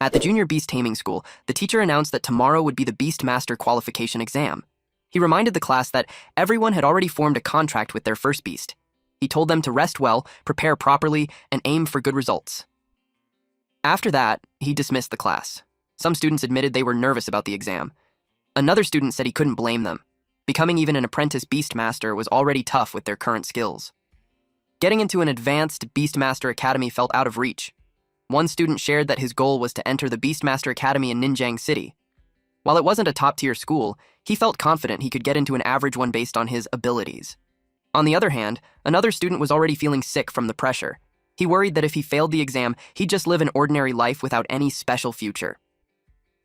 At the Junior Beast Taming School, the teacher announced that tomorrow would be the Beast Master qualification exam. He reminded the class that everyone had already formed a contract with their first beast. He told them to rest well, prepare properly, and aim for good results. After that, he dismissed the class. Some students admitted they were nervous about the exam. Another student said he couldn't blame them. Becoming even an apprentice Beastmaster was already tough with their current skills. Getting into an advanced Beastmaster Academy felt out of reach. One student shared that his goal was to enter the Beastmaster Academy in Ninjang City. While it wasn't a top-tier school, he felt confident he could get into an average one based on his abilities. On the other hand, another student was already feeling sick from the pressure. He worried that if he failed the exam, he'd just live an ordinary life without any special future.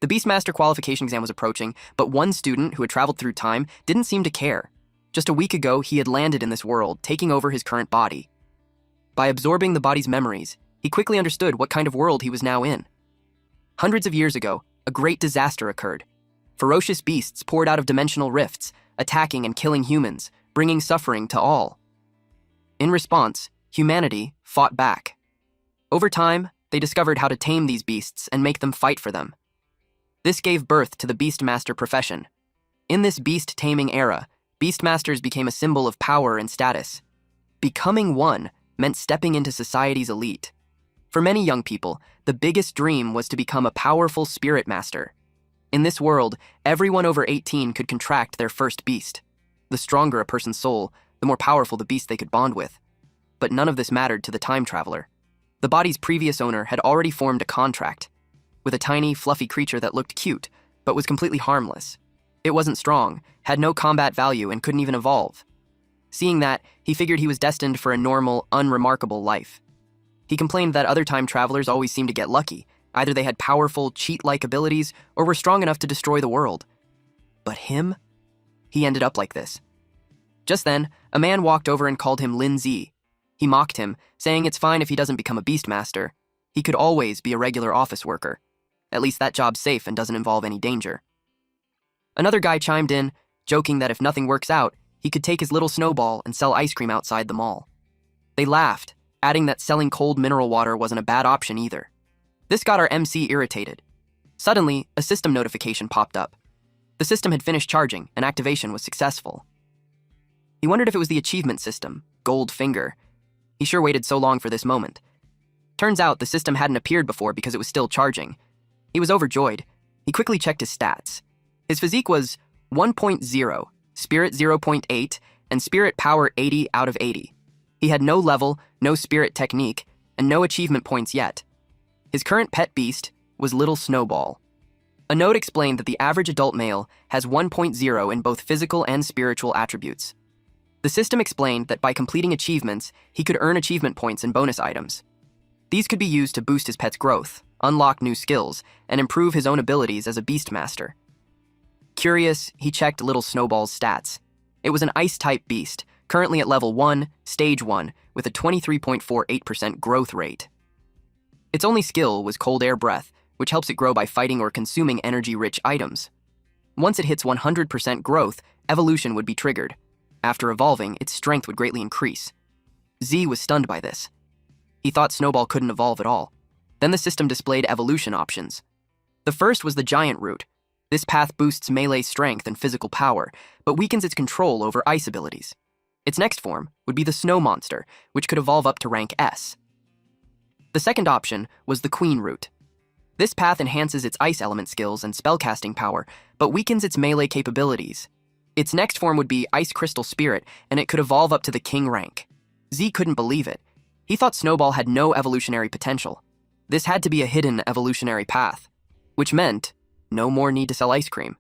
The Beastmaster qualification exam was approaching, but one student who had traveled through time didn't seem to care. Just a week ago, he had landed in this world, taking over his current body. By absorbing the body's memories, he quickly understood what kind of world he was now in. Hundreds of years ago, a great disaster occurred. Ferocious beasts poured out of dimensional rifts, attacking and killing humans, bringing suffering to all. In response, humanity fought back. Over time, they discovered how to tame these beasts and make them fight for them. This gave birth to the Beastmaster profession. In this beast-taming era, Beastmasters became a symbol of power and status. Becoming one meant stepping into society's elite. For many young people, the biggest dream was to become a powerful spirit master. In this world, everyone over 18 could contract their first beast. The stronger a person's soul, the more powerful the beast they could bond with. But none of this mattered to the time traveler. The body's previous owner had already formed a contract with a tiny, fluffy creature that looked cute, but was completely harmless. It wasn't strong, had no combat value, and couldn't even evolve. Seeing that, he figured he was destined for a normal, unremarkable life. He complained that other time travelers always seemed to get lucky. Either they had powerful, cheat-like abilities, or were strong enough to destroy the world. But him? He ended up like this. Just then, a man walked over and called him Lin Zi. He mocked him, saying it's fine if he doesn't become a Beastmaster. He could always be a regular office worker. At least that job's safe and doesn't involve any danger. Another guy chimed in, joking that if nothing works out, he could take his little snowball and sell ice cream outside the mall. They laughed, adding that selling cold mineral water wasn't a bad option either. This got our MC irritated. Suddenly, a system notification popped up. The system had finished charging, and activation was successful. He wondered if it was the achievement system, Gold Finger. He sure waited so long for this moment. Turns out the system hadn't appeared before because it was still charging. He was overjoyed. He quickly checked his stats. His physique was 1.0, spirit 0.8, and spirit power 80 out of 80. He had no level, no spirit technique, and no achievement points yet. His current pet beast was Little Snowball. A note explained that the average adult male has 1.0 in both physical and spiritual attributes. The system explained that by completing achievements, he could earn achievement points and bonus items. These could be used to boost his pet's growth, unlock new skills, and improve his own abilities as a Beastmaster. Curious, he checked Little Snowball's stats. It was an Ice-type beast, currently at level 1, Stage 1, with a 23.48% growth rate. Its only skill was Cold Air Breath, which helps it grow by fighting or consuming energy-rich items. Once it hits 100% growth, evolution would be triggered. After evolving, its strength would greatly increase. Z was stunned by this. He thought Snowball couldn't evolve at all. Then the system displayed evolution options. The first was the Giant Root. This path boosts melee strength and physical power, but weakens its control over ice abilities. Its next form would be the Snow Monster, which could evolve up to rank S. The second option was the Queen Root. This path enhances its ice element skills and spellcasting power, but weakens its melee capabilities. Its next form would be Ice Crystal Spirit, and it could evolve up to the King rank. Z couldn't believe it. He thought Snowball had no evolutionary potential. This had to be a hidden evolutionary path, which meant no more need to sell ice cream.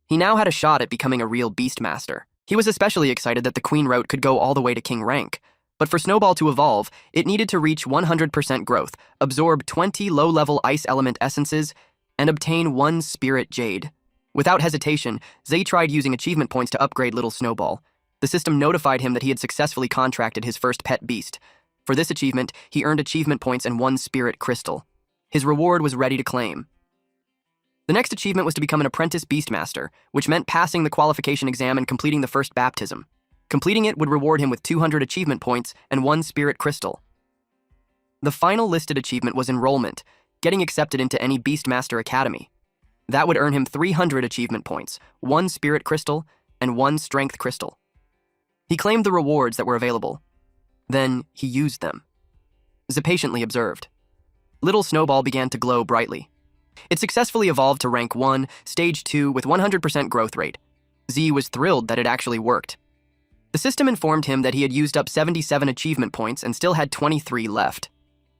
He now had a shot at becoming a real Beastmaster. He was especially excited that the Queen Route could go all the way to King rank. But for Snowball to evolve, it needed to reach 100% growth, absorb 20 low-level ice element essences, and obtain 1 Spirit Jade. Without hesitation, Zay tried using achievement points to upgrade Little Snowball. The system notified him that he had successfully contracted his first pet beast. For this achievement, he earned achievement points and 1 Spirit Crystal. His reward was ready to claim. The next achievement was to become an apprentice Beastmaster, which meant passing the qualification exam and completing the first baptism. Completing it would reward him with 200 achievement points and 1 Spirit Crystal. The final listed achievement was Enrollment. getting accepted into any Beastmaster Academy. That would earn him 300 achievement points, 1 spirit crystal, and 1 strength crystal. He claimed the rewards that were available. Then he used them. Z patiently observed. Little Snowball began to glow brightly. It successfully evolved to rank 1, stage 2 with 100% growth rate. Z was thrilled that it actually worked. The system informed him that he had used up 77 achievement points and still had 23 left.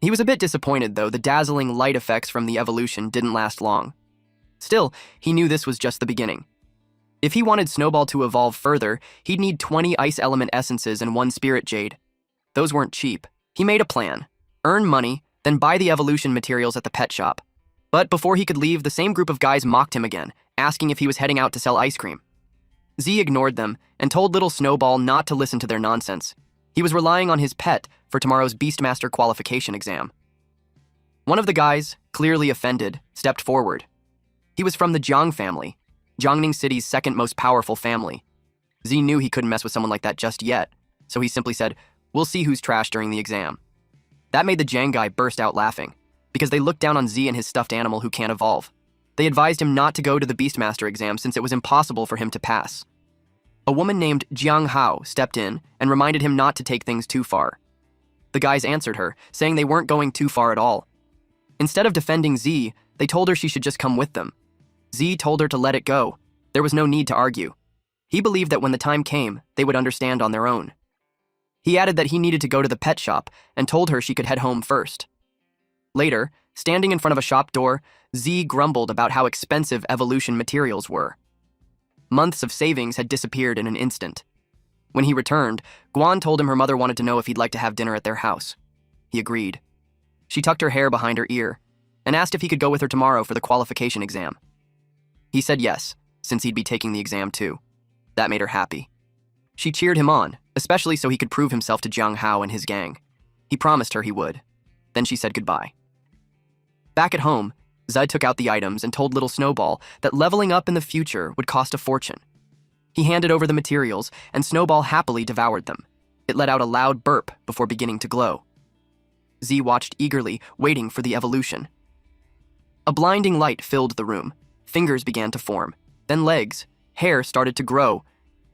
He was a bit disappointed, though the dazzling light effects from the evolution didn't last long. Still, he knew this was just the beginning. If he wanted Snowball to evolve further, he'd need 20 ice element essences and 1 spirit jade. Those weren't cheap. He made a plan. Earn money, then buy the evolution materials at the pet shop. But before he could leave, the same group of guys mocked him again, asking if he was heading out to sell ice cream. Z ignored them and told Little Snowball not to listen to their nonsense. He was relying on his pet for tomorrow's Beastmaster qualification exam. One of the guys, clearly offended, stepped forward. He was from the Jiang family, Jiangning City's second most powerful family. Z knew he couldn't mess with someone like that just yet, so he simply said, "We'll see who's trash during the exam." That made the Jiang guy burst out laughing, because they looked down on Z and his stuffed animal who can't evolve. They advised him not to go to the Beastmaster exam since it was impossible for him to pass. A woman named Jiang Hao stepped in and reminded him not to take things too far. The guys answered her, saying they weren't going too far at all. Instead of defending Z, they told her she should just come with them. Z told her to let it go. There was no need to argue. He believed that when the time came, they would understand on their own. He added that he needed to go to the pet shop and told her she could head home first. Later, standing in front of a shop door, Z grumbled about how expensive evolution materials were. Months of savings had disappeared in an instant. When he returned, Guan told him her mother wanted to know if he'd like to have dinner at their house. He agreed. She tucked her hair behind her ear and asked if he could go with her tomorrow for the qualification exam. He said yes, since he'd be taking the exam too. That made her happy. She cheered him on, especially so he could prove himself to Jiang Hao and his gang. He promised her he would. Then she said goodbye. Back at home, Zud took out the items and told Little Snowball that leveling up in the future would cost a fortune. He handed over the materials, and Snowball happily devoured them. It let out a loud burp before beginning to glow. Z watched eagerly, waiting for the evolution. A blinding light filled the room. Fingers began to form, then legs. Hair started to grow.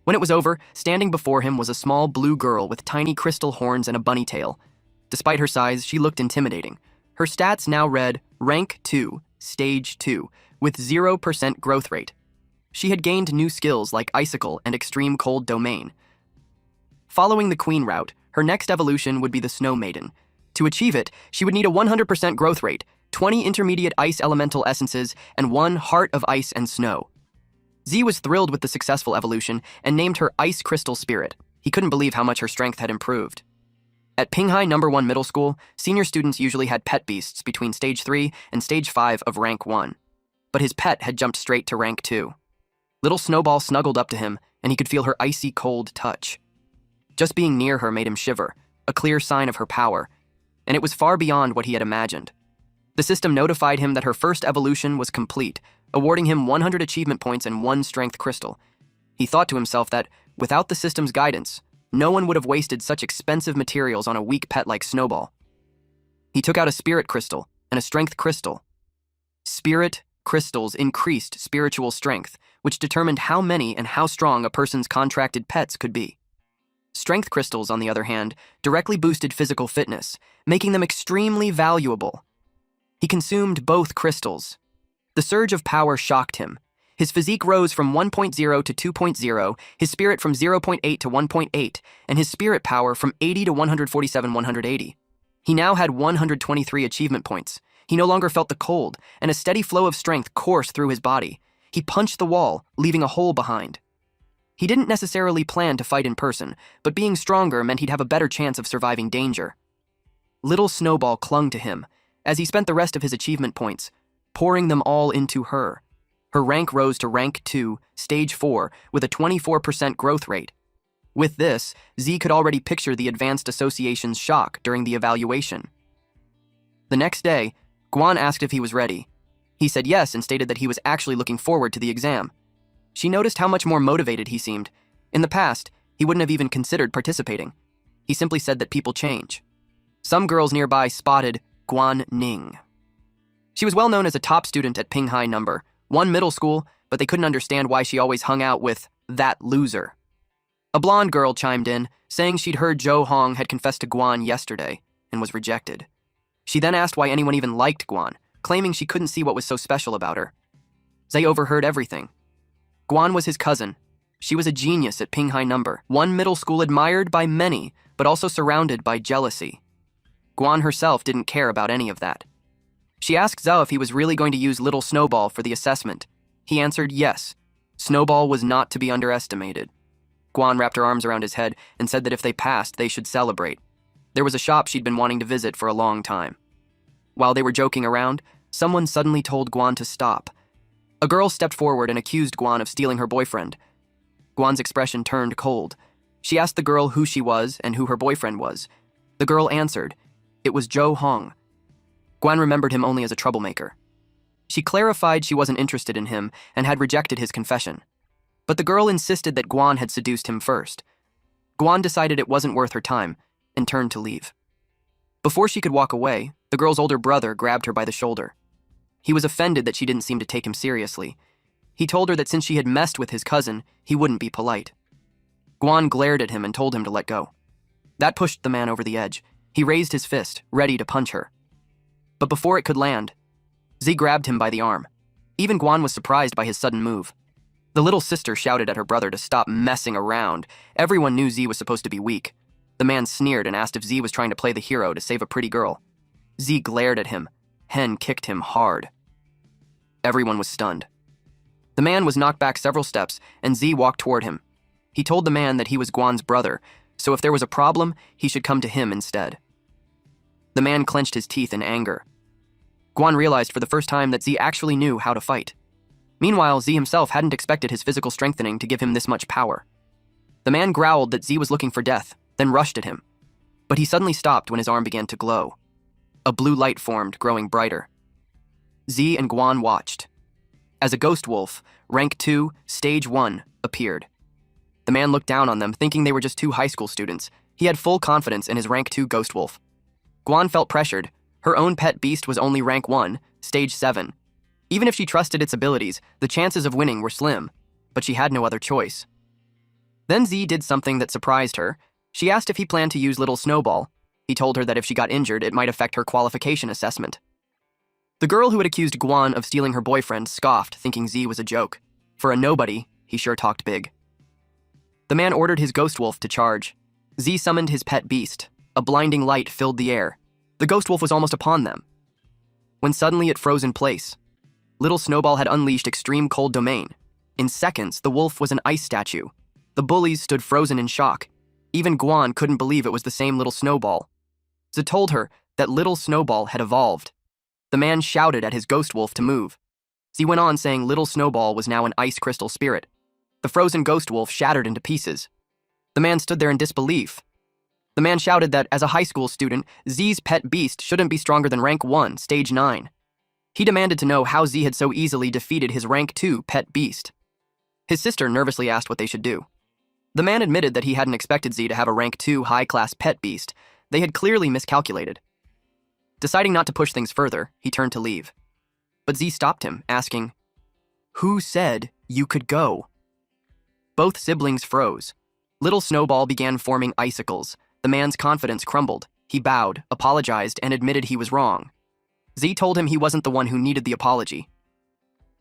When it was over, standing before him was a small blue girl with tiny crystal horns and a bunny tail. Despite her size, she looked intimidating. Her stats now read Rank 2, Stage 2, with 0% growth rate. She had gained new skills like Icicle and Extreme Cold Domain. Following the Queen route, her next evolution would be the Snow Maiden. To achieve it, she would need a 100% growth rate, 20 intermediate ice elemental essences, and 1 Heart of Ice and Snow. Z was thrilled with the successful evolution and named her Ice Crystal Spirit. He couldn't believe how much her strength had improved. At Pinghai No. 1 Middle School, senior students usually had pet beasts between Stage 3 and Stage 5 of Rank 1. But his pet had jumped straight to Rank 2. Little Snowball snuggled up to him, and he could feel her icy cold touch. Just being near her made him shiver, a clear sign of her power, and it was far beyond what he had imagined. The system notified him that her first evolution was complete, awarding him 100 achievement points and 1 strength crystal. He thought to himself that, without the system's guidance, no one would have wasted such expensive materials on a weak pet like Snowball. He took out a spirit crystal and a strength crystal. Spirit crystals increased spiritual strength, which determined how many and how strong a person's contracted pets could be. Strength crystals, on the other hand, directly boosted physical fitness, making them extremely valuable. He consumed both crystals. The surge of power shocked him. His physique rose from 1.0 to 2.0, his spirit from 0.8 to 1.8, and his spirit power from 80 to 147-180. He now had 123 achievement points. He no longer felt the cold, and a steady flow of strength coursed through his body. He punched the wall, leaving a hole behind. He didn't necessarily plan to fight in person, but being stronger meant he'd have a better chance of surviving danger. Little Snowball clung to him, as he spent the rest of his achievement points, pouring them all into her. Her rank rose to Rank 2, Stage 4, with a 24% growth rate. With this, Z could already picture the Advanced Association's shock during the evaluation. The next day, Guan asked if he was ready. He said yes and stated that he was actually looking forward to the exam. She noticed how much more motivated he seemed. In the past, he wouldn't have even considered participating. He simply said that people change. Some girls nearby spotted Guan Ning. She was well known as a top student at Pinghai No. 1 middle school, but they couldn't understand why she always hung out with that loser. A blonde girl chimed in, saying she'd heard Jo Hong had confessed to Guan yesterday and was rejected. She then asked why anyone even liked Guan, claiming she couldn't see what was so special about her. Zay overheard everything. Guan was his cousin. She was a genius at Pinghai No. 1 middle school, admired by many, but also surrounded by jealousy. Guan herself didn't care about any of that. She asked Zhao if he was really going to use Little Snowball for the assessment. He answered yes. Snowball was not to be underestimated. Guan wrapped her arms around his head and said that if they passed, they should celebrate. There was a shop she'd been wanting to visit for a long time. While they were joking around, someone suddenly told Guan to stop. A girl stepped forward and accused Guan of stealing her boyfriend. Guan's expression turned cold. She asked the girl who she was and who her boyfriend was. The girl answered. It was Jo Hong. Guan remembered him only as a troublemaker. She clarified she wasn't interested in him and had rejected his confession. But the girl insisted that Guan had seduced him first. Guan decided it wasn't worth her time and turned to leave. Before she could walk away, the girl's older brother grabbed her by the shoulder. He was offended that she didn't seem to take him seriously. He told her that since she had messed with his cousin, he wouldn't be polite. Guan glared at him and told him to let go. That pushed the man over the edge. He raised his fist, ready to punch her. But before it could land, Z grabbed him by the arm. Even Guan was surprised by his sudden move. The little sister shouted at her brother to stop messing around. Everyone knew Z was supposed to be weak. The man sneered and asked if Z was trying to play the hero to save a pretty girl. Z glared at him. Hen kicked him hard. Everyone was stunned. The man was knocked back several steps, and Z walked toward him. He told the man that he was Guan's brother, so if there was a problem, he should come to him instead. The man clenched his teeth in anger. Guan realized for the first time that Z actually knew how to fight. Meanwhile, Z himself hadn't expected his physical strengthening to give him this much power. The man growled that Z was looking for death, then rushed at him. But he suddenly stopped when his arm began to glow. A blue light formed, growing brighter. Z and Guan watched. As a ghost wolf, rank 2, stage 1, appeared. The man looked down on them, thinking they were just two high school students. He had full confidence in his rank 2 ghost wolf. Guan felt pressured. Her own pet beast was only rank 1, stage 7. Even if she trusted its abilities, the chances of winning were slim, but she had no other choice. Then Z did something that surprised her. She asked if he planned to use Little Snowball. He told her that if she got injured, it might affect her qualification assessment. The girl who had accused Guan of stealing her boyfriend scoffed, thinking Z was a joke. For a nobody, he sure talked big. The man ordered his ghost wolf to charge. Z summoned his pet beast. A blinding light filled the air. The ghost wolf was almost upon them, when suddenly it froze in place. Little Snowball had unleashed extreme cold domain. In seconds, the wolf was an ice statue. The bullies stood frozen in shock. Even Guan couldn't believe it was the same Little Snowball. Z told her that Little Snowball had evolved. The man shouted at his ghost wolf to move. Z went on saying Little Snowball was now an ice crystal spirit. The frozen ghost wolf shattered into pieces. The man stood there in disbelief. The man shouted that, as a high school student, Z's pet beast shouldn't be stronger than rank 1, stage 9. He demanded to know how Z had so easily defeated his rank 2 pet beast. His sister nervously asked what they should do. The man admitted that he hadn't expected Z to have a rank 2 high-class pet beast. They had clearly miscalculated. Deciding not to push things further, he turned to leave. But Z stopped him, asking, "Who said you could go?" Both siblings froze. Little Snowball began forming icicles. The man's confidence crumbled. He bowed, apologized, and admitted he was wrong. Z told him he wasn't the one who needed the apology.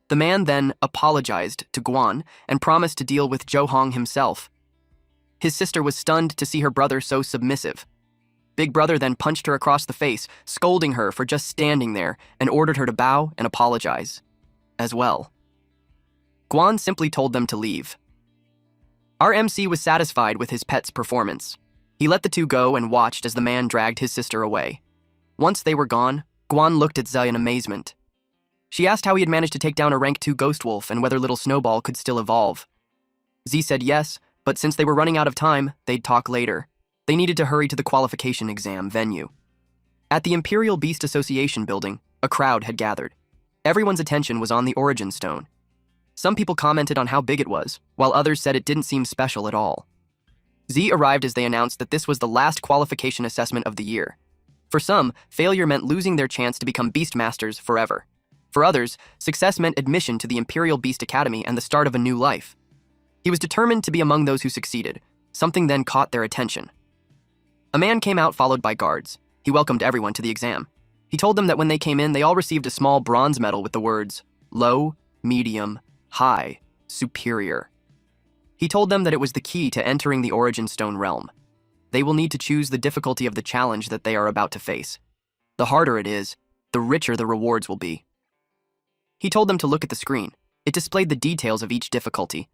The man then apologized to Guan and promised to deal with Jo Hong himself. His sister was stunned to see her brother so submissive. Big Brother then punched her across the face, scolding her for just standing there, and ordered her to bow and apologize as well. Guan simply told them to leave. Our MC was satisfied with his pet's performance. He let the two go and watched as the man dragged his sister away. Once they were gone, Guan looked at Zhe in amazement. She asked how he had managed to take down a rank 2 ghost wolf and whether Little Snowball could still evolve. Z said yes, but since they were running out of time, they'd talk later. They needed to hurry to the qualification exam venue. At the Imperial Beast Association building, a crowd had gathered. Everyone's attention was on the origin stone. Some people commented on how big it was, while others said it didn't seem special at all. Z arrived as they announced that this was the last qualification assessment of the year. For some, failure meant losing their chance to become Beastmasters forever. For others, success meant admission to the Imperial Beast Academy and the start of a new life. He was determined to be among those who succeeded. Something then caught their attention. A man came out followed by guards. He welcomed everyone to the exam. He told them that when they came in, they all received a small bronze medal with the words, low, medium, high, superior. He told them that it was the key to entering the Origin Stone realm. They will need to choose the difficulty of the challenge that they are about to face. The harder it is, the richer the rewards will be. He told them to look at the screen. It displayed the details of each difficulty.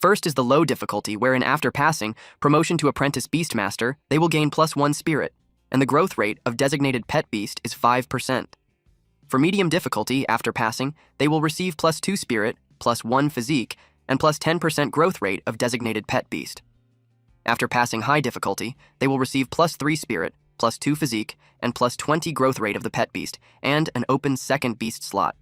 First is the low difficulty, wherein after passing promotion to Apprentice Beastmaster, they will gain +1 spirit, and the growth rate of designated pet beast is 5%. For medium difficulty, after passing, they will receive +2 spirit, +1 physique, and +10% growth rate of designated pet beast. After passing high difficulty, they will receive +3 spirit, +2 physique, and +20 growth rate of the pet beast, and an open second beast slot.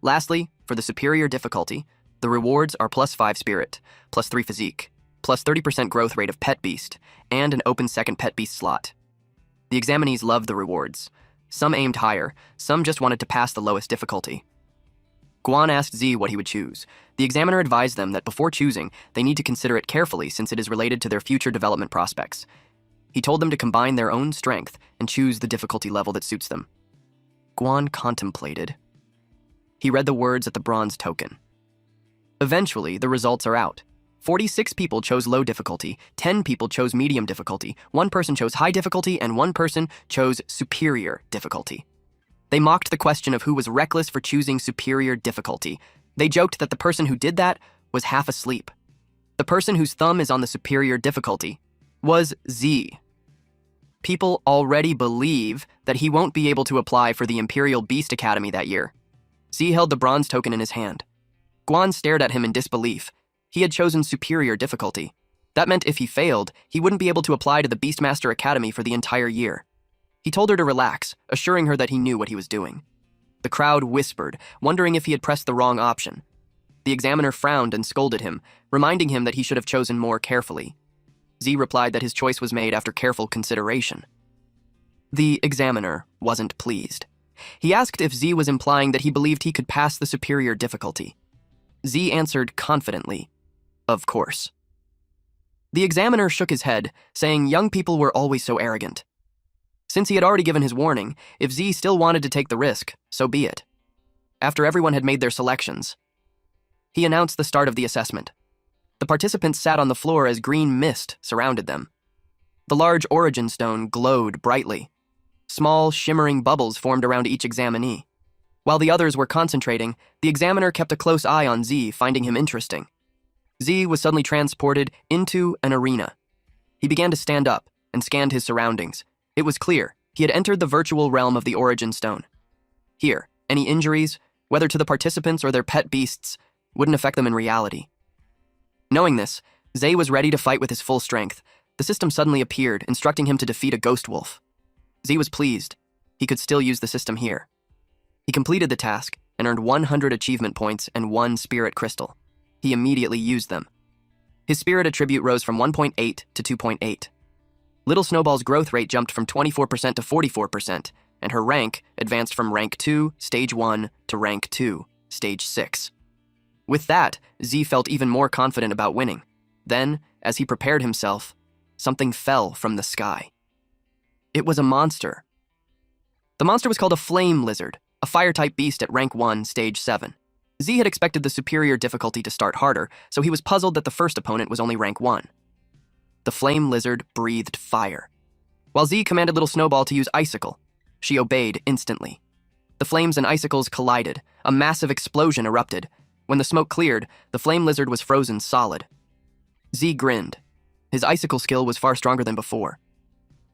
Lastly, for the superior difficulty, the rewards are +5 spirit, +3 physique, +30% growth rate of pet beast, and an open second pet beast slot. The examinees loved the rewards. Some aimed higher, some just wanted to pass the lowest difficulty. Guan asked Z what he would choose. The examiner advised them that before choosing, they need to consider it carefully since it is related to their future development prospects. He told them to combine their own strength and choose the difficulty level that suits them. Guan contemplated. He read the words at the bronze token. Eventually, the results are out. 46 people chose low difficulty, 10 people chose medium difficulty, 1 person chose high difficulty, and 1 person chose superior difficulty. They mocked the question of who was reckless for choosing superior difficulty. They joked that the person who did that was half asleep. The person whose thumb is on the superior difficulty was Z. People already believe that he won't be able to apply for the Imperial Beast Academy that year. Z held the bronze token in his hand. Guan stared at him in disbelief. He had chosen superior difficulty. That meant if he failed, he wouldn't be able to apply to the Beastmaster Academy for the entire year. He told her to relax, assuring her that he knew what he was doing. The crowd whispered, wondering if he had pressed the wrong option. The examiner frowned and scolded him, reminding him that he should have chosen more carefully. Z replied that his choice was made after careful consideration. The examiner wasn't pleased. He asked if Z was implying that he believed he could pass the superior difficulty. Z answered confidently, "Of course." The examiner shook his head, saying young people were always so arrogant. Since he had already given his warning, if Z still wanted to take the risk, so be it. After everyone had made their selections, he announced the start of the assessment. The participants sat on the floor as green mist surrounded them. The large origin stone glowed brightly. Small, shimmering bubbles formed around each examinee. While the others were concentrating, the examiner kept a close eye on Z, finding him interesting. Z was suddenly transported into an arena. He began to stand up and scanned his surroundings. It was clear he had entered the virtual realm of the Origin Stone. Here, any injuries, whether to the participants or their pet beasts, wouldn't affect them in reality. Knowing this, Z was ready to fight with his full strength. The system suddenly appeared, instructing him to defeat a ghost wolf. Z was pleased. He could still use the system here. He completed the task and earned 100 achievement points and 1 spirit crystal. He immediately used them. His spirit attribute rose from 1.8 to 2.8. Little Snowball's growth rate jumped from 24% to 44%, and her rank advanced from rank 2, stage 1, to rank 2, stage 6. With that, Z felt even more confident about winning. Then, as he prepared himself, something fell from the sky. It was a monster. The monster was called a flame lizard, a fire-type beast at rank 1, stage 7. Z had expected the superior difficulty to start harder, so he was puzzled that the first opponent was only rank 1. The flame lizard breathed fire. While Z commanded Little Snowball to use Icicle, she obeyed instantly. The flames and icicles collided. A massive explosion erupted. When the smoke cleared, the flame lizard was frozen solid. Z grinned. His icicle skill was far stronger than before.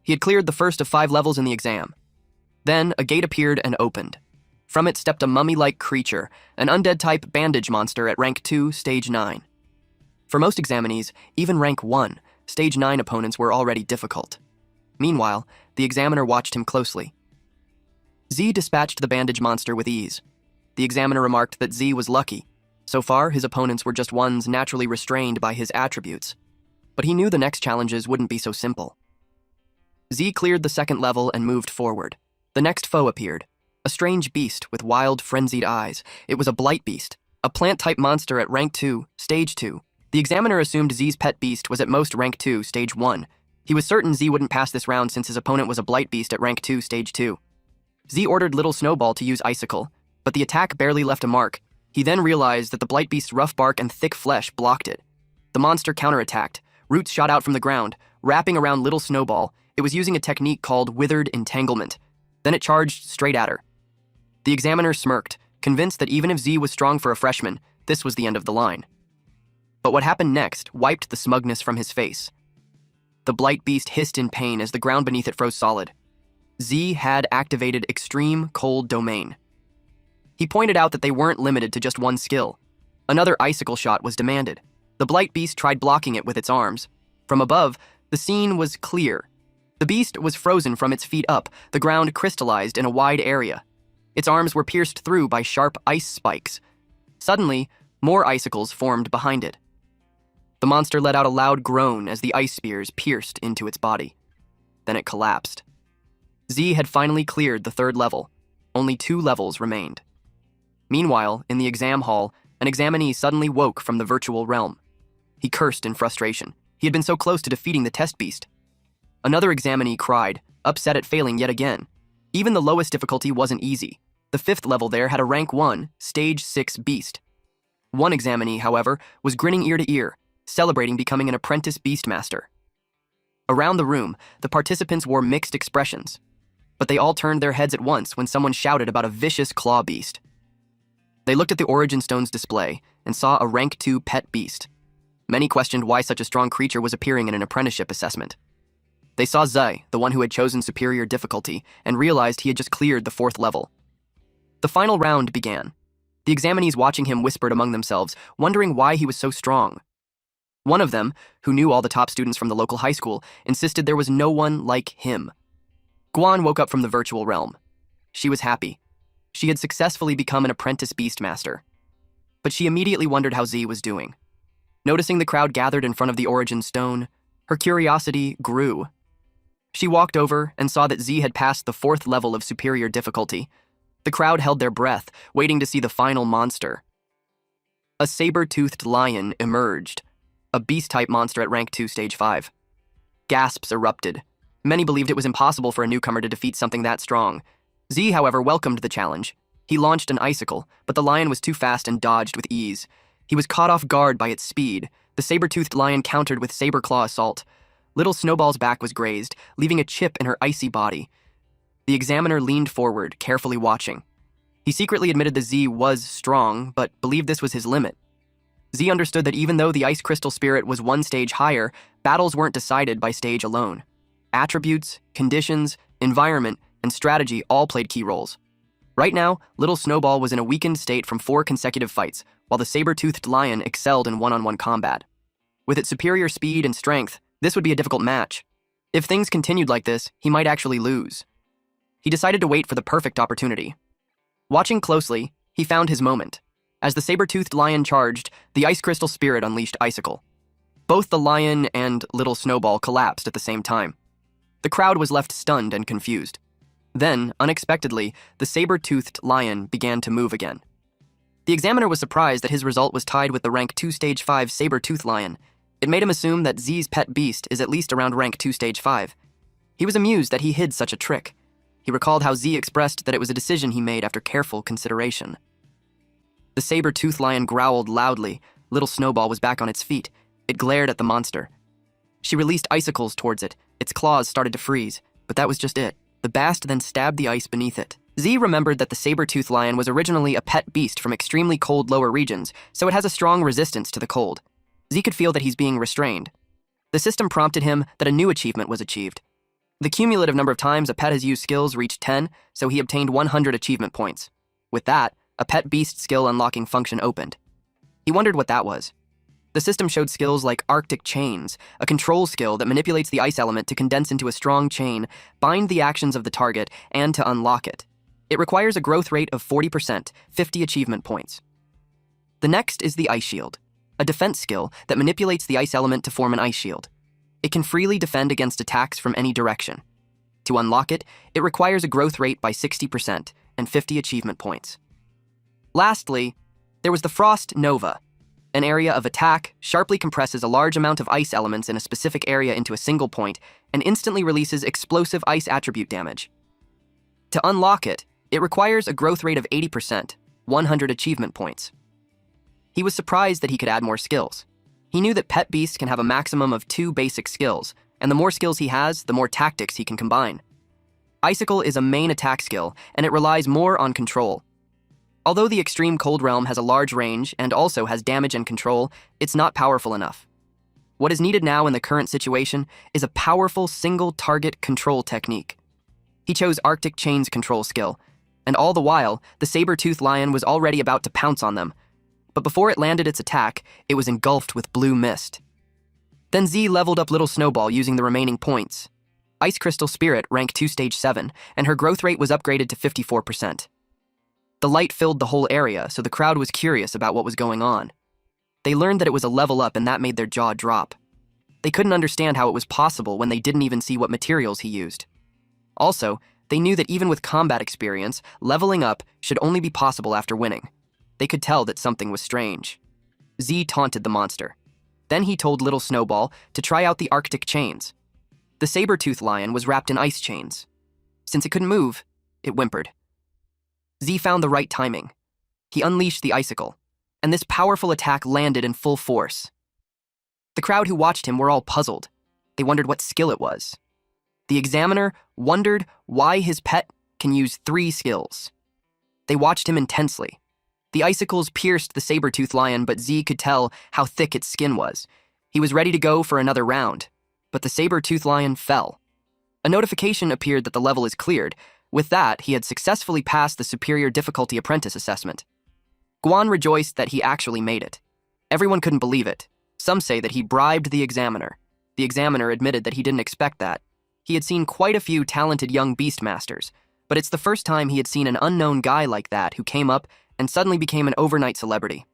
He had cleared the first of 5 levels in the exam. Then, a gate appeared and opened. From it stepped a mummy-like creature, an undead-type bandage monster at rank 2, stage 9. For most examinees, even rank 1, stage 9 opponents were already difficult. Meanwhile, the examiner watched him closely. Z dispatched the bandage monster with ease. The examiner remarked that Z was lucky. So far, his opponents were just ones naturally restrained by his attributes. But he knew the next challenges wouldn't be so simple. Z cleared the second level and moved forward. The next foe appeared. A strange beast with wild, frenzied eyes. It was a blight beast, a plant-type monster at rank 2, stage 2. The examiner assumed Z's pet beast was at most rank 2, stage 1. He was certain Z wouldn't pass this round since his opponent was a blight beast at rank 2, stage 2. Z ordered Little Snowball to use Icicle, but the attack barely left a mark. He then realized that the blight beast's rough bark and thick flesh blocked it. The monster counterattacked. Roots shot out from the ground, wrapping around Little Snowball. It was using a technique called Withered Entanglement. Then it charged straight at her. The examiner smirked, convinced that even if Z was strong for a freshman, this was the end of the line. But what happened next wiped the smugness from his face. The blight beast hissed in pain as the ground beneath it froze solid. Z had activated Extreme Cold Domain. He pointed out that they weren't limited to just one skill. Another icicle shot was demanded. The blight beast tried blocking it with its arms. From above, the scene was clear. The beast was frozen from its feet up, the ground crystallized in a wide area. Its arms were pierced through by sharp ice spikes. Suddenly, more icicles formed behind it. The monster let out a loud groan as the ice spears pierced into its body. Then it collapsed. Z had finally cleared the third level. Only 2 levels remained. Meanwhile, in the exam hall, an examinee suddenly woke from the virtual realm. He cursed in frustration. He had been so close to defeating the test beast. Another examinee cried, upset at failing yet again. Even the lowest difficulty wasn't easy. The 5th level there had a rank 1, stage 6 beast. One examinee, however, was grinning ear to ear, celebrating becoming an apprentice beastmaster. Around the room, the participants wore mixed expressions, but they all turned their heads at once when someone shouted about a vicious claw beast. They looked at the Origin Stone's display and saw a rank 2 pet beast. Many questioned why such a strong creature was appearing in an apprenticeship assessment. They saw Zai, the one who had chosen superior difficulty, and realized he had just cleared the 4th level. The final round began. The examinees watching him whispered among themselves, wondering why he was so strong. One of them, who knew all the top students from the local high school, insisted there was no one like him. Guan woke up from the virtual realm. She was happy. She had successfully become an apprentice beastmaster. But she immediately wondered how Z was doing. Noticing the crowd gathered in front of the Origin Stone, her curiosity grew. She walked over and saw that Z had passed the 4th level of superior difficulty. The crowd held their breath, waiting to see the final monster. A saber-toothed lion emerged, a beast-type monster at rank 2, stage 5. Gasps erupted. Many believed it was impossible for a newcomer to defeat something that strong. Z, however, welcomed the challenge. He launched an icicle, but the lion was too fast and dodged with ease. He was caught off guard by its speed. The saber-toothed lion countered with saber claw assault. Little Snowball's back was grazed, leaving a chip in her icy body. The examiner leaned forward, carefully watching. He secretly admitted that Z was strong, but believed this was his limit. Z understood that even though the ice crystal spirit was 1 stage higher, battles weren't decided by stage alone. Attributes, conditions, environment, and strategy all played key roles. Right now, Little Snowball was in a weakened state from 4 consecutive fights, while the saber-toothed lion excelled in one-on-one combat. With its superior speed and strength, this would be a difficult match. If things continued like this, he might actually lose. He decided to wait for the perfect opportunity. Watching closely, he found his moment. As the saber-toothed lion charged, the ice crystal spirit unleashed Icicle. Both the lion and Little Snowball collapsed at the same time. The crowd was left stunned and confused. Then, unexpectedly, the saber-toothed lion began to move again. The examiner was surprised that his result was tied with the rank 2 stage 5 saber-toothed lion. It made him assume that Z's pet beast is at least around rank 2 stage 5. He was amused that he hid such a trick. He recalled how Z expressed that it was a decision he made after careful consideration. The saber-toothed lion growled loudly. Little Snowball was back on its feet. It glared at the monster. She released icicles towards it. Its claws started to freeze, but that was just it. The bast then stabbed the ice beneath it. Z remembered that the saber-toothed lion was originally a pet beast from extremely cold lower regions, so it has a strong resistance to the cold. Z could feel that he's being restrained. The system prompted him that a new achievement was achieved. The cumulative number of times a pet has used skills reached 10, so he obtained 100 achievement points. With that, a pet beast skill unlocking function opened. He wondered what that was. The system showed skills like Arctic Chains, a control skill that manipulates the ice element to condense into a strong chain, bind the actions of the target, and to unlock it. It requires a growth rate of 40%, 50 achievement points. The next is the Ice Shield, a defense skill that manipulates the ice element to form an ice shield. It can freely defend against attacks from any direction. To unlock it, it requires a growth rate by 60% and 50 achievement points. Lastly, there was the Frost Nova. An area of attack sharply compresses a large amount of ice elements in a specific area into a single point and instantly releases explosive ice attribute damage. To unlock it, it requires a growth rate of 80%, 100 achievement points. He was surprised that he could add more skills. He knew that pet beasts can have a maximum of 2 basic skills, and the more skills he has, the more tactics he can combine. Icicle is a main attack skill, and it relies more on control. Although the Extreme Cold Realm has a large range and also has damage and control, it's not powerful enough. What is needed now in the current situation is a powerful single-target control technique. He chose Arctic Chain's control skill, and all the while, the saber-toothed lion was already about to pounce on them. But before it landed its attack, it was engulfed with blue mist. Then Z leveled up Little Snowball using the remaining points. Ice Crystal Spirit ranked 2 Stage 7, and her growth rate was upgraded to 54%. The light filled the whole area, so the crowd was curious about what was going on. They learned that it was a level up, and that made their jaw drop. They couldn't understand how it was possible when they didn't even see what materials he used. Also, they knew that even with combat experience, leveling up should only be possible after winning. They could tell that something was strange. Z taunted the monster. Then he told Little Snowball to try out the Arctic chains. The saber-toothed lion was wrapped in ice chains. Since it couldn't move, it whimpered. Z found the right timing. He unleashed the icicle, and this powerful attack landed in full force. The crowd who watched him were all puzzled. They wondered what skill it was. The examiner wondered why his pet can use 3 skills. They watched him intensely. The icicles pierced the saber-toothed lion, but Z could tell how thick its skin was. He was ready to go for another round, but the saber-toothed lion fell. A notification appeared that the level is cleared. With that, he had successfully passed the Superior Difficulty Apprentice assessment. Guan rejoiced that he actually made it. Everyone couldn't believe it. Some say that he bribed the examiner. The examiner admitted that he didn't expect that. He had seen quite a few talented young beastmasters, but it's the first time he had seen an unknown guy like that who came up and suddenly became an overnight celebrity.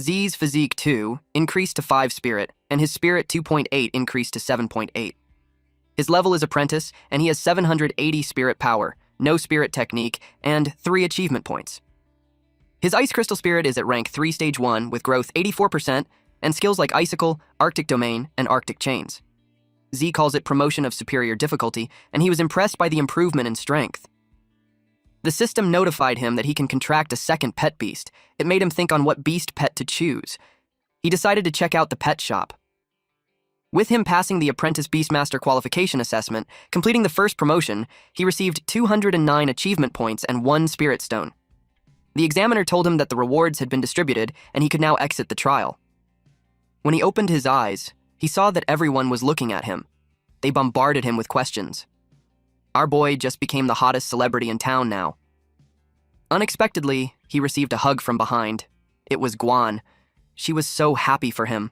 Z's physique 2 increased to 5 spirit, and his spirit 2.8 increased to 7.8. His level is apprentice, and he has 780 spirit power, no spirit technique, and 3 achievement points. His Ice Crystal Spirit is at rank 3 Stage 1 with growth 84% and skills like Icicle, Arctic Domain, and Arctic Chains. Z calls it promotion of superior difficulty, and he was impressed by the improvement in strength. The system notified him that he can contract a second pet beast. It made him think on what beast pet to choose. He decided to check out the pet shop. With him passing the Apprentice Beastmaster Qualification Assessment, completing the first promotion, he received 209 achievement points and 1 Spirit Stone. The examiner told him that the rewards had been distributed and he could now exit the trial. When he opened his eyes, he saw that everyone was looking at him. They bombarded him with questions. Our boy just became the hottest celebrity in town now. Unexpectedly, he received a hug from behind. It was Guan. She was so happy for him.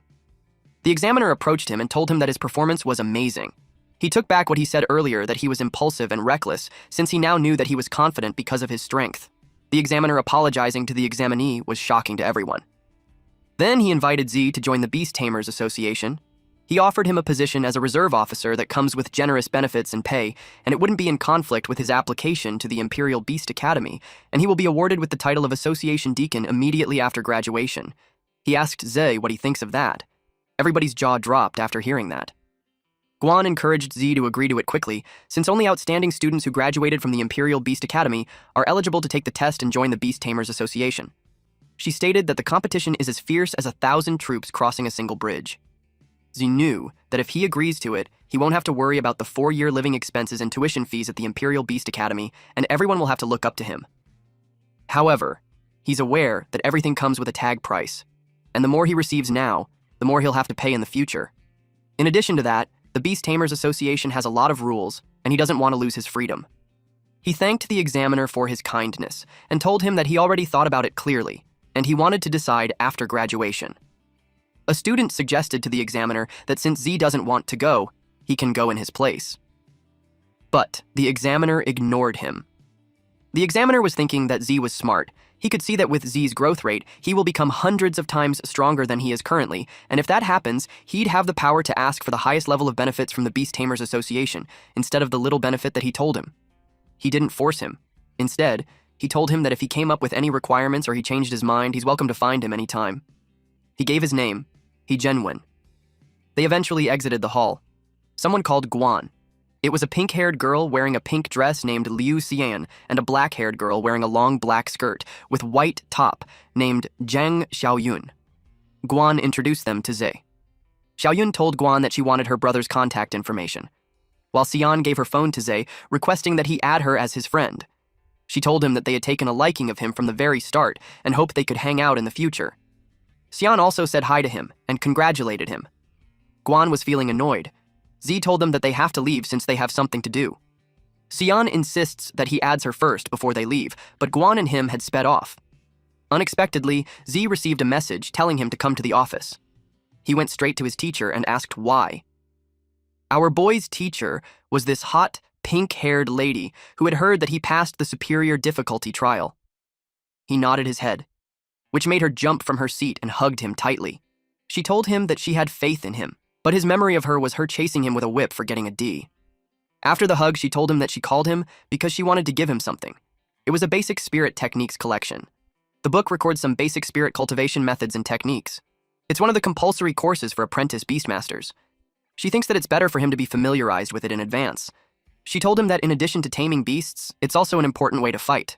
The examiner approached him and told him that his performance was amazing. He took back what he said earlier that he was impulsive and reckless, since he now knew that he was confident because of his strength. The examiner apologizing to the examinee was shocking to everyone. Then he invited Z to join the Beast Tamers Association. He offered him a position as a reserve officer that comes with generous benefits and pay, and it wouldn't be in conflict with his application to the Imperial Beast Academy, and he will be awarded with the title of Association Deacon immediately after graduation. He asked Z what he thinks of that. Everybody's jaw dropped after hearing that. Guan encouraged Z to agree to it quickly, since only outstanding students who graduated from the Imperial Beast Academy are eligible to take the test and join the Beast Tamers Association. She stated that the competition is as fierce as 1,000 troops crossing a single bridge. Z knew that if he agrees to it, he won't have to worry about the 4-year living expenses and tuition fees at the Imperial Beast Academy, and everyone will have to look up to him. However, he's aware that everything comes with a tag price, and the more he receives now, the more he'll have to pay in the future. In addition to that, the Beast Tamers Association has a lot of rules, and he doesn't want to lose his freedom. He thanked the examiner for his kindness and told him that he already thought about it clearly, and he wanted to decide after graduation. A student suggested to the examiner that since Z doesn't want to go, he can go in his place. But the examiner ignored him. The examiner was thinking that Z was smart. He could see that with Z's growth rate, he will become hundreds of times stronger than he is currently, and if that happens, he'd have the power to ask for the highest level of benefits from the Beast Tamers Association, instead of the little benefit that he told him. He didn't force him. Instead, he told him that if he came up with any requirements or he changed his mind, he's welcome to find him any time. He gave his name, Genuine. They eventually exited the hall. Someone called Guan. It was a pink-haired girl wearing a pink dress named Liu Xian and a black-haired girl wearing a long black skirt with white top named Zhang Xiaoyun. Guan introduced them to Ze. Xiaoyun told Guan that she wanted her brother's contact information, while Xian gave her phone to Ze, requesting that he add her as his friend. She told him that they had taken a liking of him from the very start and hoped they could hang out in the future. Xian also said hi to him and congratulated him. Guan was feeling annoyed. Z told them that they have to leave since they have something to do. Xian insists that he adds her first before they leave, but Guan and him had sped off. Unexpectedly, Z received a message telling him to come to the office. He went straight to his teacher and asked why. Our boy's teacher was this hot, pink-haired lady who had heard that he passed the superior difficulty trial. He nodded his head, which made her jump from her seat and hugged him tightly. She told him that she had faith in him, but his memory of her was her chasing him with a whip for getting a D. After the hug, she told him that she called him because she wanted to give him something. It was a basic spirit techniques collection. The book records some basic spirit cultivation methods and techniques. It's one of the compulsory courses for apprentice beastmasters. She thinks that it's better for him to be familiarized with it in advance. She told him that in addition to taming beasts, it's also an important way to fight.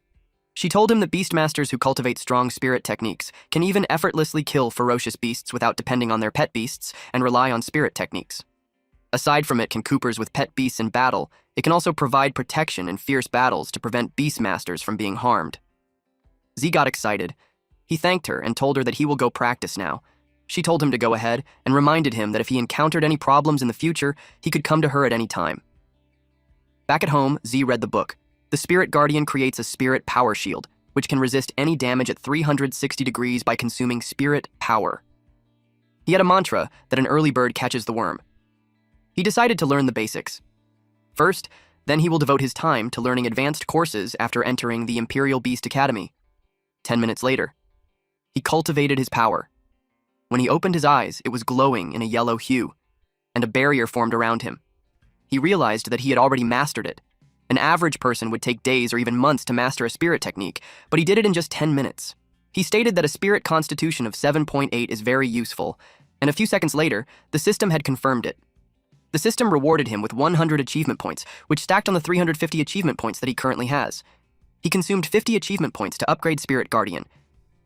She told him that beastmasters who cultivate strong spirit techniques can even effortlessly kill ferocious beasts without depending on their pet beasts and rely on spirit techniques. Aside from it can coopers with pet beasts in battle, it can also provide protection in fierce battles to prevent beastmasters from being harmed. Z got excited. He thanked her and told her that he will go practice now. She told him to go ahead and reminded him that if he encountered any problems in the future, he could come to her at any time. Back at home, Z read the book. The Spirit Guardian creates a spirit power shield, which can resist any damage at 360 degrees by consuming spirit power. He had a mantra that an early bird catches the worm. He decided to learn the basics. First, then he will devote his time to learning advanced courses after entering the Imperial Beast Academy. 10 minutes later, he cultivated his power. When he opened his eyes, it was glowing in a yellow hue, and a barrier formed around him. He realized that he had already mastered it. An average person would take days or even months to master a spirit technique, but he did it in just 10 minutes. He stated that a spirit constitution of 7.8 is very useful, and a few seconds later, the system had confirmed it. The system rewarded him with 100 achievement points, which stacked on the 350 achievement points that he currently has. He consumed 50 achievement points to upgrade Spirit Guardian.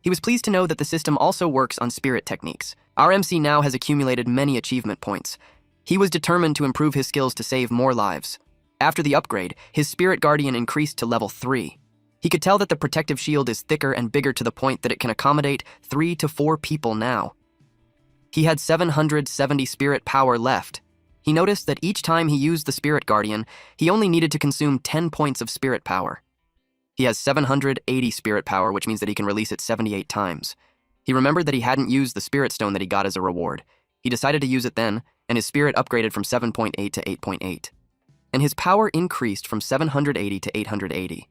He was pleased to know that the system also works on spirit techniques. Our MC now has accumulated many achievement points. He was determined to improve his skills to save more lives. After the upgrade, his Spirit Guardian increased to level 3. He could tell that the protective shield is thicker and bigger to the point that it can accommodate 3 to 4 people now. He had 770 spirit power left. He noticed that each time he used the Spirit Guardian, he only needed to consume 10 points of spirit power. He has 780 spirit power, which means that he can release it 78 times. He remembered that he hadn't used the Spirit Stone that he got as a reward. He decided to use it then, and his spirit upgraded from 7.8 to 8.8. And his power increased from 780 to 880.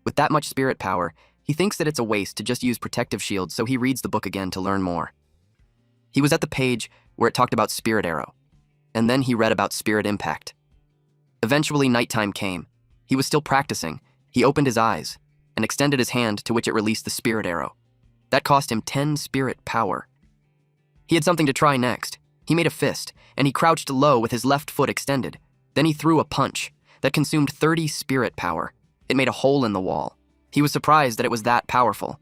With that much spirit power, he thinks that it's a waste to just use protective shields, so he reads the book again to learn more. He was at the page where it talked about Spirit Arrow, and then he read about Spirit Impact. Eventually, nighttime came. He was still practicing. He opened his eyes and extended his hand, to which it released the Spirit Arrow. That cost him 10 spirit power. He had something to try next. He made a fist, and he crouched low with his left foot extended. Then he threw a punch that consumed 30 spirit power. It made a hole in the wall. He was surprised that it was that powerful.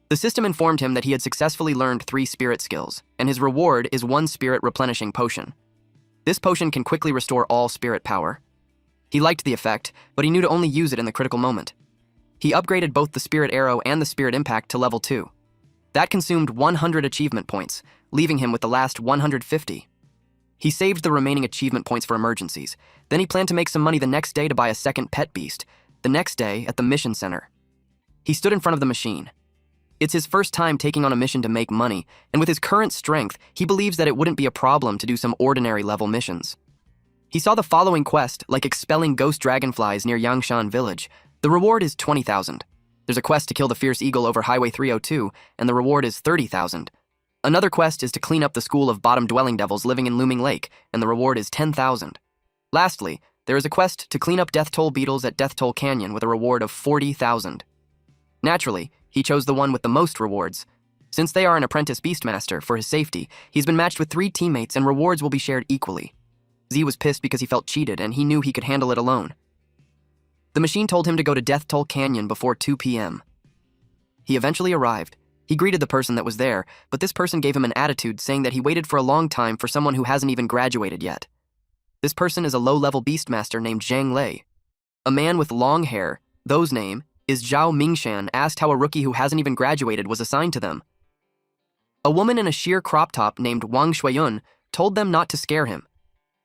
The system informed him that he had successfully learned 3 spirit skills, and his reward is 1 spirit replenishing potion. This potion can quickly restore all spirit power. He liked the effect, but he knew to only use it in the critical moment. He upgraded both the Spirit Arrow and the Spirit Impact to level 2. That consumed 100 achievement points, leaving him with the last 150. He saved the remaining achievement points for emergencies. Then he planned to make some money the next day to buy a second pet beast, the next day at the mission center. He stood in front of the machine. It's his first time taking on a mission to make money, and with his current strength, he believes that it wouldn't be a problem to do some ordinary level missions. He saw the following quest, like expelling ghost dragonflies near Yangshan village. The reward is 20,000. There's a quest to kill the fierce eagle over Highway 302, and the reward is 30,000. Another quest is to clean up the school of bottom-dwelling devils living in Looming Lake, and the reward is 10,000. Lastly, there is a quest to clean up Death Toll beetles at Death Toll Canyon with a reward of 40,000. Naturally, he chose the one with the most rewards. Since they are an apprentice beastmaster, for his safety, he's been matched with 3 teammates and rewards will be shared equally. Z was pissed because he felt cheated and he knew he could handle it alone. The machine told him to go to Death Toll Canyon before 2 p.m. He eventually arrived. He greeted the person that was there, but this person gave him an attitude saying that he waited for a long time for someone who hasn't even graduated yet. This person is a low-level beastmaster named Zhang Lei. A man with long hair, whose name is Zhao Mingshan, asked how a rookie who hasn't even graduated was assigned to them. A woman in a sheer crop top named Wang Shuiyun told them not to scare him.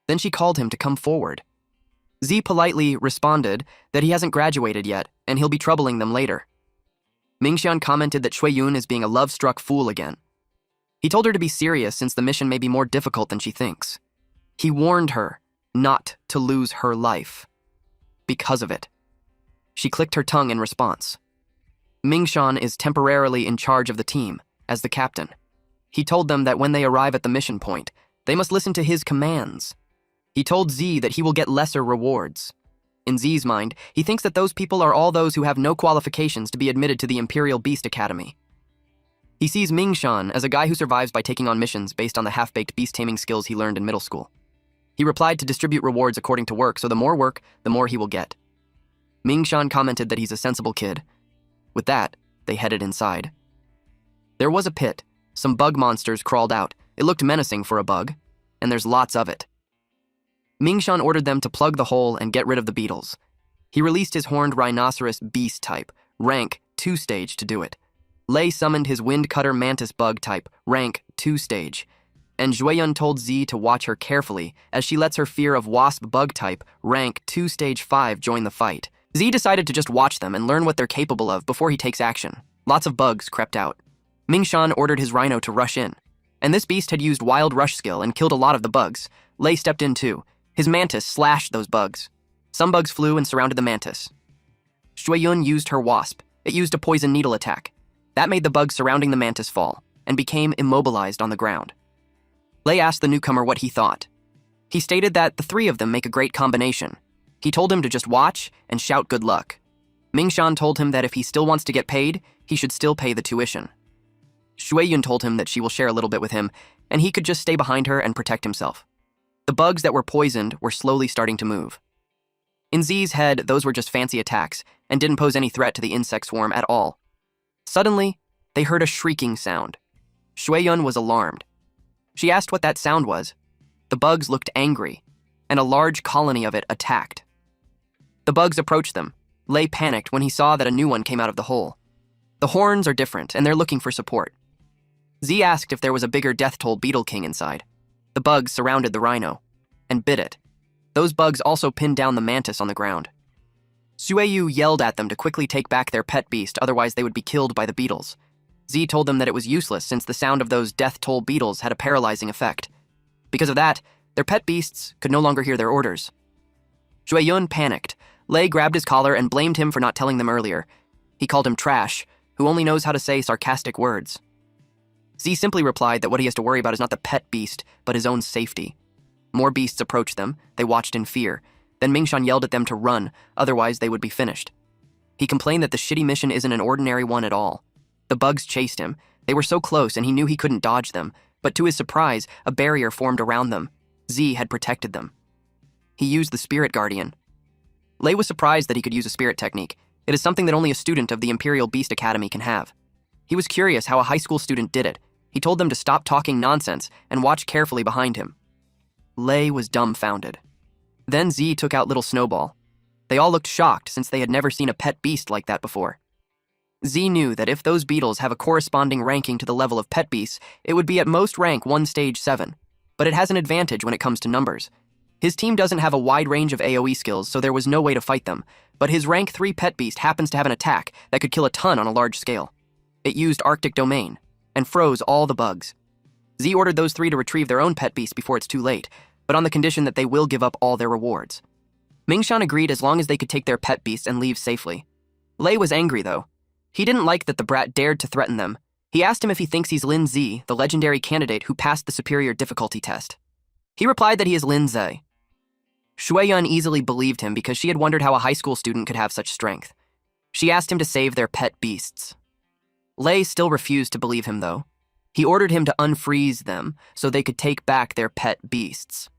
Then she called him to come forward. Z politely responded that he hasn't graduated yet and he'll be troubling them later. Mingshan commented that Shuiyun is being a love-struck fool again. He told her to be serious since the mission may be more difficult than she thinks. He warned her not to lose her life because of it. She clicked her tongue in response. Mingshan is temporarily in charge of the team as the captain. He told them that when they arrive at the mission point, they must listen to his commands. He told Z that he will get lesser rewards. In Z's mind, he thinks that those people are all those who have no qualifications to be admitted to the Imperial Beast Academy. He sees Mingshan as a guy who survives by taking on missions based on the half-baked beast-taming skills he learned in middle school. He replied to distribute rewards according to work, so the more work, the more he will get. Mingshan commented that he's a sensible kid. With that, they headed inside. There was a pit. Some bug monsters crawled out. It looked menacing for a bug, and there's lots of it. Mingshan ordered them to plug the hole and get rid of the beetles. He released his horned rhinoceros beast type, rank 2 stage, to do it. Lei summoned his windcutter mantis bug type, rank 2 stage. And Shuiyun told Z to watch her carefully as she lets her fear of wasp bug type, rank 2 stage 5, join the fight. Z decided to just watch them and learn what they're capable of before he takes action. Lots of bugs crept out. Mingshan ordered his rhino to rush in. And this beast had used wild rush skill and killed a lot of the bugs. Lei stepped in too. His mantis slashed those bugs. Some bugs flew and surrounded the mantis. Shuiyun used her wasp. It used a poison needle attack. That made the bugs surrounding the mantis fall and became immobilized on the ground. Lei asked the newcomer what he thought. He stated that the 3 of them make a great combination. He told him to just watch and shout good luck. Mingshan told him that if he still wants to get paid, he should still pay the tuition. Shuiyun told him that she will share a little bit with him, and he could just stay behind her and protect himself. The bugs that were poisoned were slowly starting to move. In Z's head, those were just fancy attacks and didn't pose any threat to the insect swarm at all. Suddenly, they heard a shrieking sound. Shuiyun was alarmed. She asked what that sound was. The bugs looked angry, and a large colony of it attacked. The bugs approached them. Lei panicked when he saw that a new one came out of the hole. The horns are different, and they're looking for support. Z asked if there was a bigger Death Toll Beetle King inside. The bugs surrounded the rhino and bit it. Those bugs also pinned down the mantis on the ground. Shuiyu yelled at them to quickly take back their pet beast, otherwise they would be killed by the beetles. Z told them that it was useless since the sound of those Death Toll beetles had a paralyzing effect. Because of that, their pet beasts could no longer hear their orders. Shuiyun panicked. Lei grabbed his collar and blamed him for not telling them earlier. He called him trash, who only knows how to say sarcastic words. Z simply replied that what he has to worry about is not the pet beast, but his own safety. More beasts approached them. They watched in fear. Then Mingshan yelled at them to run, otherwise they would be finished. He complained that the shitty mission isn't an ordinary one at all. The bugs chased him. They were so close and he knew he couldn't dodge them, but to his surprise, a barrier formed around them. Z had protected them. He used the Spirit Guardian. Lei was surprised that he could use a spirit technique. It is something that only a student of the Imperial Beast Academy can have. He was curious how a high school student did it. He told them to stop talking nonsense and watch carefully behind him. Lei was dumbfounded. Then Z took out Little Snowball. They all looked shocked since they had never seen a pet beast like that before. Z knew that if those beetles have a corresponding ranking to the level of pet beasts, it would be at most rank 1 stage 7. But it has an advantage when it comes to numbers. His team doesn't have a wide range of AoE skills, so there was no way to fight them. But his rank 3 pet beast happens to have an attack that could kill a ton on a large scale. It used Arctic Domain and froze all the bugs. Z ordered those 3 to retrieve their own pet beast before it's too late, but on the condition that they will give up all their rewards. Mingshan agreed as long as they could take their pet beasts and leave safely. Lei was angry, though. He didn't like that the brat dared to threaten them. He asked him if he thinks he's Lin Zi, the legendary candidate who passed the superior difficulty test. He replied that he is Lin Zi. Shueyun easily believed him because she had wondered how a high school student could have such strength. She asked him to save their pet beasts. Lei still refused to believe him, though. He ordered him to unfreeze them so they could take back their pet beasts.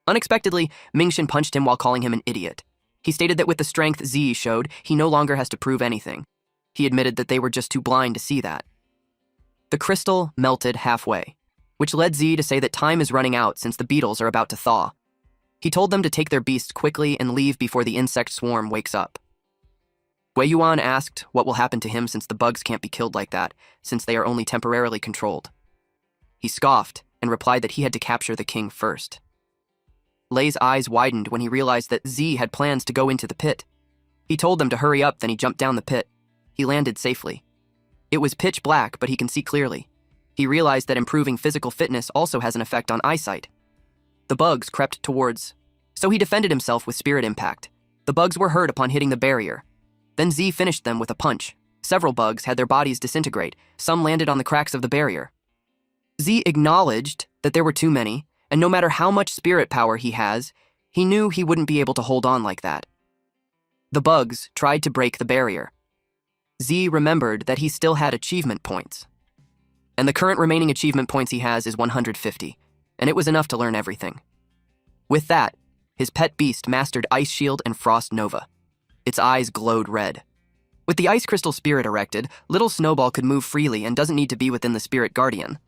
Unexpectedly, Mingxin punched him while calling him an idiot. He stated that with the strength Zi showed, he no longer has to prove anything. He admitted that they were just too blind to see that. The crystal melted halfway, which led Zi to say that time is running out since the beetles are about to thaw. He told them to take their beasts quickly and leave before the insect swarm wakes up. Wei Yuan asked what will happen to him since the bugs can't be killed like that, since they are only temporarily controlled. He scoffed and replied that he had to capture the king first. Lei's eyes widened when he realized that Zi had plans to go into the pit. He told them to hurry up, then he jumped down the pit. He landed safely. It was pitch black, but he can see clearly. He realized that improving physical fitness also has an effect on eyesight. The bugs crept towards, so he defended himself with spirit impact. The bugs were hurt upon hitting the barrier. Then Zi finished them with a punch. Several bugs had their bodies disintegrate. Some landed on the cracks of the barrier. Zi acknowledged that there were too many, and no matter how much spirit power he has, he knew he wouldn't be able to hold on like that. The bugs tried to break the barrier. Zi remembered that he still had achievement points. And the current remaining achievement points he has is 150, and it was enough to learn everything. With that, his pet beast mastered Ice Shield and Frost Nova. Its eyes glowed red. With the Ice Crystal Spirit erected, Little Snowball could move freely and doesn't need to be within the Spirit Guardian.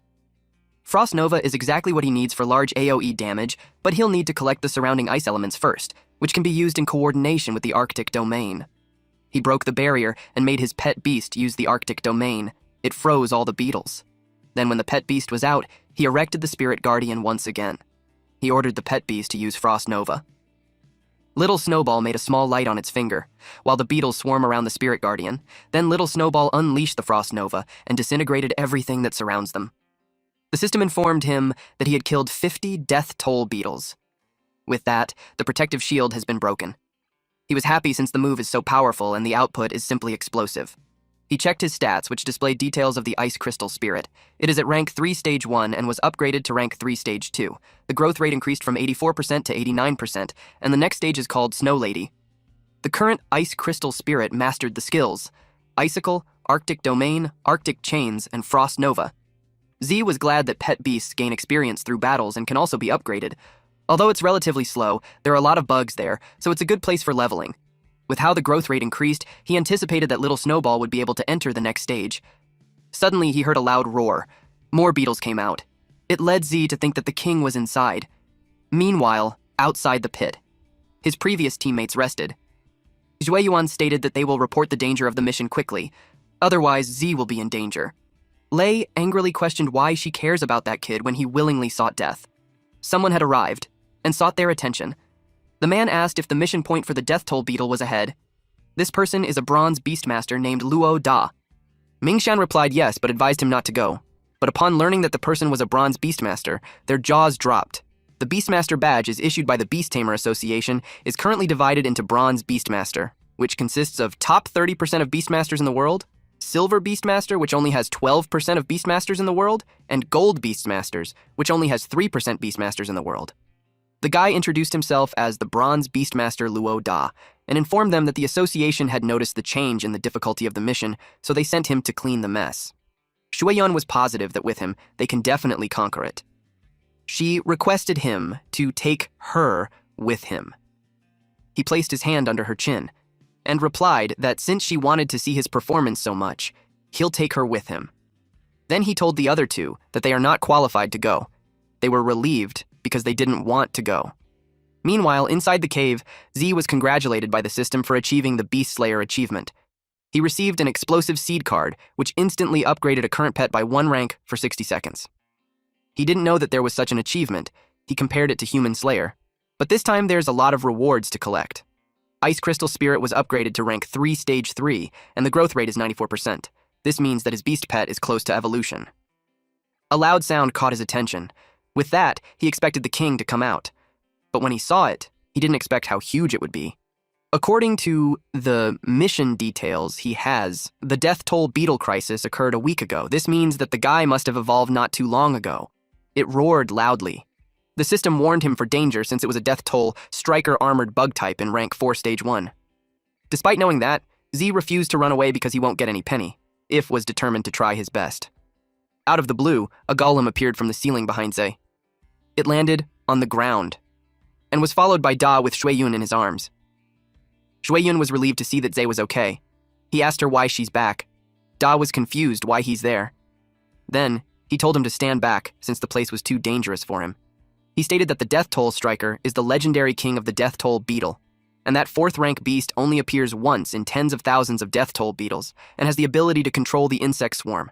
Frost Nova is exactly what he needs for large AoE damage, but he'll need to collect the surrounding ice elements first, which can be used in coordination with the Arctic Domain. He broke the barrier and made his pet beast use the Arctic Domain. It froze all the beetles. Then when the pet beast was out, he erected the Spirit Guardian once again. He ordered the pet beast to use Frost Nova. Little Snowball made a small light on its finger, while the beetles swarm around the Spirit Guardian. Then Little Snowball unleashed the Frost Nova and disintegrated everything that surrounds them. The system informed him that he had killed 50 death toll beetles. With that, the protective shield has been broken. He was happy since the move is so powerful and the output is simply explosive. He checked his stats, which displayed details of the Ice Crystal Spirit. It is at rank 3 Stage 1 and was upgraded to rank 3 Stage 2. The growth rate increased from 84% to 89%, and the next stage is called Snow Lady. The current Ice Crystal Spirit mastered the skills Icicle, Arctic Domain, Arctic Chains, and Frost Nova. Zi was glad that pet beasts gain experience through battles and can also be upgraded. Although it's relatively slow, there are a lot of bugs there, so it's a good place for leveling. With how the growth rate increased, he anticipated that Little Snowball would be able to enter the next stage. Suddenly, he heard a loud roar. More beetles came out. It led Zi to think that the king was inside. Meanwhile, outside the pit, his previous teammates rested. Zhui Yuan stated that they will report the danger of the mission quickly. Otherwise, Zi will be in danger. Lei angrily questioned why she cares about that kid when he willingly sought death. Someone had arrived and sought their attention. The man asked if the mission point for the death toll beetle was ahead. This person is a bronze beastmaster named Luo Da. Mingshan replied yes, but advised him not to go. But upon learning that the person was a bronze beastmaster, their jaws dropped. The Beastmaster badge is issued by the Beast Tamer Association, is currently divided into Bronze Beastmaster, which consists of top 30% of Beastmasters in the world, Silver Beastmaster, which only has 12% of Beastmasters in the world, and Gold Beastmasters, which only has 3% Beastmasters in the world. The guy introduced himself as the Bronze Beastmaster Luo Da, and informed them that the association had noticed the change in the difficulty of the mission, so they sent him to clean the mess. Shueyun was positive that with him, they can definitely conquer it. She requested him to take her with him. He placed his hand under her chin, and replied that since she wanted to see his performance so much, he'll take her with him. Then he told the other two that they are not qualified to go. They were relieved because they didn't want to go. Meanwhile, inside the cave, Zi was congratulated by the system for achieving the Beast Slayer achievement. He received an explosive seed card, which instantly upgraded a current pet by 1 rank for 60 seconds. He didn't know that there was such an achievement. He compared it to Human Slayer. But this time there's a lot of rewards to collect. Ice Crystal Spirit was upgraded to rank 3 Stage 3, and the growth rate is 94%. This means that his beast pet is close to evolution. A loud sound caught his attention. With that, he expected the king to come out. But when he saw it, he didn't expect how huge it would be. According to the mission details he has, the death toll beetle crisis occurred a week ago. This means that the guy must have evolved not too long ago. It roared loudly. The system warned him for danger since it was a death toll striker armored bug type in rank 4 stage 1. Despite knowing that, Z refused to run away because he won't get any penny. If was determined to try his best. Out of the blue, a golem appeared from the ceiling behind Z. It landed on the ground and was followed by Da with Shueyun in his arms. Shueyun was relieved to see that Zay was okay. He asked her why she's back. Da was confused why he's there. Then, he told him to stand back since the place was too dangerous for him. He stated that the Death Toll Striker is the legendary king of the Death Toll Beetle, and that 4th rank beast only appears once in tens of thousands of Death Toll beetles and has the ability to control the insect swarm.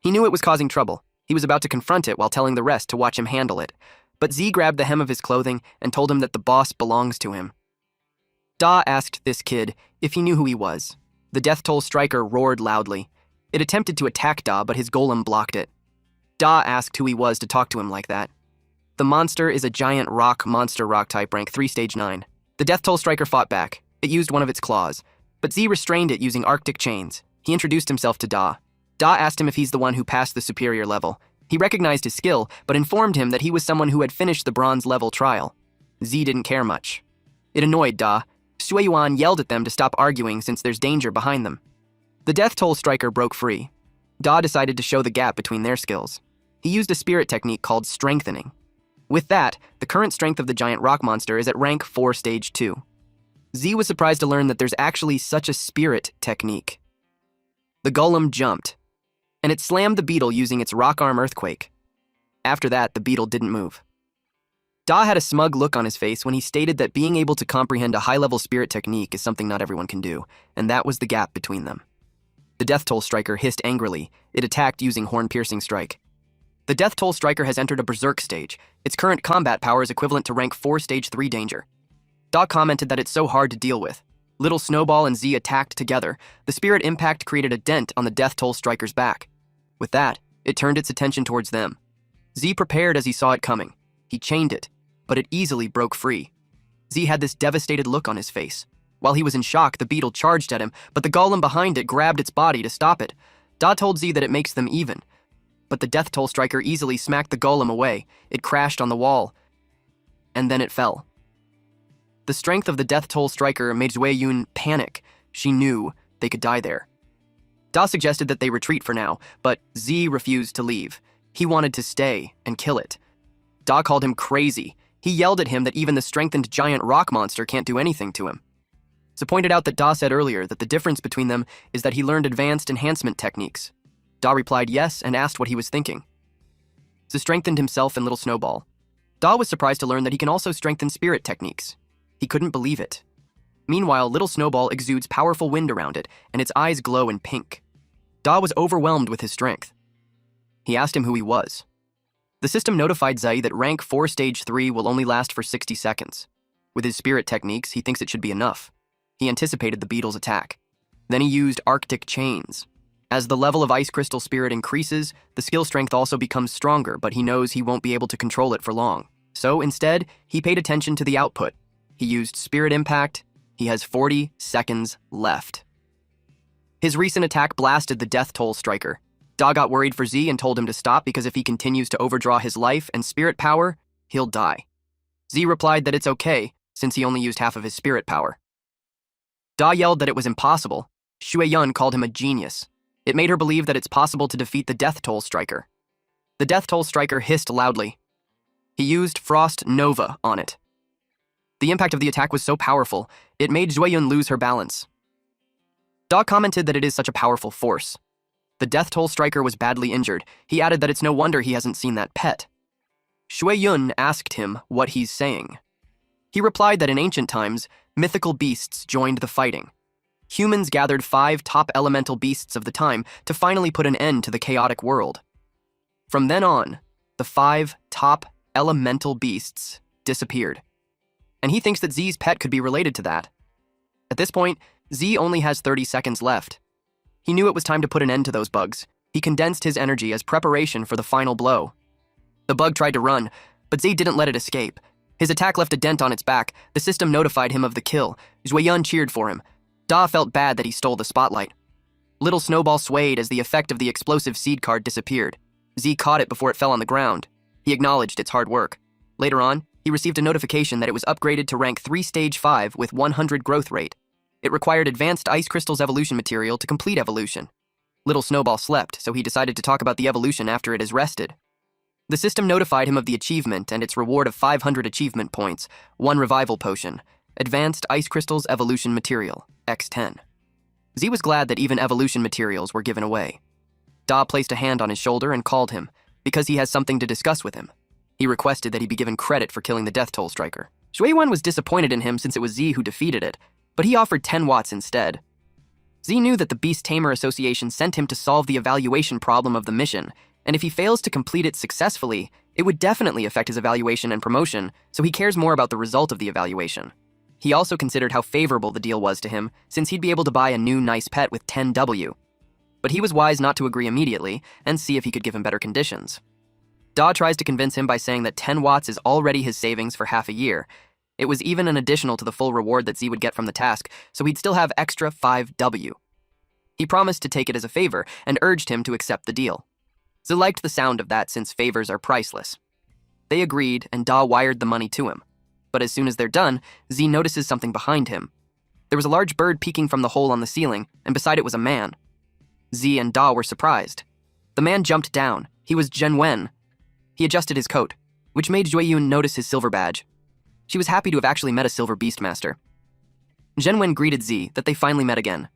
He knew it was causing trouble. He was about to confront it while telling the rest to watch him handle it, but Z grabbed the hem of his clothing and told him that the boss belongs to him. Da asked this kid if he knew who he was. The Death Toll Striker roared loudly. It attempted to attack Da, but his golem blocked it. Da asked who he was to talk to him like that. The monster is a giant monster rock type rank 3 stage 9. The Death Toll Striker fought back. It used one of its claws, but Z restrained it using Arctic chains. He introduced himself to Da. Da asked him if he's the one who passed the superior level. He recognized his skill, but informed him that he was someone who had finished the bronze level trial. Z didn't care much. It annoyed Da. Shueyuan yelled at them to stop arguing since there's danger behind them. The Death Toll Striker broke free. Da decided to show the gap between their skills. He used a spirit technique called strengthening. With that, the current strength of the giant rock monster is at rank 4 stage 2. Z was surprised to learn that there's actually such a spirit technique. The golem jumped, and it slammed the beetle using its rock arm earthquake. After that, the beetle didn't move. Da had a smug look on his face when he stated that being able to comprehend a high-level spirit technique is something not everyone can do, and that was the gap between them. The Death Toll Striker hissed angrily. It attacked using Horn-Piercing Strike. The Death Toll Striker has entered a Berserk stage. Its current combat power is equivalent to rank 4 stage 3 danger. Da commented that it's so hard to deal with. Little Snowball and Z attacked together. The spirit impact created a dent on the Death Toll Striker's back. With that, it turned its attention towards them. Z prepared as he saw it coming. He chained it, but it easily broke free. Z had this devastated look on his face. While he was in shock, the beetle charged at him, but the golem behind it grabbed its body to stop it. Da told Z that it makes them even. But the Death Toll Striker easily smacked the golem away. It crashed on the wall, and then it fell. The strength of the Death Toll Striker made Shueyun panic. She knew they could die there. Da suggested that they retreat for now, but Z refused to leave. He wanted to stay and kill it. Da called him crazy. He yelled at him that even the strengthened giant rock monster can't do anything to him. So pointed out that Da said earlier that the difference between them is that he learned advanced enhancement techniques. Da replied yes and asked what he was thinking. So strengthened himself and Little Snowball. Da was surprised to learn that he can also strengthen spirit techniques. He couldn't believe it. Meanwhile, Little Snowball exudes powerful wind around it, and its eyes glow in pink. Da was overwhelmed with his strength. He asked him who he was. The system notified Zai that rank 4 stage 3 will only last for 60 seconds. With his spirit techniques, he thinks it should be enough. He anticipated the beetle's attack. Then he used Arctic chains. As the level of Ice Crystal Spirit increases, the skill strength also becomes stronger, but he knows he won't be able to control it for long. So instead, he paid attention to the output. He used Spirit Impact. He has 40 seconds left. His recent attack blasted the Death Toll Striker. Da got worried for Z and told him to stop because if he continues to overdraw his life and spirit power, he'll die. Z replied that it's okay, since he only used half of his spirit power. Da yelled that it was impossible. Shueyun called him a genius. It made her believe that it's possible to defeat the Death Toll Striker. The Death Toll Striker hissed loudly. He used Frost Nova on it. The impact of the attack was so powerful, it made Shueyun lose her balance. Da commented that it is such a powerful force. The Death Toll Striker was badly injured. He added that it's no wonder he hasn't seen that pet. Shueyun asked him what he's saying. He replied that in ancient times, mythical beasts joined the fighting. Humans gathered 5 top elemental beasts of the time to finally put an end to the chaotic world. From then on, the 5 top elemental beasts disappeared. And he thinks that Z's pet could be related to that. At this point, Z only has 30 seconds left. He knew it was time to put an end to those bugs. He condensed his energy as preparation for the final blow. The bug tried to run, but Z didn't let it escape. His attack left a dent on its back. The system notified him of the kill. Zhueyun cheered for him. Da felt bad that he stole the spotlight. Little Snowball swayed as the effect of the explosive seed card disappeared. Z caught it before it fell on the ground. He acknowledged its hard work. Later on, he received a notification that it was upgraded to rank 3 stage 5 with 100 growth rate. It required advanced ice crystals evolution material to complete evolution. Little Snowball slept, so he decided to talk about the evolution after it is rested. The system notified him of the achievement and its reward of 500 achievement points, 1 revival potion, advanced ice crystals evolution material, X10. Z was glad that even evolution materials were given away. Da placed a hand on his shoulder and called him, because he has something to discuss with him. He requested that he be given credit for killing the Death Toll Striker. Zhueyun was disappointed in him since it was Z who defeated it, but he offered 10 watts instead. Z knew that the Beast Tamer Association sent him to solve the evaluation problem of the mission, and if he fails to complete it successfully, it would definitely affect his evaluation and promotion, so he cares more about the result of the evaluation. He also considered how favorable the deal was to him, since he'd be able to buy a new nice pet with 10W. But he was wise not to agree immediately, and see if he could give him better conditions. Da tries to convince him by saying that 10 watts is already his savings for half a year. It was even an additional to the full reward that Z would get from the task, so he'd still have extra 5W. He promised to take it as a favor, and urged him to accept the deal. Z liked the sound of that since favors are priceless. They agreed, and Da wired the money to him. But as soon as they're done, Z notices something behind him. There was a large bird peeking from the hole on the ceiling, and beside it was a man. Z and Da were surprised. The man jumped down. He was Zhenwen. He adjusted his coat, which made Zhueyun notice his silver badge. She was happy to have actually met a silver beastmaster. Zhenwen greeted Z that they finally met again.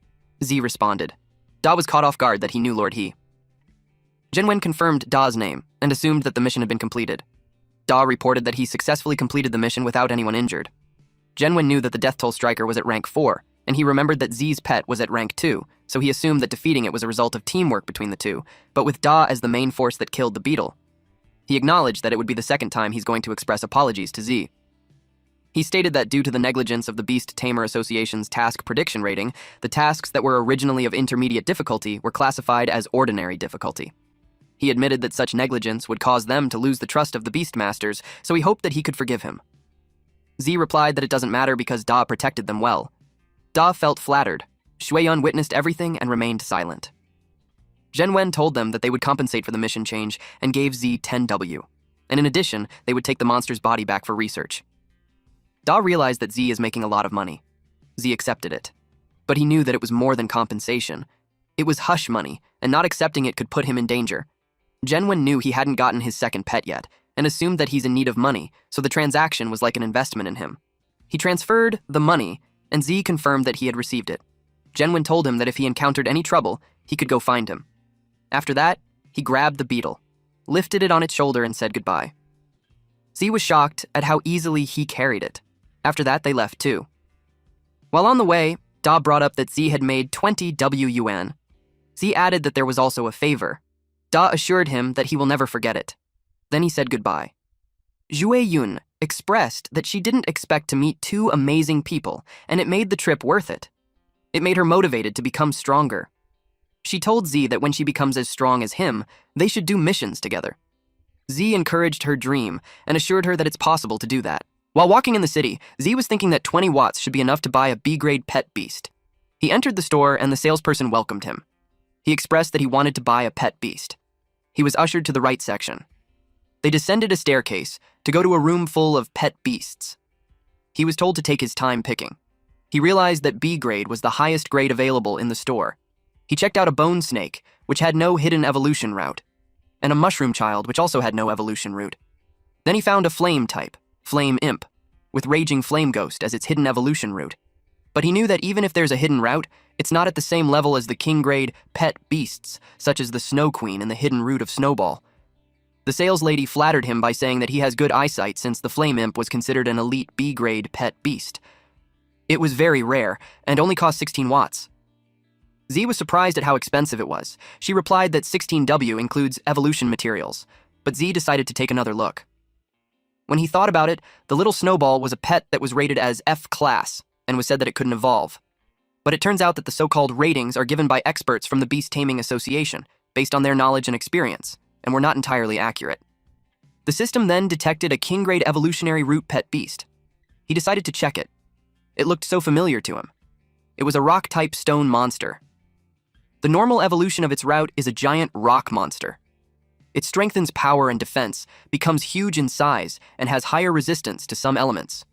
Z responded. Da was caught off guard that he knew Lord He. Zhenwen confirmed Da's name and assumed that the mission had been completed. Da reported that he successfully completed the mission without anyone injured. Zhenwen knew that the Death Toll Striker was at rank 4, and he remembered that Z's pet was at rank 2, so he assumed that defeating it was a result of teamwork between the two, but with Da as the main force that killed the beetle. He acknowledged that it would be the second time he's going to express apologies to Z. He stated that due to the negligence of the Beast Tamer Association's task prediction rating, the tasks that were originally of intermediate difficulty were classified as ordinary difficulty. He admitted that such negligence would cause them to lose the trust of the Beastmasters, so he hoped that he could forgive him. Z replied that it doesn't matter because Da protected them well. Da felt flattered. Zhueyun witnessed everything and remained silent. Zhenwen told them that they would compensate for the mission change and gave Z 10W, and in addition, they would take the monster's body back for research. Da realized that Z is making a lot of money. Z accepted it. But he knew that it was more than compensation. It was hush money, and not accepting it could put him in danger. Zhenwen knew he hadn't gotten his second pet yet, and assumed that he's in need of money, so the transaction was like an investment in him. He transferred the money, and Z confirmed that he had received it. Zhenwen told him that if he encountered any trouble, he could go find him. After that, he grabbed the beetle, lifted it on its shoulder, and said goodbye. Z was shocked at how easily he carried it. After that, they left too. While on the way, Da brought up that Z had made 20 WUN. Z added that there was also a favor. Da assured him that he will never forget it. Then he said goodbye. Zhueyun expressed that she didn't expect to meet 2 amazing people, and it made the trip worth it. It made her motivated to become stronger. She told Z that when she becomes as strong as him, they should do missions together. Z encouraged her dream and assured her that it's possible to do that. While walking in the city, Z was thinking that 20 watts should be enough to buy a B-grade pet beast. He entered the store and the salesperson welcomed him. He expressed that he wanted to buy a pet beast. He was ushered to the right section. They descended a staircase to go to a room full of pet beasts. He was told to take his time picking. He realized that B-grade was the highest grade available in the store. He checked out a bone snake, which had no hidden evolution route, and a mushroom child, which also had no evolution route. Then he found a flame type, Flame Imp, with Raging Flame Ghost as its hidden evolution route. But he knew that even if there's a hidden route, it's not at the same level as the king-grade pet beasts, such as the Snow Queen and the hidden route of Snowball. The sales lady flattered him by saying that he has good eyesight since the Flame Imp was considered an elite B-grade pet beast. It was very rare, and only cost 16 watts. Z was surprised at how expensive it was. She replied that 16W includes evolution materials, but Z decided to take another look. When he thought about it, the little Snowball was a pet that was rated as F-class, and was said that it couldn't evolve. But it turns out that the so-called ratings are given by experts from the Beast Taming Association, based on their knowledge and experience, and were not entirely accurate. The system then detected a king-grade evolutionary root pet beast. He decided to check it. It looked so familiar to him. It was a rock-type stone monster. The normal evolution of its route is a giant rock monster. It strengthens power and defense, becomes huge in size, and has higher resistance to some elements.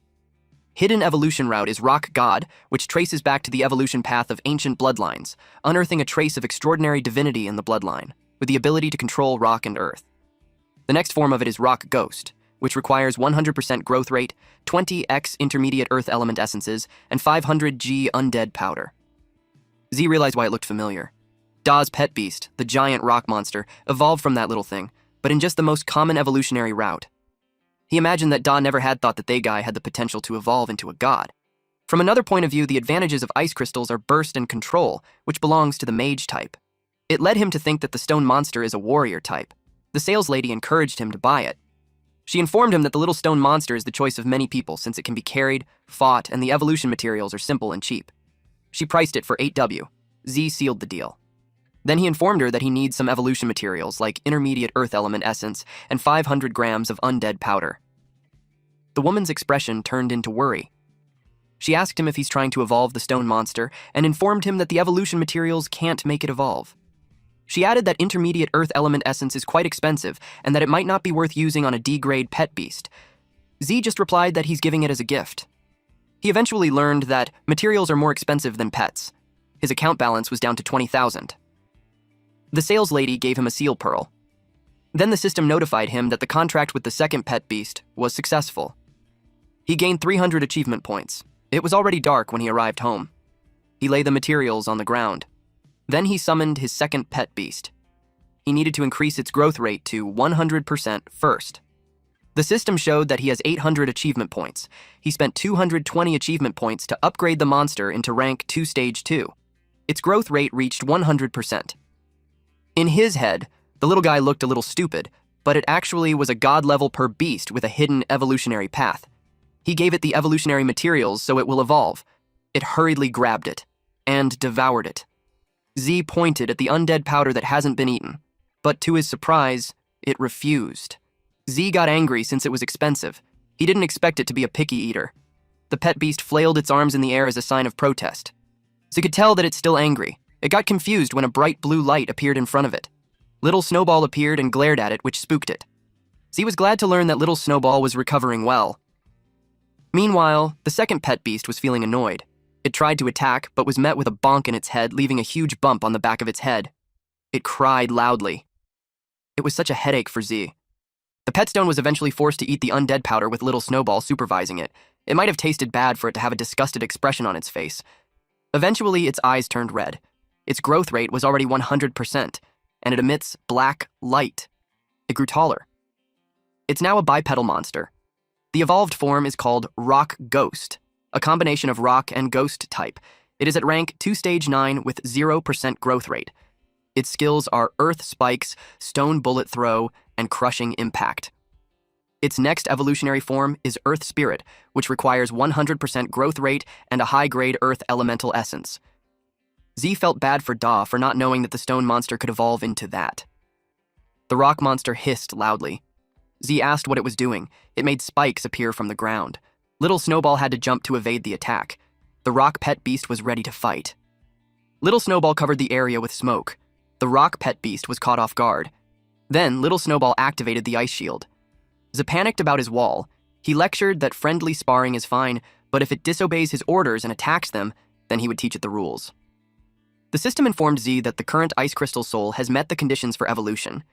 Hidden evolution route is Rock God, which traces back to the evolution path of ancient bloodlines, unearthing a trace of extraordinary divinity in the bloodline, with the ability to control rock and earth. The next form of it is Rock Ghost, which requires 100% growth rate, 20x intermediate earth element essences, and 500g undead powder. Z realized why it looked familiar. Da's pet beast, the giant rock monster, evolved from that little thing, but in just the most common evolutionary route. He imagined that Da never had thought that they guy had the potential to evolve into a god. From another point of view, the advantages of ice crystals are burst and control, which belongs to the mage type. It led him to think that the stone monster is a warrior type. The sales lady encouraged him to buy it. She informed him that the little stone monster is the choice of many people since it can be carried, fought, and the evolution materials are simple and cheap. She priced it for 8W. Z sealed the deal. Then he informed her that he needs some evolution materials like intermediate earth element essence and 500 grams of undead powder. The woman's expression turned into worry. She asked him if he's trying to evolve the stone monster and informed him that the evolution materials can't make it evolve. She added that intermediate earth element essence is quite expensive and that it might not be worth using on a D-grade pet beast. Z just replied that he's giving it as a gift. He eventually learned that materials are more expensive than pets. His account balance was down to 20,000. The sales lady gave him a seal pearl. Then the system notified him that the contract with the second pet beast was successful. He gained 300 achievement points. It was already dark when he arrived home. He laid the materials on the ground. Then he summoned his second pet beast. He needed to increase its growth rate to 100% first. The system showed that he has 800 achievement points. He spent 220 achievement points to upgrade the monster into rank 2 stage 2. Its growth rate reached 100%. In his head, the little guy looked a little stupid, but it actually was a god level per beast with a hidden evolutionary path. He gave it the evolutionary materials so it will evolve. It hurriedly grabbed it and devoured it. Z pointed at the undead powder that hasn't been eaten, but to his surprise, it refused. Z got angry since it was expensive. He didn't expect it to be a picky eater. The pet beast flailed its arms in the air as a sign of protest. Z could tell that it's still angry. It got confused when a bright blue light appeared in front of it. Little Snowball appeared and glared at it, which spooked it. Z was glad to learn that Little Snowball was recovering well. Meanwhile, the second pet beast was feeling annoyed. It tried to attack, but was met with a bonk in its head, leaving a huge bump on the back of its head. It cried loudly. It was such a headache for Z. The pet stone was eventually forced to eat the undead powder with Little Snowball supervising it. It might have tasted bad for it to have a disgusted expression on its face. Eventually, its eyes turned red. Its growth rate was already 100%, and it emits black light. It grew taller. It's now a bipedal monster. The evolved form is called Rock Ghost, a combination of rock and ghost type. It is at rank 2 stage 9 with 0% growth rate. Its skills are Earth Spikes, Stone Bullet Throw, and Crushing Impact. Its next evolutionary form is Earth Spirit, which requires 100% growth rate and a high-grade Earth Elemental Essence. Z felt bad for Da for not knowing that the stone monster could evolve into that. The rock monster hissed loudly. Z asked what it was doing. It made spikes appear from the ground. Little Snowball had to jump to evade the attack. The rock pet beast was ready to fight. Little Snowball covered the area with smoke. The rock pet beast was caught off guard. Then Little Snowball activated the ice shield. Z panicked about his wall. He lectured that friendly sparring is fine, but if it disobeys his orders and attacks them, then he would teach it the rules. The system informed Z that the current Ice Crystal Soul has met the conditions for evolution.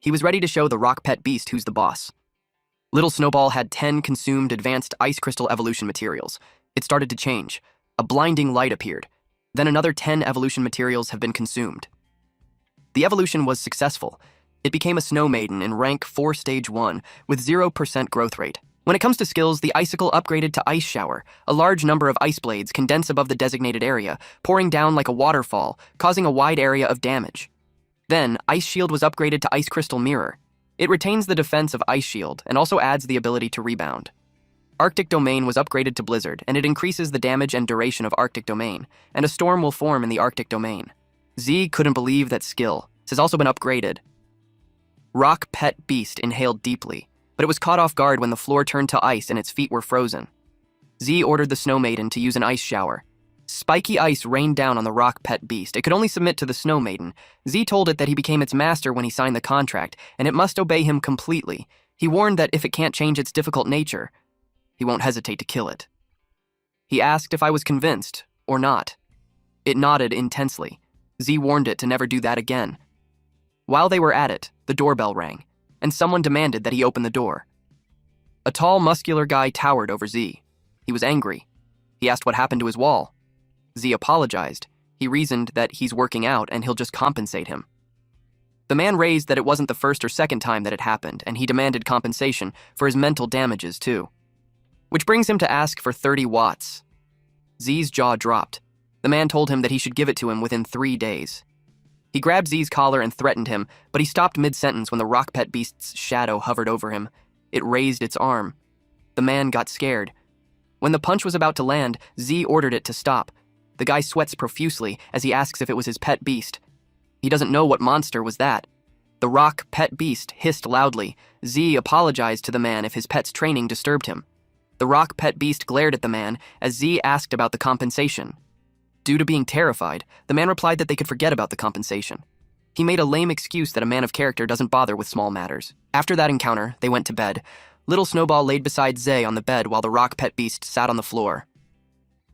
He was ready to show the rock pet beast who's the boss. Little Snowball had 10 consumed advanced Ice Crystal evolution materials. It started to change. A blinding light appeared. Then another 10 evolution materials have been consumed. The evolution was successful. It became a Snow Maiden in rank 4 stage 1 with 0% growth rate. When it comes to skills, the Icicle upgraded to Ice Shower. A large number of ice blades condense above the designated area, pouring down like a waterfall, causing a wide area of damage. Then, Ice Shield was upgraded to Ice Crystal Mirror. It retains the defense of Ice Shield and also adds the ability to rebound. Arctic Domain was upgraded to Blizzard, and it increases the damage and duration of Arctic Domain, and a storm will form in the Arctic Domain. Z couldn't believe that skill. This has also been upgraded. Rock Pet Beast inhaled deeply. but it was caught off guard when the floor turned to ice and its feet were frozen. Z ordered the Snow Maiden to use an ice shower. Spiky ice rained down on the rock pet beast. It could only submit to the Snow Maiden. Z told it that he became its master when he signed the contract, and it must obey him completely. He warned that if it can't change its difficult nature, he won't hesitate to kill it. He asked if I was convinced, or not. It nodded intensely. Z warned it to never do that again. While they were at it, the doorbell rang, and someone demanded that he open the door. A tall, muscular guy towered over Z. He was angry. He asked what happened to his wall. Z apologized. He reasoned that he's working out and he'll just compensate him. The man raised that it wasn't the first or second time that it happened, and he demanded compensation for his mental damages too. Which brings him to ask for 30 watts. Z's jaw dropped. The man told him that he should give it to him within 3 days. He grabbed Z's collar and threatened him, but he stopped mid-sentence when the rock pet beast's shadow hovered over him. It raised its arm. The man got scared. When the punch was about to land, Z ordered it to stop. The guy sweats profusely as he asks if it was his pet beast. He doesn't know what monster was that. The rock pet beast hissed loudly. Z apologized to the man if his pet's training disturbed him. The rock pet beast glared at the man as Z asked about the compensation. Due to being terrified, the man replied that they could forget about the compensation. He made a lame excuse that a man of character doesn't bother with small matters. After that encounter, they went to bed. Little Snowball laid beside Z on the bed while the rock pet beast sat on the floor.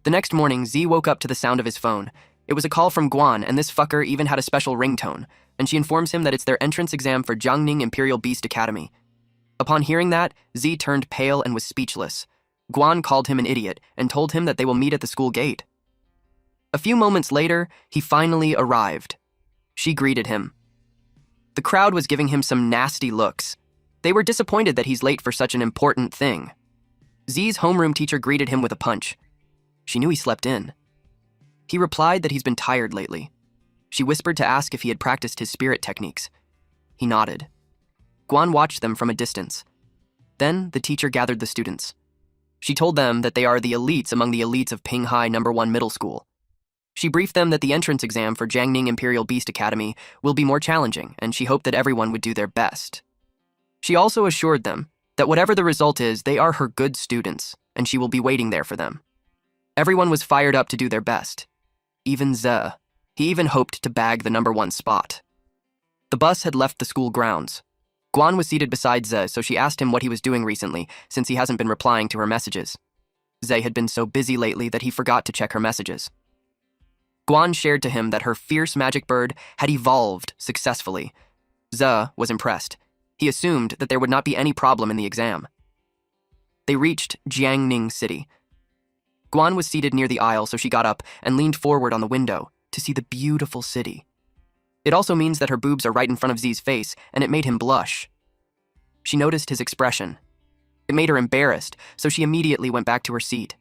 The next morning, Z woke up to the sound of his phone. It was a call from Guan, and this fucker even had a special ringtone, and she informs him that it's their entrance exam for Jiangning Imperial Beast Academy. Upon hearing that, Z turned pale and was speechless. Guan called him an idiot and told him that they will meet at the school gate. A few moments later, he finally arrived. She greeted him. The crowd was giving him some nasty looks. They were disappointed that he's late for such an important thing. Z's homeroom teacher greeted him with a punch. She knew he slept in. He replied that he's been tired lately. She whispered to ask if he had practiced his spirit techniques. He nodded. Guan watched them from a distance. Then the teacher gathered the students. She told them that they are the elites among the elites of Pinghai No. 1 Middle School. She briefed them that the entrance exam for Jiangning Imperial Beast Academy will be more challenging, and she hoped that everyone would do their best. She also assured them that whatever the result is, they are her good students, and she will be waiting there for them. Everyone was fired up to do their best. Even Ze. He even hoped to bag the No. 1 spot. The bus had left the school grounds. Guan was seated beside Ze, so she asked him what he was doing recently, since he hasn't been replying to her messages. Ze had been so busy lately that he forgot to check her messages. Guan shared to him that her fierce magic bird had evolved successfully. Ze was impressed. He assumed that there would not be any problem in the exam. They reached Jiangning City. Guan was seated near the aisle, so she got up and leaned forward on the window to see the beautiful city. It also means that her boobs are right in front of Z's face, and it made him blush. She noticed his expression. It made her embarrassed, so she immediately went back to her seat.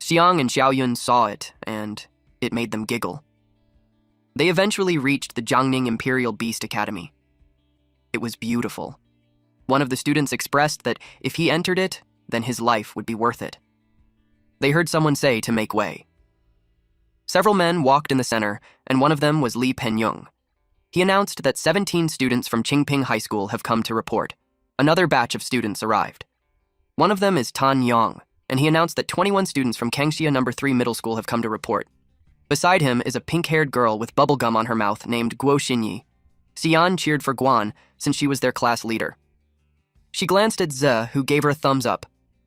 Xiang and Xiaoyun saw it, and it made them giggle. They eventually reached the Jiangning Imperial Beast Academy. It was beautiful. One of the students expressed that if he entered it, then his life would be worth it. They heard someone say to make way. Several men walked in the center, and one of them was Li Penyong. He announced that 17 students from Qingping High School have come to report. Another batch of students arrived. One of them is Tan Yang, and he announced that 21 students from Kangxia No. 3 Middle School have come to report. Beside him is a pink-haired girl with bubblegum on her mouth named Guo Xinyi. Xian cheered for Guan, since she was their class leader. She glanced at Ze, who gave her a thumbs up.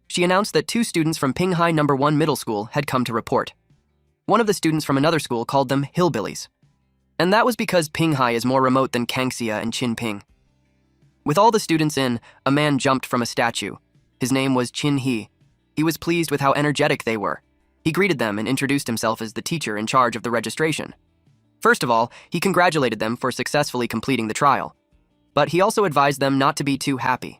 She announced that 2 students from Pinghai No. 1 Middle School had come to report. One of the students from another school called them hillbillies. And that was because Pinghai is more remote than Kangxia and Qinping. With all the students in, a man jumped from a statue. His name was Qin He. He was pleased with how energetic they were. He greeted them and introduced himself as the teacher in charge of the registration. First of all, he congratulated them for successfully completing the trial. But he also advised them not to be too happy.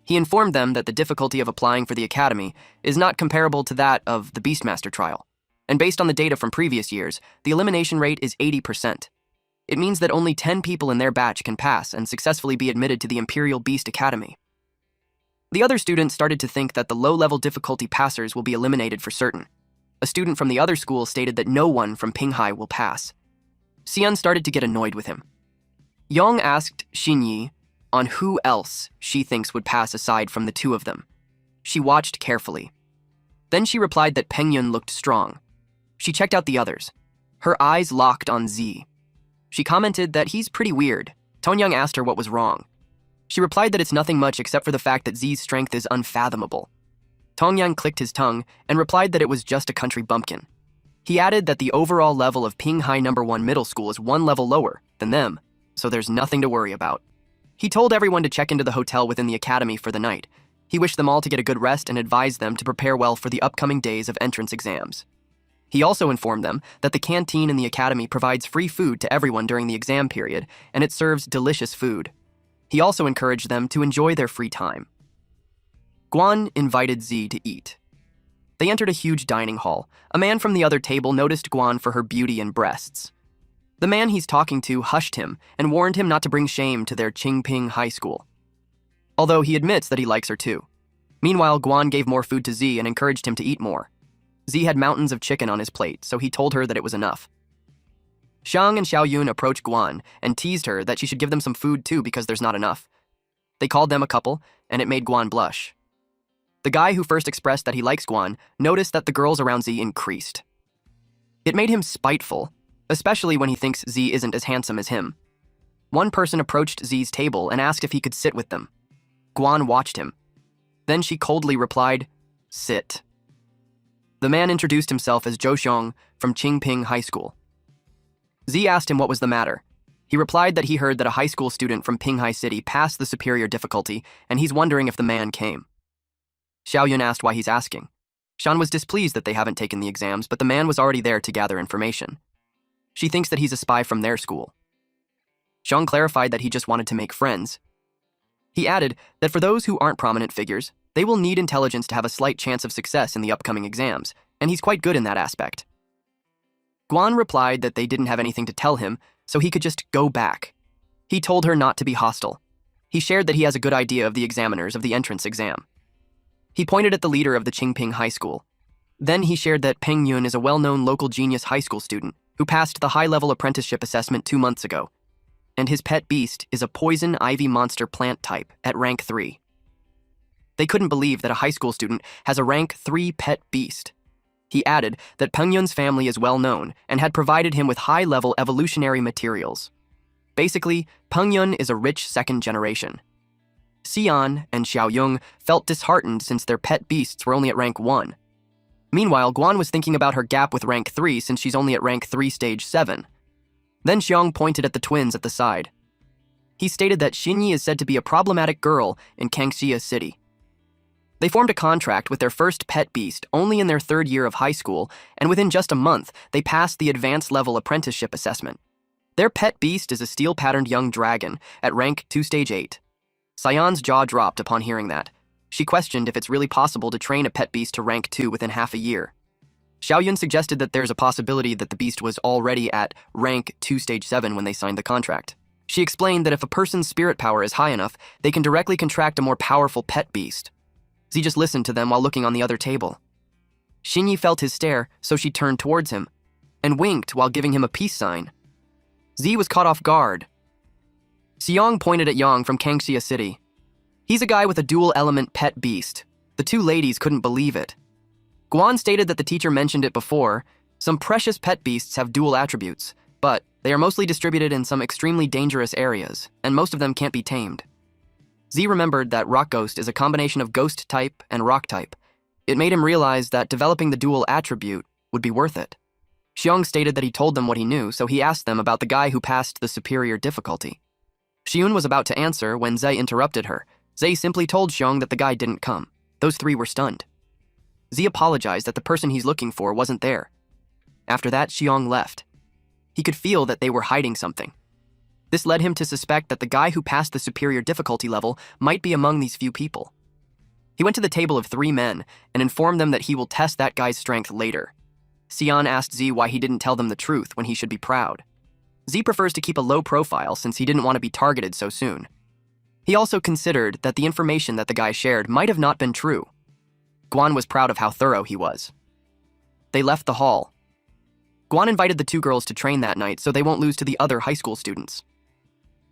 He informed them that the difficulty of applying for the academy is not comparable to that of the Beastmaster trial. And based on the data from previous years, the elimination rate is 80%. It means that only 10 people in their batch can pass and successfully be admitted to the Imperial Beast Academy. The other students started to think that the low-level difficulty passers will be eliminated for certain. A student from the other school stated that no one from Pinghai will pass. Xian started to get annoyed with him. Yang asked Xinyi, on who else she thinks would pass aside from the two of them. She watched carefully. Then she replied that Pengyun looked strong. She checked out the others. Her eyes locked on Z. She commented that he's pretty weird. Tongyang asked her what was wrong. She replied that it's nothing much except for the fact that Z's strength is unfathomable. Tongyang clicked his tongue and replied that it was just a country bumpkin. He added that the overall level of Pinghai No. 1 middle school is one level lower than them, so there's nothing to worry about. He told everyone to check into the hotel within the academy for the night. He wished them all to get a good rest and advised them to prepare well for the upcoming days of entrance exams. He also informed them that the canteen in the academy provides free food to everyone during the exam period, and it serves delicious food. He also encouraged them to enjoy their free time. Guan invited Z to eat. They entered a huge dining hall. A man from the other table noticed Guan for her beauty and breasts. The man he's talking to hushed him and warned him not to bring shame to their Qingping High School, although he admits that he likes her too. Meanwhile, Guan gave more food to Z and encouraged him to eat more. Z had mountains of chicken on his plate, so he told her that it was enough. Xiang and Xiaoyun approached Guan and teased her that she should give them some food too because there's not enough. They called them a couple, and it made Guan blush. The guy who first expressed that he likes Guan noticed that the girls around Z increased. It made him spiteful, especially when he thinks Z isn't as handsome as him. One person approached Z's table and asked if he could sit with them. Guan watched him. Then she coldly replied, "Sit." The man introduced himself as Zhou Xiong from Qingping High School. Z asked him what was the matter. He replied that he heard that a high school student from Pinghai City passed the superior difficulty, and he's wondering if the man came. Xiaoyun asked why he's asking. Shan was displeased that they haven't taken the exams, but the man was already there to gather information. She thinks that he's a spy from their school. Xiang clarified that he just wanted to make friends. He added that for those who aren't prominent figures, they will need intelligence to have a slight chance of success in the upcoming exams, and he's quite good in that aspect. Guan replied that they didn't have anything to tell him, so he could just go back. He told her not to be hostile. He shared that he has a good idea of the examiners of the entrance exam. He pointed at the leader of the Qingping High School. Then he shared that Peng Yun is a well-known local genius high school student who passed the high-level apprenticeship assessment 2 months ago, and his pet beast is a poison ivy monster plant type at rank 3. They couldn't believe that a high school student has a rank 3 pet beast. He added that Peng Yun's family is well-known and had provided him with high-level evolutionary materials. Basically, Peng Yun is a rich second generation. Xian and Xiaoyung felt disheartened since their pet beasts were only at rank 1. Meanwhile, Guan was thinking about her gap with rank 3 since she's only at rank 3 stage 7. Then Xiang pointed at the twins at the side. He stated that Xinyi is said to be a problematic girl in Kangxia City. They formed a contract with their first pet beast only in their 3rd year of high school, and within just a month, they passed the advanced level apprenticeship assessment. Their pet beast is a steel-patterned young dragon at rank 2 stage 8. Sayan's jaw dropped upon hearing that. She questioned if it's really possible to train a pet beast to rank 2 within half a year. Xiaoyun suggested that there's a possibility that the beast was already at rank 2 stage 7 when they signed the contract. She explained that if a person's spirit power is high enough, they can directly contract a more powerful pet beast. Z just listened to them while looking on the other table. Xinyi felt his stare, so she turned towards him and winked while giving him a peace sign. Z was caught off guard. Xiang pointed at Yang from Kangxia City. He's a guy with a dual-element pet beast. The two ladies couldn't believe it. Guan stated that the teacher mentioned it before. Some precious pet beasts have dual attributes, but they are mostly distributed in some extremely dangerous areas, and most of them can't be tamed. Z remembered that Rock Ghost is a combination of ghost type and rock type. It made him realize that developing the dual attribute would be worth it. Xiang stated that he told them what he knew, so he asked them about the guy who passed the superior difficulty. Xiun was about to answer when Zhe interrupted her. Zhe simply told Xiang that the guy didn't come. Those three were stunned. Z apologized that the person he's looking for wasn't there. After that, Xiang left. He could feel that they were hiding something. This led him to suspect that the guy who passed the superior difficulty level might be among these few people. He went to the table of 3 men and informed them that he will test that guy's strength later. Xian asked Z why he didn't tell them the truth when he should be proud. Z prefers to keep a low profile since he didn't want to be targeted so soon. He also considered that the information that the guy shared might have not been true. Guan was proud of how thorough he was. They left the hall. Guan invited the 2 girls to train that night so they won't lose to the other high school students.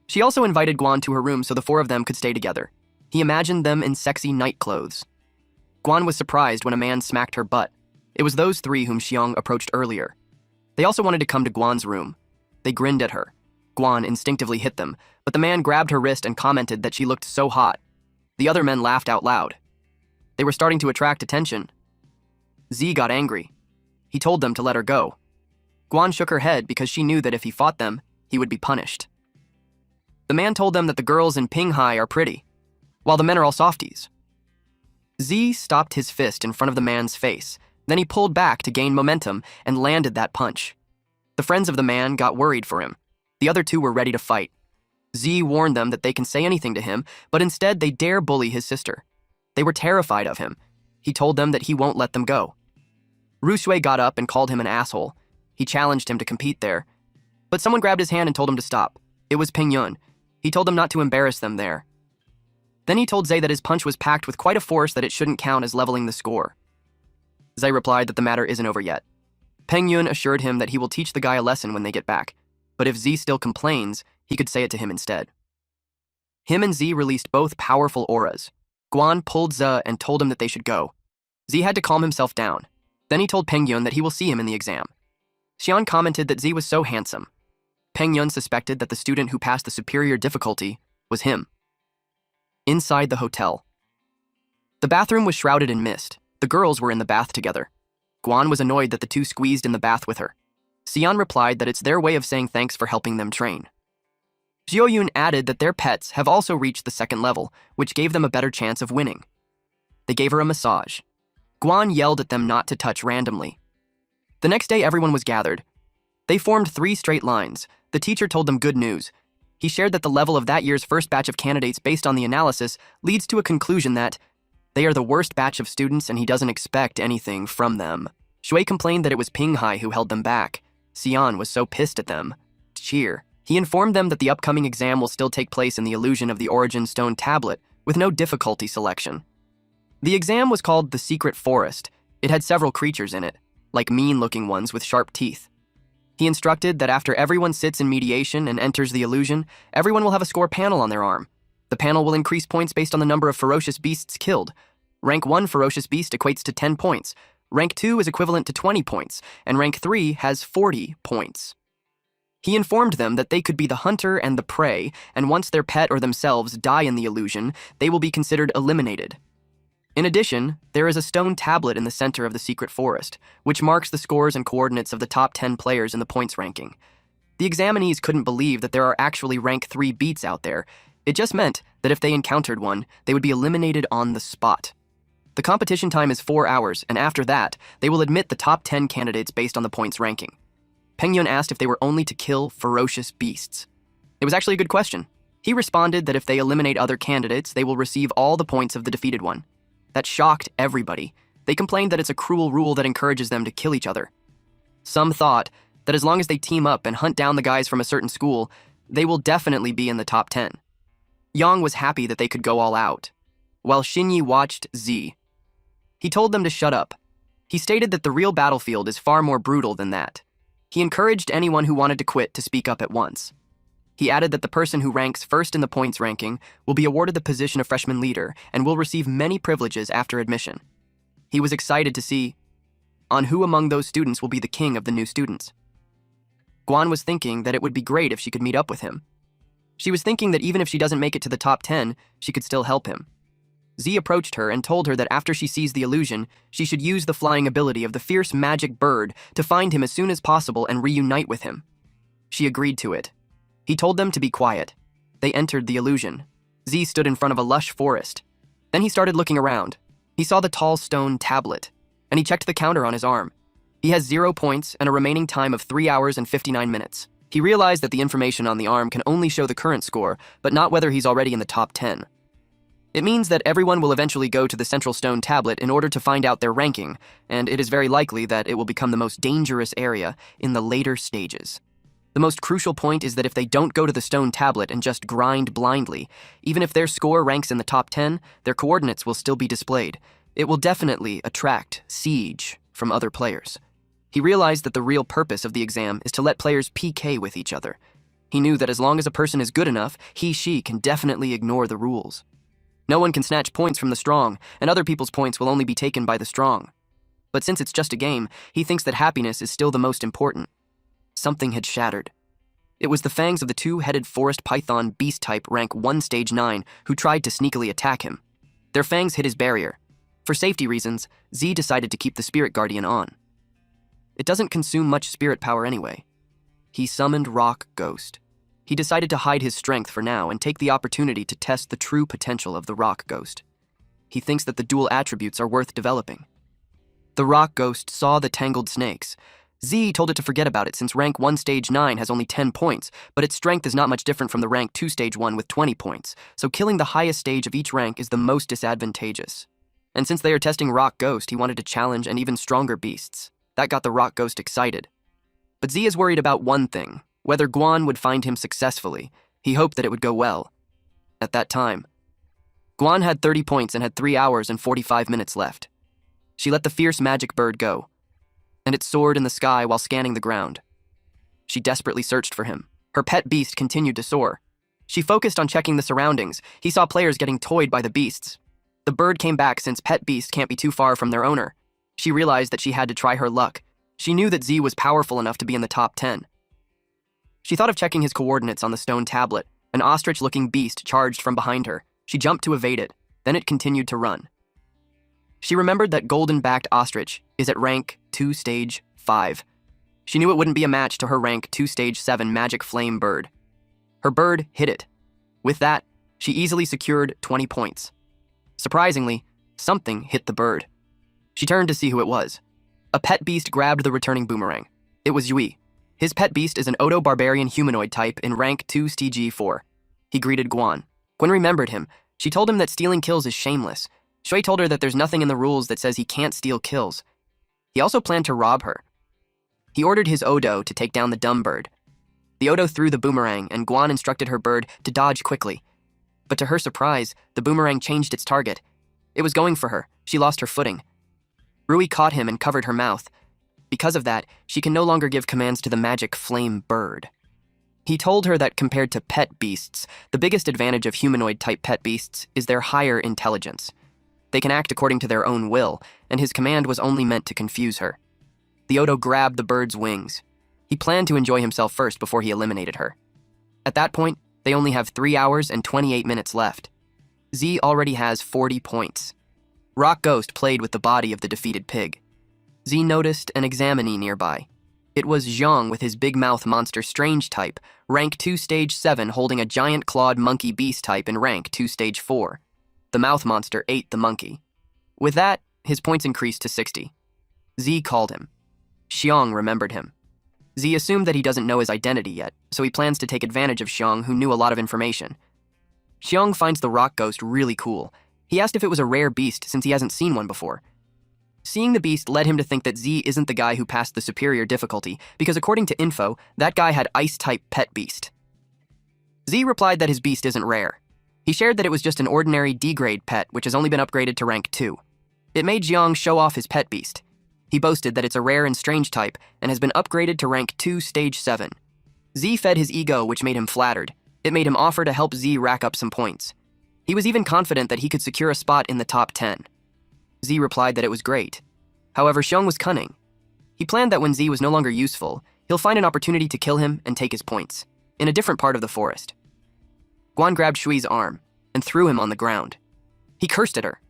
She also invited Guan to her room so the four of them could stay together. He imagined them in sexy night clothes. Guan was surprised when a man smacked her butt. It was those three whom Xiong approached earlier. They also wanted to come to Guan's room. They grinned at her. Guan instinctively hit them, but the man grabbed her wrist and commented that she looked so hot. The other men laughed out loud. They were starting to attract attention. Z got angry. He told them to let her go. Guan shook her head because she knew that if he fought them, he would be punished. The man told them that the girls in Pinghai are pretty, while the men are all softies. Z stopped his fist in front of the man's face. Then he pulled back to gain momentum and landed that punch. The friends of the man got worried for him. The other two were ready to fight. Z warned them that they can say anything to him, but instead they dare bully his sister. They were terrified of him. He told them that he won't let them go. Rushui got up and called him an asshole. He challenged him to compete there. But someone grabbed his hand and told him to stop. It was Pingyun. He told them not to embarrass them there. Then he told Zay that his punch was packed with quite a force that it shouldn't count as leveling the score. Zay replied that the matter isn't over yet. Pengyun assured him that he will teach the guy a lesson when they get back, but if Z still complains, he could say it to him instead. Him and Z released both powerful auras. Guan pulled Ze and told him that they should go. Z had to calm himself down. Then he told Pengyun that he will see him in the exam. Xian commented that Z was so handsome. Pengyun suspected that the student who passed the superior difficulty was him. Inside the hotel. The bathroom was shrouded in mist. The girls were in the bath together. Guan was annoyed that the two squeezed in the bath with her. Xian replied that it's their way of saying thanks for helping them train. Xiaoyun added that their pets have also reached the second level, which gave them a better chance of winning. They gave her a massage. Guan yelled at them not to touch randomly. The next day, everyone was gathered. They formed 3 straight lines. The teacher told them good news. He shared that the level of that year's first batch of candidates based on the analysis leads to a conclusion that they are the worst batch of students and he doesn't expect anything from them. Shui complained that it was Pinghai who held them back. Xian was so pissed at them. Cheer. He informed them that the upcoming exam will still take place in the illusion of the Origin Stone tablet, with no difficulty selection. The exam was called the Secret Forest. It had several creatures in it, like mean-looking ones with sharp teeth. He instructed that after everyone sits in mediation and enters the illusion, everyone will have a score panel on their arm. The panel will increase points based on the number of ferocious beasts killed. Rank 1 ferocious beast equates to 10 points. Rank 2 is equivalent to 20 points, and Rank 3 has 40 points. He informed them that they could be the hunter and the prey, and once their pet or themselves die in the illusion, they will be considered eliminated. In addition, there is a stone tablet in the center of the secret forest, which marks the scores and coordinates of the top 10 players in the points ranking. The examinees couldn't believe that there are actually Rank 3 beats out there. It just meant that if they encountered one, they would be eliminated on the spot. The competition time is 4 hours, and after that, they will admit the top 10 candidates based on the points ranking. Pengyun asked if they were only to kill ferocious beasts. It was actually a good question. He responded that if they eliminate other candidates, they will receive all the points of the defeated one. That shocked everybody. They complained that it's a cruel rule that encourages them to kill each other. Some thought that as long as they team up and hunt down the guys from a certain school, they will definitely be in the top 10. Yang was happy that they could go all out, while Xinyi watched Z. He told them to shut up. He stated that the real battlefield is far more brutal than that. He encouraged anyone who wanted to quit to speak up at once. He added that the person who ranks first in the points ranking will be awarded the position of freshman leader and will receive many privileges after admission. He was excited to see on who among those students will be the king of the new students. Guan was thinking that it would be great if she could meet up with him. She was thinking that even if she doesn't make it to the top 10, she could still help him. Z approached her and told her that after she sees the illusion, she should use the flying ability of the fierce magic bird to find him as soon as possible and reunite with him. She agreed to it. He told them to be quiet. They entered the illusion. Z stood in front of a lush forest. Then he started looking around. He saw the tall stone tablet, and he checked the counter on his arm. He has 0 points and a remaining time of 3 hours and 59 minutes. He realized that the information on the arm can only show the current score, but not whether he's already in the top 10. It means that everyone will eventually go to the central stone tablet in order to find out their ranking, and it is very likely that it will become the most dangerous area in the later stages. The most crucial point is that if they don't go to the stone tablet and just grind blindly, even if their score ranks in the top 10, their coordinates will still be displayed. It will definitely attract siege from other players. He realized that the real purpose of the exam is to let players PK with each other. He knew that as long as a person is good enough, she can definitely ignore the rules. No one can snatch points from the strong, and other people's points will only be taken by the strong. But since it's just a game, he thinks that happiness is still the most important. Something had shattered. It was the fangs of the two-headed forest python beast type rank 1 stage 9 who tried to sneakily attack him. Their fangs hit his barrier. For safety reasons, Z decided to keep the spirit guardian on. It doesn't consume much spirit power anyway. He summoned Rock Ghost. He decided to hide his strength for now and take the opportunity to test the true potential of the Rock Ghost. He thinks that the dual attributes are worth developing. The Rock Ghost saw the tangled snakes. Z told it to forget about it since rank 1 stage 9 has only 10 points, but its strength is not much different from the rank 2 stage 1 with 20 points, so killing the highest stage of each rank is the most disadvantageous. And since they are testing Rock Ghost, he wanted to challenge an even stronger beasts. That got the Rock Ghost excited. But Z is worried about one thing, whether Guan would find him successfully. He hoped that it would go well. At that time, Guan had 30 points and had 3 hours and 45 minutes left. She let the fierce magic bird go, and it soared in the sky while scanning the ground. She desperately searched for him. Her pet beast continued to soar. She focused on checking the surroundings. He saw players getting toyed by the beasts. The bird came back since pet beasts can't be too far from their owner. She realized that she had to try her luck. She knew that Z was powerful enough to be in the top 10. She thought of checking his coordinates on the stone tablet. An ostrich-looking beast charged from behind her. She jumped to evade it. Then it continued to run. She remembered that golden-backed ostrich is at rank 2 stage 5. She knew it wouldn't be a match to her rank 2 stage 7 magic flame bird. Her bird hit it. With that, she easily secured 20 points. Surprisingly, something hit the bird. She turned to see who it was. A pet beast grabbed the returning boomerang. It was Yui. His pet beast is an Odo-barbarian humanoid type in rank 2 stage 4. He greeted Guan. Gwen remembered him. She told him that stealing kills is shameless. Shui told her that there's nothing in the rules that says he can't steal kills. He also planned to rob her. He ordered his Odo to take down the dumb bird. The Odo threw the boomerang, and Guan instructed her bird to dodge quickly. But to her surprise, the boomerang changed its target. It was going for her. She lost her footing. Rui caught him and covered her mouth. Because of that, she can no longer give commands to the magic flame bird. He told her that compared to pet beasts, the biggest advantage of humanoid-type pet beasts is their higher intelligence. They can act according to their own will, and his command was only meant to confuse her. The Odo grabbed the bird's wings. He planned to enjoy himself first before he eliminated her. At that point, they only have 3 hours and 28 minutes left. Z already has 40 points. Rock Ghost played with the body of the defeated pig. Z noticed an examinee nearby. It was Zhang with his big mouth monster strange type, rank 2 stage 7 holding a giant clawed monkey beast type in rank 2 stage 4. The mouth monster ate the monkey. With that, his points increased to 60. Z called him. Xiang remembered him. Z assumed that he doesn't know his identity yet, so he plans to take advantage of Xiang, who knew a lot of information. Xiang finds the Rock Ghost really cool. He asked if it was a rare beast since he hasn't seen one before. Seeing the beast led him to think that Z isn't the guy who passed the superior difficulty, because according to info, that guy had ice-type pet beast. Z replied that his beast isn't rare. He shared that it was just an ordinary D-grade pet, which has only been upgraded to rank 2. It made Jiang show off his pet beast. He boasted that it's a rare and strange type, and has been upgraded to rank 2 stage 7. Z fed his ego, which made him flattered. It made him offer to help Z rack up some points. He was even confident that he could secure a spot in the top 10. Z replied that it was great. However, Xiong was cunning. He planned that when Z was no longer useful, he'll find an opportunity to kill him and take his points, in a different part of the forest. Guan grabbed Shui's arm and threw him on the ground. He cursed at her.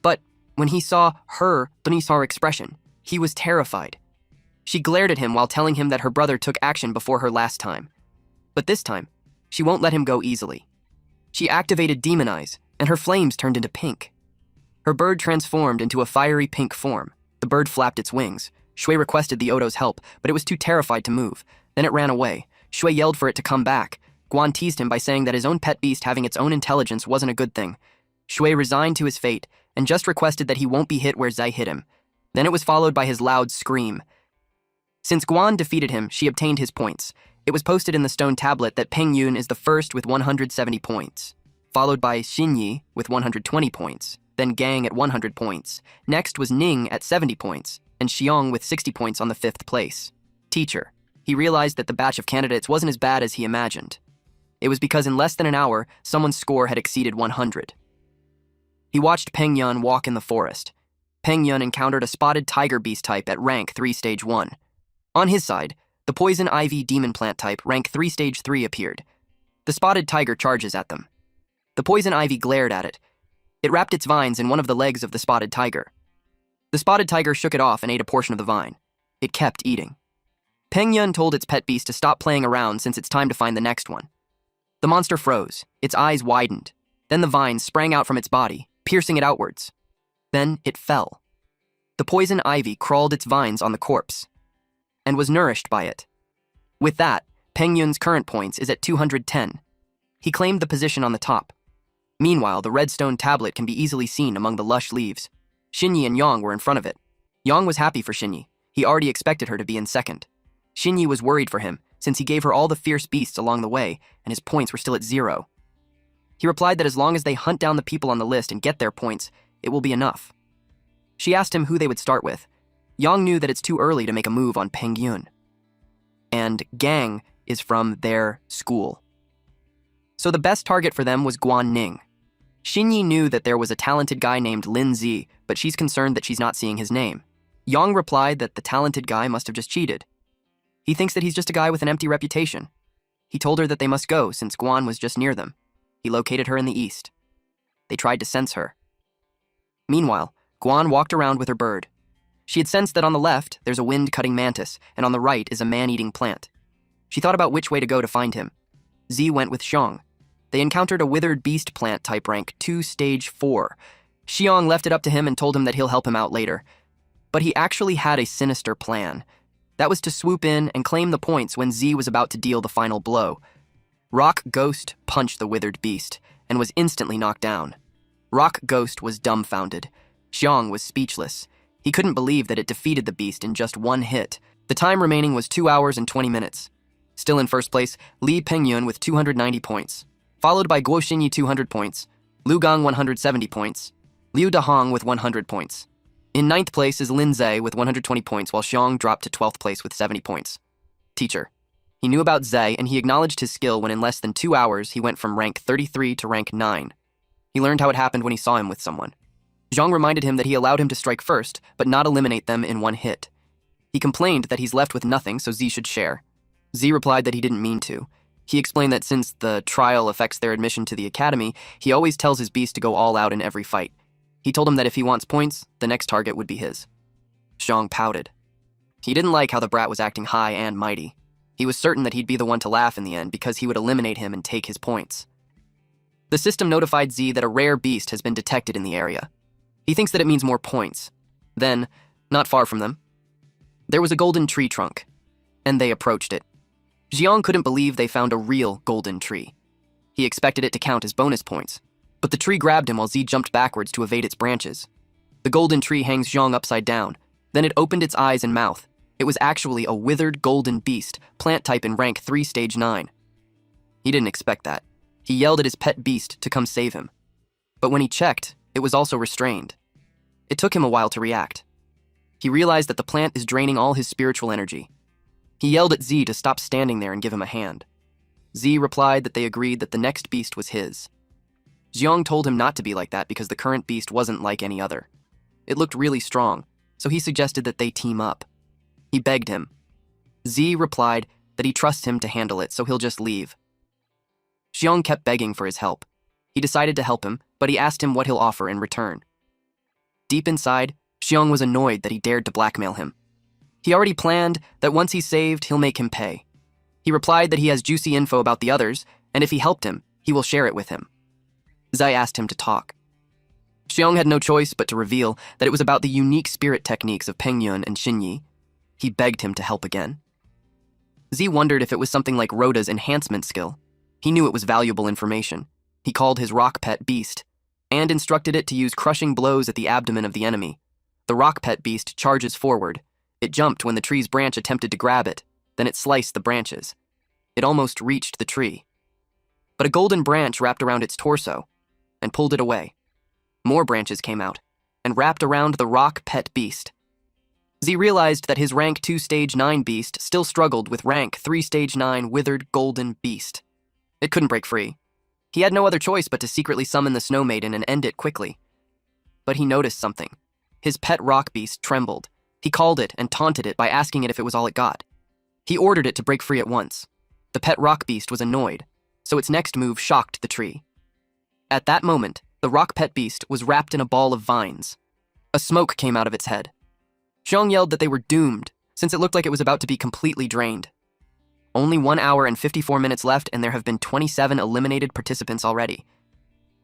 But when he saw her Dunisar expression, he was terrified. She glared at him while telling him that her brother took action before her last time. But this time, she won't let him go easily. She activated Demon Eyes, and her flames turned into pink. Her bird transformed into a fiery pink form. The bird flapped its wings. Shui requested the Odo's help, but it was too terrified to move. Then it ran away. Shui yelled for it to come back. Guan teased him by saying that his own pet beast having its own intelligence wasn't a good thing. Shui resigned to his fate and just requested that he won't be hit where Zai hit him. Then it was followed by his loud scream. Since Guan defeated him, she obtained his points. It was posted in the stone tablet that Peng Yun is the first with 170 points, followed by Xin Yi with 120 points, then Gang at 100 points. Next was Ning at 70 points, and Xiong with 60 points on the 5th place. Teacher. he realized that the batch of candidates wasn't as bad as he imagined. It was because in less than an hour, someone's score had exceeded 100. He watched Peng Yun walk in the forest. Peng Yun encountered a spotted tiger beast type at rank 3 stage 1. On his side, the poison ivy demon plant type rank 3 stage 3 appeared. The spotted tiger charges at them. The poison ivy glared at it. It wrapped its vines in one of the legs of the spotted tiger. The spotted tiger shook it off and ate a portion of the vine. It kept eating. Peng Yun told its pet beast to stop playing around since it's time to find the next one. The monster froze. Its eyes widened. Then the vines sprang out from its body, piercing it outwards. Then it fell. The poison ivy crawled its vines on the corpse and was nourished by it. With that, Peng Yun's current points is at 210. He claimed the position on the top. Meanwhile, the redstone tablet can be easily seen among the lush leaves. Xinyi and Yang were in front of it. Yang was happy for Xinyi. He already expected her to be in second. Xinyi was worried for him, since he gave her all the fierce beasts along the way, and his points were still at 0. He replied that as long as they hunt down the people on the list and get their points, it will be enough. She asked him who they would start with. Yang knew that it's too early to make a move on Peng Yun. And Gang is from their school. So the best target for them was Guan Ning. Xinyi knew that there was a talented guy named Lin Zi, but she's concerned that she's not seeing his name. Yang replied that the talented guy must have just cheated. He thinks that he's just a guy with an empty reputation. He told her that they must go since Guan was just near them. He located her in the east. They tried to sense her. Meanwhile, Guan walked around with her bird. She had sensed that on the left, there's a wind-cutting mantis, and on the right is a man-eating plant. She thought about which way to go to find him. Zi went with Xiong. They encountered a withered beast plant type rank 2 stage 4. Xiong left it up to him and told him that he'll help him out later. But he actually had a sinister plan. That was to swoop in and claim the points when Zi was about to deal the final blow. Rock Ghost punched the withered beast and was instantly knocked down. Rock Ghost was dumbfounded. Xiong was speechless. He couldn't believe that it defeated the beast in just one hit. The time remaining was 2 hours and 20 minutes. Still in first place, Li Pengyun with 290 points, followed by Guo Xinyi 200 points, Lu Gang 170 points, Liu Dahong with 100 points. In ninth place is Lin Zhe with 120 points, while Xiong dropped to 12th place with 70 points. Teacher. He knew about Zhe, and he acknowledged his skill when in less than 2 hours he went from rank 33 to rank 9. He learned how it happened when he saw him with someone. Zhang reminded him that he allowed him to strike first, but not eliminate them in one hit. He complained that he's left with nothing, so Z should share. Z replied that he didn't mean to. He explained that since the trial affects their admission to the academy, he always tells his beast to go all out in every fight. He told him that if he wants points, the next target would be his. Zhang pouted. He didn't like how the brat was acting high and mighty. He was certain that he'd be the one to laugh in the end because he would eliminate him and take his points. The system notified Z that a rare beast has been detected in the area. He thinks that it means more points. Then, not far from them, there was a golden tree trunk, and they approached it. Jiang couldn't believe they found a real golden tree. He expected it to count as bonus points, but the tree grabbed him while Z jumped backwards to evade its branches. The golden tree hangs Jiang upside down. Then it opened its eyes and mouth. It was actually a withered golden beast, plant type in rank 3 stage 9. He didn't expect that. He yelled at his pet beast to come save him. But when he checked, it was also restrained. It took him a while to react. He realized that the plant is draining all his spiritual energy. He yelled at Z to stop standing there and give him a hand. Z replied that they agreed that the next beast was his. Jiang told him not to be like that because the current beast wasn't like any other. It looked really strong, so he suggested that they team up. He begged him. Z replied that he trusts him to handle it, so he'll just leave. Xiong kept begging for his help. He decided to help him, but he asked him what he'll offer in return. Deep inside, Xiong was annoyed that he dared to blackmail him. He already planned that once he's saved, he'll make him pay. He replied that he has juicy info about the others, and if he helped him, he will share it with him. Zai asked him to talk. Xiong had no choice but to reveal that it was about the unique spirit techniques of Pengyun and Xinyi. He begged him to help again. Z wondered if it was something like Rhoda's enhancement skill. He knew it was valuable information. He called his rock pet beast, and instructed it to use crushing blows at the abdomen of the enemy. The rock pet beast charges forward. It jumped when the tree's branch attempted to grab it, then it sliced the branches. It almost reached the tree. But a golden branch wrapped around its torso and pulled it away. More branches came out and wrapped around the rock pet beast. Z realized that his rank 2 stage 9 beast still struggled with rank 3 stage 9 withered golden beast. It couldn't break free. He had no other choice but to secretly summon the Snow Maiden and end it quickly. But he noticed something. His pet rock beast trembled. He called it and taunted it by asking it if it was all it got. He ordered it to break free at once. The pet rock beast was annoyed, so its next move shocked the tree. At that moment, the rock pet beast was wrapped in a ball of vines. A smoke came out of its head. Xiong yelled that they were doomed, since it looked like it was about to be completely drained. Only 1 hour and 54 minutes left, and there have been 27 eliminated participants already.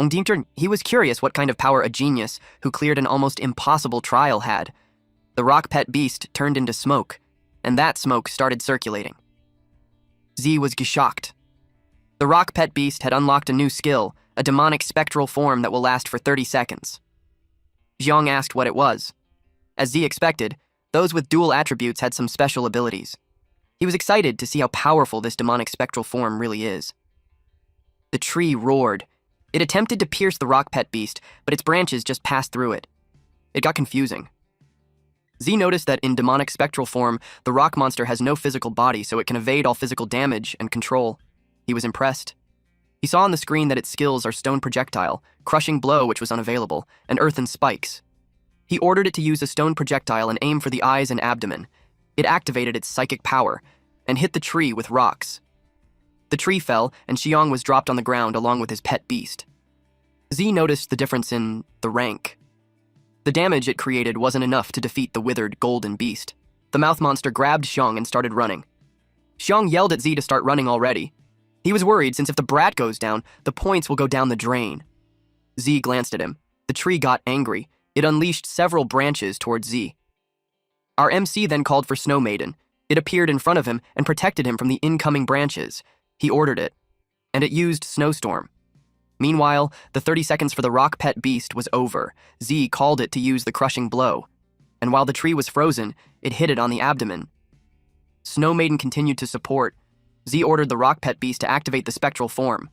Ongdinter, he was curious what kind of power a genius who cleared an almost impossible trial had. The rock pet beast turned into smoke, and that smoke started circulating. Z was shocked. The rock pet beast had unlocked a new skill, a demonic spectral form that will last for 30 seconds. Xiong asked what it was. As Z expected, those with dual attributes had some special abilities. He was excited to see how powerful this demonic spectral form really is. The tree roared. It attempted to pierce the rock pet beast, but its branches just passed through it. It got confusing. Z noticed that in demonic spectral form, the rock monster has no physical body, so it can evade all physical damage and control. He was impressed. He saw on the screen that its skills are Stone Projectile, Crushing Blow, which was unavailable, and Earthen Spikes. He ordered it to use a stone projectile and aim for the eyes and abdomen. It activated its psychic power and hit the tree with rocks. The tree fell, and Xiong was dropped on the ground along with his pet beast. Z noticed the difference in the rank. The damage it created wasn't enough to defeat the withered golden beast. The mouth monster grabbed Xiong and started running. Xiong yelled at Z to start running already. He was worried since if the brat goes down, the points will go down the drain. Z glanced at him. The tree got angry. It unleashed several branches towards Z. Our MC then called for Snow Maiden. It appeared in front of him and protected him from the incoming branches. He ordered it, and it used Snowstorm. Meanwhile, the 30 seconds for the rock pet beast was over. Z called it to use the Crushing Blow, and while the tree was frozen, it hit it on the abdomen. Snow Maiden continued to support. Z ordered the rock pet beast to activate the spectral form.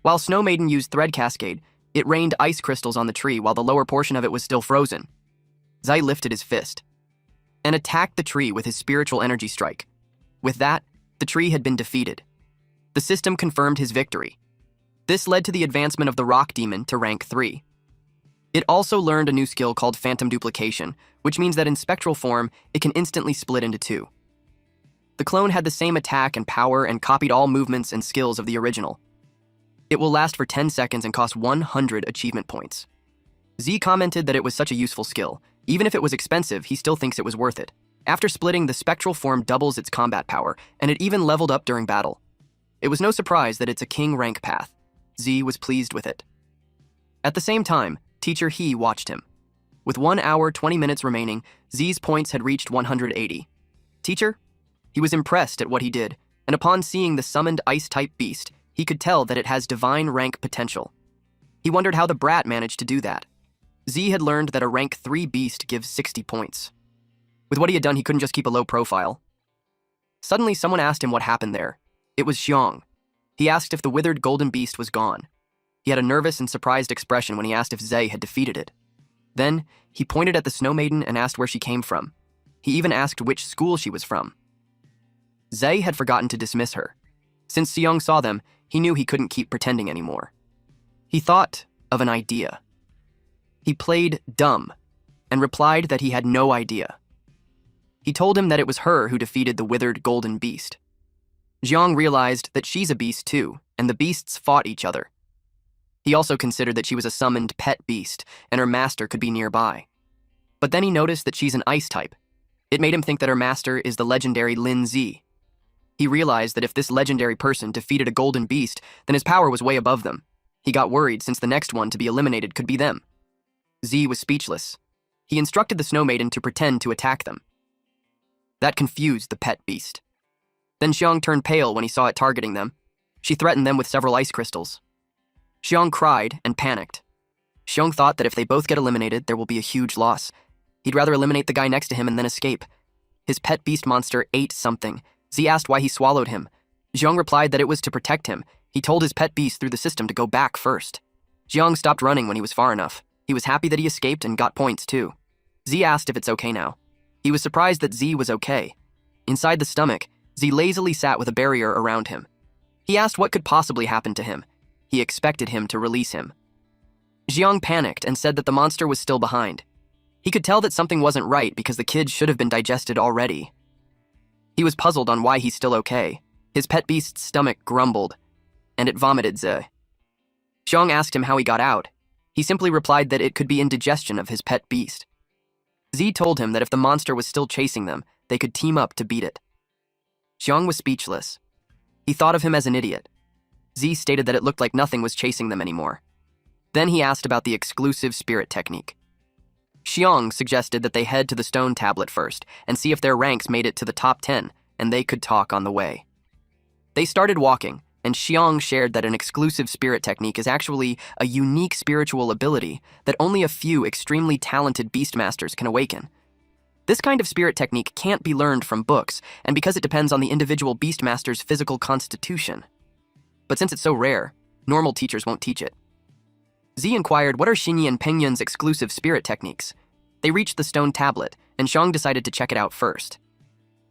While Snow Maiden used Thread Cascade, it rained ice crystals on the tree while the lower portion of it was still frozen. Zai lifted his fist and attacked the tree with his spiritual energy strike. With that, the tree had been defeated. The system confirmed his victory. This led to the advancement of the rock demon to rank 3. It also learned a new skill called Phantom Duplication, which means that in spectral form, it can instantly split into 2. The clone had the same attack and power and copied all movements and skills of the original. It will last for 10 seconds and cost 100 achievement points. Z commented that it was such a useful skill. Even if it was expensive, he still thinks it was worth it. After splitting, the spectral form doubles its combat power, and it even leveled up during battle. It was no surprise that it's a king rank path. Z was pleased with it. At the same time, Teacher He watched him. With 1 hour, 20 minutes remaining, Z's points had reached 180. Teacher? He was impressed at what he did, and upon seeing the summoned ice-type beast, he could tell that it has divine rank potential. He wondered how the brat managed to do that. Z had learned that a rank 3 beast gives 60 points. With what he had done, he couldn't just keep a low profile. Suddenly, someone asked him what happened there. It was Xiong. He asked if the withered golden beast was gone. He had a nervous and surprised expression when he asked if Zay had defeated it. Then, he pointed at the Snow Maiden and asked where she came from. He even asked which school she was from. Zay had forgotten to dismiss her. Since Xiong saw them, he knew he couldn't keep pretending anymore. He thought of an idea. He played dumb and replied that he had no idea. He told him that it was her who defeated the withered golden beast. Xiong realized that she's a beast too, and the beasts fought each other. He also considered that she was a summoned pet beast, and her master could be nearby. But then he noticed that she's an ice type. It made him think that her master is the legendary Lin Zi. He realized that if this legendary person defeated a golden beast, then his power was way above them. He got worried since the next one to be eliminated could be them. Z was speechless. He instructed the Snow Maiden to pretend to attack them. That confused the pet beast. Then Xiong turned pale when he saw it targeting them. She threatened them with several ice crystals. Xiong cried and panicked. Xiong thought that if they both get eliminated, there will be a huge loss. He'd rather eliminate the guy next to him and then escape. His pet beast monster ate something. Z asked why he swallowed him. Xiong replied that it was to protect him. He told his pet beast through the system to go back first. Xiong stopped running when he was far enough. He was happy that he escaped and got points too. Z asked if it's okay now. He was surprised that Z was okay. Inside the stomach, Z lazily sat with a barrier around him. He asked what could possibly happen to him. He expected him to release him. Jiang panicked and said that the monster was still behind. He could tell that something wasn't right because the kid should have been digested already. He was puzzled on why he's still okay. His pet beast's stomach grumbled, and it vomited Z. Jiang asked him how he got out. He simply replied that it could be indigestion of his pet beast. Z told him that if the monster was still chasing them, they could team up to beat it. Jiang was speechless. He thought of him as an idiot. Z stated that it looked like nothing was chasing them anymore. Then he asked about the exclusive spirit technique. Xiang suggested that they head to the stone tablet first and see if their ranks made it to the top 10, and they could talk on the way. They started walking, and Xiang shared that an exclusive spirit technique is actually a unique spiritual ability that only a few extremely talented beastmasters can awaken. This kind of spirit technique can't be learned from books, and because it depends on the individual beastmaster's physical constitution. But since it's so rare, normal teachers won't teach it. Z inquired what are Xinyi and Pengyun's exclusive spirit techniques. They reached the stone tablet, and Xiang decided to check it out first.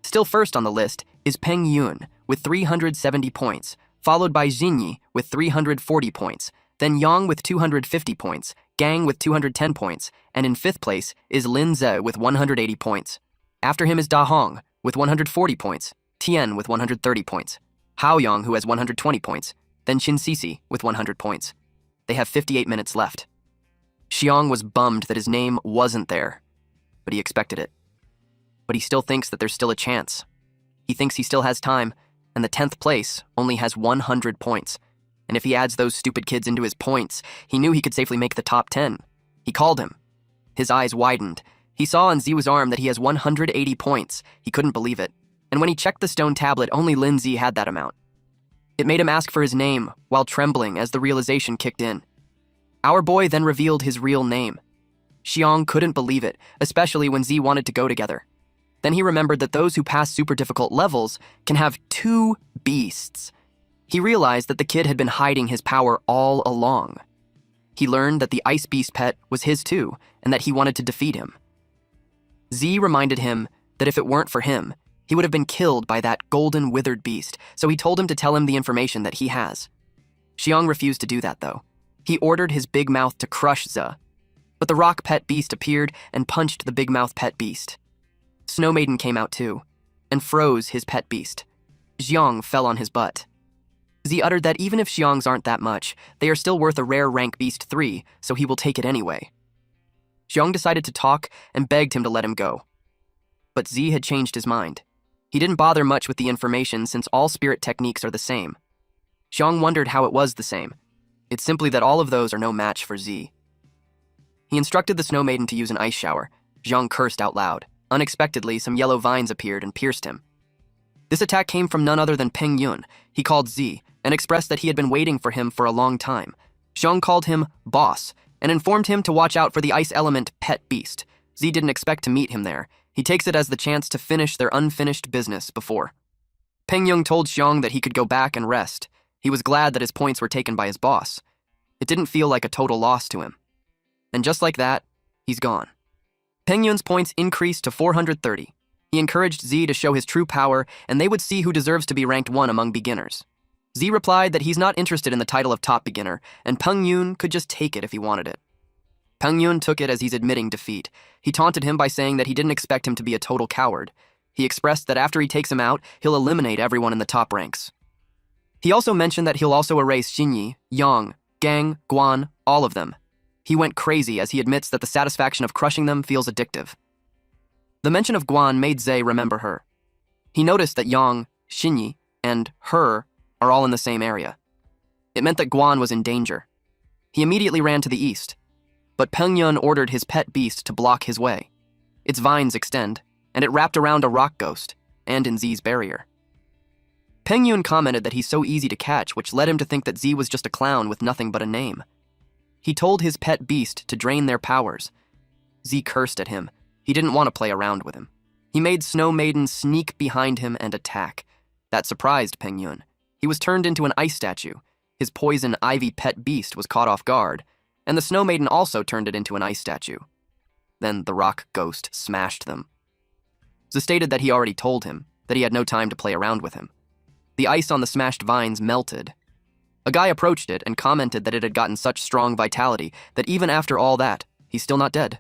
Still first on the list is Pengyun with 370 points, followed by Xinyi with 340 points, then Yang with 250 points, Gang with 210 points, and in fifth place is Lin Ze with 180 points. After him is Da Hong with 140 points, Tian with 130 points, Hao Yang who has 120 points, then Qin Sisi with 100 points. They have 58 minutes left. Xiang was bummed that his name wasn't there, but he expected it. But he still thinks that there's still a chance. He thinks he still has time, and the 10th place only has 100 points. And if he adds those stupid kids into his points, he knew he could safely make the top 10. He called him. His eyes widened. He saw on Ziwa's arm that he has 180 points. He couldn't believe it. And when he checked the stone tablet, only Lin Zi had that amount. It made him ask for his name, while trembling as the realization kicked in. Our boy then revealed his real name. Xiang couldn't believe it, especially when Z wanted to go together. Then he remembered that those who pass super difficult levels can have 2 beasts. He realized that the kid had been hiding his power all along. He learned that the ice beast pet was his too, and that he wanted to defeat him. Z reminded him that if it weren't for him, he would have been killed by that golden withered beast, so he told him to tell him the information that he has. Xiang refused to do that, though. He ordered his big mouth to crush Ze. But the rock pet beast appeared and punched the big mouth pet beast. Snow Maiden came out too, and froze his pet beast. Xiang fell on his butt. Z uttered that even if Xiang's aren't that much, they are still worth a rare rank beast 3, so he will take it anyway. Xiang decided to talk and begged him to let him go. But Z had changed his mind. He didn't bother much with the information since all spirit techniques are the same. Xiang wondered how it was the same. It's simply that all of those are no match for Z. He instructed the Snow Maiden to use an ice shower. Xiang cursed out loud. Unexpectedly, some yellow vines appeared and pierced him. This attack came from none other than Peng Yun. He called Z and expressed that he had been waiting for him for a long time. Xiang called him boss and informed him to watch out for the ice element pet beast. Z didn't expect to meet him there. He takes it as the chance to finish their unfinished business before. Peng Yun told Xiang that he could go back and rest. He was glad that his points were taken by his boss. It didn't feel like a total loss to him. And just like that, he's gone. Peng Yun's points increased to 430. He encouraged Z to show his true power, and they would see who deserves to be ranked 1 among beginners. Z replied that he's not interested in the title of top beginner, and Peng Yun could just take it if he wanted it. Peng Yun took it as he's admitting defeat. He taunted him by saying that he didn't expect him to be a total coward. He expressed that after he takes him out, he'll eliminate everyone in the top ranks. He also mentioned that he'll also erase Xinyi, Yang, Gang, Guan, all of them. He went crazy as he admits that the satisfaction of crushing them feels addictive. The mention of Guan made Ze remember her. He noticed that Yang, Xinyi, and her are all in the same area. It meant that Guan was in danger. He immediately ran to the east, but Peng Yun ordered his pet beast to block his way. Its vines extend, and it wrapped around a rock ghost, and in Z's barrier. Peng Yun commented that he's so easy to catch, which led him to think that Z was just a clown with nothing but a name. He told his pet beast to drain their powers. Z cursed at him. He didn't want to play around with him. He made Snow Maiden sneak behind him and attack. That surprised Peng Yun. He was turned into an ice statue. His poison ivy pet beast was caught off guard, and the Snow Maiden also turned it into an ice statue. Then the rock ghost smashed them. Ze stated that he already told him, that he had no time to play around with him. The ice on the smashed vines melted. A guy approached it and commented that it had gotten such strong vitality that even after all that, he's still not dead.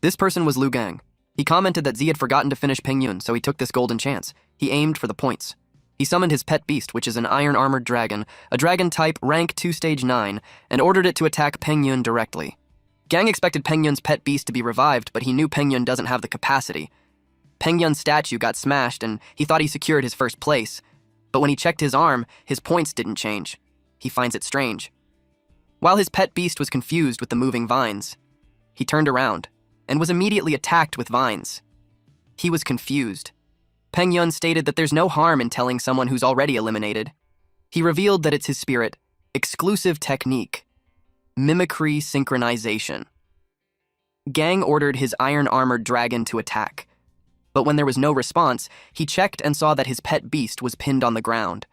This person was Lu Gang. He commented that Z had forgotten to finish Peng Yun, so he took this golden chance. He aimed for the points. He summoned his pet beast, which is an iron-armored dragon, a dragon type rank 2 stage 9, and ordered it to attack Peng Yun directly. Gang expected Peng Yun's pet beast to be revived, but he knew Peng Yun doesn't have the capacity. Peng Yun's statue got smashed, and he thought he secured his first place. But when he checked his arm, his points didn't change. He finds it strange. While his pet beast was confused with the moving vines, he turned around and was immediately attacked with vines. He was confused. Peng Yun stated that there's no harm in telling someone who's already eliminated. He revealed that it's his spirit, exclusive technique, mimicry synchronization. Gang ordered his iron-armored dragon to attack. But when there was no response, he checked and saw that his pet beast was pinned on the ground,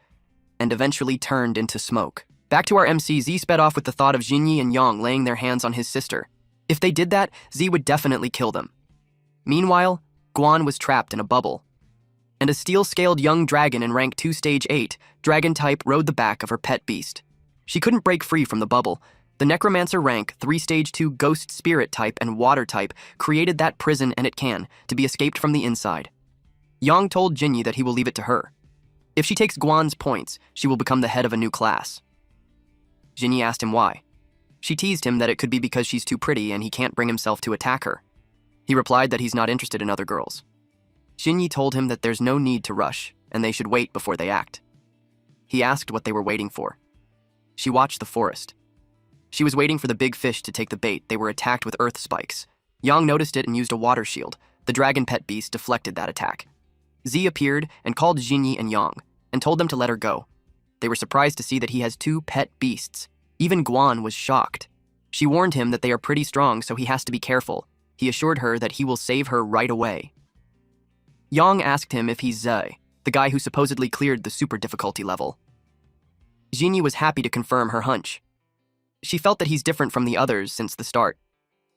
and eventually turned into smoke. Back to our MC, Z sped off with the thought of Jinyi and Yang laying their hands on his sister. If they did that, Z would definitely kill them. Meanwhile, Guan was trapped in a bubble, and a steel-scaled young dragon in rank 2 stage 8, dragon type, rode the back of her pet beast. She couldn't break free from the bubble. The necromancer rank 3 stage 2 ghost spirit type and water type created that prison, and it can, to be escaped from the inside. Yang told Jinyi that he will leave it to her. If she takes Guan's points, she will become the head of a new class. Jinyi asked him why. She teased him that it could be because she's too pretty and he can't bring himself to attack her. He replied that he's not interested in other girls. Jinyi told him that there's no need to rush, and they should wait before they act. He asked what they were waiting for. She watched the forest. She was waiting for the big fish to take the bait. They were attacked with earth spikes. Yang noticed it and used a water shield. The dragon pet beast deflected that attack. Z appeared and called Jinyi and Yang, and told them to let her go. They were surprised to see that he has 2 pet beasts. Even Guan was shocked. She warned him that they are pretty strong, so he has to be careful. He assured her that he will save her right away. Yang asked him if he's Zhe, the guy who supposedly cleared the super difficulty level. Jinyi was happy to confirm her hunch. She felt that he's different from the others since the start.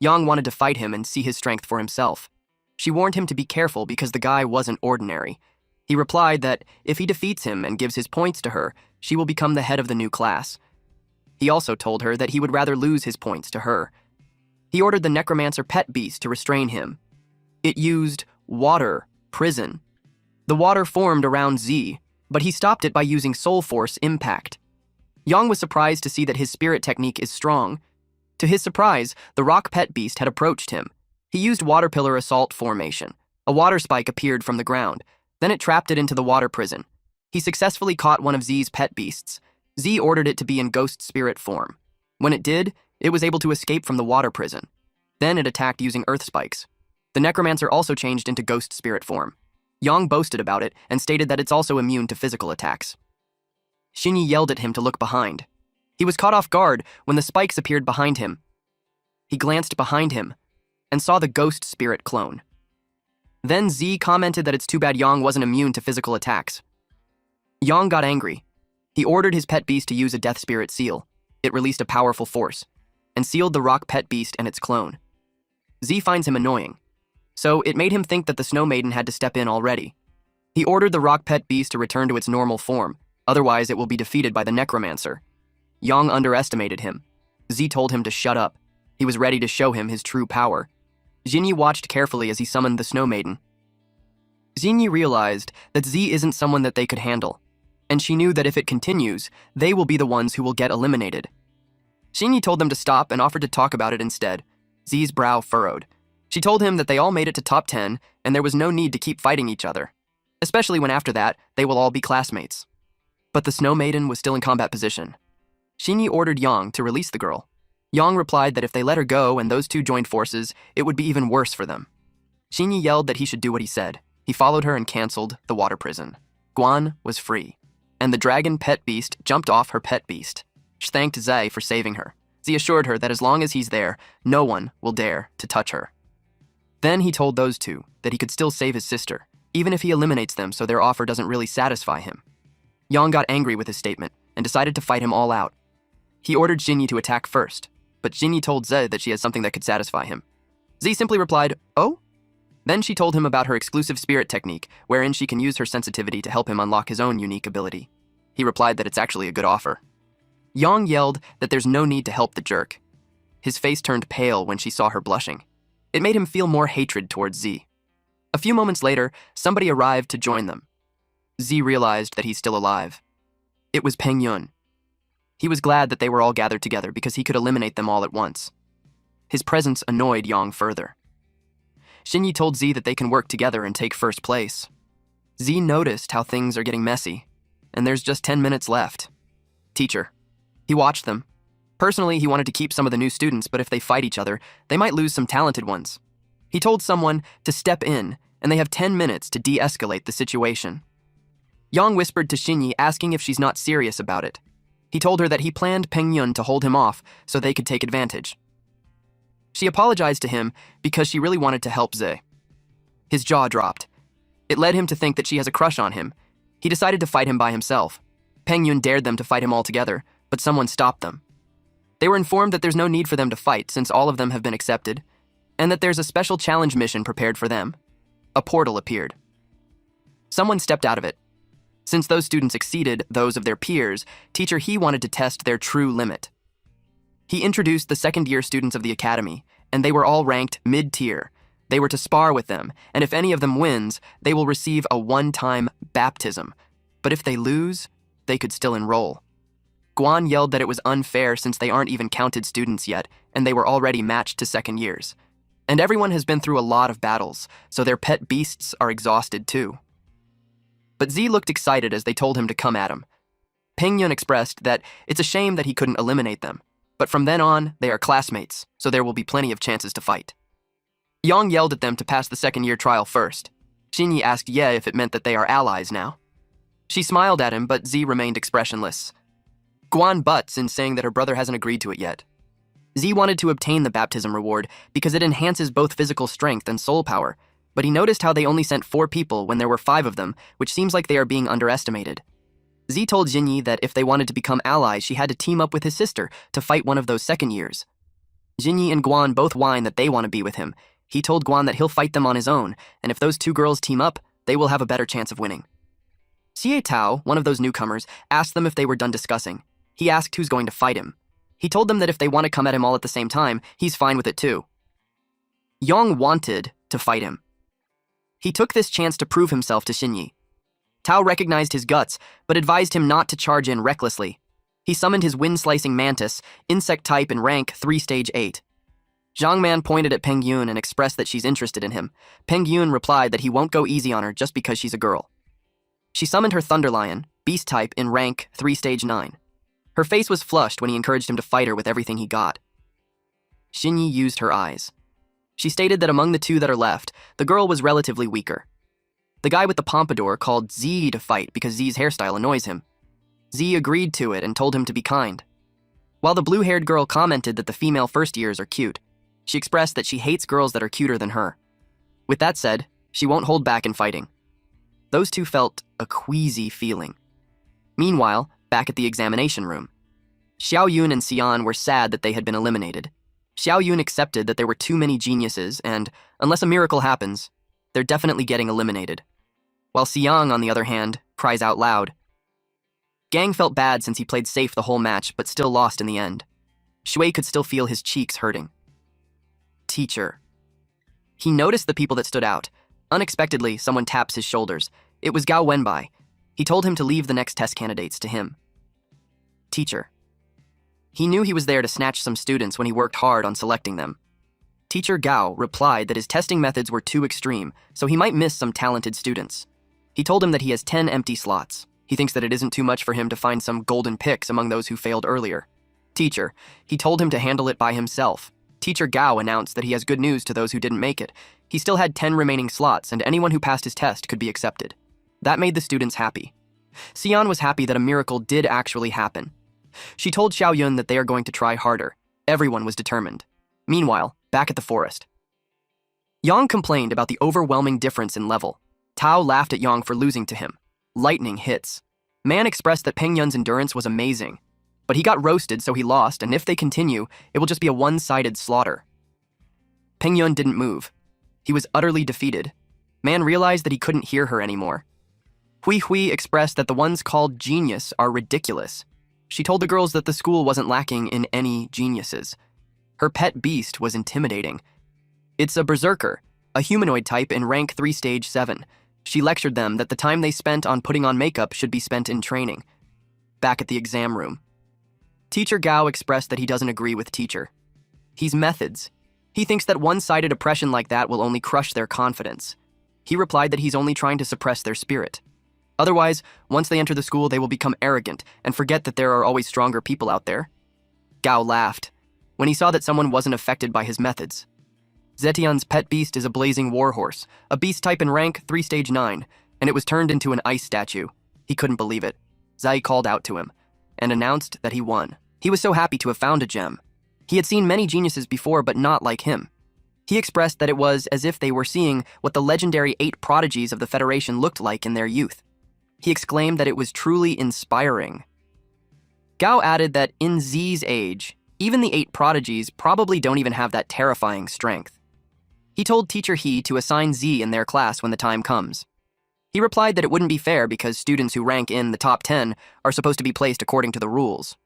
Yang wanted to fight him and see his strength for himself. She warned him to be careful because the guy wasn't ordinary. He replied that if he defeats him and gives his points to her, she will become the head of the new class. He also told her that he would rather lose his points to her. He ordered the necromancer pet beast to restrain him. It used water prison. The water formed around Z, but he stopped it by using soul force impact. Yang was surprised to see that his spirit technique is strong. To his surprise, the rock pet beast had approached him. He used water pillar assault formation. A water spike appeared from the ground. Then it trapped it into the water prison. He successfully caught one of Z's pet beasts. Z ordered it to be in ghost spirit form. When it did, it was able to escape from the water prison. Then it attacked using earth spikes. The necromancer also changed into ghost spirit form. Yang boasted about it and stated that it's also immune to physical attacks. Jinyi yelled at him to look behind. He was caught off guard when the spikes appeared behind him. He glanced behind him and saw the ghost spirit clone. Then Z commented that it's too bad Yang wasn't immune to physical attacks. Yang got angry. He ordered his pet beast to use a death spirit seal. It released a powerful force and sealed the rock pet beast and its clone. Z finds him annoying, so it made him think that the Snow Maiden had to step in already. He ordered the rock pet beast to return to its normal form, otherwise it will be defeated by the necromancer. Yang underestimated him. Z told him to shut up. He was ready to show him his true power. Jinyi watched carefully as he summoned the Snow Maiden. Jinyi realized that Z isn't someone that they could handle, and she knew that if it continues, they will be the ones who will get eliminated. Jinyi told them to stop and offered to talk about it instead. Z's brow furrowed. She told him that they all made it to top 10 and there was no need to keep fighting each other, especially when after that, they will all be classmates. But the Snow Maiden was still in combat position. Jinyi ordered Yang to release the girl. Yang replied that if they let her go and those two joined forces, it would be even worse for them. Jinyi yelled that he should do what he said. He followed her and canceled the water prison. Guan was free, and the dragon pet beast jumped off her pet beast. She thanked Zhe for saving her. Z assured her that as long as he's there, no one will dare to touch her. Then he told those two that he could still save his sister, even if he eliminates them so their offer doesn't really satisfy him. Yang got angry with his statement and decided to fight him all out. He ordered Jinyi to attack first, but Jinyi told Zhe that she has something that could satisfy him. Z simply replied, "Oh?" Then she told him about her exclusive spirit technique, wherein she can use her sensitivity to help him unlock his own unique ability. He replied that it's actually a good offer. Yang yelled that there's no need to help the jerk. His face turned pale when she saw her blushing. It made him feel more hatred towards Z. A few moments later, somebody arrived to join them. Z realized that he's still alive. It was Peng Yun. He was glad that they were all gathered together because he could eliminate them all at once. His presence annoyed Yang further. Xinyi told Z that they can work together and take first place. Z noticed how things are getting messy, and there's just 10 minutes left. Teacher. He watched them. Personally, he wanted to keep some of the new students, but if they fight each other, they might lose some talented ones. He told someone to step in, and they have 10 minutes to de-escalate the situation. Yang whispered to Xinyi, asking if she's not serious about it. He told her that he planned Peng Yun to hold him off so they could take advantage. She apologized to him because she really wanted to help Ze. His jaw dropped. It led him to think that she has a crush on him. He decided to fight him by himself. Peng Yun dared them to fight him all together, but someone stopped them. They were informed that there's no need for them to fight since all of them have been accepted, and that there's a special challenge mission prepared for them. A portal appeared. Someone stepped out of it. Since those students exceeded those of their peers, Teacher He wanted to test their true limit. He introduced the second-year students of the academy, and they were all ranked mid-tier. They were to spar with them, and if any of them wins, they will receive a one-time baptism. But if they lose, they could still enroll. Guan yelled that it was unfair since they aren't even counted students yet, and they were already matched to second years. And everyone has been through a lot of battles, so their pet beasts are exhausted too. But Z looked excited as they told him to come at him. Peng Yun expressed that it's a shame that he couldn't eliminate them, but from then on, they are classmates, so there will be plenty of chances to fight. Yang yelled at them to pass the second-year trial first. Xinyi asked Ye if it meant that they are allies now. She smiled at him, but Z remained expressionless. Guan butts in saying that her brother hasn't agreed to it yet. Z wanted to obtain the baptism reward because it enhances both physical strength and soul power, but he noticed how they only sent 4 people when there were 5 of them, which seems like they are being underestimated. Z told Xinyi that if they wanted to become allies, she had to team up with his sister to fight one of those second years. Xinyi and Guan both whine that they want to be with him. He told Guan that he'll fight them on his own, and if those 2 girls team up, they will have a better chance of winning. Xie Tao, one of those newcomers, asked them if they were done discussing. He asked who's going to fight him. He told them that if they want to come at him all at the same time, he's fine with it too. Yang wanted to fight him. He took this chance to prove himself to Xinyi. Tao recognized his guts, but advised him not to charge in recklessly. He summoned his wind-slicing mantis, insect type in rank 3 stage 8. Zhang Man pointed at Peng Yun and expressed that she's interested in him. Peng Yun replied that he won't go easy on her just because she's a girl. She summoned her Thunder Lion, beast type in rank 3 stage 9. Her face was flushed when he encouraged him to fight her with everything he got. Xinyi used her eyes. She stated that among the 2 that are left, the girl was relatively weaker. The guy with the pompadour called Z to fight because Z's hairstyle annoys him. Z agreed to it and told him to be kind. While the blue-haired girl commented that the female first years are cute, she expressed that she hates girls that are cuter than her. With that said, she won't hold back in fighting. Those 2 felt a queasy feeling. Meanwhile, back at the examination room, Xiao Yun and Xian were sad that they had been eliminated. Xiao Yun accepted that there were too many geniuses and, unless a miracle happens, they're definitely getting eliminated. While Xiang, on the other hand, cries out loud. Gang felt bad since he played safe the whole match but still lost in the end. Shui could still feel his cheeks hurting. Teacher. He noticed the people that stood out. Unexpectedly, someone taps his shoulders. It was Gao Wenbai. He told him to leave the next test candidates to him. Teacher. He knew he was there to snatch some students when he worked hard on selecting them. Teacher Gao replied that his testing methods were too extreme, so he might miss some talented students. He told him that he has 10 empty slots. He thinks that it isn't too much for him to find some golden picks among those who failed earlier. Teacher. He told him to handle it by himself. Teacher Gao announced that he has good news to those who didn't make it. He still had 10 remaining slots, and anyone who passed his test could be accepted. That made the students happy. Xian was happy that a miracle did actually happen. She told Xiao Yun that they are going to try harder. Everyone was determined. Meanwhile, back at the forest, Yang complained about the overwhelming difference in level. Tao laughed at Yang for losing to him. Lightning hits. Man expressed that Peng Yun's endurance was amazing. But he got roasted, so he lost, and if they continue, it will just be a one-sided slaughter. Peng Yun didn't move. He was utterly defeated. Man realized that he couldn't hear her anymore. Hui Hui expressed that the ones called genius are ridiculous. She told the girls that the school wasn't lacking in any geniuses. Her pet beast was intimidating. It's a berserker, a humanoid type in rank 3 stage 7. She lectured them that the time they spent on putting on makeup should be spent in training. Back at the exam room, Teacher Gao expressed that he doesn't agree with Teacher. He's methods. He thinks that one-sided oppression like that will only crush their confidence. He replied that he's only trying to suppress their spirit. Otherwise, once they enter the school, they will become arrogant and forget that there are always stronger people out there. Gao laughed when he saw that someone wasn't affected by his methods. Zetian's pet beast is a blazing warhorse, a beast type in rank 3 stage 9, and it was turned into an ice statue. He couldn't believe it. Zai called out to him and announced that he won. He was so happy to have found a gem. He had seen many geniuses before, but not like him. He expressed that it was as if they were seeing what the legendary 8 prodigies of the Federation looked like in their youth. He exclaimed that it was truly inspiring. Gao added that in Z's age, even the 8 prodigies probably don't even have that terrifying strength. He told Teacher He to assign Z in their class when the time comes. He replied that it wouldn't be fair because students who rank in the top 10 are supposed to be placed according to the rules.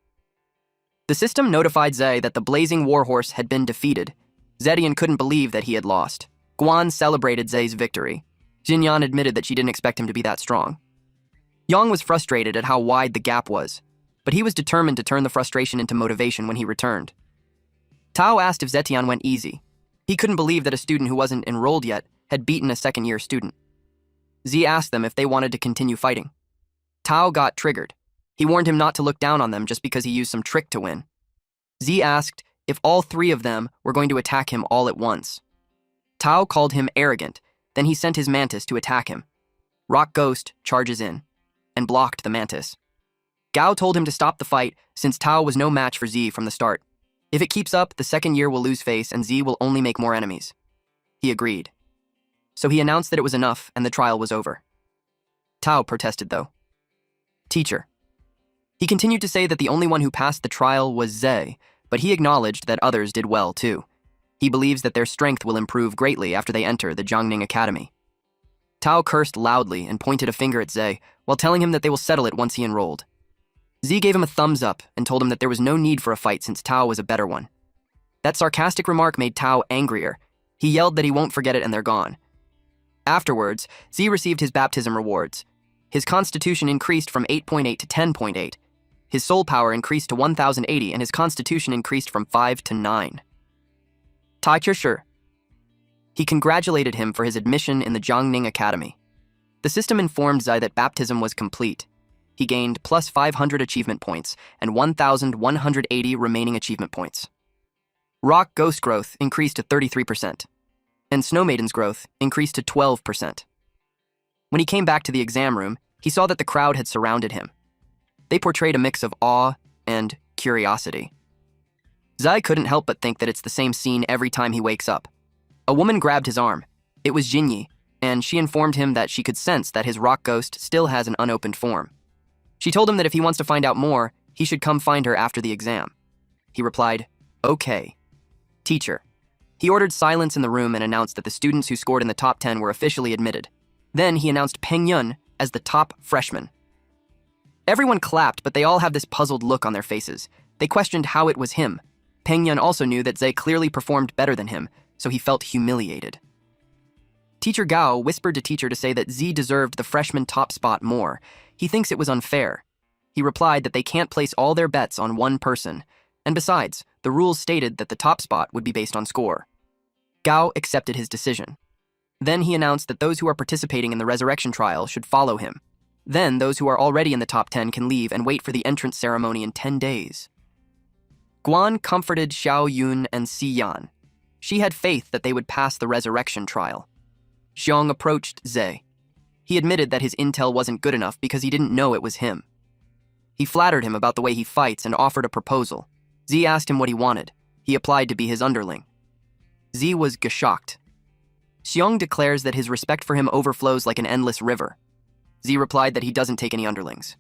The system notified Zai that the blazing warhorse had been defeated. Zetian couldn't believe that he had lost. Guan celebrated Zai's victory. Jinyan admitted that she didn't expect him to be that strong. Yang was frustrated at how wide the gap was, but he was determined to turn the frustration into motivation when he returned. Tao asked if Zetian went easy. He couldn't believe that a student who wasn't enrolled yet had beaten a second-year student. Z asked them if they wanted to continue fighting. Tao got triggered. He warned him not to look down on them just because he used some trick to win. Z asked if all 3 of them were going to attack him all at once. Tao called him arrogant, then he sent his mantis to attack him. Rock Ghost charges in and blocked the mantis. Gao told him to stop the fight since Tao was no match for Z from the start. If it keeps up, the second year will lose face and Z will only make more enemies. He agreed. So he announced that it was enough and the trial was over. Tao protested though. Teacher. He continued to say that the only one who passed the trial was Zhe, but he acknowledged that others did well too. He believes that their strength will improve greatly after they enter the Jiangning Academy. Tao cursed loudly and pointed a finger at Zhe while telling him that they will settle it once he enrolled. Z gave him a thumbs up and told him that there was no need for a fight since Tao was a better one. That sarcastic remark made Tao angrier. He yelled that he won't forget it and they're gone. Afterwards, Z received his baptism rewards. His constitution increased from 8.8 to 10.8. His soul power increased to 1080 and his constitution increased from 5 to 9. Teacher Shi. He congratulated him for his admission in the Jiangning Academy. The system informed Zai that baptism was complete. He gained plus 500 achievement points and 1,180 remaining achievement points. Rock Ghost growth increased to 33%, and Snow Maiden's growth increased to 12%. When he came back to the exam room, he saw that the crowd had surrounded him. They portrayed a mix of awe and curiosity. Zai couldn't help but think that it's the same scene every time he wakes up. A woman grabbed his arm. It was Jinyi, and she informed him that she could sense that his rock ghost still has an unopened form. She told him that if he wants to find out more, he should come find her after the exam. He replied, "Okay." Teacher. He ordered silence in the room and announced that the students who scored in the top 10 were officially admitted. Then he announced Peng Yun as the top freshman. Everyone clapped, but they all have this puzzled look on their faces. They questioned how it was him. Peng Yun also knew that Zhe clearly performed better than him, so he felt humiliated. Teacher Gao whispered to Teacher to say that Z deserved the freshman top spot more. He thinks it was unfair. He replied that they can't place all their bets on one person, and besides, the rules stated that the top spot would be based on score. Gao accepted his decision. Then he announced that those who are participating in the resurrection trial should follow him. Then those who are already in the top 10 can leave and wait for the entrance ceremony in 10 days. Guan comforted Xiao Yun and Si Yan. She had faith that they would pass the resurrection trial. Xiong approached Zhe. He admitted that his intel wasn't good enough because he didn't know it was him. He flattered him about the way he fights and offered a proposal. Z asked him what he wanted. He applied to be his underling. Z was shocked. Xiong declares that his respect for him overflows like an endless river. Z replied that he doesn't take any underlings.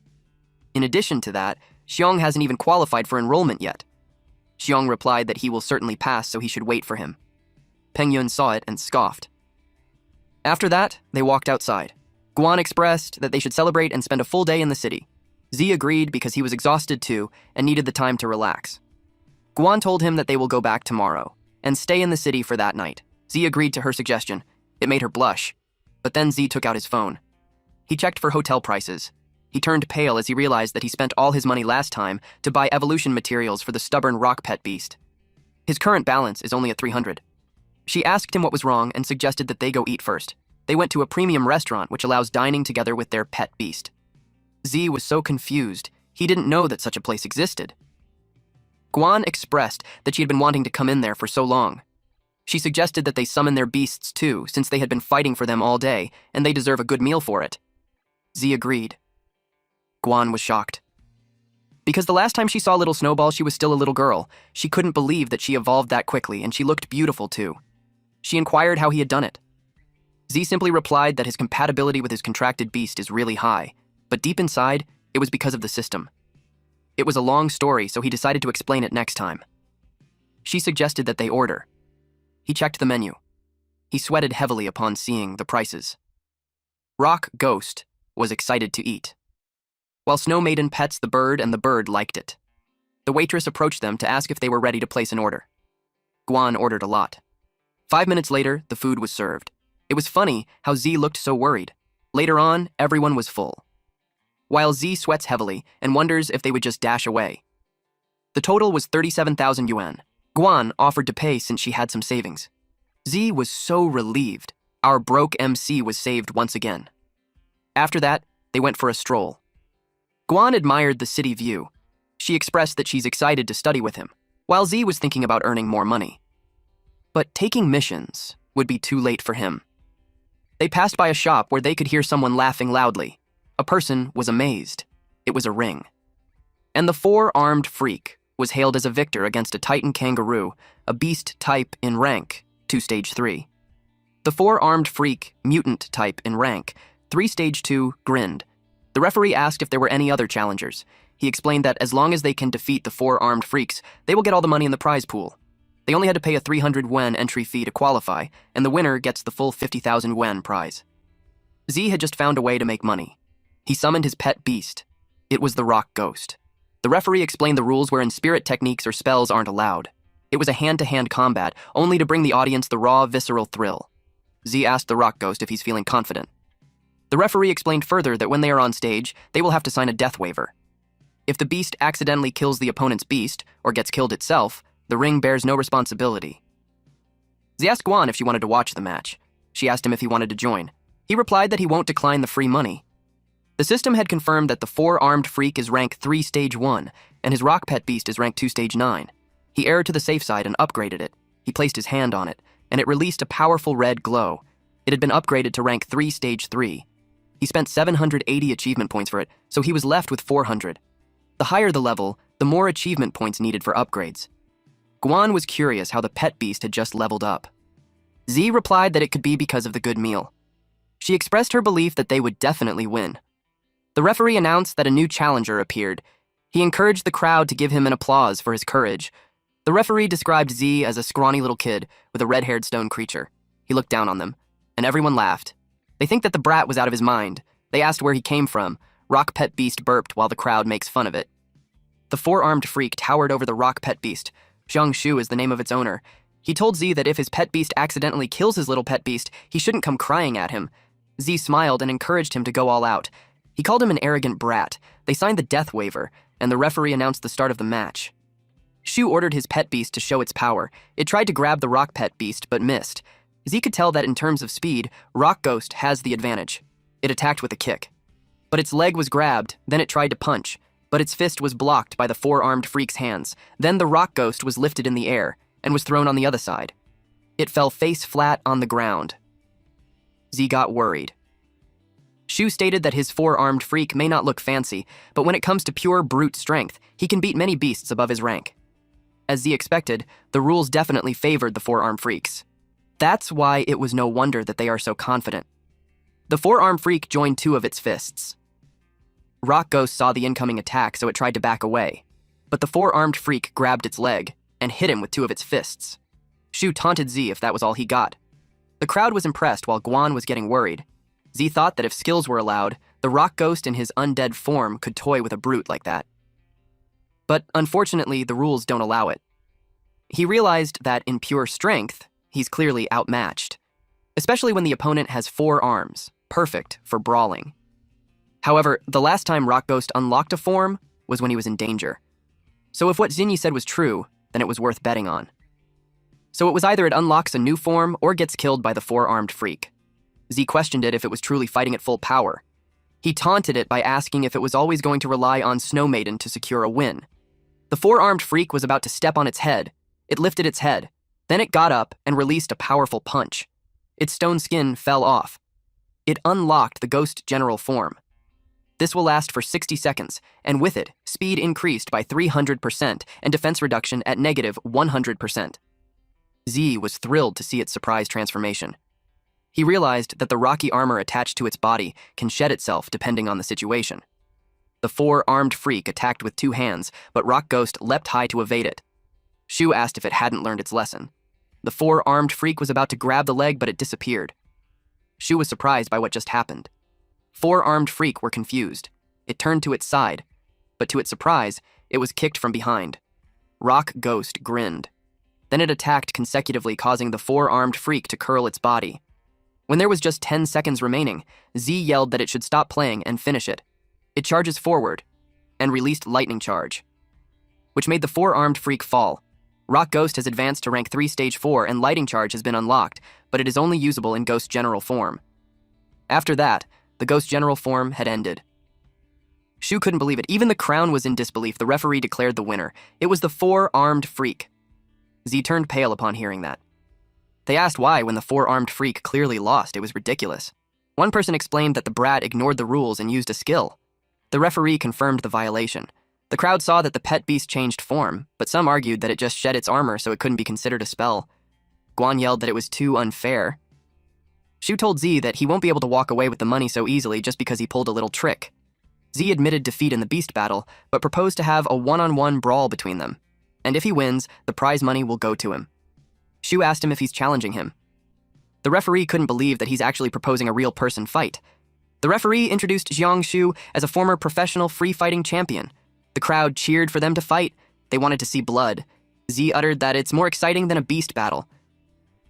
In addition to that, Xiong hasn't even qualified for enrollment yet. Xiong replied that he will certainly pass, so he should wait for him. Peng Yun saw it and scoffed. After that, they walked outside. Guan expressed that they should celebrate and spend a full day in the city. Z agreed because he was exhausted too and needed the time to relax. Guan told him that they will go back tomorrow and stay in the city for that night. Z agreed to her suggestion. It made her blush. But then Z took out his phone. He checked for hotel prices. He turned pale as he realized that he spent all his money last time to buy evolution materials for the stubborn rock pet beast. His current balance is only at 300. She asked him what was wrong and suggested that they go eat first. They went to a premium restaurant which allows dining together with their pet beast. Z was so confused, he didn't know that such a place existed. Guan expressed that she had been wanting to come in there for so long. She suggested that they summon their beasts too, since they had been fighting for them all day, and they deserve a good meal for it. Z agreed. Guan was shocked. Because the last time she saw Little Snowball, she was still a little girl. She couldn't believe that she evolved that quickly, and she looked beautiful too. She inquired how he had done it. Z simply replied that his compatibility with his contracted beast is really high, but deep inside, it was because of the system. It was a long story, so he decided to explain it next time. She suggested that they order. He checked the menu. He sweated heavily upon seeing the prices. Rock Ghost was excited to eat, while Snow Maiden pets the bird and the bird liked it. The waitress approached them to ask if they were ready to place an order. Guan ordered a lot. 5 minutes later, the food was served. It was funny how Z looked so worried. Later on, everyone was full, while Z sweats heavily and wonders if they would just dash away. The total was 37,000 yuan. Guan offered to pay since she had some savings. Z was so relieved. Our broke MC was saved once again. After that, they went for a stroll. Guan admired the city view. She expressed that she's excited to study with him, while Z was thinking about earning more money. But taking missions would be too late for him. They passed by a shop where they could hear someone laughing loudly. A person was amazed. It was a ring. And the four-armed freak was hailed as a victor against a Titan kangaroo, a beast type in rank, 2 stage 3. The four-armed freak, mutant type in rank, 3 stage 2, grinned. The referee asked if there were any other challengers. He explained that as long as they can defeat the four-armed freaks, they will get all the money in the prize pool. They only had to pay a 300 yuan entry fee to qualify, and the winner gets the full 50,000 yuan prize. Z had just found a way to make money. He summoned his pet beast. It was the Rock Ghost. The referee explained the rules wherein spirit techniques or spells aren't allowed. It was a hand-to-hand combat, only to bring the audience the raw, visceral thrill. Z asked the Rock Ghost if he's feeling confident. The referee explained further that when they are on stage, they will have to sign a death waiver. If the beast accidentally kills the opponent's beast, or gets killed itself, the ring bears no responsibility. Z asked Guan if she wanted to watch the match. She asked him if he wanted to join. He replied that he won't decline the free money. The system had confirmed that the four-armed freak is rank 3 stage 1, and his rock pet beast is rank 2 stage 9. He erred to the safe side and upgraded it. He placed his hand on it, and it released a powerful red glow. It had been upgraded to rank 3 stage 3. He spent 780 achievement points for it, so he was left with 400. The higher the level, the more achievement points needed for upgrades. Guan was curious how the pet beast had just leveled up. Z replied that it could be because of the good meal. She expressed her belief that they would definitely win. The referee announced that a new challenger appeared. He encouraged the crowd to give him an applause for his courage. The referee described Z as a scrawny little kid with a red-haired stone creature. He looked down on them, and everyone laughed. They think that the brat was out of his mind. They asked where he came from. Rock Pet Beast burped while the crowd makes fun of it. The four-armed freak towered over the Rock Pet Beast. Zhang Shu is the name of its owner. He told Z that if his pet beast accidentally kills his little pet beast, he shouldn't come crying at him. Z smiled and encouraged him to go all out. He called him an arrogant brat. They signed the death waiver, and the referee announced the start of the match. Shu ordered his pet beast to show its power. It tried to grab the Rock Pet Beast, but missed. Z could tell that in terms of speed, Rock Ghost has the advantage. It attacked with a kick. But its leg was grabbed, then it tried to punch, but its fist was blocked by the four-armed freak's hands. Then the Rock Ghost was lifted in the air and was thrown on the other side. It fell face flat on the ground. Z got worried. Shu stated that his four-armed freak may not look fancy, but when it comes to pure brute strength, he can beat many beasts above his rank. As Z expected, the rules definitely favored the four-armed freaks. That's why it was no wonder that they are so confident. The four-armed freak joined 2 of its fists. Rock Ghost saw the incoming attack, so it tried to back away. But the four-armed freak grabbed its leg and hit him with 2 of its fists. Shu taunted Z if that was all he got. The crowd was impressed while Guan was getting worried. Z thought that if skills were allowed, the rock ghost in his undead form could toy with a brute like that. But unfortunately, the rules don't allow it. He realized that in pure strength, he's clearly outmatched, especially when the opponent has 4 arms, perfect for brawling. However, the last time Rock Ghost unlocked a form was when he was in danger. So if what Xinyi said was true, then it was worth betting on. So it was either it unlocks a new form or gets killed by the 4-armed freak. Z questioned it if it was truly fighting at full power. He taunted it by asking if it was always going to rely on Snow Maiden to secure a win. The 4-armed freak was about to step on its head. It lifted its head. Then it got up and released a powerful punch. Its stone skin fell off. It unlocked the Ghost General form. This will last for 60 seconds, and with it, speed increased by 300% and defense reduction at negative 100%. Z was thrilled to see its surprise transformation. He realized that the rocky armor attached to its body can shed itself depending on the situation. The 4-armed freak attacked with 2 hands, but Rock Ghost leapt high to evade it. Shu asked if it hadn't learned its lesson. The 4-armed freak was about to grab the leg, but it disappeared. Shu was surprised by what just happened. 4-armed freak were confused. It turned to its side, but to its surprise, it was kicked from behind. Rock Ghost grinned. Then it attacked consecutively, causing the 4-armed freak to curl its body. When there was just 10 seconds remaining, Z yelled that it should stop playing and finish it. It charges forward and released Lightning Charge, which made the 4-armed freak fall. Rock Ghost has advanced to rank 3 stage 4 and Lightning Charge has been unlocked, but it is only usable in Ghost General form. After that, the Ghost General form had ended. Shu couldn't believe it. Even the crown was in disbelief. The referee declared the winner. It was the 4-armed freak. Z turned pale upon hearing that. They asked why when the 4-armed freak clearly lost. It was ridiculous. One person explained that the brat ignored the rules and used a skill. The referee confirmed the violation. The crowd saw that the pet beast changed form, but some argued that it just shed its armor so it couldn't be considered a spell. Guan yelled that it was too unfair. Shu told Z that he won't be able to walk away with the money so easily just because he pulled a little trick. Z admitted defeat in the beast battle, but proposed to have a one-on-one brawl between them. And if he wins, the prize money will go to him. Shu asked him if he's challenging him. The referee couldn't believe that he's actually proposing a real person fight. The referee introduced Jiang Shu as a former professional free-fighting champion. The crowd cheered for them to fight. They wanted to see blood. Z uttered that it's more exciting than a beast battle.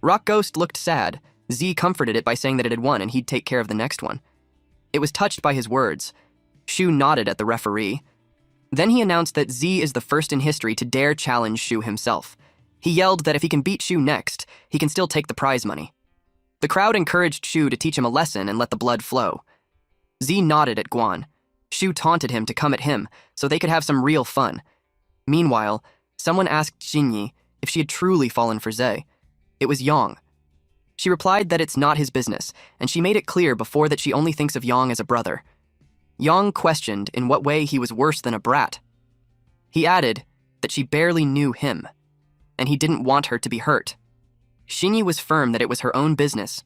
Rock Ghost looked sad. Z comforted it by saying that it had won and he'd take care of the next one. It was touched by his words. Shu nodded at the referee. Then he announced that Z is the first in history to dare challenge Shu himself. He yelled that if he can beat Shu next, he can still take the prize money. The crowd encouraged Shu to teach him a lesson and let the blood flow. Z nodded at Guan. Shu taunted him to come at him so they could have some real fun. Meanwhile, someone asked Xinyi if she had truly fallen for Ze. It was Yang. She replied that it's not his business, and she made it clear before that she only thinks of Yang as a brother. Yang questioned in what way he was worse than a brat. He added that she barely knew him, and he didn't want her to be hurt. Xinyi was firm that it was her own business.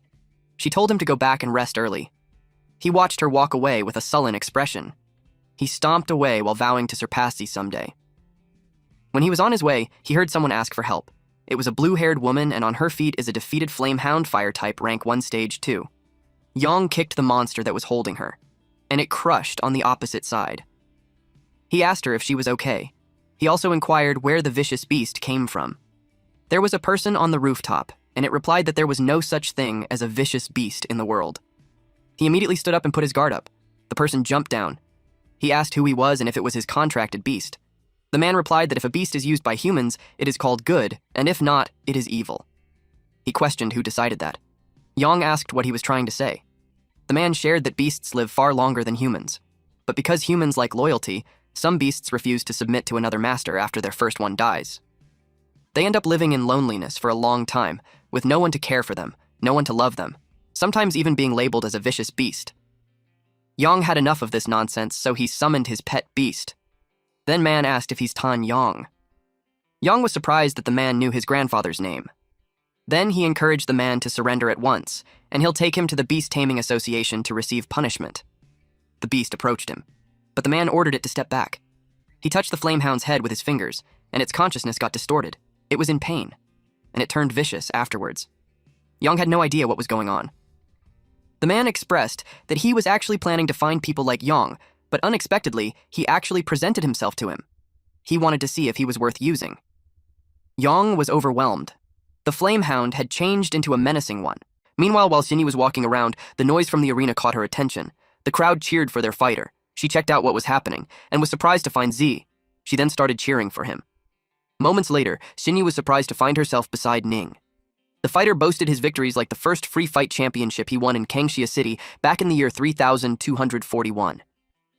She told him to go back and rest early. He watched her walk away with a sullen expression. He stomped away while vowing to surpass Z someday. When he was on his way, he heard someone ask for help. It was a blue-haired woman, and on her feet is a defeated Flamehound fire type rank 1 stage 2. Yang kicked the monster that was holding her, and it crushed on the opposite side. He asked her if she was okay. He also inquired where the vicious beast came from. There was a person on the rooftop, and it replied that there was no such thing as a vicious beast in the world. He immediately stood up and put his guard up. The person jumped down. He asked who he was and if it was his contracted beast. The man replied that if a beast is used by humans, it is called good, and if not, it is evil. He questioned who decided that. Yang asked what he was trying to say. The man shared that beasts live far longer than humans. But because humans like loyalty, some beasts refuse to submit to another master after their first one dies. They end up living in loneliness for a long time, with no one to care for them, no one to love them, sometimes even being labeled as a vicious beast. Yang had enough of this nonsense, so he summoned his pet beast. Then man asked if he's Tan Yang. Yang was surprised that the man knew his grandfather's name. Then he encouraged the man to surrender at once, and he'll take him to the Beast Taming Association to receive punishment. The beast approached him, but the man ordered it to step back. He touched the Flamehound's head with his fingers, and its consciousness got distorted. It was in pain, and it turned vicious afterwards. Yang had no idea what was going on. The man expressed that he was actually planning to find people like Yang, but unexpectedly, he actually presented himself to him. He wanted to see if he was worth using. Yang was overwhelmed. The flame hound had changed into a menacing one. Meanwhile, while Xinyi was walking around, the noise from the arena caught her attention. The crowd cheered for their fighter. She checked out what was happening, and was surprised to find Z. She then started cheering for him. Moments later, Xinyi was surprised to find herself beside Ning. The fighter boasted his victories like the first free fight championship he won in Kangxia City back in the year 3241.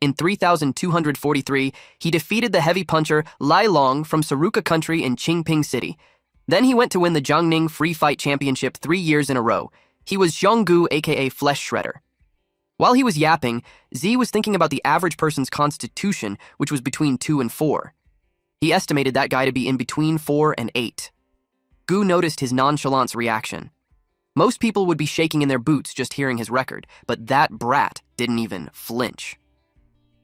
In 3243, he defeated the heavy puncher Lai Long from Saruka Country in Qingping City. Then he went to win the Jiangning Free Fight Championship 3 years in a row. He was Zhonggu, aka Flesh Shredder. While he was yapping, Z was thinking about the average person's constitution, which was between 2 and 4. He estimated that guy to be in between 4 and 8. Gu noticed his nonchalance reaction. Most people would be shaking in their boots just hearing his record, but that brat didn't even flinch.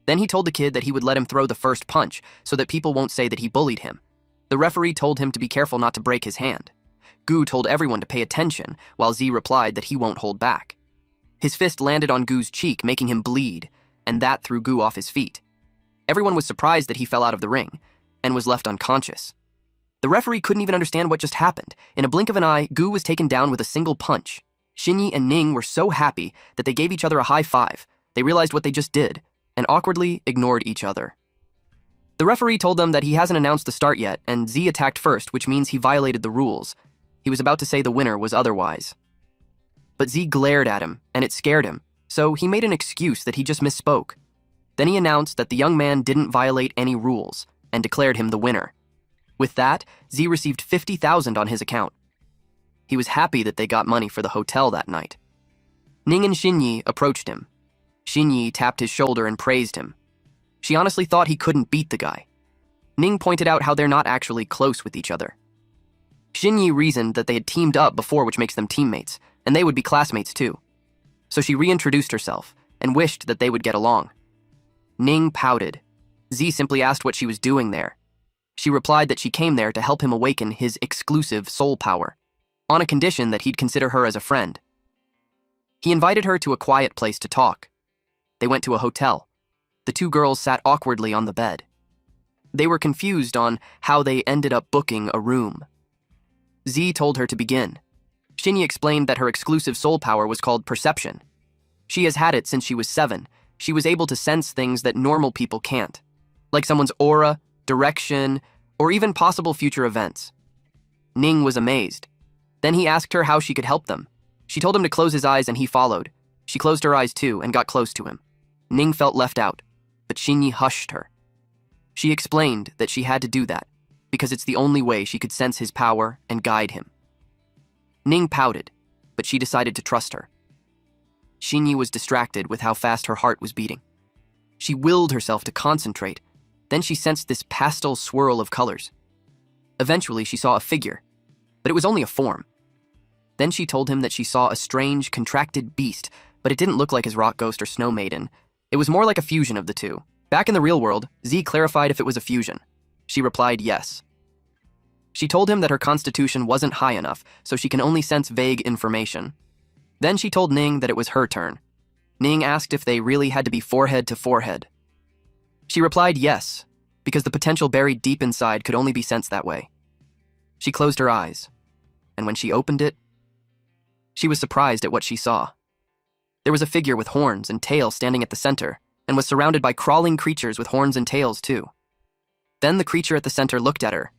Then he told the kid that he would let him throw the first punch so that people won't say that he bullied him. The referee told him to be careful not to break his hand. Gu told everyone to pay attention, while Z replied that he won't hold back. His fist landed on Gu's cheek, making him bleed, and that threw Gu off his feet. Everyone was surprised that he fell out of the ring, and was left unconscious. The referee couldn't even understand what just happened. In a blink of an eye, Gu was taken down with a single punch. Xinyi and Ning were so happy that they gave each other a high five. They realized what they just did, and awkwardly ignored each other. The referee told them that he hasn't announced the start yet, and Z attacked first, which means he violated the rules. He was about to say the winner was otherwise. But Z glared at him, and it scared him, so he made an excuse that he just misspoke. Then he announced that the young man didn't violate any rules, and declared him the winner. With that, Z received 50,000 on his account. He was happy that they got money for the hotel that night. Ning and Xinyi approached him. Xinyi tapped his shoulder and praised him. She honestly thought he couldn't beat the guy. Ning pointed out how they're not actually close with each other. Xinyi reasoned that they had teamed up before, which makes them teammates, and they would be classmates too. So she reintroduced herself and wished that they would get along. Ning pouted. Z simply asked what she was doing there. She replied that she came there to help him awaken his exclusive soul power, on a condition that he'd consider her as a friend. He invited her to a quiet place to talk. They went to a hotel. The two girls sat awkwardly on the bed. They were confused on how they ended up booking a room. Z told her to begin. Xinyi explained that her exclusive soul power was called perception. She has had it since she was 7. She was able to sense things that normal people can't, like someone's aura, direction, or even possible future events. Ning was amazed. Then he asked her how she could help them. She told him to close his eyes and he followed. She closed her eyes too and got close to him. Ning felt left out, but Xinyi hushed her. She explained that she had to do that because it's the only way she could sense his power and guide him. Ning pouted, but she decided to trust her. Xinyi was distracted with how fast her heart was beating. She willed herself to concentrate. Then she sensed this pastel swirl of colors. Eventually, she saw a figure, but it was only a form. Then she told him that she saw a strange, contracted beast, but it didn't look like his rock ghost or snow maiden. It was more like a fusion of the two. Back in the real world, Z clarified if it was a fusion. She replied yes. She told him that her constitution wasn't high enough, so she can only sense vague information. Then she told Ning that it was her turn. Ning asked if they really had to be forehead to forehead. She replied yes, because the potential buried deep inside could only be sensed that way. She closed her eyes, and when she opened it, she was surprised at what she saw. There was a figure with horns and tail standing at the center, and was surrounded by crawling creatures with horns and tails too. Then the creature at the center looked at her.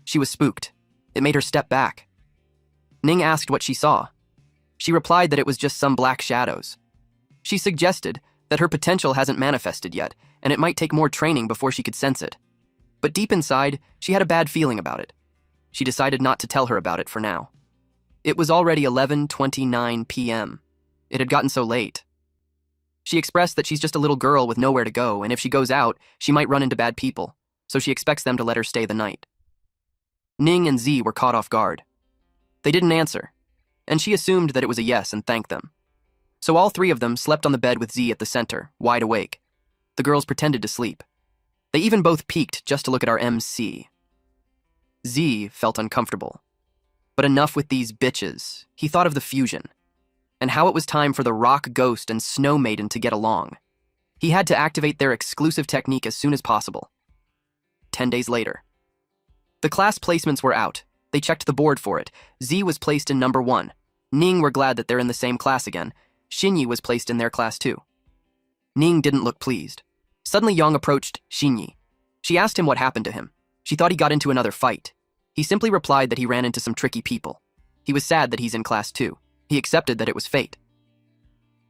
She was spooked. It made her step back. Ning asked what she saw. She replied that it was just some black shadows. She suggested that her potential hasn't manifested yet, and it might take more training before she could sense it. But deep inside, she had a bad feeling about it. She decided not to tell her about it for now. It was already 11:29 p.m. It had gotten so late. She expressed that she's just a little girl with nowhere to go, and if she goes out, she might run into bad people, so she expects them to let her stay the night. Ning and Z were caught off guard. They didn't answer, and she assumed that it was a yes and thanked them. So all three of them slept on the bed with Z at the center, wide awake. The girls pretended to sleep. They even both peeked just to look at our MC. Z felt uncomfortable. But enough with these bitches. He thought of the fusion, and how it was time for the Rock Ghost and Snow Maiden to get along. He had to activate their exclusive technique as soon as possible. 10 days later. The class placements were out. They checked the board for it. Z was placed in number 1. Ning were glad that they're in the same class again. Xinyi was placed in their class too. Ning didn't look pleased. Suddenly Yang approached Xinyi. She asked him what happened to him. She thought he got into another fight. He simply replied that he ran into some tricky people. He was sad that he's in class too. He accepted that it was fate.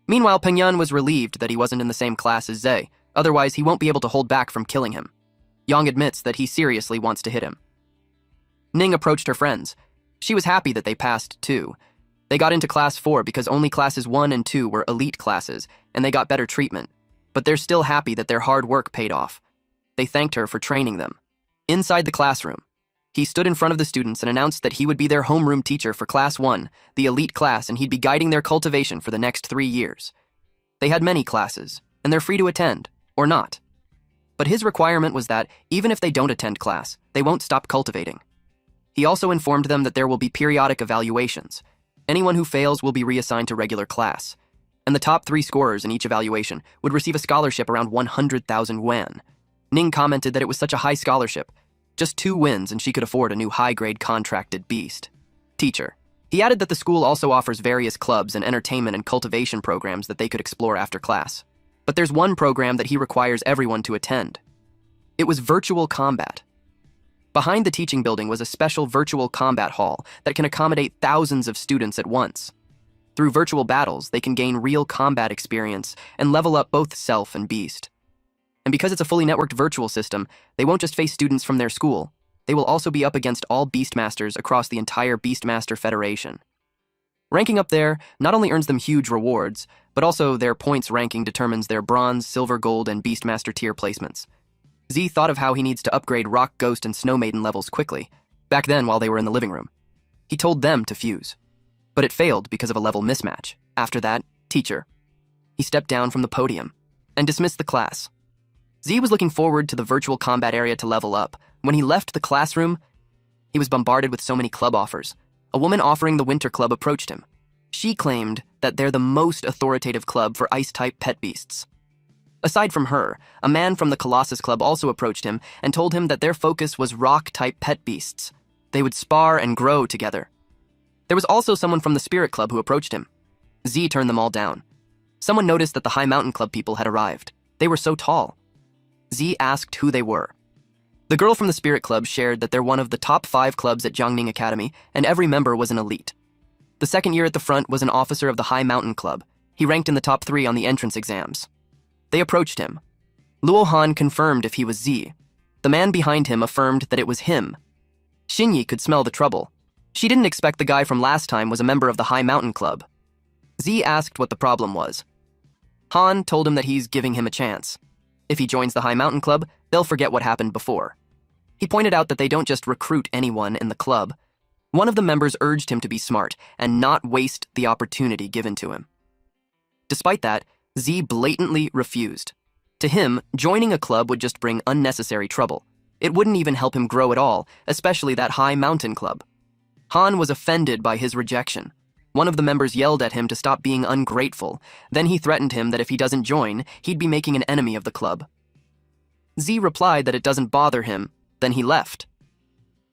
Meanwhile, Pengyun was relieved that he wasn't in the same class as Zhe, otherwise he won't be able to hold back from killing him. Yang admits that he seriously wants to hit him. Ning approached her friends. She was happy that they passed too. They got into class 4 because only classes 1 and 2 were elite classes, and they got better treatment. But they're still happy that their hard work paid off. They thanked her for training them. Inside the classroom, he stood in front of the students and announced that he would be their homeroom teacher for class 1, the elite class, and he'd be guiding their cultivation for the next 3 years. They had many classes, and they're free to attend, or not. But his requirement was that, even if they don't attend class, they won't stop cultivating. He also informed them that there will be periodic evaluations. Anyone who fails will be reassigned to regular class, and the top 3 scorers in each evaluation would receive a scholarship around 100,000 yuan. Ning commented that it was such a high scholarship. Just 2 wins and she could afford a new high-grade contracted beast. Teacher. He added that the school also offers various clubs and entertainment and cultivation programs that they could explore after class. But there's one program that he requires everyone to attend. It was virtual combat. Behind the teaching building was a special virtual combat hall that can accommodate thousands of students at once. Through virtual battles, they can gain real combat experience and level up both self and beast. And because it's a fully networked virtual system, they won't just face students from their school. They will also be up against all Beastmasters across the entire Beastmaster Federation. Ranking up there not only earns them huge rewards, but also their points ranking determines their bronze, silver, gold, and Beastmaster tier placements. Z thought of how he needs to upgrade Rock Ghost and Snow Maiden levels quickly, back then while they were in the living room. He told them to fuse. But it failed because of a level mismatch. After that, teacher. He stepped down from the podium and dismissed the class. Z was looking forward to the virtual combat area to level up. When he left the classroom, he was bombarded with so many club offers. A woman offering the Winter Club approached him. She claimed that they're the most authoritative club for ice-type pet beasts. Aside from her, a man from the Colossus Club also approached him and told him that their focus was rock-type pet beasts. They would spar and grow together. There was also someone from the Spirit Club who approached him. Z turned them all down. Someone noticed that the High Mountain Club people had arrived. They were so tall. Z asked who they were. The girl from the Spirit Club shared that they're one of the top 5 clubs at Jiangning Academy, and every member was an elite. The second year at the front was an officer of the High Mountain Club. He ranked in the top 3 on the entrance exams. They approached him. Luo Han confirmed if he was Z. The man behind him affirmed that it was him. Xinyi could smell the trouble. She didn't expect the guy from last time was a member of the High Mountain Club. Z asked what the problem was. Han told him that he's giving him a chance. If he joins the High Mountain Club, they'll forget what happened before. He pointed out that they don't just recruit anyone in the club. One of the members urged him to be smart and not waste the opportunity given to him. Despite that, Z blatantly refused. To him, joining a club would just bring unnecessary trouble. It wouldn't even help him grow at all, especially that High Mountain Club. Han was offended by his rejection. One of the members yelled at him to stop being ungrateful. Then he threatened him that if he doesn't join, he'd be making an enemy of the club. Z replied that it doesn't bother him, then he left.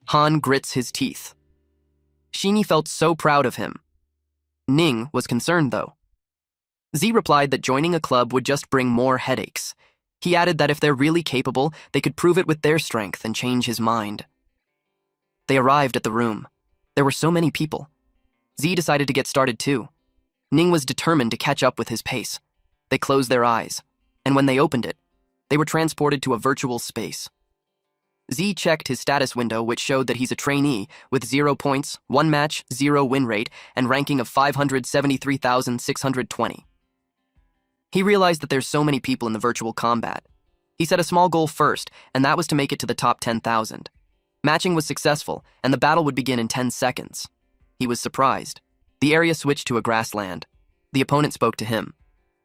Han grits his teeth. Xinyi felt so proud of him. Ning was concerned, though. Z replied that joining a club would just bring more headaches. He added that if they're really capable, they could prove it with their strength and change his mind. They arrived at the room. There were so many people. Z decided to get started too. Ning was determined to catch up with his pace. They closed their eyes, and when they opened it, they were transported to a virtual space. Z checked his status window, which showed that he's a trainee with 0 points, 1 match, 0 win rate, and ranking of 573,620. He realized that there's so many people in the virtual combat. He set a small goal first, and that was to make it to the top 10,000. Matching was successful, and the battle would begin in 10 seconds. He was surprised. The area switched to a grassland. The opponent spoke to him,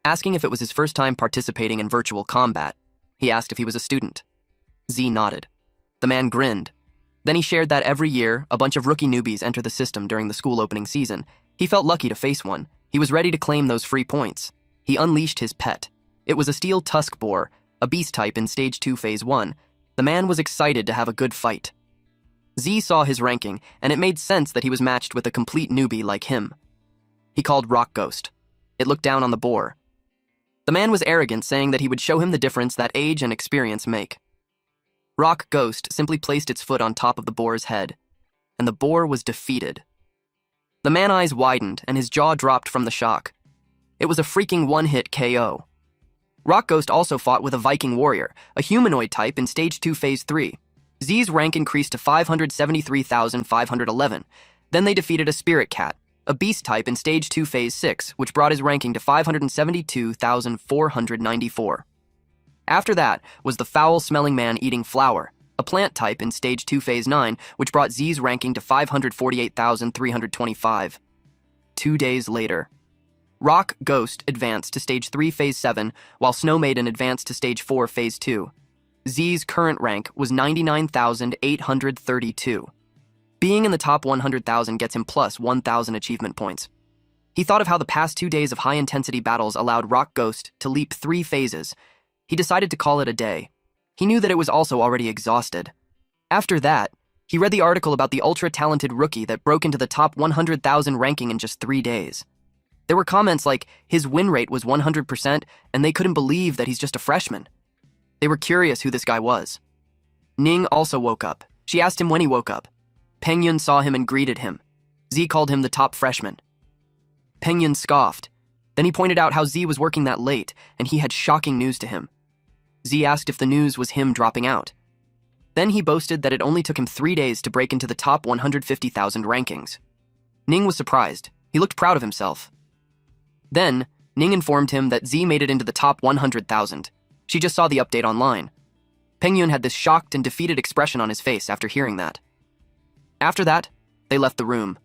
asking if it was his first time participating in virtual combat. He asked if he was a student. Z nodded. The man grinned. Then he shared that every year, a bunch of rookie newbies enter the system during the school opening season. He felt lucky to face one. He was ready to claim those free points. He unleashed his pet. It was a steel tusk boar, a beast type in Stage 2 Phase 1. The man was excited to have a good fight. Z saw his ranking, and it made sense that he was matched with a complete newbie like him. He called Rock Ghost. It looked down on the boar. The man was arrogant, saying that he would show him the difference that age and experience make. Rock Ghost simply placed its foot on top of the boar's head, and the boar was defeated. The man's eyes widened, and his jaw dropped from the shock. It was a freaking one-hit KO. Rock Ghost also fought with a Viking warrior, a humanoid type in Stage 2 Phase 3. Z's rank increased to 573,511. Then they defeated a spirit cat, a beast type in Stage 2 Phase 6, which brought his ranking to 572,494. After that was the foul-smelling man eating flower, a plant type in Stage 2 Phase 9, which brought Z's ranking to 548,325. 2 days later, Rock Ghost advanced to Stage 3 Phase 7, while Snow Maiden advanced to Stage 4 Phase 2. Z's current rank was 99,832. Being in the top 100,000 gets him plus 1,000 achievement points. He thought of how the past 2 days of high-intensity battles allowed Rock Ghost to leap 3 phases. He decided to call it a day. He knew that it was also already exhausted. After that, he read the article about the ultra-talented rookie that broke into the top 100,000 ranking in just 3 days. There were comments like his win rate was 100% and they couldn't believe that he's just a freshman. They were curious who this guy was. Ning also woke up. She asked him when he woke up. Pengyun saw him and greeted him. Z called him the top freshman. Pengyun scoffed. Then he pointed out how Z was working that late and he had shocking news to him. Z asked if the news was him dropping out. Then he boasted that it only took him 3 days to break into the top 150,000 rankings. Ning was surprised. He looked proud of himself. Then, Ning informed him that Z made it into the top 100,000. She just saw the update online. Pengyun had this shocked and defeated expression on his face after hearing that. After that, they left the room.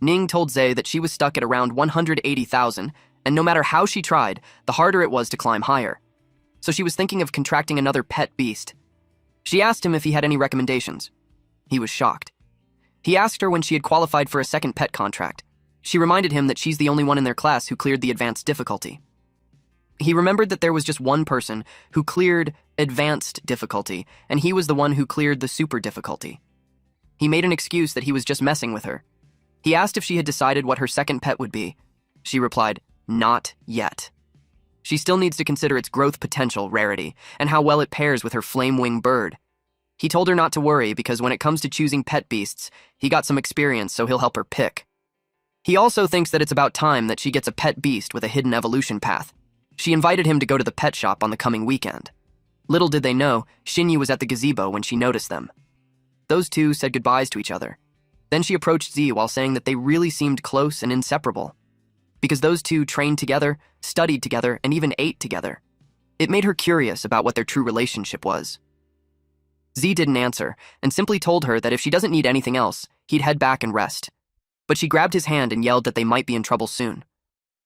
Ning told Zay that she was stuck at around 180,000, and no matter how she tried, the harder it was to climb higher. So she was thinking of contracting another pet beast. She asked him if he had any recommendations. He was shocked. He asked her when she had qualified for a second pet contract. She reminded him that she's the only one in their class who cleared the advanced difficulty. He remembered that there was just one person who cleared advanced difficulty, and he was the one who cleared the super difficulty. He made an excuse that he was just messing with her. He asked if she had decided what her second pet would be. She replied, "Not yet." She still needs to consider its growth potential, rarity, and how well it pairs with her flame-wing bird. He told her not to worry because when it comes to choosing pet beasts, he got some experience, so he'll help her pick. He also thinks that it's about time that she gets a pet beast with a hidden evolution path. She invited him to go to the pet shop on the coming weekend. Little did they know, Shinyi was at the gazebo when she noticed them. Those two said goodbyes to each other. Then she approached Z while saying that they really seemed close and inseparable. Because those two trained together, studied together, and even ate together. It made her curious about what their true relationship was. Z didn't answer, and simply told her that if she doesn't need anything else, he'd head back and rest. But she grabbed his hand and yelled that they might be in trouble soon.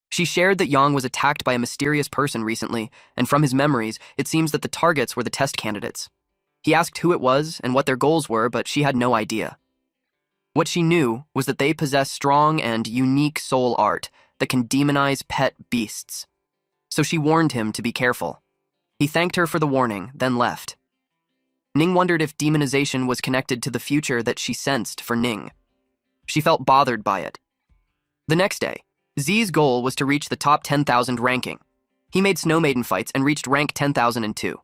She shared that Yang was attacked by a mysterious person recently, and from his memories, it seems that the targets were the test candidates. He asked who it was and what their goals were, but she had no idea. What she knew was that they possess strong and unique soul art that can demonize pet beasts. So she warned him to be careful. He thanked her for the warning, then left. Ning wondered if demonization was connected to the future that she sensed for Ning. She felt bothered by it. The next day, Z's goal was to reach the top 10,000 ranking. He made Snow Maiden fights and reached rank 10,002.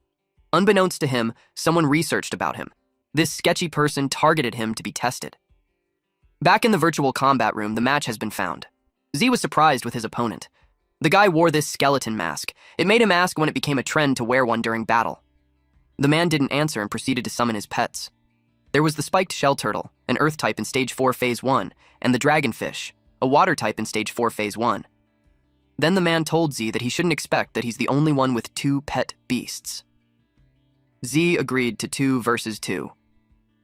Unbeknownst to him, someone researched about him. This sketchy person targeted him to be tested. Back in the virtual combat room, the match has been found. Z was surprised with his opponent. The guy wore this skeleton mask. It made him ask when it became a trend to wear one during battle. The man didn't answer and proceeded to summon his pets. There was the spiked shell turtle, an earth type in Stage 4 Phase 1, and the dragonfish, a water type in Stage 4 Phase 1. Then the man told Z that he shouldn't expect that he's the only one with 2 pet beasts. Z agreed to 2 versus 2,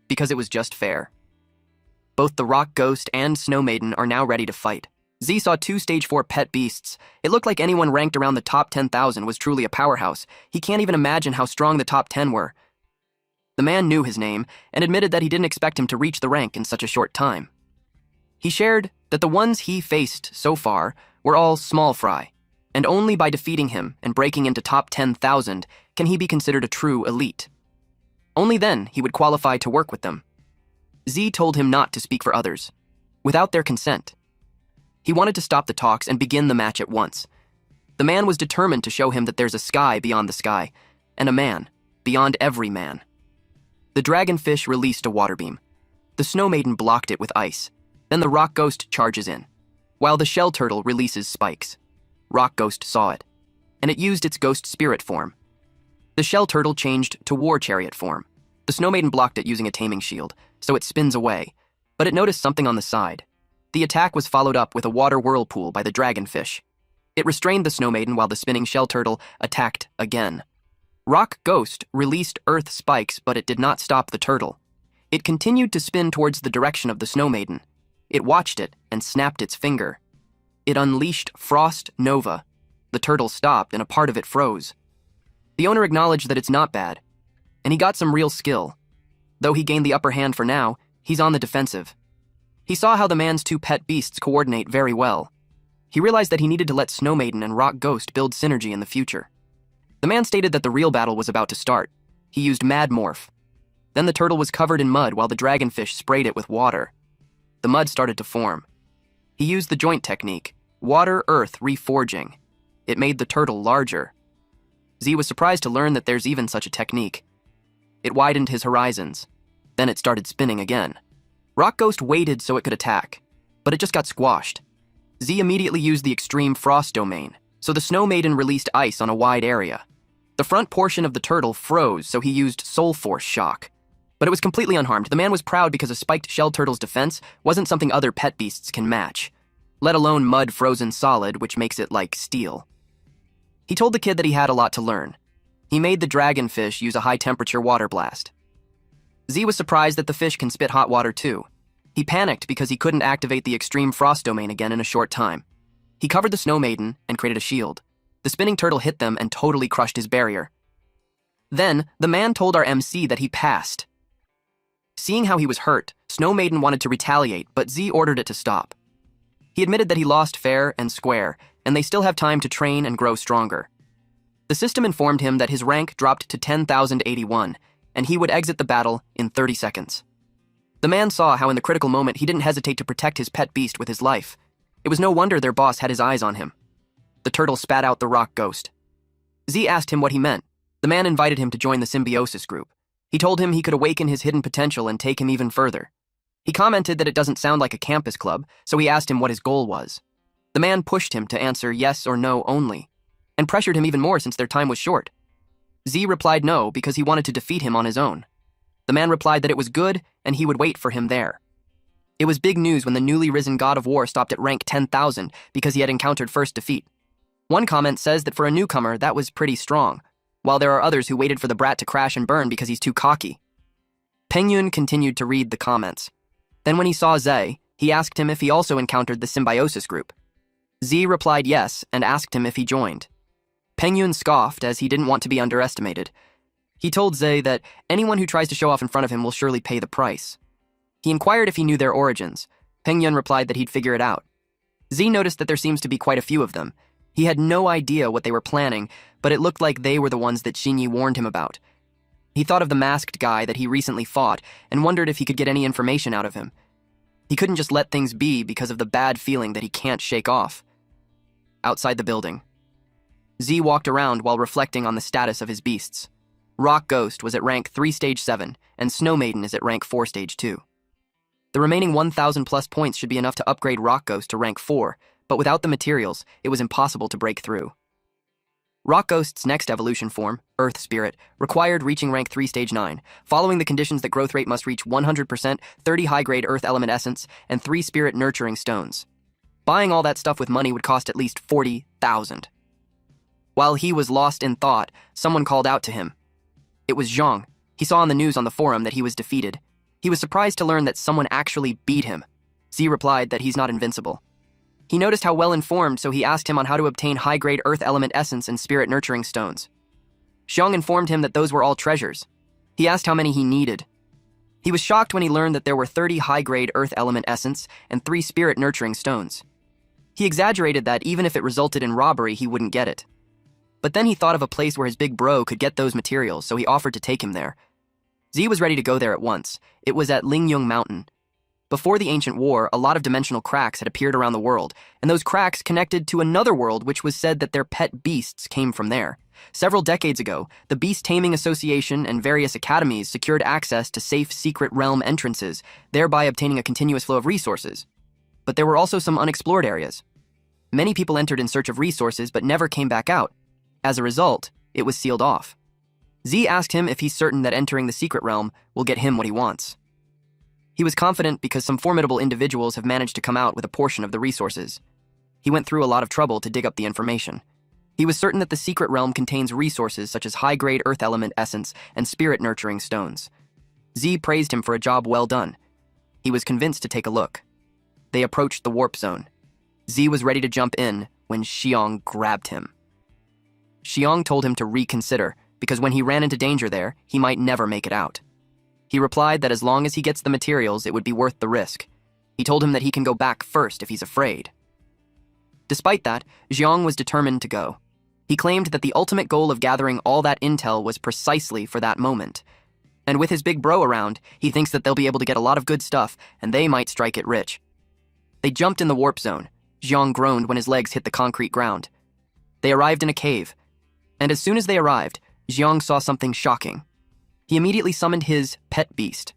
because it was just fair. Both the Rock Ghost and Snow Maiden are now ready to fight. Z saw 2 Stage 4 pet beasts. It looked like anyone ranked around the top 10,000 was truly a powerhouse. He can't even imagine how strong the top 10 were. The man knew his name and admitted that he didn't expect him to reach the rank in such a short time. He shared that the ones he faced so far were all small fry, and only by defeating him and breaking into top 10,000 can he be considered a true elite. Only then he would qualify to work with them. Z told him not to speak for others, without their consent. He wanted to stop the talks and begin the match at once. The man was determined to show him that there's a sky beyond the sky, and a man beyond every man. The dragonfish released a water beam. The snow maiden blocked it with ice. Then the rock ghost charges in, while the shell turtle releases spikes. Rock Ghost saw it, and it used its ghost spirit form. The shell turtle changed to war chariot form. The snow maiden blocked it using a taming shield, so it spins away, but it noticed something on the side. The attack was followed up with a water whirlpool by the dragonfish. It restrained the snow maiden while the spinning shell turtle attacked again. Rock Ghost released earth spikes, but it did not stop the turtle. It continued to spin towards the direction of the snow maiden. It watched it and snapped its finger. It unleashed Frost Nova. The turtle stopped and a part of it froze. The owner acknowledged that it's not bad, and he got some real skill. Though he gained the upper hand for now, he's on the defensive. He saw how the man's two pet beasts coordinate very well. He realized that he needed to let Snow Maiden and Rock Ghost build synergy in the future. The man stated that the real battle was about to start. He used Mad Morph. Then the turtle was covered in mud while the dragonfish sprayed it with water. The mud started to form. He used the joint technique, Water-Earth Reforging. It made the turtle larger. Z was surprised to learn that there's even such a technique. It widened his horizons. Then it started spinning again. Rock Ghost waited so it could attack, but it just got squashed. Z immediately used the extreme frost domain, so the Snow Maiden released ice on a wide area. The front portion of the turtle froze, so he used Soul Force Shock. But it was completely unharmed. The man was proud because a spiked shell turtle's defense wasn't something other pet beasts can match, let alone mud frozen solid, which makes it like steel. He told the kid that he had a lot to learn. He made the dragonfish use a high-temperature water blast. Z was surprised that the fish can spit hot water too. He panicked because he couldn't activate the extreme frost domain again in a short time. He covered the Snow Maiden and created a shield. The spinning turtle hit them and totally crushed his barrier. Then, the man told our MC that he passed. Seeing how he was hurt, Snow Maiden wanted to retaliate, but Z ordered it to stop. He admitted that he lost fair and square, and they still have time to train and grow stronger. The system informed him that his rank dropped to 10,081, and he would exit the battle in 30 seconds. The man saw how in the critical moment he didn't hesitate to protect his pet beast with his life. It was no wonder their boss had his eyes on him. The turtle spat out the Rock Ghost. Z asked him what he meant. The man invited him to join the symbiosis group. He told him he could awaken his hidden potential and take him even further. He commented that it doesn't sound like a campus club, so he asked him what his goal was. The man pushed him to answer yes or no only, and pressured him even more since their time was short. Z replied no because he wanted to defeat him on his own. The man replied that it was good and he would wait for him there. It was big news when the newly risen god of war stopped at rank 10,000 because he had encountered first defeat. One comment says that for a newcomer, that was pretty strong, while there are others who waited for the brat to crash and burn because he's too cocky. Pengyun continued to read the comments. Then when he saw Z, he asked him if he also encountered the symbiosis group. Z replied yes and asked him if he joined. Pengyun scoffed as he didn't want to be underestimated. He told Z that anyone who tries to show off in front of him will surely pay the price. He inquired if he knew their origins. Pengyun replied that he'd figure it out. Z noticed that there seems to be quite a few of them. He had no idea what they were planning, but it looked like they were the ones that Shinyi warned him about. He thought of the masked guy that he recently fought and wondered if he could get any information out of him. He couldn't just let things be because of the bad feeling that he can't shake off. Outside the building, Z walked around while reflecting on the status of his beasts. Rock Ghost was at rank 3 stage 7, and Snow Maiden is at rank 4 stage 2. The remaining 1,000 plus points should be enough to upgrade Rock Ghost to rank 4, but without the materials, it was impossible to break through. Rock Ghost's next evolution form, Earth Spirit, required reaching rank 3 stage 9, following the conditions that growth rate must reach 100%, 30 high-grade Earth Element Essence, and 3 Spirit Nurturing Stones. Buying all that stuff with money would cost at least 40,000. While he was lost in thought, someone called out to him. It was Zhang. He saw on the news on the forum that he was defeated. He was surprised to learn that someone actually beat him. Z replied that he's not invincible. He noticed how well-informed, so he asked him on how to obtain high-grade Earth Element Essence and Spirit Nurturing Stones. Zhang informed him that those were all treasures. He asked how many he needed. He was shocked when he learned that there were 30 high-grade earth element essence and 3 spirit nurturing stones. He exaggerated that even if it resulted in robbery, he wouldn't get it. But then he thought of a place where his big bro could get those materials, so he offered to take him there. Z was ready to go there at once. It was at Lingyung Mountain. Before the ancient war, a lot of dimensional cracks had appeared around the world, and those cracks connected to another world which was said that their pet beasts came from there. Several decades ago, the Beast Taming Association and various academies secured access to safe secret realm entrances, thereby obtaining a continuous flow of resources. But there were also some unexplored areas. Many people entered in search of resources but never came back out. As a result, it was sealed off. Z asked him if he's certain that entering the secret realm will get him what he wants. He was confident because some formidable individuals have managed to come out with a portion of the resources. He went through a lot of trouble to dig up the information. He was certain that the secret realm contains resources such as high-grade earth element essence and spirit-nurturing stones. Z praised him for a job well done. He was convinced to take a look. They approached the warp zone. Z was ready to jump in when Xiong grabbed him. Xiong told him to reconsider, because when he ran into danger there, he might never make it out. He replied that as long as he gets the materials, it would be worth the risk. He told him that he can go back first if he's afraid. Despite that, Xiong was determined to go. He claimed that the ultimate goal of gathering all that intel was precisely for that moment. And with his big bro around, he thinks that they'll be able to get a lot of good stuff, and they might strike it rich. They jumped in the warp zone. Xiong groaned when his legs hit the concrete ground. They arrived in a cave. And as soon as they arrived, Xiong saw something shocking. He immediately summoned his pet beast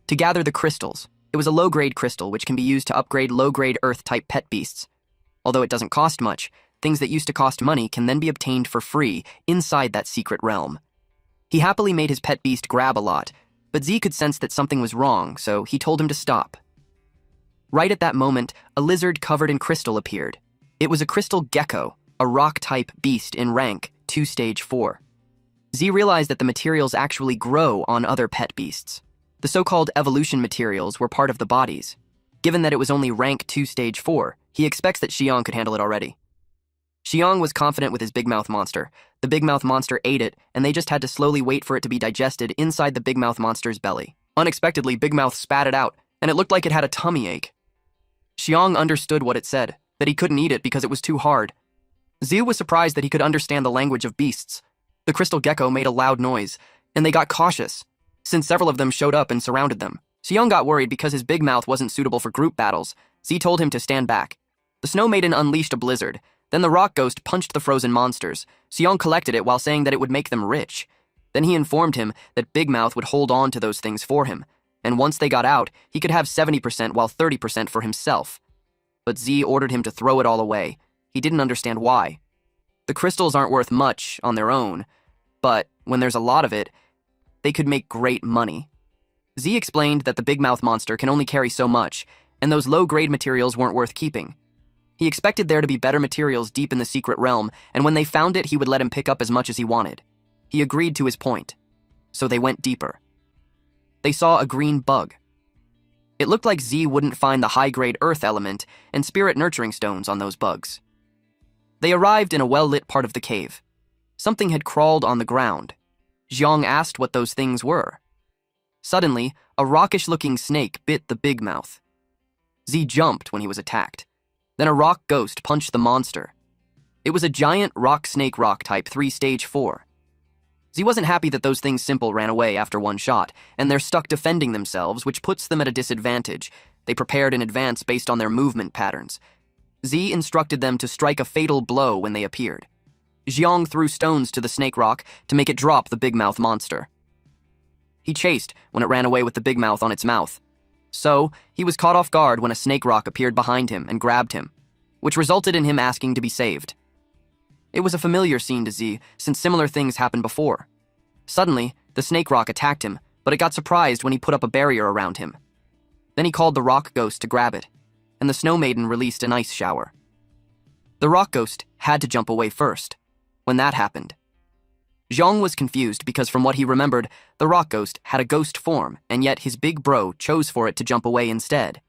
to gather the crystals. It was a low-grade crystal which can be used to upgrade low-grade Earth-type pet beasts. Although it doesn't cost much, things that used to cost money can then be obtained for free inside that secret realm. He happily made his pet beast grab a lot, but Z could sense that something was wrong, so he told him to stop. Right at that moment, a lizard covered in crystal appeared. It was a crystal gecko, a rock-type beast in rank 2 stage 4. Z realized that the materials actually grow on other pet beasts. The so-called evolution materials were part of the bodies. Given that it was only rank 2 stage 4, he expects that Xiong could handle it already. Xiong was confident with his big mouth monster. The big mouth monster ate it, and they just had to slowly wait for it to be digested inside the big mouth monster's belly. Unexpectedly, Big Mouth spat it out, and it looked like it had a tummy ache. Xiong understood what it said, that he couldn't eat it because it was too hard. Z was surprised that he could understand the language of beasts. The crystal gecko made a loud noise, and they got cautious, since several of them showed up and surrounded them. Xiong got worried because his big mouth wasn't suitable for group battles. Z told him to stand back. The Snow Maiden unleashed a blizzard. Then the rock ghost punched the frozen monsters. Xiong collected it while saying that it would make them rich. Then he informed him that Big Mouth would hold on to those things for him, and once they got out, he could have 70% while 30% for himself. But Z ordered him to throw it all away. He didn't understand why. The crystals aren't worth much on their own, but when there's a lot of it, they could make great money. Z explained that the Big Mouth monster can only carry so much, and those low-grade materials weren't worth keeping. He expected there to be better materials deep in the secret realm, and when they found it, he would let him pick up as much as he wanted. He agreed to his point, so they went deeper. They saw a green bug. It looked like Z wouldn't find the high-grade earth element and spirit nurturing stones on those bugs. They arrived in a well-lit part of the cave. Something had crawled on the ground. Xiong asked what those things were. Suddenly, a rockish-looking snake bit the Big Mouth. Z jumped when he was attacked. Then a rock ghost punched the monster. It was a giant rock snake rock type 3 stage 4. Z wasn't happy that those things simple ran away after one shot, and they're stuck defending themselves, which puts them at a disadvantage. They prepared in advance based on their movement patterns. Z instructed them to strike a fatal blow when they appeared. Xiong threw stones to the snake rock to make it drop the Big Mouth monster. He chased when it ran away with the Big Mouth on its mouth. So, he was caught off guard when a snake rock appeared behind him and grabbed him, which resulted in him asking to be saved. It was a familiar scene to Z, since similar things happened before. Suddenly, the snake rock attacked him, but it got surprised when he put up a barrier around him. Then he called the rock ghost to grab it, and the Snow Maiden released an ice shower. The rock ghost had to jump away first. When that happened, Xiong was confused because from what he remembered, the rock ghost had a ghost form, and yet his big bro chose for it to jump away instead.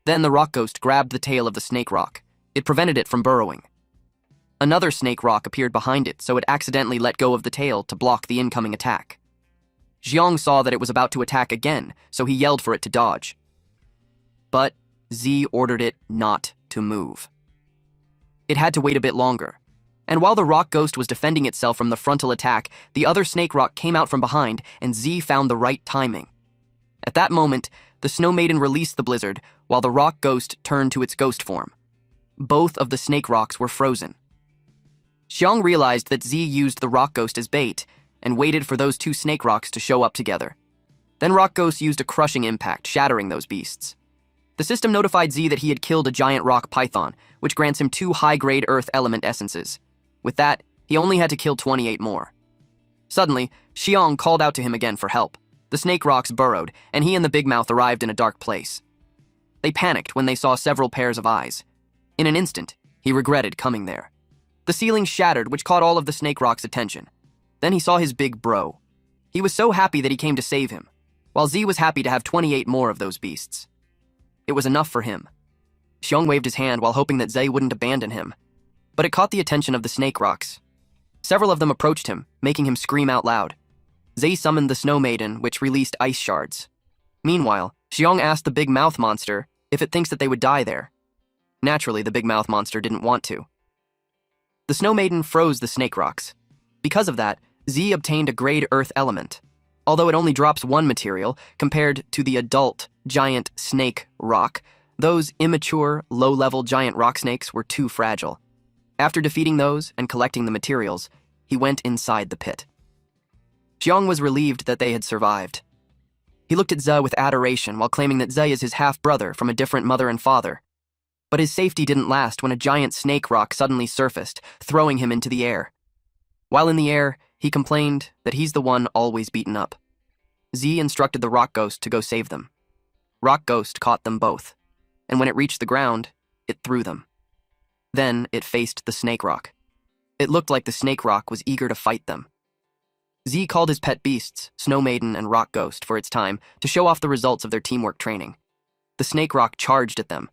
Then the rock ghost grabbed the tail of the snake rock. It prevented it from burrowing. Another snake rock appeared behind it, so it accidentally let go of the tail to block the incoming attack. Xiong saw that it was about to attack again, so he yelled for it to dodge. But Z ordered it not to move. It had to wait a bit longer. And while the rock ghost was defending itself from the frontal attack, the other snake rock came out from behind, and Z found the right timing. At that moment, the Snow Maiden released the blizzard, while the rock ghost turned to its ghost form. Both of the snake rocks were frozen. Xiong realized that Z used the rock ghost as bait, and waited for those two snake rocks to show up together. Then Rock Ghost used a crushing impact, shattering those beasts. The system notified Z that he had killed a giant rock python, which grants him 2 high-grade earth element essences. With that, he only had to kill 28 more. Suddenly, Xiong called out to him again for help. The snake rocks burrowed, and he and the Big Mouth arrived in a dark place. They panicked when they saw several pairs of eyes. In an instant, he regretted coming there. The ceiling shattered, which caught all of the snake rocks' attention. Then he saw his big bro. He was so happy that he came to save him, while Z was happy to have 28 more of those beasts. It was enough for him. Xiong waved his hand while hoping that Z wouldn't abandon him. But it caught the attention of the snake rocks. Several of them approached him, making him scream out loud. Z summoned the Snow Maiden, which released ice shards. Meanwhile, Xiong asked the Big Mouth monster if it thinks that they would die there. Naturally, the Big Mouth monster didn't want to. The Snow Maiden froze the snake rocks. Because of that, Z obtained a grade earth element. Although it only drops 1 material, compared to the adult giant snake rock, those immature, low-level giant rock snakes were too fragile. After defeating those and collecting the materials, he went inside the pit. Xiong was relieved that they had survived. He looked at Ze with adoration while claiming that Ze is his half-brother from a different mother and father. But his safety didn't last when a giant snake rock suddenly surfaced, throwing him into the air. While in the air, he complained that he's the one always beaten up. Z instructed the rock ghost to go save them. Rock Ghost caught them both, and when it reached the ground, it threw them. Then it faced the snake rock. It looked like the snake rock was eager to fight them. Z called his pet beasts, Snow Maiden and Rock Ghost, for its time to show off the results of their teamwork training. The snake rock charged at them.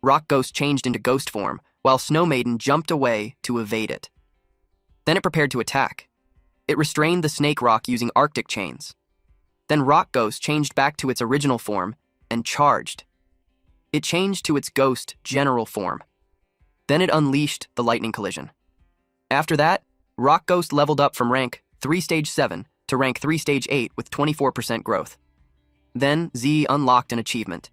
Rock Ghost changed into ghost form, while Snow Maiden jumped away to evade it. Then it prepared to attack. It restrained the snake rock using Arctic chains. Then Rock Ghost changed back to its original form and charged. It changed to its ghost general form. Then it unleashed the lightning collision. After that, Rock Ghost leveled up from rank 3 stage 7 to rank 3 stage 8 with 24% growth. Then Z unlocked an achievement.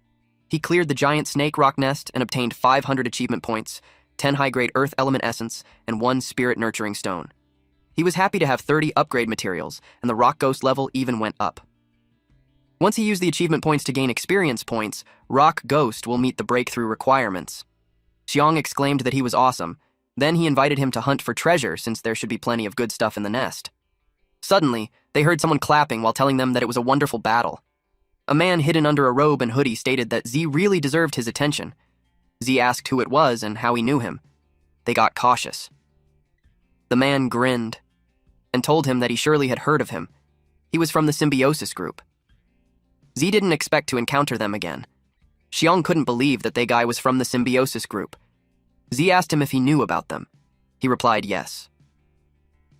He cleared the giant snake rock nest and obtained 500 achievement points, 10 high-grade earth element essence, and 1 spirit nurturing stone. He was happy to have 30 upgrade materials, and the Rock Ghost level even went up. Once he used the achievement points to gain experience points, Rock Ghost will meet the breakthrough requirements. Xiong exclaimed that he was awesome. Then he invited him to hunt for treasure since there should be plenty of good stuff in the nest. Suddenly, they heard someone clapping while telling them that it was a wonderful battle. A man hidden under a robe and hoodie stated that Z really deserved his attention. Z asked who it was and how he knew him. They got cautious. The man grinned and told him that he surely had heard of him. He was from the symbiosis group. Z didn't expect to encounter them again. Xiong couldn't believe that the guy was from the symbiosis group. Z asked him if he knew about them. He replied yes.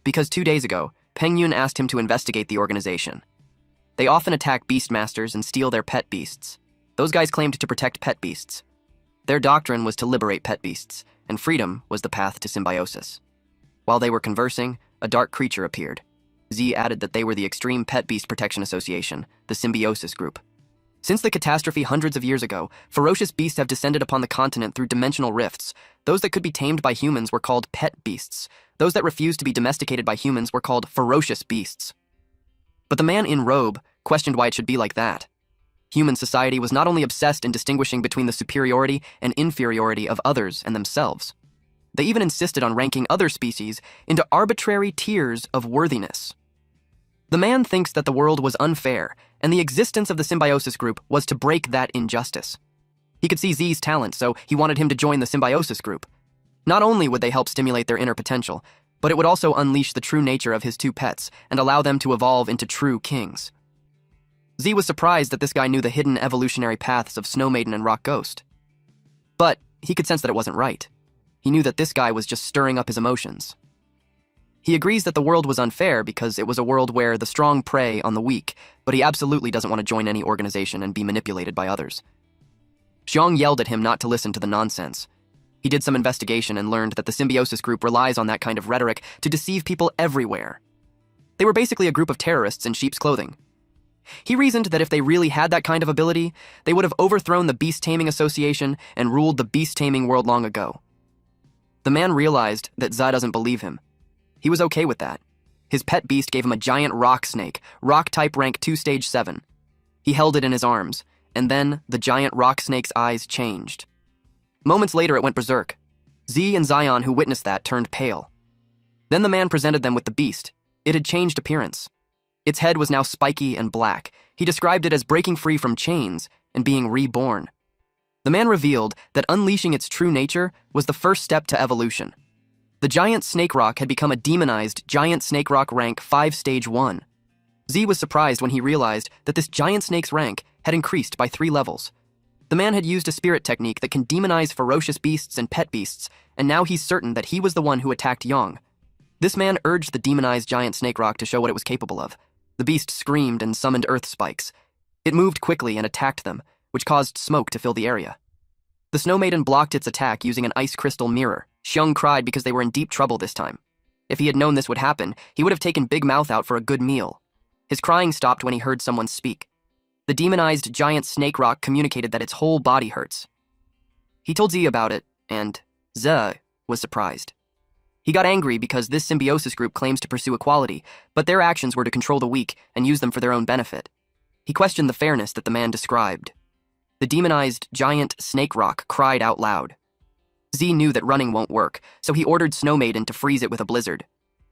Because 2 days ago, Pengyun asked him to investigate the organization. They often attack beastmasters and steal their pet beasts. Those guys claimed to protect pet beasts. Their doctrine was to liberate pet beasts, and freedom was the path to symbiosis. While they were conversing, a dark creature appeared. Z added that they were the Extreme Pet Beast Protection Association, the symbiosis group. Since the catastrophe hundreds of years ago, ferocious beasts have descended upon the continent through dimensional rifts. Those that could be tamed by humans were called pet beasts. Those that refused to be domesticated by humans were called ferocious beasts. But the man in robe questioned why it should be like that. Human society was not only obsessed in distinguishing between the superiority and inferiority of others and themselves. They even insisted on ranking other species into arbitrary tiers of worthiness. The man thinks that the world was unfair, and the existence of the symbiosis group was to break that injustice. He could see Z's talent, so he wanted him to join the symbiosis group. Not only would they help stimulate their inner potential, but it would also unleash the true nature of his 2 pets and allow them to evolve into true kings. Z was surprised that this guy knew the hidden evolutionary paths of Snow Maiden and Rock Ghost. But he could sense that it wasn't right. He knew that this guy was just stirring up his emotions. He agrees that the world was unfair because it was a world where the strong prey on the weak, but he absolutely doesn't want to join any organization and be manipulated by others. Xiong yelled at him not to listen to the nonsense. He did some investigation and learned that the symbiosis group relies on that kind of rhetoric to deceive people everywhere. They were basically a group of terrorists in sheep's clothing. He reasoned that if they really had that kind of ability, they would have overthrown the Beast Taming Association and ruled the beast taming world long ago. The man realized that Za doesn't believe him. He was okay with that. His pet beast gave him a giant rock snake, rock type rank 2 stage 7. He held it in his arms, and then the giant rock snake's eyes changed. Moments later, it went berserk. Z and Zion, who witnessed that, turned pale. Then the man presented them with the beast. It had changed appearance. Its head was now spiky and black. He described it as breaking free from chains and being reborn. The man revealed that unleashing its true nature was the first step to evolution. The giant snake rock had become a demonized giant snake rock rank 5 stage 1. Z was surprised when he realized that this giant snake's rank had increased by 3 levels. The man had used a spirit technique that can demonize ferocious beasts and pet beasts, and now he's certain that he was the one who attacked Yang. This man urged the demonized giant snake rock to show what it was capable of. The beast screamed and summoned earth spikes. It moved quickly and attacked them, which caused smoke to fill the area. The Snow Maiden blocked its attack using an ice crystal mirror. Xiong cried because they were in deep trouble this time. If he had known this would happen, he would have taken Big Mouth out for a good meal. His crying stopped when he heard someone speak. The demonized giant snake rock communicated that its whole body hurts. He told Z about it, and Z was surprised. He got angry because this symbiosis group claims to pursue equality, but their actions were to control the weak and use them for their own benefit. He questioned the fairness that the man described. The demonized giant snake rock cried out loud. Z knew that running won't work, so he ordered Snow Maiden to freeze it with a blizzard.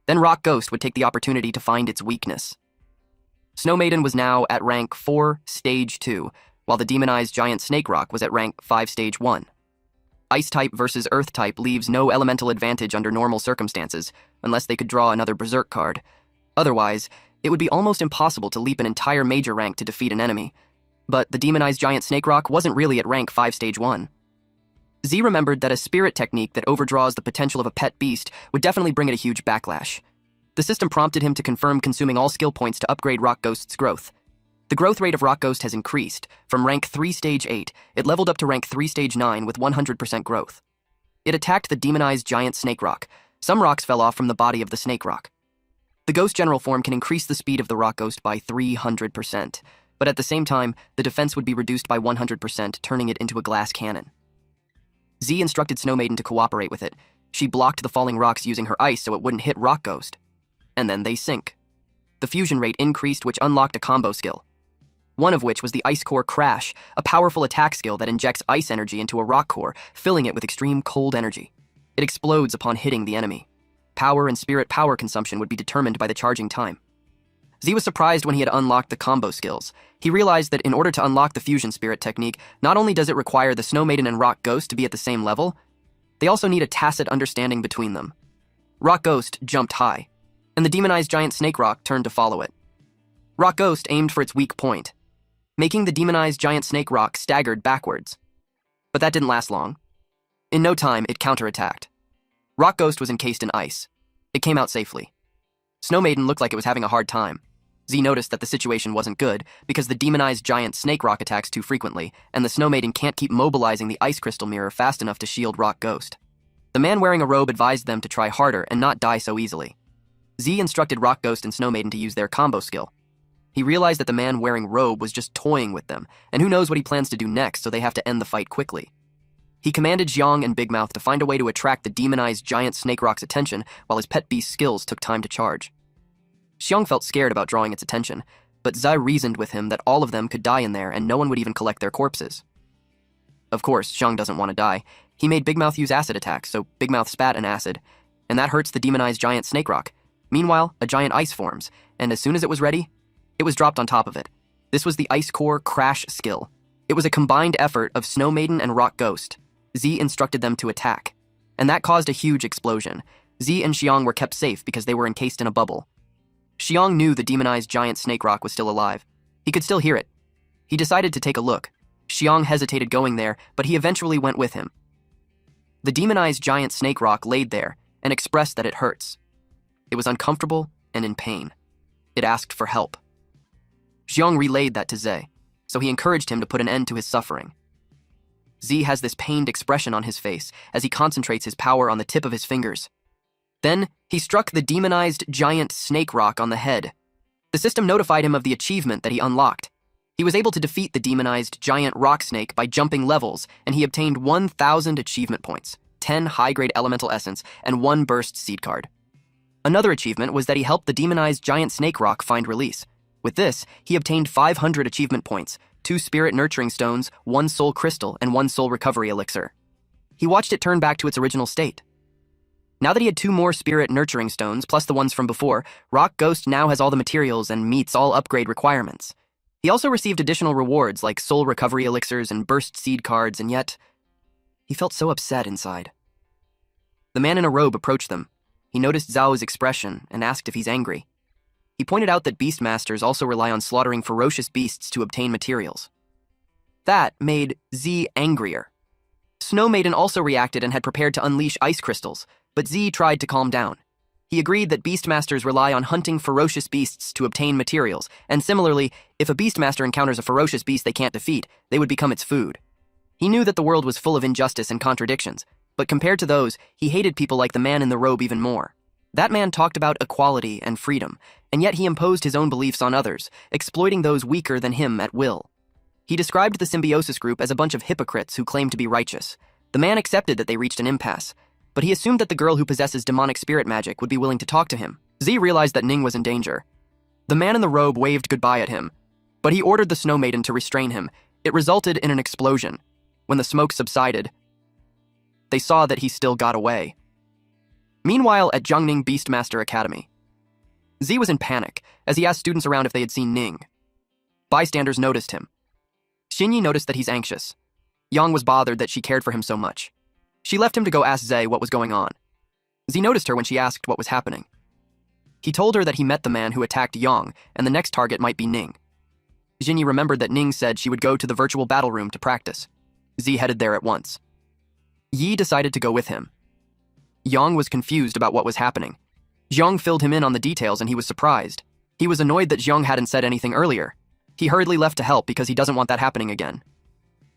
Then Rock Ghost would take the opportunity to find its weakness. Snow Maiden was now at rank 4 stage 2, while the demonized giant snake rock was at rank 5 stage 1. Ice type versus earth type leaves no elemental advantage under normal circumstances, unless they could draw another berserk card. Otherwise, it would be almost impossible to leap an entire major rank to defeat an enemy. But the demonized giant snake rock wasn't really at rank 5 stage 1. Z remembered that a spirit technique that overdraws the potential of a pet beast would definitely bring it a huge backlash. The system prompted him to confirm consuming all skill points to upgrade Rock Ghost's growth. The growth rate of Rock Ghost has increased. From rank 3 stage 8, it leveled up to rank 3 stage 9 with 100% growth. It attacked the demonized giant snake rock. Some rocks fell off from the body of the snake rock. The ghost general form can increase the speed of the Rock Ghost by 300%, but at the same time, the defense would be reduced by 100%, turning it into a glass cannon. Z instructed Snow Maiden to cooperate with it. She blocked the falling rocks using her ice so it wouldn't hit Rock Ghost. And then they sink. The fusion rate increased, which unlocked a combo skill. One of which was the Ice Core Crash, a powerful attack skill that injects ice energy into a rock core, filling it with extreme cold energy. It explodes upon hitting the enemy. Power and spirit power consumption would be determined by the charging time. Z was surprised when he had unlocked the combo skills. He realized that in order to unlock the fusion spirit technique, not only does it require the Snow Maiden and Rock Ghost to be at the same level, they also need a tacit understanding between them. Rock Ghost jumped high, and the demonized giant snake rock turned to follow it. Rock Ghost aimed for its weak point, making the demonized giant snake rock staggered backwards. But that didn't last long. In no time, it counterattacked. Rock Ghost was encased in ice. It came out safely. Snow Maiden looked like it was having a hard time. Z noticed that the situation wasn't good because the demonized giant snake rock attacks too frequently, and the Snow Maiden can't keep mobilizing the ice crystal mirror fast enough to shield Rock Ghost. The man wearing a robe advised them to try harder and not die so easily. Z instructed Rock Ghost and Snow Maiden to use their combo skill. He realized that the man wearing robe was just toying with them, and who knows what he plans to do next, so they have to end the fight quickly. He commanded Xiong and Big Mouth to find a way to attract the demonized giant snake rock's attention while his pet beast's skills took time to charge. Xiong felt scared about drawing its attention, but Zai reasoned with him that all of them could die in there and no one would even collect their corpses. Of course, Xiong doesn't want to die. He made Big Mouth use acid attacks, so Big Mouth spat an acid, and that hurts the demonized giant snake rock. Meanwhile, a giant ice forms, and as soon as it was ready, it was dropped on top of it. This was the Ice Core Crash skill. It was a combined effort of Snow Maiden and Rock Ghost. Z instructed them to attack, and that caused a huge explosion. Z and Xiong were kept safe because they were encased in a bubble. Xiong knew the demonized giant snake rock was still alive. He could still hear it. He decided to take a look. Xiong hesitated going there, but he eventually went with him. The demonized giant snake rock laid there and expressed that it hurts. It was uncomfortable and in pain. It asked for help. Xiong relayed that to Ze, so he encouraged him to put an end to his suffering. Z has this pained expression on his face as he concentrates his power on the tip of his fingers. Then, he struck the demonized giant snake rock on the head. The system notified him of the achievement that he unlocked. He was able to defeat the demonized giant rock snake by jumping levels, and he obtained 1,000 achievement points, 10 high-grade elemental essence, and 1 burst seed card. Another achievement was that he helped the demonized giant snake rock find release. With this, he obtained 500 achievement points, 2 spirit nurturing stones, 1 soul crystal, and 1 soul recovery elixir. He watched it turn back to its original state. Now that he had 2 more spirit nurturing stones, plus the ones from before, Rock Ghost now has all the materials and meets all upgrade requirements. He also received additional rewards like soul recovery elixirs and burst seed cards, and yet, he felt so upset inside. The man in a robe approached them. He noticed Zhao's expression and asked if he's angry. He pointed out that beastmasters also rely on slaughtering ferocious beasts to obtain materials. That made Z angrier. Snow Maiden also reacted and had prepared to unleash ice crystals, but Z tried to calm down. He agreed that beastmasters rely on hunting ferocious beasts to obtain materials, and similarly, if a beastmaster encounters a ferocious beast they can't defeat, they would become its food. He knew that the world was full of injustice and contradictions, but compared to those, he hated people like the man in the robe even more. That man talked about equality and freedom, and yet he imposed his own beliefs on others, exploiting those weaker than him at will. He described the symbiosis group as a bunch of hypocrites who claimed to be righteous. The man accepted that they reached an impasse, but he assumed that the girl who possesses demonic spirit magic would be willing to talk to him. Z realized that Ning was in danger. The man in the robe waved goodbye at him, but he ordered the Snow Maiden to restrain him. It resulted in an explosion. When the smoke subsided, they saw that he still got away. Meanwhile, at Jiangning Beastmaster Academy, Z was in panic as he asked students around if they had seen Ning. Bystanders noticed him. Xinyi noticed that he's anxious. Yang was bothered that she cared for him so much. She left him to go ask Ze what was going on. Z noticed her when she asked what was happening. He told her that he met the man who attacked Yang, and the next target might be Ning. Xinyi remembered that Ning said she would go to the virtual battle room to practice. Z headed there at once. Yi decided to go with him. Yang was confused about what was happening. Zhang filled him in on the details and he was surprised. He was annoyed that Zhang hadn't said anything earlier. He hurriedly left to help because he doesn't want that happening again.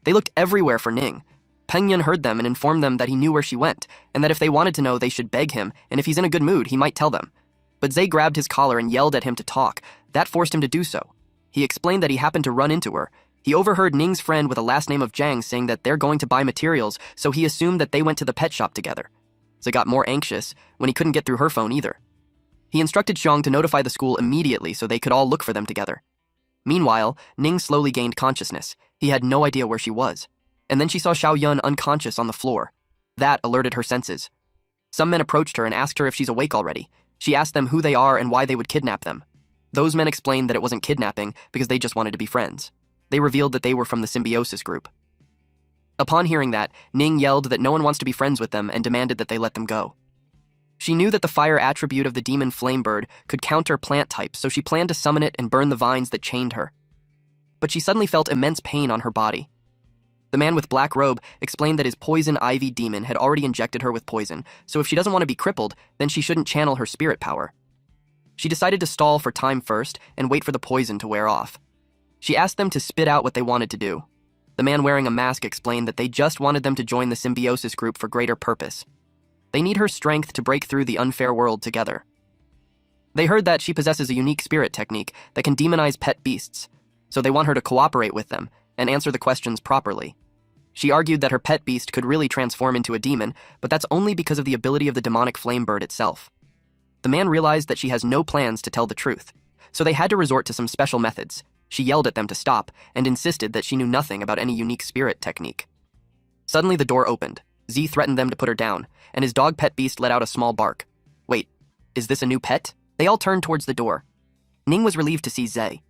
They looked everywhere for Ning. Peng Yan heard them and informed them that he knew where she went, and that if they wanted to know, they should beg him, and if he's in a good mood, he might tell them. But Ze grabbed his collar and yelled at him to talk. That forced him to do so. He explained that he happened to run into her. He overheard Ning's friend with a last name of Zhang saying that they're going to buy materials, so he assumed that they went to the pet shop together. Ze got more anxious when he couldn't get through her phone either. He instructed Xiong to notify the school immediately so they could all look for them together. Meanwhile, Ning slowly gained consciousness. He had no idea where she was. And then she saw Xiao Yun unconscious on the floor. That alerted her senses. Some men approached her and asked her if she's awake already. She asked them who they are and why they would kidnap them. Those men explained that it wasn't kidnapping because they just wanted to be friends. They revealed that they were from the symbiosis group. Upon hearing that, Ning yelled that no one wants to be friends with them and demanded that they let them go. She knew that the fire attribute of the demon flamebird could counter plant types, so she planned to summon it and burn the vines that chained her. But she suddenly felt immense pain on her body. The man with black robe explained that his poison ivy demon had already injected her with poison, so if she doesn't want to be crippled, then she shouldn't channel her spirit power. She decided to stall for time first and wait for the poison to wear off. She asked them to spit out what they wanted to do. The man wearing a mask explained that they just wanted them to join the symbiosis group for greater purpose. They need her strength to break through the unfair world together. They heard that she possesses a unique spirit technique that can demonize pet beasts, so they want her to cooperate with them and answer the questions properly. She argued that her pet beast could really transform into a demon, but that's only because of the ability of the demonic flame bird itself. The man realized that she has no plans to tell the truth, so they had to resort to some special methods. She yelled at them to stop and insisted that she knew nothing about any unique spirit technique. Suddenly the door opened. Z threatened them to put her down, and his dog pet beast let out a small bark. Wait, is this a new pet? They all turned towards the door. Ning was relieved to see Ze.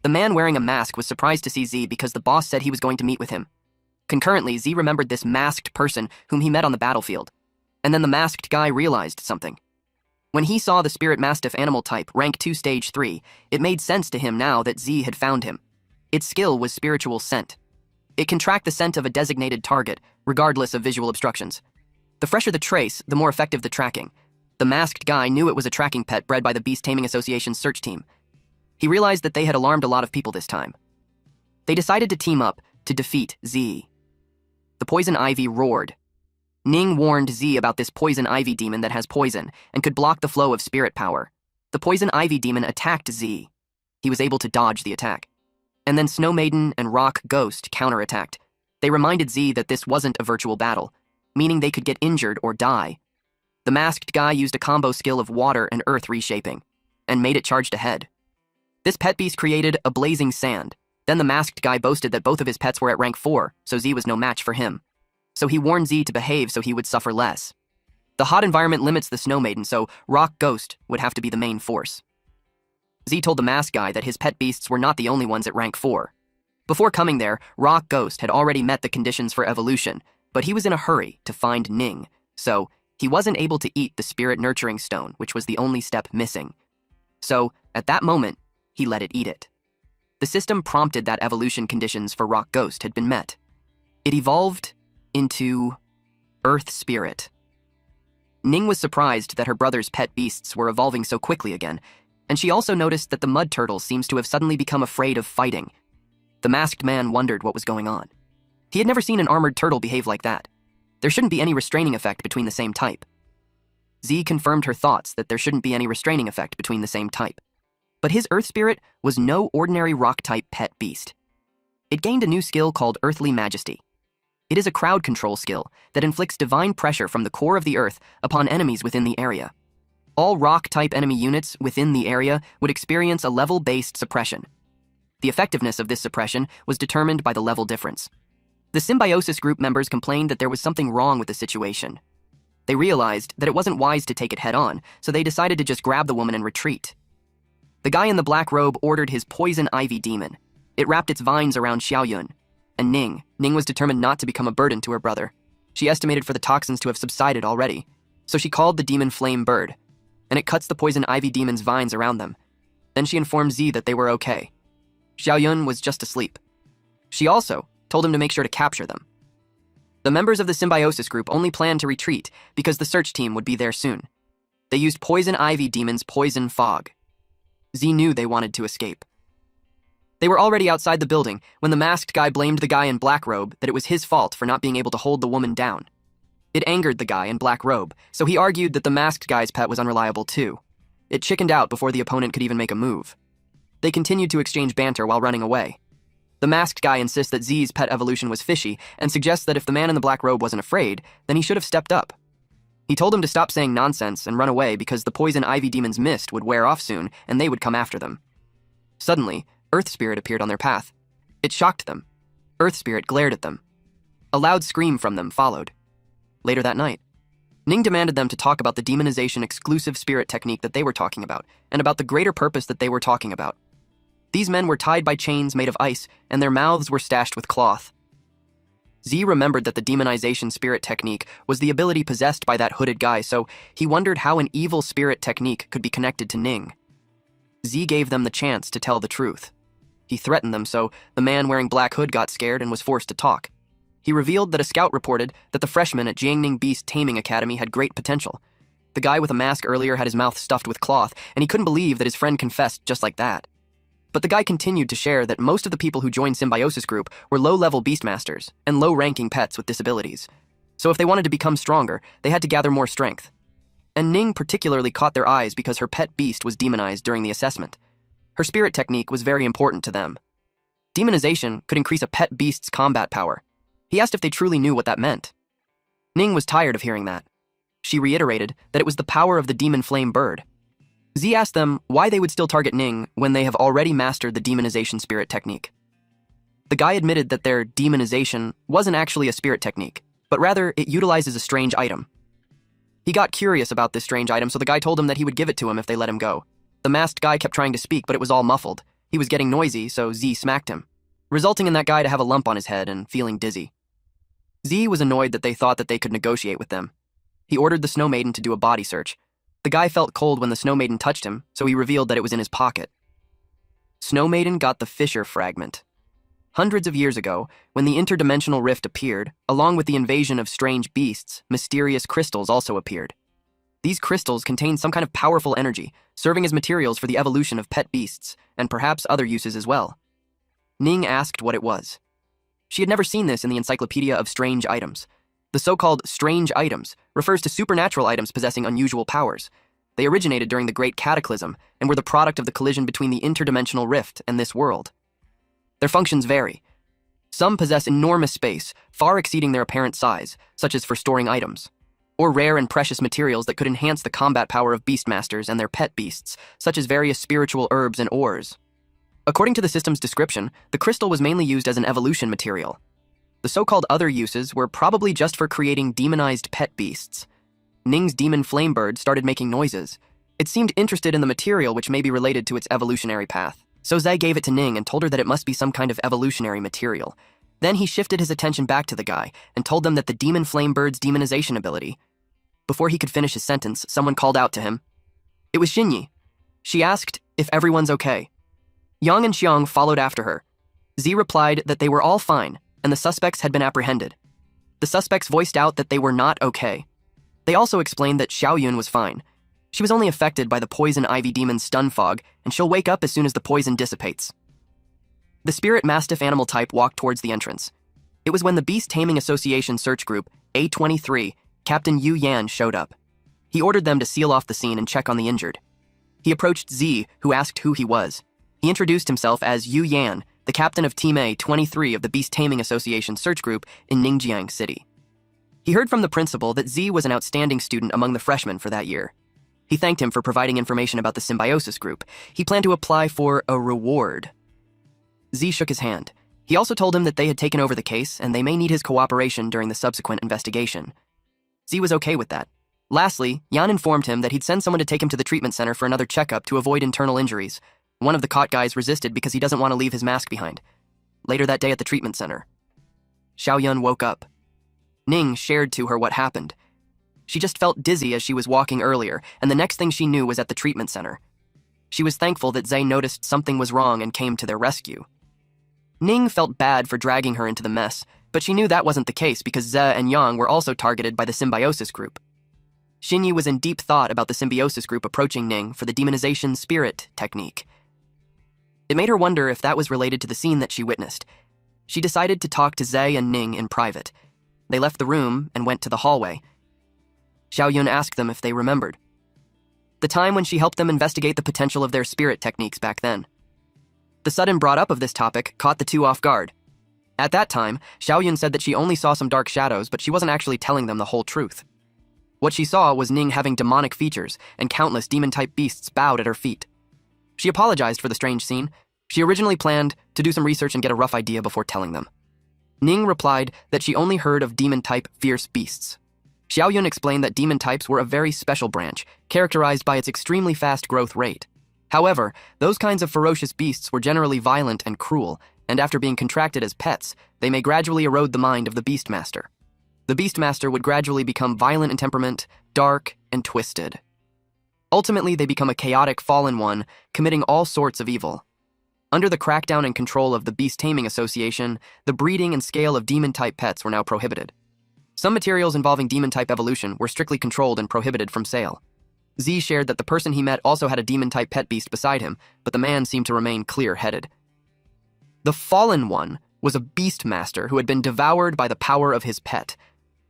The man wearing a mask was surprised to see Z because the boss said he was going to meet with him. Concurrently, Z remembered this masked person whom he met on the battlefield. And then the masked guy realized something. When he saw the spirit mastiff animal type, rank 2 stage 3, it made sense to him now that Z had found him. Its skill was spiritual scent. It can track the scent of a designated target, regardless of visual obstructions. The fresher the trace, the more effective the tracking. The masked guy knew it was a tracking pet bred by the Beast Taming Association's search team. He realized that they had alarmed a lot of people this time. They decided to team up to defeat Z. The poison ivy roared. Ning warned Z about this poison ivy demon that has poison and could block the flow of spirit power. The poison ivy demon attacked Z. He was able to dodge the attack. And then Snow Maiden and Rock Ghost counterattacked. They reminded Z that this wasn't a virtual battle, meaning they could get injured or die. The masked guy used a combo skill of water and earth reshaping, and made it charged ahead. This pet beast created a blazing sand. Then the masked guy boasted that both of his pets were at rank 4, so Z was no match for him. So he warned Z to behave so he would suffer less. The hot environment limits the Snow Maiden, so Rock Ghost would have to be the main force. Z told the masked guy that his pet beasts were not the only ones at rank 4. Before coming there, Rock Ghost had already met the conditions for evolution, but he was in a hurry to find Ning, so he wasn't able to eat the spirit nurturing stone, which was the only step missing. So, at that moment, he let it eat it. The system prompted that evolution conditions for Rock Ghost had been met. It evolved into Earth Spirit. Ning was surprised that her brother's pet beasts were evolving so quickly again, and she also noticed that the mud turtle seems to have suddenly become afraid of fighting. The masked man wondered what was going on. He had never seen an armored turtle behave like that. There shouldn't be any restraining effect between the same type. Z confirmed her thoughts that there shouldn't be any restraining effect between the same type. But his Earth Spirit was no ordinary rock-type pet beast. It gained a new skill called Earthly Majesty. It is a crowd control skill that inflicts divine pressure from the core of the Earth upon enemies within the area. All rock-type enemy units within the area would experience a level-based suppression. The effectiveness of this suppression was determined by the level difference. The Symbiosis group members complained that there was something wrong with the situation. They realized that it wasn't wise to take it head-on, so they decided to just grab the woman and retreat. The guy in the black robe ordered his poison ivy demon. It wrapped its vines around Xiaoyun. And Ning was determined not to become a burden to her brother. She estimated for the toxins to have subsided already, so she called the demon Flame Bird, and it cuts the poison ivy demon's vines around them. Then she informed Z that they were okay. Xiaoyun was just asleep. She also told him to make sure to capture them. The members of the Symbiosis group only planned to retreat because the search team would be there soon. They used poison ivy demon's poison fog. Z knew they wanted to escape. They were already outside the building when the masked guy blamed the guy in black robe that it was his fault for not being able to hold the woman down. It angered the guy in black robe, so he argued that the masked guy's pet was unreliable too. It chickened out before the opponent could even make a move. They continued to exchange banter while running away. The masked guy insists that Z's pet evolution was fishy and suggests that if the man in the black robe wasn't afraid, then he should have stepped up. He told him to stop saying nonsense and run away because the poison ivy demon's mist would wear off soon and they would come after them. Suddenly, Earth Spirit appeared on their path. It shocked them. Earth Spirit glared at them. A loud scream from them followed. Later that night, Ning demanded them to talk about the demonization exclusive spirit technique that they were talking about and about the greater purpose that they were talking about. These men were tied by chains made of ice and their mouths were stashed with cloth. Z remembered that the demonization spirit technique was the ability possessed by that hooded guy, so he wondered how an evil spirit technique could be connected to Ning. Z gave them the chance to tell the truth. He threatened them, so the man wearing black hood got scared and was forced to talk. He revealed that a scout reported that the freshmen at Jiangning Beast Taming Academy had great potential. The guy with a mask earlier had his mouth stuffed with cloth, and he couldn't believe that his friend confessed just like that. But the guy continued to share that most of the people who joined Symbiosis Group were low-level beastmasters and low-ranking pets with disabilities. So if they wanted to become stronger, they had to gather more strength. And Ning particularly caught their eyes because her pet beast was demonized during the assessment. Her spirit technique was very important to them. Demonization could increase a pet beast's combat power. He asked if they truly knew what that meant. Ning was tired of hearing that. She reiterated that it was the power of the demon flame bird. Z asked them why they would still target Ning when they have already mastered the demonization spirit technique. The guy admitted that their demonization wasn't actually a spirit technique, but rather it utilizes a strange item. He got curious about this strange item, so the guy told him that he would give it to him if they let him go. The masked guy kept trying to speak, but it was all muffled. He was getting noisy, so Z smacked him, resulting in that guy to have a lump on his head and feeling dizzy. Z was annoyed that they thought that they could negotiate with them. He ordered the Snow Maiden to do a body search. The guy felt cold when the Snow Maiden touched him, so he revealed that it was in his pocket. Snow Maiden got the fissure fragment. Hundreds of years ago, when the interdimensional rift appeared, along with the invasion of strange beasts, mysterious crystals also appeared. These crystals contain some kind of powerful energy, serving as materials for the evolution of pet beasts, and perhaps other uses as well. Ning asked what it was. She had never seen this in the Encyclopedia of Strange Items. The so-called strange items refers to supernatural items possessing unusual powers. They originated during the Great Cataclysm and were the product of the collision between the interdimensional rift and this world. Their functions vary. Some possess enormous space, far exceeding their apparent size, such as for storing items, or rare and precious materials that could enhance the combat power of beastmasters and their pet beasts, such as various spiritual herbs and ores. According to the system's description, the crystal was mainly used as an evolution material. The so-called other uses were probably just for creating demonized pet beasts. Ning's demon flamebird started making noises. It seemed interested in the material, which may be related to its evolutionary path. So Zhe gave it to Ning and told her that it must be some kind of evolutionary material. Then he shifted his attention back to the guy and told them that the demon flamebird's demonization ability. Before he could finish his sentence, someone called out to him. It was Xinyi. She asked if everyone's okay. Yang and Xiang followed after her. Zhe replied that they were all fine, and the suspects had been apprehended. The suspects voiced out that they were not okay. They also explained that Xiaoyun was fine. She was only affected by the poison ivy demon's stun fog, and she'll wake up as soon as the poison dissipates. The spirit mastiff animal type walked towards the entrance. It was when the Beast Taming Association search group, A23, Captain Yu Yan, showed up. He ordered them to seal off the scene and check on the injured. He approached Zhe, who asked who he was. He introduced himself as Yu Yan, the captain of Team A23 of the Beast Taming Association search group in Ningjiang City. He heard from the principal that Zhe was an outstanding student among the freshmen for that year. He thanked him for providing information about the symbiosis group. He planned to apply for a reward. Zhe shook his hand. He also told him that they had taken over the case and they may need his cooperation during the subsequent investigation. Zhe was okay with that. Lastly, Yan informed him that he'd send someone to take him to the treatment center for another checkup to avoid internal injuries. One of the caught guys resisted because he doesn't want to leave his mask behind. Later that day at the treatment center, Xiaoyun woke up. Ning shared to her what happened. She just felt dizzy as she was walking earlier, and the next thing she knew was at the treatment center. She was thankful that Zhe noticed something was wrong and came to their rescue. Ning felt bad for dragging her into the mess, but she knew that wasn't the case because Zhe and Yang were also targeted by the symbiosis group. Xinyi was in deep thought about the symbiosis group approaching Ning for the demonization spirit technique. It made her wonder if that was related to the scene that she witnessed. She decided to talk to Zhe and Ning in private. They left the room and went to the hallway. Xiaoyun asked them if they remembered the time when she helped them investigate the potential of their spirit techniques back then. The sudden brought up of this topic caught the two off guard. At that time, Xiaoyun said that she only saw some dark shadows, but she wasn't actually telling them the whole truth. What she saw was Ning having demonic features, and countless demon-type beasts bowed at her feet. She apologized for the strange scene. She originally planned to do some research and get a rough idea before telling them. Ning replied that she only heard of demon-type fierce beasts. Xiaoyun explained that demon types were a very special branch, characterized by its extremely fast growth rate. However, those kinds of ferocious beasts were generally violent and cruel, and after being contracted as pets, they may gradually erode the mind of the Beastmaster. The Beastmaster would gradually become violent in temperament, dark, and twisted. Ultimately, they become a chaotic fallen one, committing all sorts of evil. Under the crackdown and control of the Beast Taming Association, the breeding and scale of demon-type pets were now prohibited. Some materials involving demon-type evolution were strictly controlled and prohibited from sale. Zhe shared that the person he met also had a demon-type pet beast beside him, but the man seemed to remain clear-headed. The fallen one was a Beastmaster who had been devoured by the power of his pet.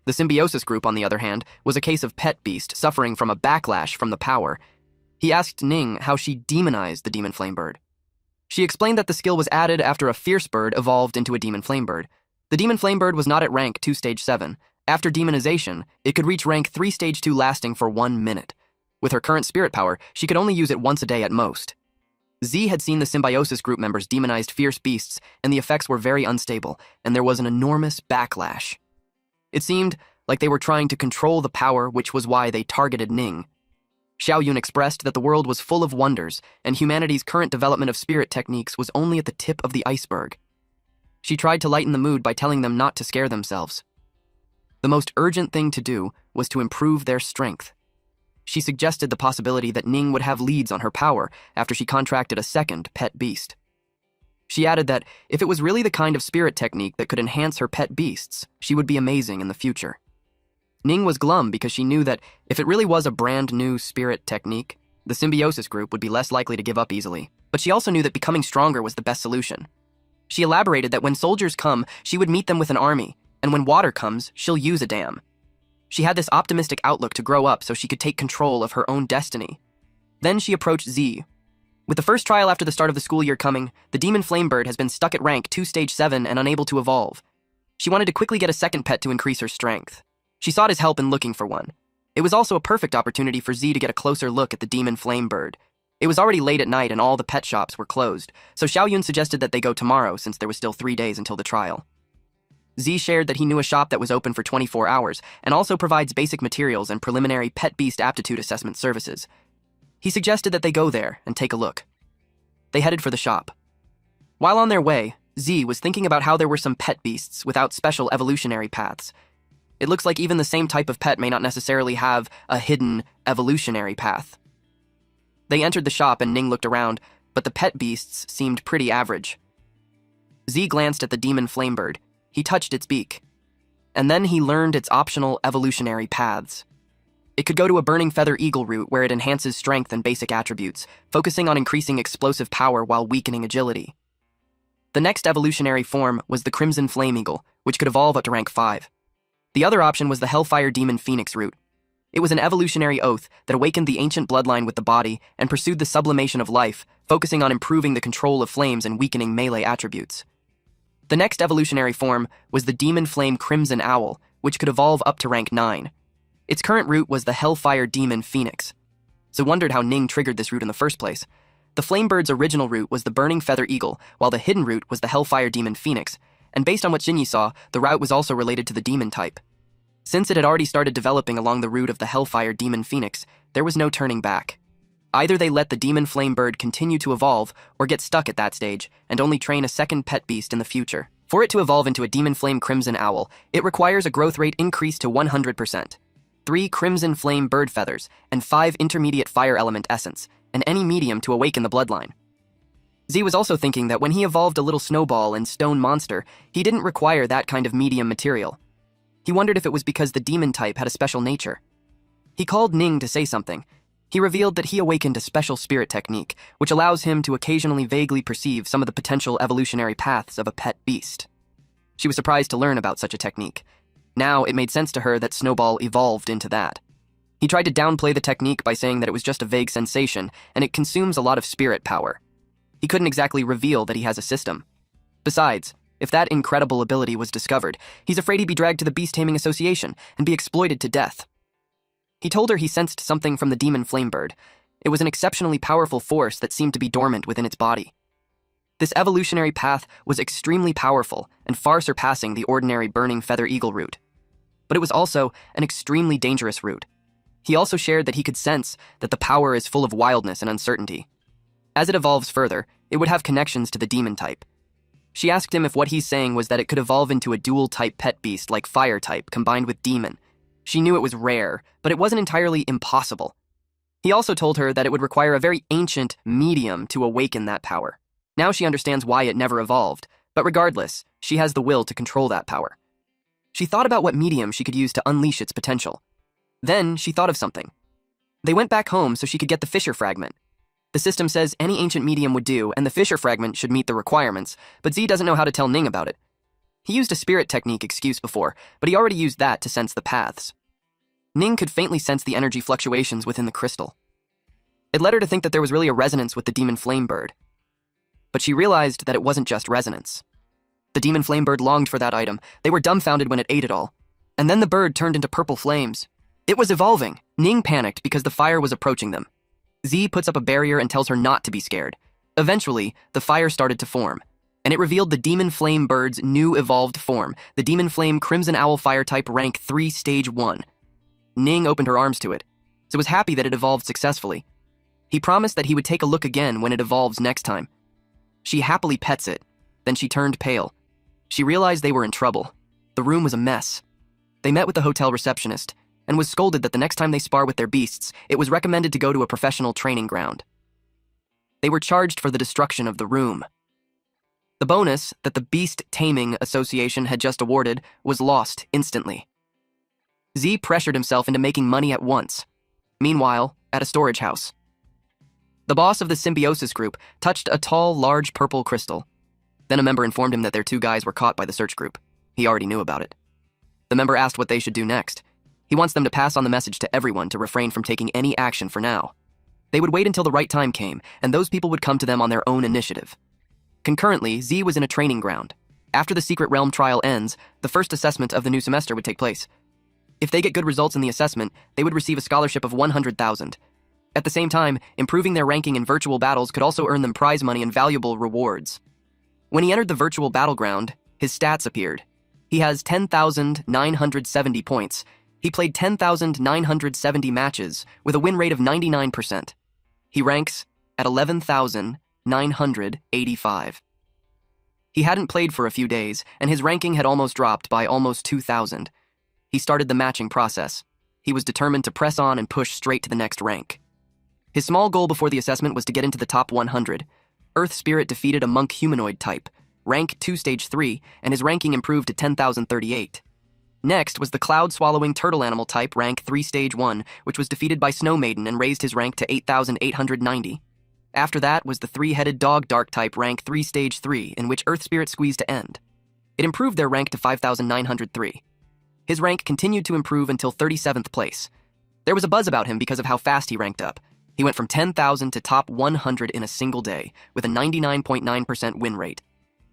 The symbiosis group, on the other hand, was a case of pet beast suffering from a backlash from the power. He asked Ning how she demonized the demon flamebird. She explained that the skill was added after a fierce bird evolved into a demon flamebird. The demon flamebird was not at rank 2 stage 7. After demonization, it could reach rank 3 stage 2 lasting for 1 minute. With her current spirit power, she could only use it once a day at most. Zhe had seen the symbiosis group members demonized fierce beasts, and the effects were very unstable, and there was an enormous backlash. It seemed like they were trying to control the power, which was why they targeted Ning. Xiaoyun expressed that the world was full of wonders, and humanity's current development of spirit techniques was only at the tip of the iceberg. She tried to lighten the mood by telling them not to scare themselves. The most urgent thing to do was to improve their strength. She suggested the possibility that Ning would have leads on her power after she contracted a second pet beast. She added that if it was really the kind of spirit technique that could enhance her pet beasts, she would be amazing in the future. Ning was glum because she knew that if it really was a brand new spirit technique, the symbiosis group would be less likely to give up easily. But she also knew that becoming stronger was the best solution. She elaborated that when soldiers come, she would meet them with an army, and when water comes, she'll use a dam. She had this optimistic outlook to grow up so she could take control of her own destiny. Then she approached Z. With the first trial after the start of the school year coming, the demon flamebird has been stuck at rank 2 stage 7 and unable to evolve. She wanted to quickly get a second pet to increase her strength. She sought his help in looking for one. It was also a perfect opportunity for Z to get a closer look at the demon flamebird. It was already late at night and all the pet shops were closed, so Xiaoyun suggested that they go tomorrow since there was still 3 days until the trial. Z shared that he knew a shop that was open for 24 hours and also provides basic materials and preliminary pet beast aptitude assessment services. He suggested that they go there and take a look. They headed for the shop. While on their way, Z was thinking about how there were some pet beasts without special evolutionary paths. It looks like even the same type of pet may not necessarily have a hidden evolutionary path. They entered the shop and Ning looked around, but the pet beasts seemed pretty average. Z glanced at the demon flamebird. He touched its beak. And then he learned its optional evolutionary paths. It could go to a burning feather eagle route where it enhances strength and basic attributes, focusing on increasing explosive power while weakening agility. The next evolutionary form was the crimson flame eagle, which could evolve up to rank 5. The other option was the hellfire demon phoenix route. It was an evolutionary oath that awakened the ancient bloodline with the body and pursued the sublimation of life, focusing on improving the control of flames and weakening melee attributes. The next evolutionary form was the demon flame crimson owl, which could evolve up to rank 9. Its current route was the hellfire demon phoenix. So wondered how Ning triggered this route in the first place. The flamebird's original route was the burning feather eagle, while the hidden route was the hellfire demon phoenix, and based on what Shinyi saw, the route was also related to the demon type. Since it had already started developing along the route of the hellfire demon phoenix, there was no turning back. Either they let the demon flamebird continue to evolve or get stuck at that stage and only train a second pet beast in the future. For it to evolve into a demon flame crimson owl, it requires a growth rate increase to 100%, 3 crimson flame bird feathers, and 5 intermediate fire element essence, and any medium to awaken the bloodline. Z was also thinking that when he evolved a little snowball and stone monster, he didn't require that kind of medium material. He wondered if it was because the demon type had a special nature. He called Ning to say something. He revealed that he awakened a special spirit technique, which allows him to occasionally vaguely perceive some of the potential evolutionary paths of a pet beast. She was surprised to learn about such a technique. Now it made sense to her that Snowball evolved into that. He tried to downplay the technique by saying that it was just a vague sensation, and it consumes a lot of spirit power. He couldn't exactly reveal that he has a system. Besides, if that incredible ability was discovered, he's afraid he'd be dragged to the Beast Taming Association and be exploited to death. He told her he sensed something from the demon flamebird. It was an exceptionally powerful force that seemed to be dormant within its body. This evolutionary path was extremely powerful and far surpassing the ordinary burning feather eagle route. But it was also an extremely dangerous route. He also shared that he could sense that the power is full of wildness and uncertainty. As it evolves further, it would have connections to the demon type. She asked him if what he's saying was that it could evolve into a dual-type pet beast like fire type combined with demon. She knew it was rare, but it wasn't entirely impossible. He also told her that it would require a very ancient medium to awaken that power. Now she understands why it never evolved, but regardless, she has the will to control that power. She thought about what medium she could use to unleash its potential. Then she thought of something. They went back home so she could get the Fisher fragment. The system says any ancient medium would do, and the Fisher fragment should meet the requirements, but Z doesn't know how to tell Ning about it. He used a spirit technique excuse before, but he already used that to sense the paths. Ning could faintly sense the energy fluctuations within the crystal. It led her to think that there was really a resonance with the demon flamebird. But she realized that it wasn't just resonance. The demon flamebird longed for that item. They were dumbfounded when it ate it all. And then the bird turned into purple flames. It was evolving. Ning panicked because the fire was approaching them. Z puts up a barrier and tells her not to be scared. Eventually, the fire started to form, and it revealed the demon flame bird's new evolved form, the demon flame crimson owl fire type rank 3 stage 1. Ning opened her arms to it, so was happy that it evolved successfully. He promised that he would take a look again when it evolves next time. She happily pets it, then she turned pale. She realized they were in trouble. The room was a mess. They met with the hotel receptionist, and was scolded that the next time they spar with their beasts, it was recommended to go to a professional training ground. They were charged for the destruction of the room. The bonus that the Beast Taming Association had just awarded was lost instantly. Z pressured himself into making money at once. Meanwhile, at a storage house, the boss of the symbiosis group touched a tall, large purple crystal. Then a member informed him that their 2 guys were caught by the search group. He already knew about it. The member asked what they should do next. He wants them to pass on the message to everyone to refrain from taking any action for now. They would wait until the right time came, and those people would come to them on their own initiative. Concurrently, Z was in a training ground. After the Secret Realm trial ends, the first assessment of the new semester would take place. If they get good results in the assessment, they would receive a scholarship of 100,000. At the same time, improving their ranking in virtual battles could also earn them prize money and valuable rewards. When he entered the virtual battleground, his stats appeared. He has 10,970 points. He played 10,970 matches with a win rate of 99%. He ranks at 11,985. He hadn't played for a few days, and his ranking had almost dropped by almost 2,000. He started the matching process. He was determined to press on and push straight to the next rank. His small goal before the assessment was to get into the top 100. Earth Spirit defeated a monk humanoid type, rank 2 stage 3, and his ranking improved to 10,038. Next was the cloud-swallowing turtle animal type, rank 3 stage 1, which was defeated by Snow Maiden and raised his rank to 8,890. After that was the 3-headed dog dark type, rank 3 stage 3, in which Earth Spirit squeezed to end. It improved their rank to 5,903. His rank continued to improve until 37th place. There was a buzz about him because of how fast he ranked up. He went from 10,000 to top 100 in a single day, with a 99.9% win rate.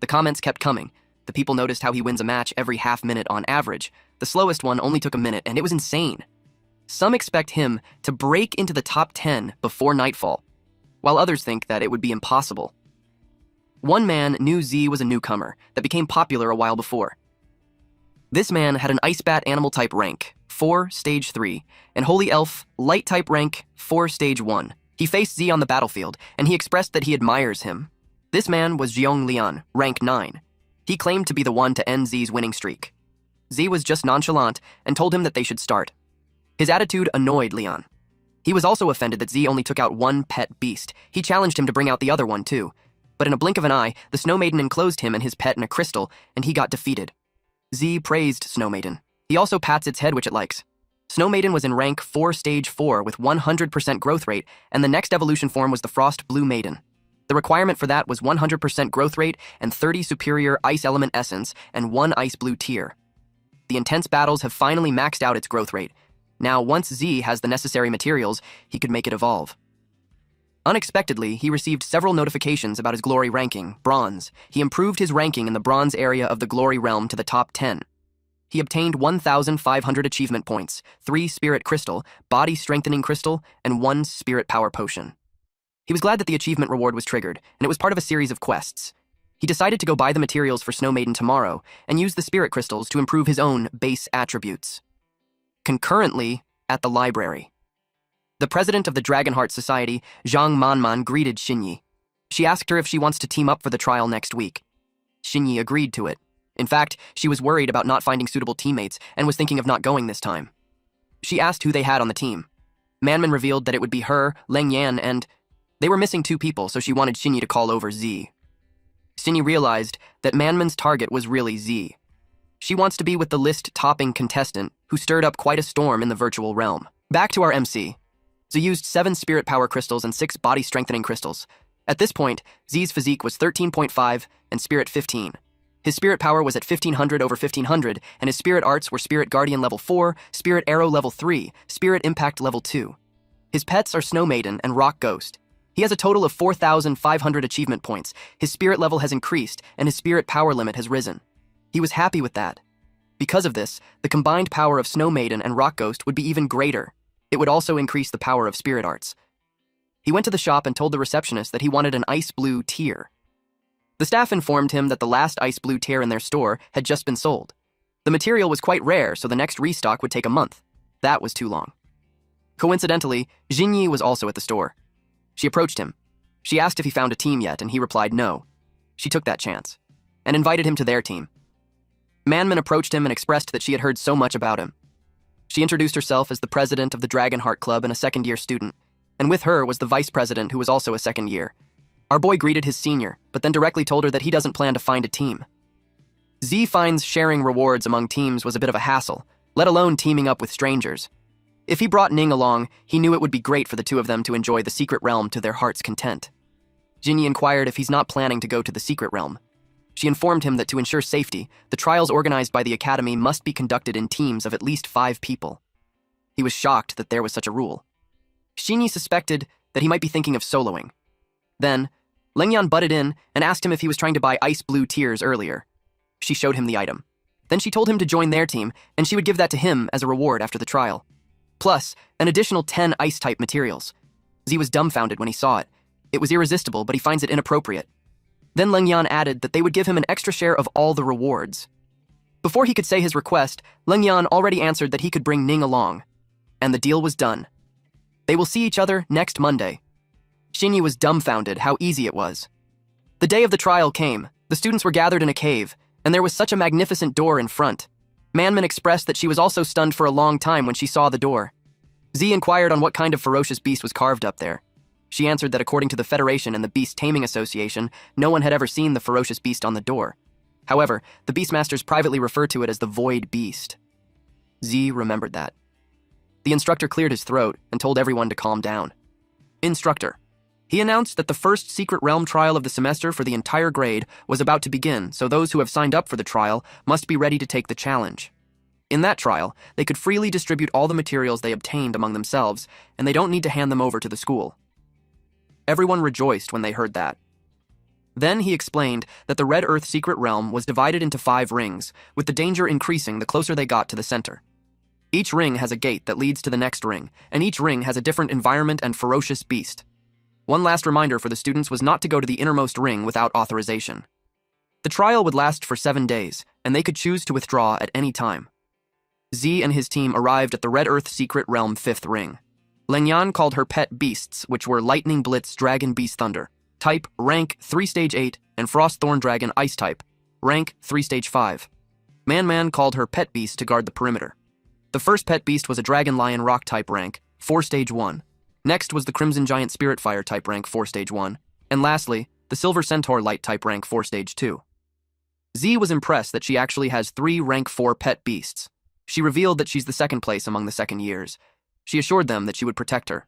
The comments kept coming. The people noticed how he wins a match every half minute on average. The slowest one only took a minute, and it was insane. Some expect him to break into the top 10 before nightfall, while others think that it would be impossible. One man knew Z was a newcomer that became popular a while before. This man had an Ice Bat animal type rank, 4 stage 3, and Holy Elf light type rank, 4 stage 1. He faced Z on the battlefield, and he expressed that he admires him. This man was Jeong Lian, rank 9. He claimed to be the one to end Z's winning streak. Z was just nonchalant and told him that they should start. His attitude annoyed Lian. He was also offended that Z only took out one pet beast. He challenged him to bring out the other one too. But in a blink of an eye, the Snow Maiden enclosed him and his pet in a crystal, and he got defeated. Z praised Snow Maiden. He also pats its head, which it likes. Snow Maiden was in rank 4 stage 4 with 100% growth rate, and the next evolution form was the Frost Blue Maiden. The requirement for that was 100% growth rate and 30 superior ice element essence and 1 ice blue tier. The intense battles have finally maxed out its growth rate. Now, once Z has the necessary materials, he could make it evolve. Unexpectedly, he received several notifications about his glory ranking, bronze. He improved his ranking in the bronze area of the glory realm to the top 10. He obtained 1,500 achievement points, 3 spirit crystal, body strengthening crystal, and 1 spirit power potion. He was glad that the achievement reward was triggered, and it was part of a series of quests. He decided to go buy the materials for Snow Maiden tomorrow and use the spirit crystals to improve his own base attributes. Concurrently, at the library, the president of the Dragonheart Society, Zhang Manman, greeted Xinyi. She asked her if she wants to team up for the trial next week. Xinyi agreed to it. In fact, she was worried about not finding suitable teammates and was thinking of not going this time. She asked who they had on the team. Manman revealed that it would be her, Leng Yan, and they were missing 2 people, so she wanted Xinyi to call over Z. Xinyi realized that Manman's target was really Z. She wants to be with the list-topping contestant who stirred up quite a storm in the virtual realm. Back to our MC. Z used 7 spirit power crystals and 6 body strengthening crystals. At this point, Z's physique was 13.5 and spirit 15. His spirit power was at 1500 over 1500, and his spirit arts were Spirit Guardian level 4, Spirit Arrow level 3, Spirit Impact level 2. His pets are Snow Maiden and Rock Ghost. He has a total of 4,500 achievement points. His spirit level has increased, and his spirit power limit has risen. He was happy with that. Because of this, the combined power of Snow Maiden and Rock Ghost would be even greater. It would also increase the power of spirit arts. He went to the shop and told the receptionist that he wanted an ice blue tier. The staff informed him that the last ice blue tier in their store had just been sold. The material was quite rare, so the next restock would take a month. That was too long. Coincidentally, Xinyi was also at the store. She approached him. She asked if he found a team yet, and he replied no. She took that chance and invited him to their team. Manman approached him and expressed that she had heard so much about him. She introduced herself as the president of the Dragonheart Club and a second-year student, and with her was the vice president who was also a second year. Our boy greeted his senior, but then directly told her that he doesn't plan to find a team. Z finds sharing rewards among teams was a bit of a hassle. let alone teaming up with strangers. If he brought Ning along, he knew it would be great for the two of them to enjoy the secret realm to their heart's content. Jinyi inquired if he's not planning to go to the secret realm. She informed him that to ensure safety, the trials organized by the academy must be conducted in teams of at least 5 people. He was shocked that there was such a rule. Shinyi suspected that he might be thinking of soloing. Then, Lengyan butted in and asked him if he was trying to buy ice blue tears earlier. She showed him the item. Then she told him to join their team, and she would give that to him as a reward after the trial. Plus, an additional 10 ice-type materials. Z was dumbfounded when he saw it. It was irresistible, but he finds it inappropriate. Then Lengyan added that they would give him an extra share of all the rewards. Before he could say his request, Lengyan already answered that he could bring Ning along. And the deal was done. They will see each other next Monday. Shinyi was dumbfounded how easy it was. The day of the trial came. The students were gathered in a cave, and there was such a magnificent door in front. Manman expressed that she was also stunned for a long time when she saw the door. Z inquired on what kind of ferocious beast was carved up there. She answered that according to the Federation and the Beast Taming Association, no one had ever seen the ferocious beast on the door. However, the Beastmasters privately referred to it as the Void Beast. Z remembered that. The instructor cleared his throat and told everyone to calm down. Instructor. He announced that the first secret realm trial of the semester for the entire grade was about to begin, so those who have signed up for the trial must be ready to take the challenge. In that trial, they could freely distribute all the materials they obtained among themselves, and they don't need to hand them over to the school. Everyone rejoiced when they heard that. Then he explained that the Red Earth secret realm was divided into 5 rings, with the danger increasing the closer they got to the center. Each ring has a gate that leads to the next ring, and each ring has a different environment and ferocious beast. One last reminder for the students was not to go to the innermost ring without authorization. The trial would last for 7 days, and they could choose to withdraw at any time. Z and his team arrived at the Red Earth Secret Realm 5th ring. Lengyan called her pet beasts, which were Lightning Blitz Dragon Beast Thunder, type rank 3 stage 8, and Frost Thorn Dragon Ice type, rank 3 stage 5. Man called her pet beast to guard the perimeter. The first pet beast was a Dragon Lion Rock type rank, 4 stage 1. Next was the Crimson Giant Spirit Fire type rank 4 stage 1, and lastly, the Silver Centaur Light type rank 4 stage 2. Z was impressed that she actually has 3 rank 4 pet beasts. She revealed that she's the second place among the second years. She assured them that she would protect her.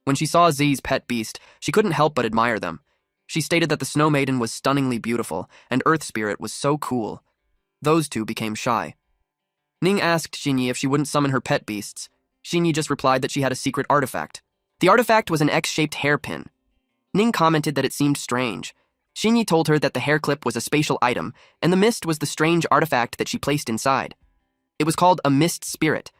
When she saw Z's pet beast, she couldn't help but admire them. She stated that the Snow Maiden was stunningly beautiful, and Earth Spirit was so cool. Those two became shy. Ning asked Shinyi if she wouldn't summon her pet beasts. Shinyi just replied that she had a secret artifact. The artifact was an X-shaped hairpin. Ning commented that it seemed strange. Shinyi told her that the hair clip was a spatial item, and the mist was the strange artifact that she placed inside. It was called a mist spirit,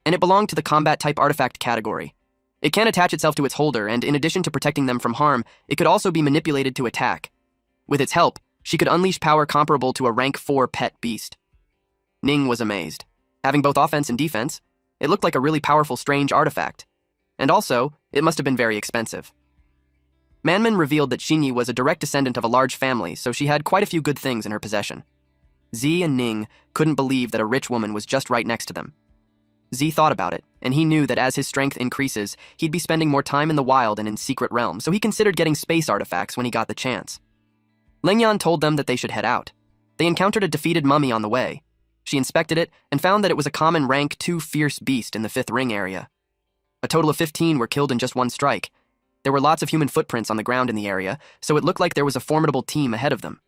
and it belonged to the combat-type artifact category. It can attach itself to its holder, and in addition to protecting them from harm, it could also be manipulated to attack. With its help, she could unleash power comparable to a rank 4 pet beast. Ning was amazed. Having both offense and defense, it looked like a really powerful, strange artifact. And also, it must have been very expensive. Manman revealed that Shinyi was a direct descendant of a large family, so she had quite a few good things in her possession. Z and Ning couldn't believe that a rich woman was just right next to them. Z thought about it, and he knew that as his strength increases, he'd be spending more time in the wild and in secret realms, so he considered getting space artifacts when he got the chance. Lengyan told them that they should head out. They encountered a defeated mummy on the way. She inspected it and found that it was a common rank 2 fierce beast in the 5th ring area. A total of 15 were killed in just one strike. There were lots of human footprints on the ground in the area, so it looked like there was a formidable team ahead of them.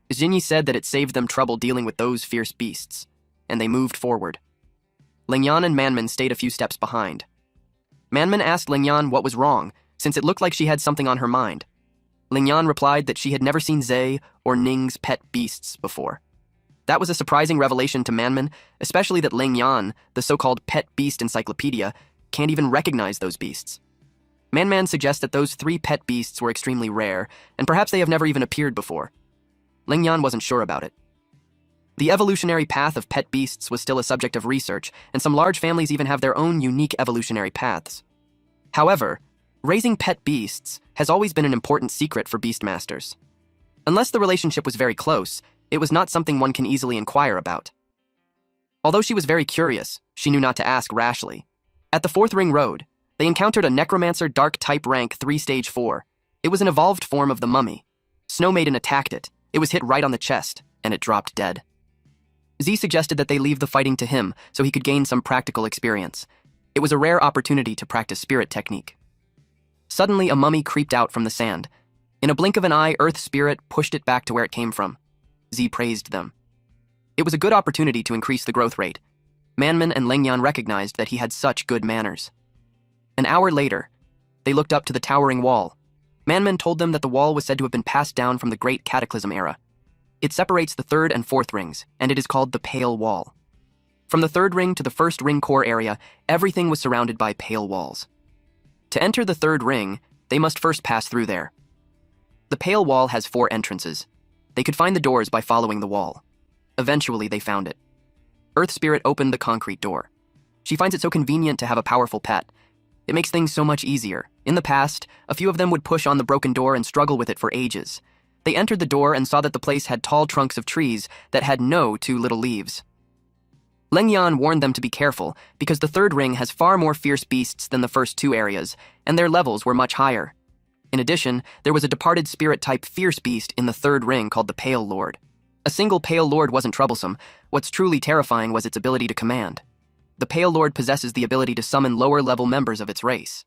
Jinyi said that it saved them trouble dealing with those fierce beasts, and they moved forward. Lengyan and Manman stayed a few steps behind. Manman asked Lengyan what was wrong, since it looked like she had something on her mind. Lengyan replied that she had never seen Zay or Ning's pet beasts before. That was a surprising revelation to Manman, especially that Lengyan, the so-called pet beast encyclopedia, can't even recognize those beasts. Manman suggests that those 3 pet beasts were extremely rare, and perhaps they have never even appeared before. Lengyan wasn't sure about it. The evolutionary path of pet beasts was still a subject of research, and some large families even have their own unique evolutionary paths. However, raising pet beasts has always been an important secret for beastmasters. Unless the relationship was very close, it was not something one can easily inquire about. Although she was very curious, she knew not to ask rashly. At the 4th Ring Road, they encountered a necromancer dark type rank 3 stage 4. It was an evolved form of the mummy. Snow Maiden attacked it. It was hit right on the chest, and it dropped dead. Z suggested that they leave the fighting to him so he could gain some practical experience. It was a rare opportunity to practice spirit technique. Suddenly, a mummy creeped out from the sand. In a blink of an eye, Earth Spirit pushed it back to where it came from. Z praised them. It was a good opportunity to increase the growth rate. Manman and Lengyan recognized that he had such good manners. An hour later, they looked up to the towering wall. Manman told them that the wall was said to have been passed down from the Great Cataclysm era. It separates the third and fourth rings, and it is called the Pale Wall. From the third ring to the first ring core area, everything was surrounded by pale walls. To enter the third ring, they must first pass through there. The Pale Wall has 4 entrances. They could find the doors by following the wall. Eventually, they found it. Earth Spirit opened the concrete door. She finds it so convenient to have a powerful pet. It makes things so much easier. In the past, a few of them would push on the broken door and struggle with it for ages. They entered the door and saw that the place had tall trunks of trees that had no 2 little leaves. Lengyan warned them to be careful because the third ring has far more fierce beasts than the first 2 areas, and their levels were much higher. In addition, there was a departed spirit-type fierce beast in the third ring called the Pale Lord. A single Pale Lord wasn't troublesome. What's truly terrifying was its ability to command. The Pale Lord possesses the ability to summon lower-level members of its race.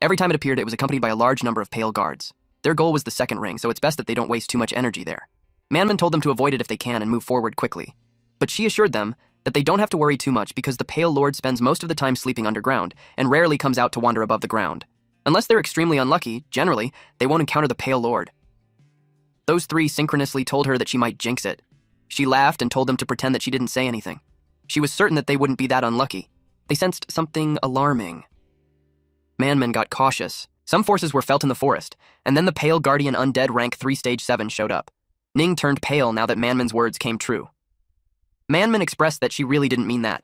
Every time it appeared, it was accompanied by a large number of Pale Guards. Their goal was the second ring, so it's best that they don't waste too much energy there. Manman told them to avoid it if they can and move forward quickly. But she assured them that they don't have to worry too much because the Pale Lord spends most of the time sleeping underground and rarely comes out to wander above the ground. Unless they're extremely unlucky, generally, they won't encounter the Pale Lord. Those 3 synchronously told her that she might jinx it. She laughed and told them to pretend that she didn't say anything. She was certain that they wouldn't be that unlucky. They sensed something alarming. Manman got cautious. Some forces were felt in the forest, and then the Pale Guardian Undead rank 3 stage 7 showed up. Ning turned pale now that Manman's words came true. Manman expressed that she really didn't mean that.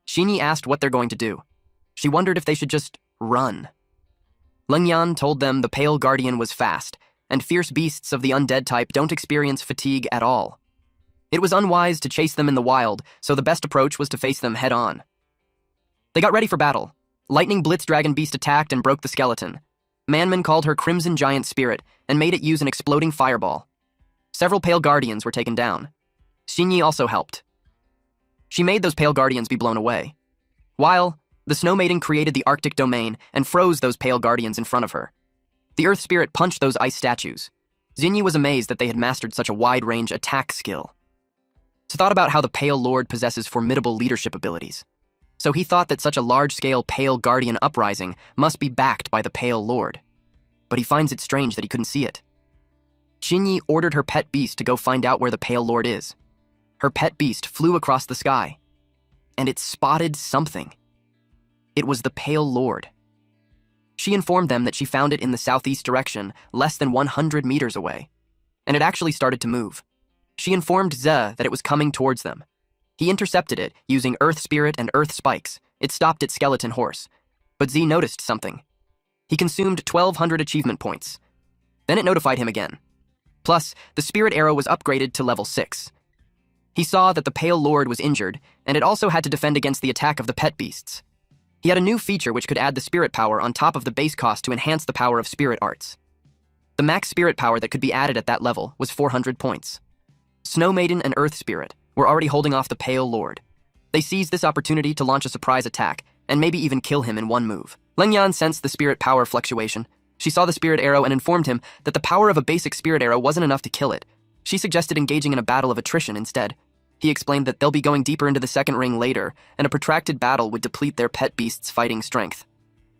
Shinyi asked what they're going to do. She wondered if they should just run. Lengyan told them the Pale Guardian was fast, and fierce beasts of the undead type don't experience fatigue at all. It was unwise to chase them in the wild, so the best approach was to face them head-on. They got ready for battle. Lightning Blitz Dragon Beast attacked and broke the skeleton. Manman called her Crimson Giant Spirit and made it use an exploding fireball. Several Pale Guardians were taken down. Shinyi also helped. She made those Pale Guardians be blown away. While the Snow Maiden created the Arctic domain and froze those Pale Guardians in front of her. The Earth Spirit punched those ice statues. Xinyi was amazed that they had mastered such a wide-range attack skill. He thought about how the Pale Lord possesses formidable leadership abilities. So he thought that such a large-scale Pale Guardian uprising must be backed by the Pale Lord. But he finds it strange that he couldn't see it. Shinyi ordered her pet beast to go find out where the Pale Lord is. Her pet beast flew across the sky, and it spotted something. It was the Pale Lord. She informed them that she found it in the southeast direction, less than 100 meters away, and it actually started to move. She informed Ze that it was coming towards them. He intercepted it using Earth Spirit and Earth Spikes. It stopped its skeleton horse, but Z noticed something. He consumed 1,200 achievement points. Then it notified him again. Plus, the Spirit Arrow was upgraded to level 6. He saw that the Pale Lord was injured, and it also had to defend against the attack of the pet beasts. He had a new feature which could add the spirit power on top of the base cost to enhance the power of spirit arts. The max spirit power that could be added at that level was 400 points. Snow Maiden and Earth Spirit were already holding off the Pale Lord. They seized this opportunity to launch a surprise attack, and maybe even kill him in one move. Lengyan sensed the spirit power fluctuation. She saw the spirit arrow and informed him that the power of a basic spirit arrow wasn't enough to kill it. She suggested engaging in a battle of attrition instead. He explained that they'll be going deeper into the second ring later, and a protracted battle would deplete their pet beast's fighting strength.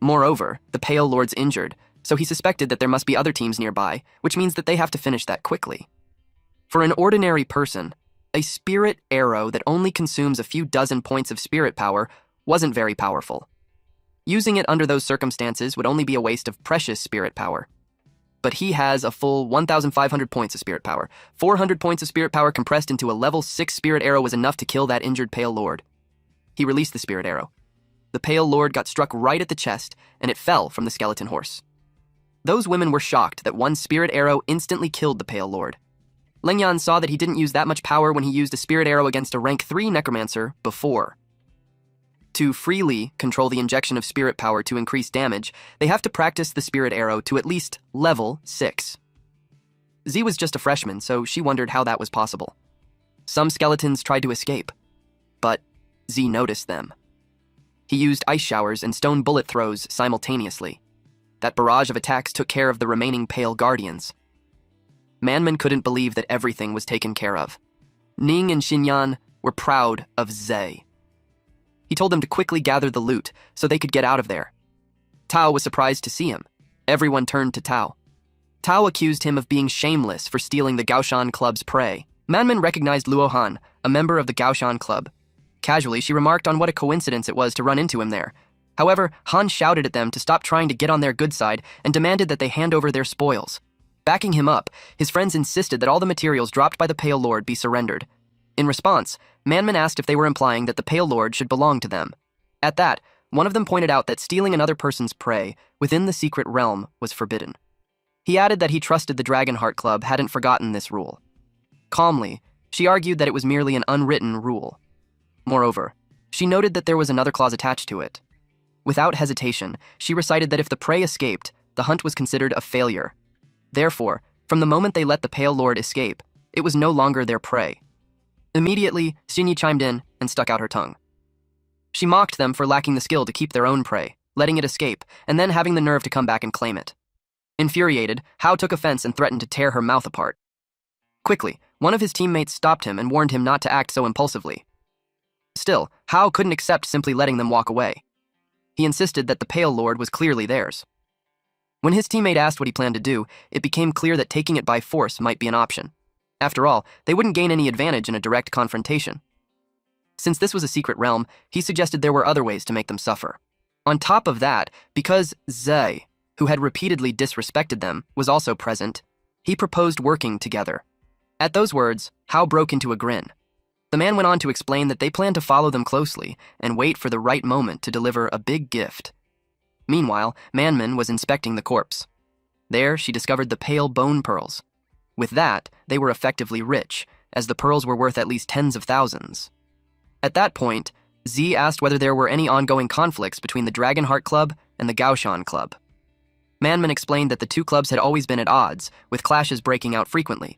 Moreover, the Pale Lord's injured, so he suspected that there must be other teams nearby, which means that they have to finish that quickly. For an ordinary person, a spirit arrow that only consumes a few dozen points of spirit power wasn't very powerful. Using it under those circumstances would only be a waste of precious spirit power. But he has a full 1,500 points of spirit power. 400 points of spirit power compressed into a level 6 spirit arrow was enough to kill that injured Pale Lord. He released the spirit arrow. The Pale Lord got struck right at the chest, and it fell from the skeleton horse. Those women were shocked that one spirit arrow instantly killed the Pale Lord. Lengyan saw that he didn't use that much power when he used a spirit arrow against a rank 3 necromancer before. To freely control the injection of spirit power to increase damage, they have to practice the spirit arrow to at least level 6. Z was just a freshman, so she wondered how that was possible. Some skeletons tried to escape, but Z noticed them. He used ice showers and stone bullet throws simultaneously. That barrage of attacks took care of the remaining pale guardians. Manman couldn't believe that everything was taken care of. Ning and Xinyan were proud of Zhe. He told them to quickly gather the loot so they could get out of there. Tao was surprised to see him. Everyone turned to Tao. Tao accused him of being shameless for stealing the Gaoshan Club's prey. Manman recognized Luo Han, a member of the Gaoshan Club. Casually, she remarked on what a coincidence it was to run into him there. However, Han shouted at them to stop trying to get on their good side and demanded that they hand over their spoils. Backing him up, his friends insisted that all the materials dropped by the Pale Lord be surrendered. In response, Manman asked if they were implying that the Pale Lord should belong to them. At that, one of them pointed out that stealing another person's prey within the secret realm was forbidden. He added that he trusted the Dragonheart Club hadn't forgotten this rule. Calmly, she argued that it was merely an unwritten rule. Moreover, she noted that there was another clause attached to it. Without hesitation, she recited that if the prey escaped, the hunt was considered a failure. Therefore, from the moment they let the Pale Lord escape, it was no longer their prey. Immediately, Xinyi chimed in and stuck out her tongue. She mocked them for lacking the skill to keep their own prey, letting it escape, and then having the nerve to come back and claim it. Infuriated, Hao took offense and threatened to tear her mouth apart. Quickly, one of his teammates stopped him and warned him not to act so impulsively. Still, Hao couldn't accept simply letting them walk away. He insisted that the Pale Lord was clearly theirs. When his teammate asked what he planned to do, it became clear that taking it by force might be an option. After all, they wouldn't gain any advantage in a direct confrontation. Since this was a secret realm, he suggested there were other ways to make them suffer. On top of that, because Zhe, who had repeatedly disrespected them, was also present, he proposed working together. At those words, Hao broke into a grin. The man went on to explain that they planned to follow them closely and wait for the right moment to deliver a big gift. Meanwhile, Manman was inspecting the corpse. There, she discovered the pale bone pearls. With that, they were effectively rich, as the pearls were worth at least tens of thousands. At that point, Z asked whether there were any ongoing conflicts between the Dragonheart Club and the Gaoshan Club. Manman explained that the two clubs had always been at odds, with clashes breaking out frequently.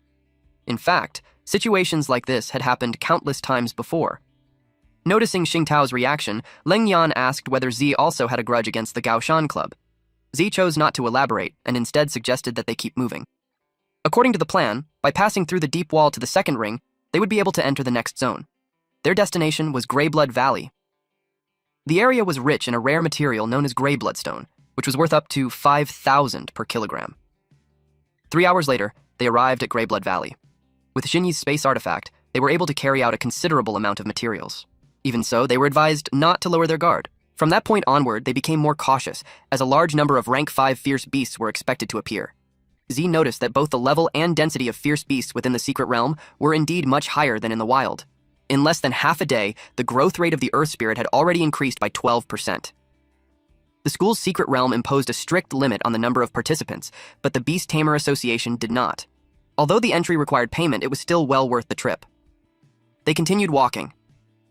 In fact, situations like this had happened countless times before. Noticing Xingtao's reaction, Leng Yan asked whether Z also had a grudge against the Gaoshan Club. Z chose not to elaborate and instead suggested that they keep moving. According to the plan, by passing through the deep wall to the second ring, they would be able to enter the next zone. Their destination was Greyblood Valley. The area was rich in a rare material known as Grey Bloodstone, which was worth up to 5,000 per kilogram. 3 hours later, they arrived at Greyblood Valley. With Xinyi's space artifact, they were able to carry out a considerable amount of materials. Even so, they were advised not to lower their guard. From that point onward, they became more cautious, as a large number of rank 5 fierce beasts were expected to appear. Z noticed that both the level and density of fierce beasts within the secret realm were indeed much higher than in the wild. In less than half a day, the growth rate of the Earth Spirit had already increased by 12%. The school's secret realm imposed a strict limit on the number of participants, but the Beast Tamer Association did not. Although the entry required payment, it was still well worth the trip. They continued walking,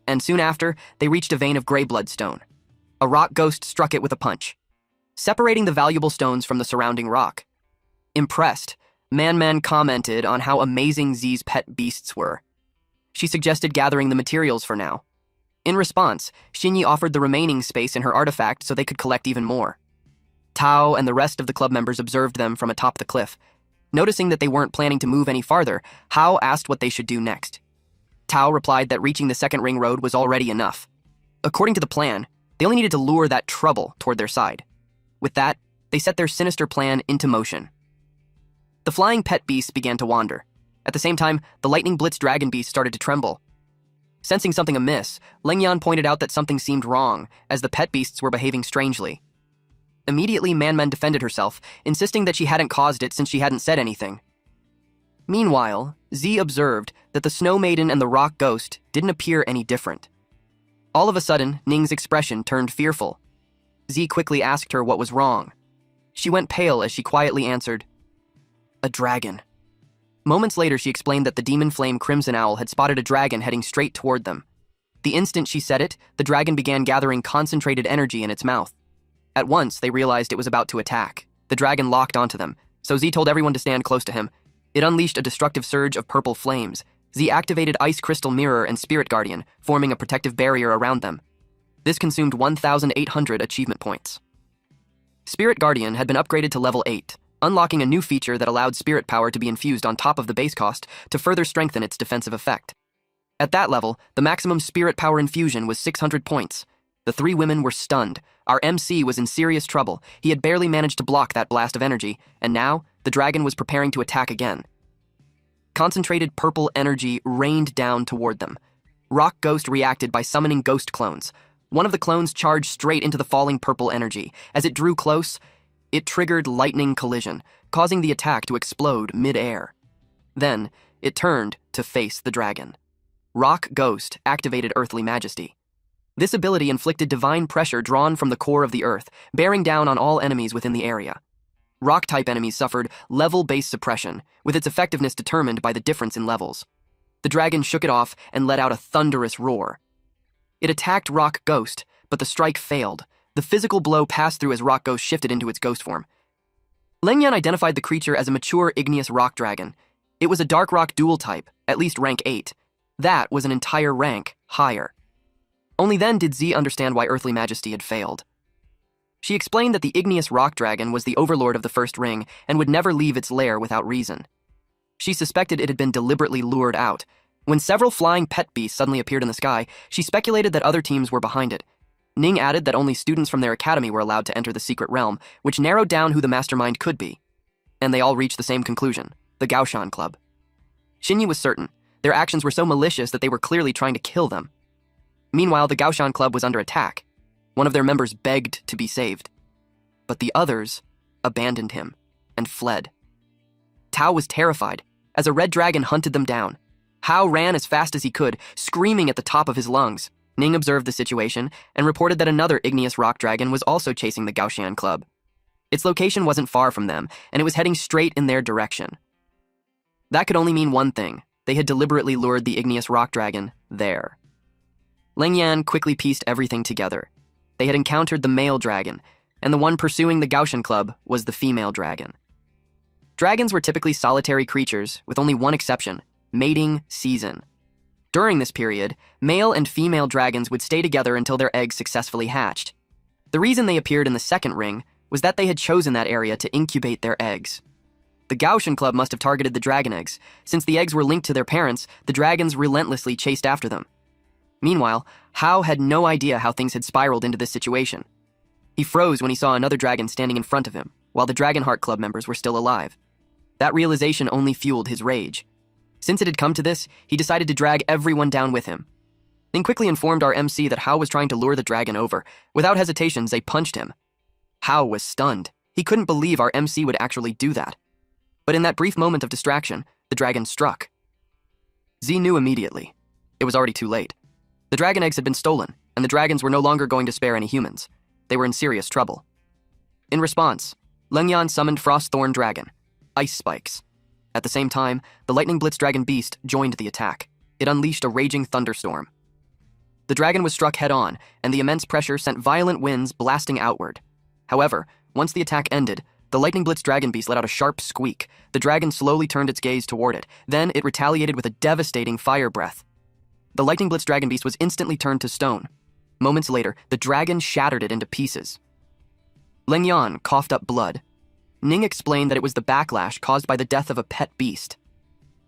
and soon after, they reached a vein of grey bloodstone. A rock ghost struck it with a punch, separating the valuable stones from the surrounding rock. Impressed, Man commented on how amazing Z's pet beasts were. She suggested gathering the materials for now. In response, Xinyi offered the remaining space in her artifact so they could collect even more. Tao and the rest of the club members observed them from atop the cliff. Noticing that they weren't planning to move any farther, Hao asked what they should do next. Tao replied that reaching the second ring road was already enough. According to the plan, they only needed to lure that trouble toward their side. With that, they set their sinister plan into motion. The flying pet beasts began to wander. At the same time, the lightning blitz dragon beast started to tremble. Sensing something amiss, Leng Yan pointed out that something seemed wrong, as the pet beasts were behaving strangely. Immediately, Man defended herself, insisting that she hadn't caused it since she hadn't said anything. Meanwhile, Z observed that the Snow Maiden and the Rock Ghost didn't appear any different. All of a sudden, Ning's expression turned fearful. Z quickly asked her what was wrong. She went pale as she quietly answered, "A dragon." Moments later, she explained that the demon flame Crimson Owl had spotted a dragon heading straight toward them. The instant she said it, the dragon began gathering concentrated energy in its mouth. At once, they realized it was about to attack. The dragon locked onto them, so Z told everyone to stand close to him. It unleashed a destructive surge of purple flames, Z activated Ice Crystal Mirror and Spirit Guardian, forming a protective barrier around them. This consumed 1,800 achievement points. Spirit Guardian had been upgraded to level 8, unlocking a new feature that allowed spirit power to be infused on top of the base cost to further strengthen its defensive effect. At that level, the maximum spirit power infusion was 600 points. The three women were stunned. Our MC was in serious trouble. He had barely managed to block that blast of energy, and now the dragon was preparing to attack again. Concentrated purple energy rained down toward them. Rock Ghost reacted by summoning ghost clones. One of the clones charged straight into the falling purple energy. As it drew close, it triggered lightning collision, causing the attack to explode mid-air. Then, it turned to face the dragon. Rock Ghost activated Earthly Majesty. This ability inflicted divine pressure drawn from the core of the earth, bearing down on all enemies within the area. Rock-type enemies suffered level-based suppression, with its effectiveness determined by the difference in levels. The dragon shook it off and let out a thunderous roar. It attacked Rock Ghost, but the strike failed. The physical blow passed through as Rock Ghost shifted into its ghost form. Lengyan identified the creature as a mature igneous rock dragon. It was a dark rock dual type, at least rank 8. That was an entire rank higher. Only then did Z understand why Earthly Majesty had failed. She explained that the igneous rock dragon was the overlord of the first ring and would never leave its lair without reason. She suspected it had been deliberately lured out. When several flying pet beasts suddenly appeared in the sky, she speculated that other teams were behind it. Ning added that only students from their academy were allowed to enter the secret realm, which narrowed down who the mastermind could be. And they all reached the same conclusion: the Gaoshan Club. Xinyi was certain. Their actions were so malicious that they were clearly trying to kill them. Meanwhile, the Gaoshan Club was under attack. One of their members begged to be saved. But the others abandoned him and fled. Tao was terrified as a red dragon hunted them down. Hao ran as fast as he could, screaming at the top of his lungs. Ning observed the situation and reported that another igneous rock dragon was also chasing the Gaoshan Club. Its location wasn't far from them, and it was heading straight in their direction. That could only mean one thing. They had deliberately lured the igneous rock dragon there. Lengyan quickly pieced everything together. They had encountered the male dragon, and the one pursuing the Gaoshan Club was the female dragon. Dragons were typically solitary creatures, with only one exception: mating season. During this period, male and female dragons would stay together until their eggs successfully hatched. The reason they appeared in the second ring was that they had chosen that area to incubate their eggs. The Gaoshan Club must have targeted the dragon eggs. Since the eggs were linked to their parents, the dragons relentlessly chased after them. Meanwhile, Hao had no idea how things had spiraled into this situation. He froze when he saw another dragon standing in front of him, while the Dragonheart Club members were still alive. That realization only fueled his rage. Since it had come to this, he decided to drag everyone down with him. Ning quickly informed our MC that Hao was trying to lure the dragon over. Without hesitation, they punched him. Hao was stunned. He couldn't believe our MC would actually do that. But in that brief moment of distraction, the dragon struck. Z knew immediately. It was already too late. The dragon eggs had been stolen, and the dragons were no longer going to spare any humans. They were in serious trouble. In response, Lengyan summoned Frostthorn Dragon, Ice Spikes. At the same time, the Lightning Blitz Dragon Beast joined the attack. It unleashed a raging thunderstorm. The dragon was struck head-on, and the immense pressure sent violent winds blasting outward. However, once the attack ended, the Lightning Blitz Dragon Beast let out a sharp squeak. The dragon slowly turned its gaze toward it. Then it retaliated with a devastating fire breath. The Lightning Blitz Dragon Beast was instantly turned to stone. Moments later, the dragon shattered it into pieces. Lengyan coughed up blood. Ning explained that it was the backlash caused by the death of a pet beast.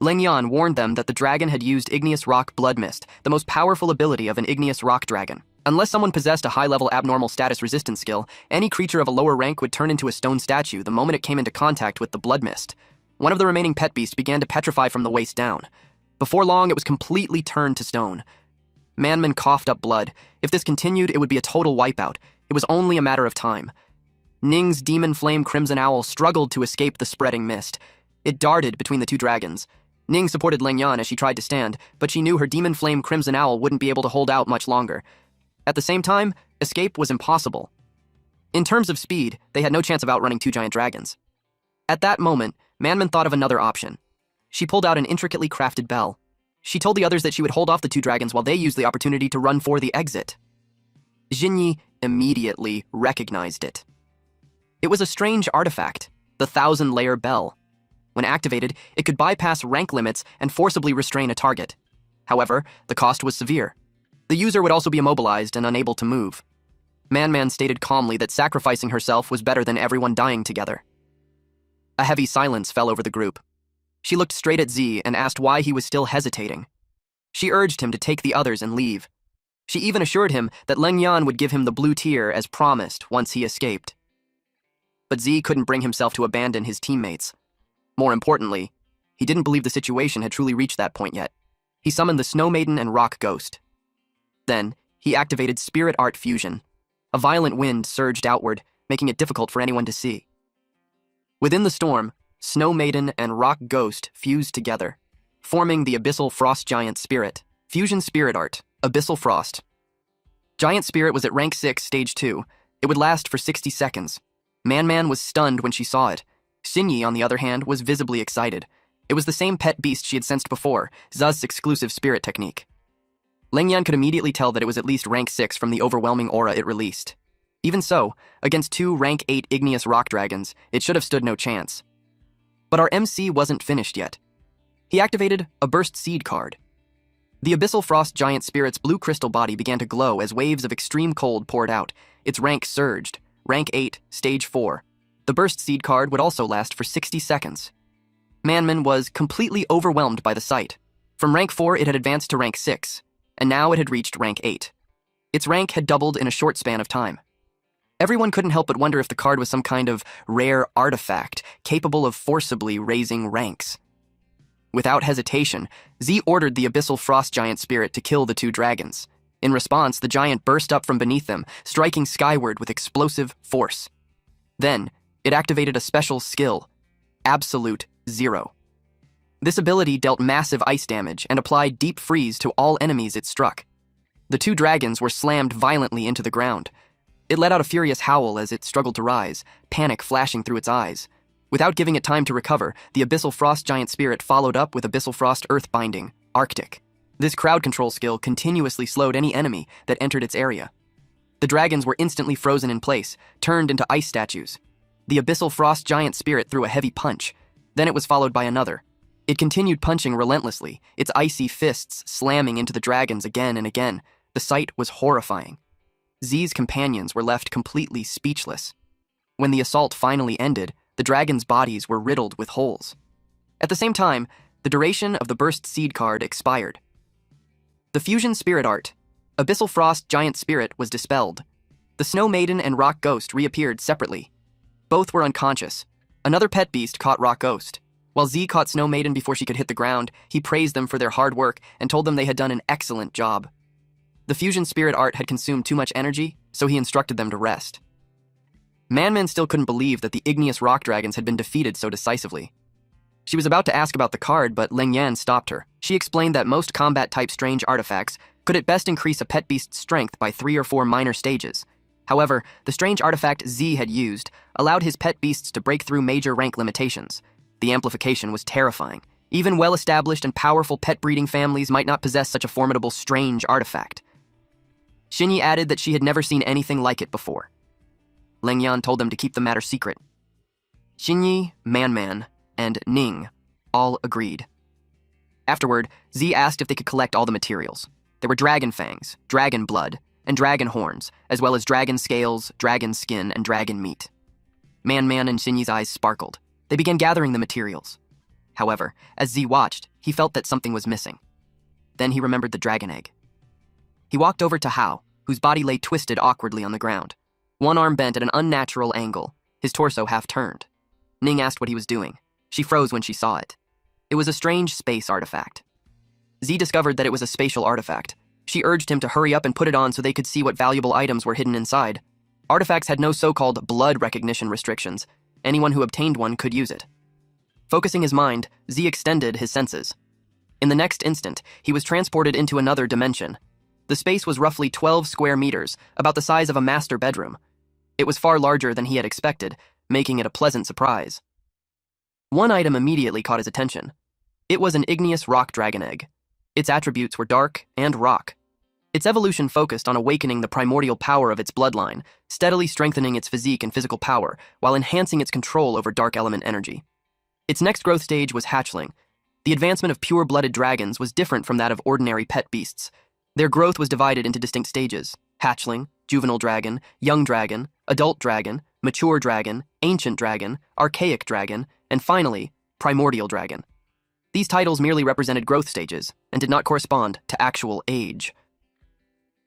Lengyan warned them that the dragon had used Igneous Rock Blood Mist, the most powerful ability of an Igneous Rock Dragon. Unless someone possessed a high-level abnormal status resistance skill, any creature of a lower rank would turn into a stone statue the moment it came into contact with the blood mist. One of the remaining pet beasts began to petrify from the waist down. Before long, it was completely turned to stone. Manman coughed up blood. If this continued, it would be a total wipeout. It was only a matter of time. Ning's Demon Flame Crimson Owl struggled to escape the spreading mist. It darted between the two dragons. Ning supported Lengyan as she tried to stand, but she knew her Demon Flame Crimson Owl wouldn't be able to hold out much longer. At the same time, escape was impossible. In terms of speed, they had no chance of outrunning two giant dragons. At that moment, Manman thought of another option. She pulled out an intricately crafted bell. She told the others that she would hold off the two dragons while they used the opportunity to run for the exit. Xinyi immediately recognized it. It was a strange artifact, the 1,000-layer bell. When activated, it could bypass rank limits and forcibly restrain a target. However, the cost was severe. The user would also be immobilized and unable to move. Man stated calmly that sacrificing herself was better than everyone dying together. A heavy silence fell over the group. She looked straight at Z and asked why he was still hesitating. She urged him to take the others and leave. She even assured him that Leng Yan would give him the blue tier as promised once he escaped. But Z couldn't bring himself to abandon his teammates. More importantly, he didn't believe the situation had truly reached that point yet. He summoned the Snow Maiden and Rock Ghost. Then, he activated Spirit Art Fusion. A violent wind surged outward, making it difficult for anyone to see. Within the storm, Snow Maiden and Rock Ghost fused together, forming the Abyssal Frost Giant Spirit. Fusion Spirit Art, Abyssal Frost. Giant Spirit was at rank 6, stage 2. It would last for 60 seconds. Man was stunned when she saw it. Xinyi, on the other hand, was visibly excited. It was the same pet beast she had sensed before, Zuz's exclusive spirit technique. Leng Yan could immediately tell that it was at least rank 6 from the overwhelming aura it released. Even so, against 2 rank 8 igneous rock dragons, it should have stood no chance. But our MC wasn't finished yet. He activated a Burst Seed card. The Abyssal Frost Giant Spirit's blue crystal body began to glow as waves of extreme cold poured out. Its rank surged. Rank 8, Stage 4. The Burst Seed card would also last for 60 seconds. Man was completely overwhelmed by the sight. From rank 4, it had advanced to rank 6, and now it had reached rank 8. Its rank had doubled in a short span of time. Everyone couldn't help but wonder if the card was some kind of rare artifact capable of forcibly raising ranks. Without hesitation, Z ordered the Abyssal Frost Giant Spirit to kill the 2 dragons. In response, the giant burst up from beneath them, striking skyward with explosive force. Then, it activated a special skill, Absolute Zero. This ability dealt massive ice damage and applied deep freeze to all enemies it struck. The 2 dragons were slammed violently into the ground. It let out a furious howl as it struggled to rise, panic flashing through its eyes. Without giving it time to recover, the Abyssal Frost Giant Spirit followed up with Abyssal Frost Earth Binding, Arctic. This crowd control skill continuously slowed any enemy that entered its area. The dragons were instantly frozen in place, turned into ice statues. The Abyssal Frost Giant Spirit threw a heavy punch. Then it was followed by another. It continued punching relentlessly, its icy fists slamming into the dragons again and again. The sight was horrifying. Z's companions were left completely speechless. When the assault finally ended, the dragons' bodies were riddled with holes. At the same time, the duration of the Burst Seed card expired. The Fusion Spirit Art, Abyssal Frost Giant Spirit, was dispelled. The Snow Maiden and Rock Ghost reappeared separately. Both were unconscious. Another pet beast caught Rock Ghost. While Z caught Snow Maiden before she could hit the ground, he praised them for their hard work and told them they had done an excellent job. The Fusion Spirit Art had consumed too much energy, so he instructed them to rest. Man still couldn't believe that the igneous rock dragons had been defeated so decisively. She was about to ask about the card, but Leng Yan stopped her. She explained that most combat-type strange artifacts could at best increase a pet beast's strength by 3 or 4 minor stages. However, the strange artifact Z had used allowed his pet beasts to break through major rank limitations. The amplification was terrifying. Even well-established and powerful pet-breeding families might not possess such a formidable strange artifact. Xinyi added that she had never seen anything like it before. Leng Yan told them to keep the matter secret. Xinyi, Man, and Ning all agreed. Afterward, Z asked if they could collect all the materials. There were dragon fangs, dragon blood, and dragon horns, as well as dragon scales, dragon skin, and dragon meat. Man and Xinyi's eyes sparkled. They began gathering the materials. However, as Z watched, he felt that something was missing. Then he remembered the dragon egg. He walked over to Hao, whose body lay twisted awkwardly on the ground. One arm bent at an unnatural angle, his torso half turned. Ning asked what he was doing. She froze when she saw it. It was a strange space artifact. Z discovered that it was a spatial artifact. She urged him to hurry up and put it on so they could see what valuable items were hidden inside. Artifacts had no so-called blood recognition restrictions. Anyone who obtained one could use it. Focusing his mind, Z extended his senses. In the next instant, he was transported into another dimension. The space was roughly 12 square meters, about the size of a master bedroom. It was far larger than he had expected, making it a pleasant surprise. One item immediately caught his attention. It was an igneous rock dragon egg. Its attributes were dark and rock. Its evolution focused on awakening the primordial power of its bloodline, steadily strengthening its physique and physical power, while enhancing its control over dark element energy. Its next growth stage was hatchling. The advancement of pure-blooded dragons was different from that of ordinary pet beasts. Their growth was divided into distinct stages: hatchling, juvenile dragon, young dragon, adult dragon, mature dragon, ancient dragon, archaic dragon, and finally, primordial dragon. These titles merely represented growth stages and did not correspond to actual age.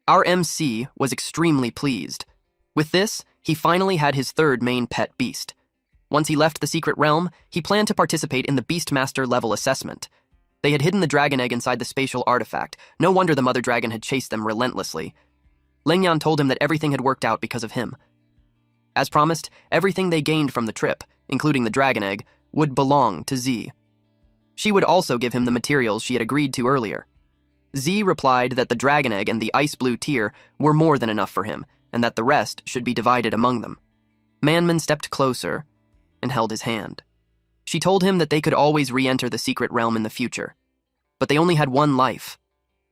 Our MC was extremely pleased. With this, he finally had his third main pet beast. Once he left the secret realm, he planned to participate in the Beastmaster level assessment. They had hidden the dragon egg inside the spatial artifact. No wonder the mother dragon had chased them relentlessly. Lengyan told him that everything had worked out because of him. As promised, everything they gained from the trip, including the dragon egg, would belong to Z. She would also give him the materials she had agreed to earlier. Z replied that the dragon egg and the ice blue tear were more than enough for him, and that the rest should be divided among them. Manman stepped closer and held his hand. She told him that they could always re-enter the secret realm in the future, but they only had one life.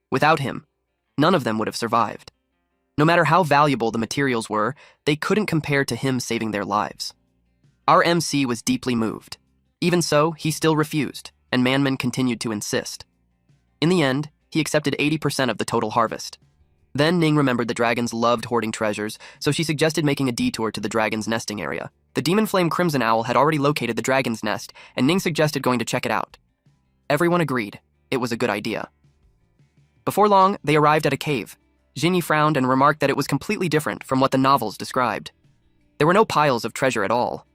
Without him, none of them would have survived. No matter how valuable the materials were, they couldn't compare to him saving their lives. Our MC was deeply moved. Even so, he still refused, and Manman continued to insist. In the end, he accepted 80% of the total harvest. Then Ning remembered the dragons loved hoarding treasures, so she suggested making a detour to the dragon's nesting area. The demon flame Crimson Owl had already located the dragon's nest, and Ning suggested going to check it out. Everyone agreed. It was a good idea. Before long, they arrived at a cave. Jinyi frowned and remarked that it was completely different from what the novels described. There were no piles of treasure at all.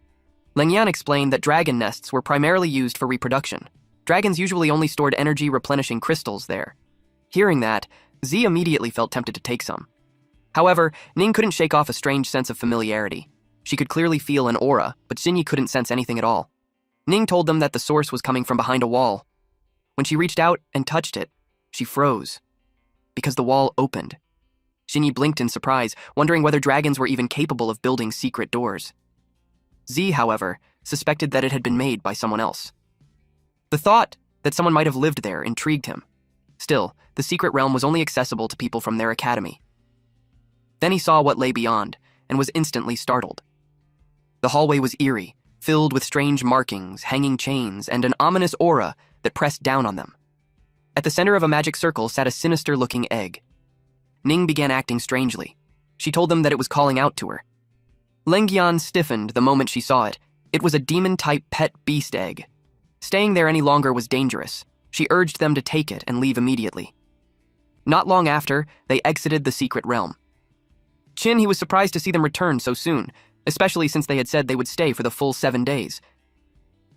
Lengyan explained that dragon nests were primarily used for reproduction. Dragons usually only stored energy-replenishing crystals there. Hearing that, Z immediately felt tempted to take some. However, Ning couldn't shake off a strange sense of familiarity. She could clearly feel an aura, but Jinyi couldn't sense anything at all. Ning told them that the source was coming from behind a wall. When she reached out and touched it, she froze, because the wall opened. Jinyi blinked in surprise, wondering whether dragons were even capable of building secret doors. Z, however, suspected that it had been made by someone else. The thought that someone might have lived there intrigued him. Still, the secret realm was only accessible to people from their academy. Then he saw what lay beyond, and was instantly startled. The hallway was eerie, filled with strange markings, hanging chains, and an ominous aura that pressed down on them. At the center of a magic circle sat a sinister-looking egg. Ning began acting strangely. She told them that it was calling out to her. Lengyan stiffened the moment she saw it. It was a demon-type pet beast egg. Staying there any longer was dangerous. She urged them to take it and leave immediately. Not long after, they exited the secret realm. He was surprised to see them return so soon, especially since they had said they would stay for the full 7 days.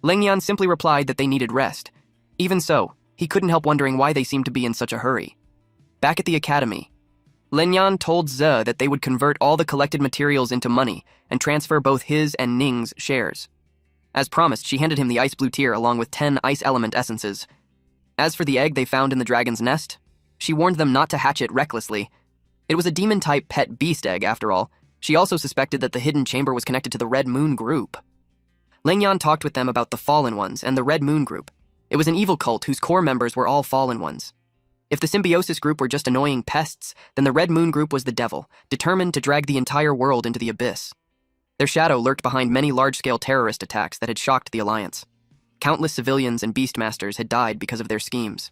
Lengyan simply replied that they needed rest. Even so, he couldn't help wondering why they seemed to be in such a hurry. Back at the academy, Lengyan told Ze that they would convert all the collected materials into money and transfer both his and Ning's shares. As promised, she handed him the ice blue tear along with 10 ice element essences. As for the egg they found in the dragon's nest, she warned them not to hatch it recklessly. It was a demon-type pet beast egg, after all. She also suspected that the hidden chamber was connected to the Red Moon group. Lengyan talked with them about the Fallen Ones and the Red Moon group. It was an evil cult whose core members were all Fallen Ones. If the Symbiosis group were just annoying pests, then the Red Moon group was the devil, determined to drag the entire world into the abyss. Their shadow lurked behind many large-scale terrorist attacks that had shocked the Alliance. Countless civilians and beastmasters had died because of their schemes.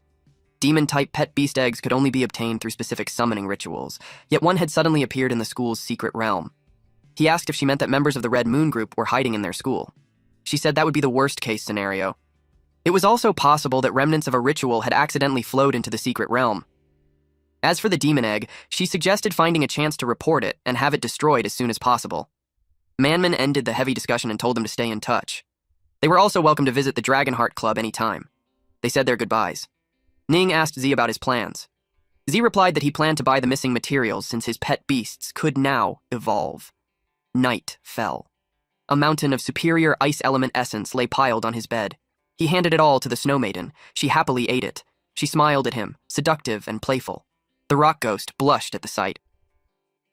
Demon-type pet beast eggs could only be obtained through specific summoning rituals, yet one had suddenly appeared in the school's secret realm. He asked if she meant that members of the Red Moon group were hiding in their school. She said that would be the worst-case scenario. It was also possible that remnants of a ritual had accidentally flowed into the secret realm. As for the demon egg, she suggested finding a chance to report it and have it destroyed as soon as possible. Manman ended the heavy discussion and told them to stay in touch. They were also welcome to visit the Dragonheart Club any time. They said their goodbyes. Ning asked Z about his plans. Z replied that he planned to buy the missing materials since his pet beasts could now evolve. Night fell. A mountain of superior ice element essence lay piled on his bed. He handed it all to the Snow Maiden. She happily ate it. She smiled at him, seductive and playful. The rock ghost blushed at the sight.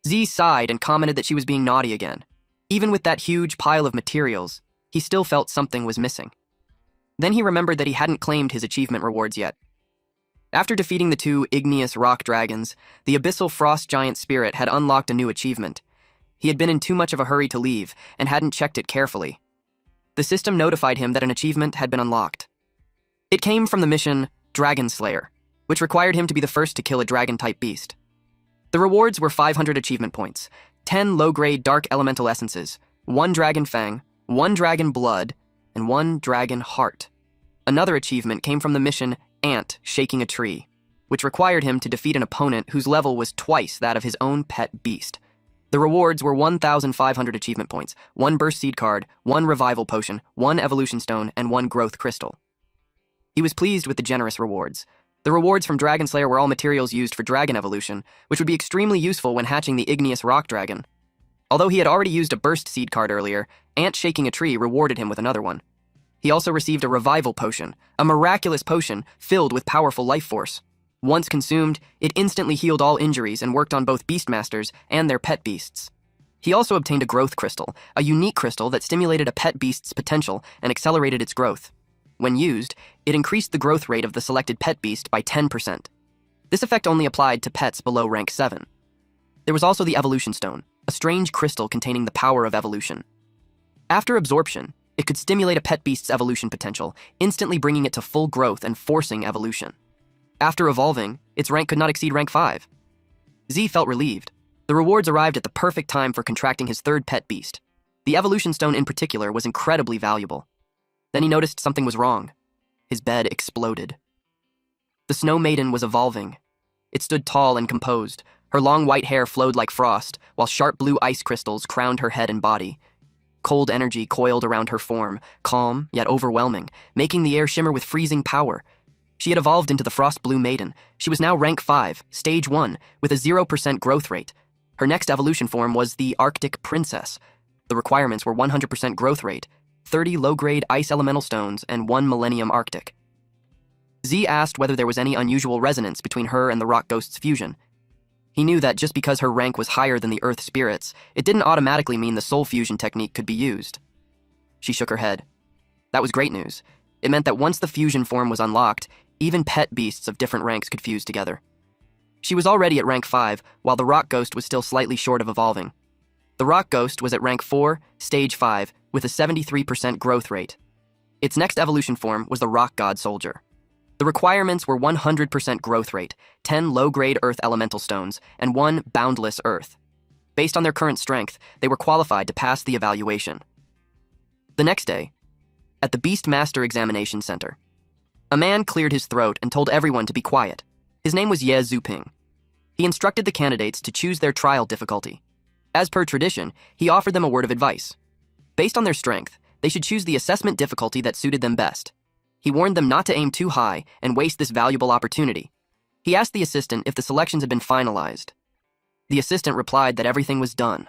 Z sighed and commented that she was being naughty again. Even with that huge pile of materials, he still felt something was missing. Then he remembered that he hadn't claimed his achievement rewards yet. After defeating the 2 igneous rock dragons, the abyssal frost giant spirit had unlocked a new achievement. He had been in too much of a hurry to leave and hadn't checked it carefully. the system notified him that an achievement had been unlocked. It came from the mission Dragon Slayer, which required him to be the first to kill a dragon-type beast. The rewards were 500 achievement points, 10 low-grade dark elemental essences, 1 dragon fang, 1 dragon blood, and 1 dragon heart. Another achievement came from the mission Ant Shaking a Tree, which required him to defeat an opponent whose level was twice that of his own pet beast. The rewards were 1,500 achievement points, 1 burst seed card, 1 revival potion, 1 evolution stone, and 1 growth crystal. He was pleased with the generous rewards. The rewards from Dragon Slayer were all materials used for dragon evolution, which would be extremely useful when hatching the igneous rock dragon. Although he had already used a burst seed card earlier, Ant Shaking a Tree rewarded him with another one. He also received a revival potion, a miraculous potion filled with powerful life force. Once consumed, it instantly healed all injuries and worked on both beastmasters and their pet beasts. He also obtained a growth crystal, a unique crystal that stimulated a pet beast's potential and accelerated its growth. When used, it increased the growth rate of the selected pet beast by 10%. This effect only applied to pets below rank 7. There was also the evolution stone, a strange crystal containing the power of evolution. After absorption, it could stimulate a pet beast's evolution potential, instantly bringing it to full growth and forcing evolution. After evolving, its rank could not exceed rank 5. Z felt relieved. The rewards arrived at the perfect time for contracting his third pet beast. The evolution stone in particular was incredibly valuable. Then he noticed something was wrong. His bed exploded. The Snow Maiden was evolving. It stood tall and composed. Her long white hair flowed like frost, while sharp blue ice crystals crowned her head and body. Cold energy coiled around her form, calm yet overwhelming, making the air shimmer with freezing power. She had evolved into the Frost Blue Maiden. She was now rank 5, stage 1, with a 0% growth rate. Her next evolution form was the Arctic Princess. The requirements were 100% growth rate, 30 low-grade ice elemental stones, and 1 Millennium Arctic. Z asked whether there was any unusual resonance between her and the Rock Ghost's fusion. He knew that just because her rank was higher than the Earth Spirits, it didn't automatically mean the soul fusion technique could be used. She shook her head. That was great news. It meant that once the fusion form was unlocked, even pet beasts of different ranks could fuse together. She was already at rank 5, while the Rock Ghost was still slightly short of evolving. The Rock Ghost was at rank 4, stage 5, with a 73% growth rate. Its next evolution form was the Rock God Soldier. The requirements were 100% growth rate, 10 low-grade earth elemental stones, and 1 boundless earth. Based on their current strength, they were qualified to pass the evaluation. The next day, at the Beastmaster Examination Center, a man cleared his throat and told everyone to be quiet. His name was Ye Zuping. He instructed the candidates to choose their trial difficulty. As per tradition, he offered them a word of advice. Based on their strength, they should choose the assessment difficulty that suited them best. He warned them not to aim too high and waste this valuable opportunity. He asked the assistant if the selections had been finalized. The assistant replied that everything was done.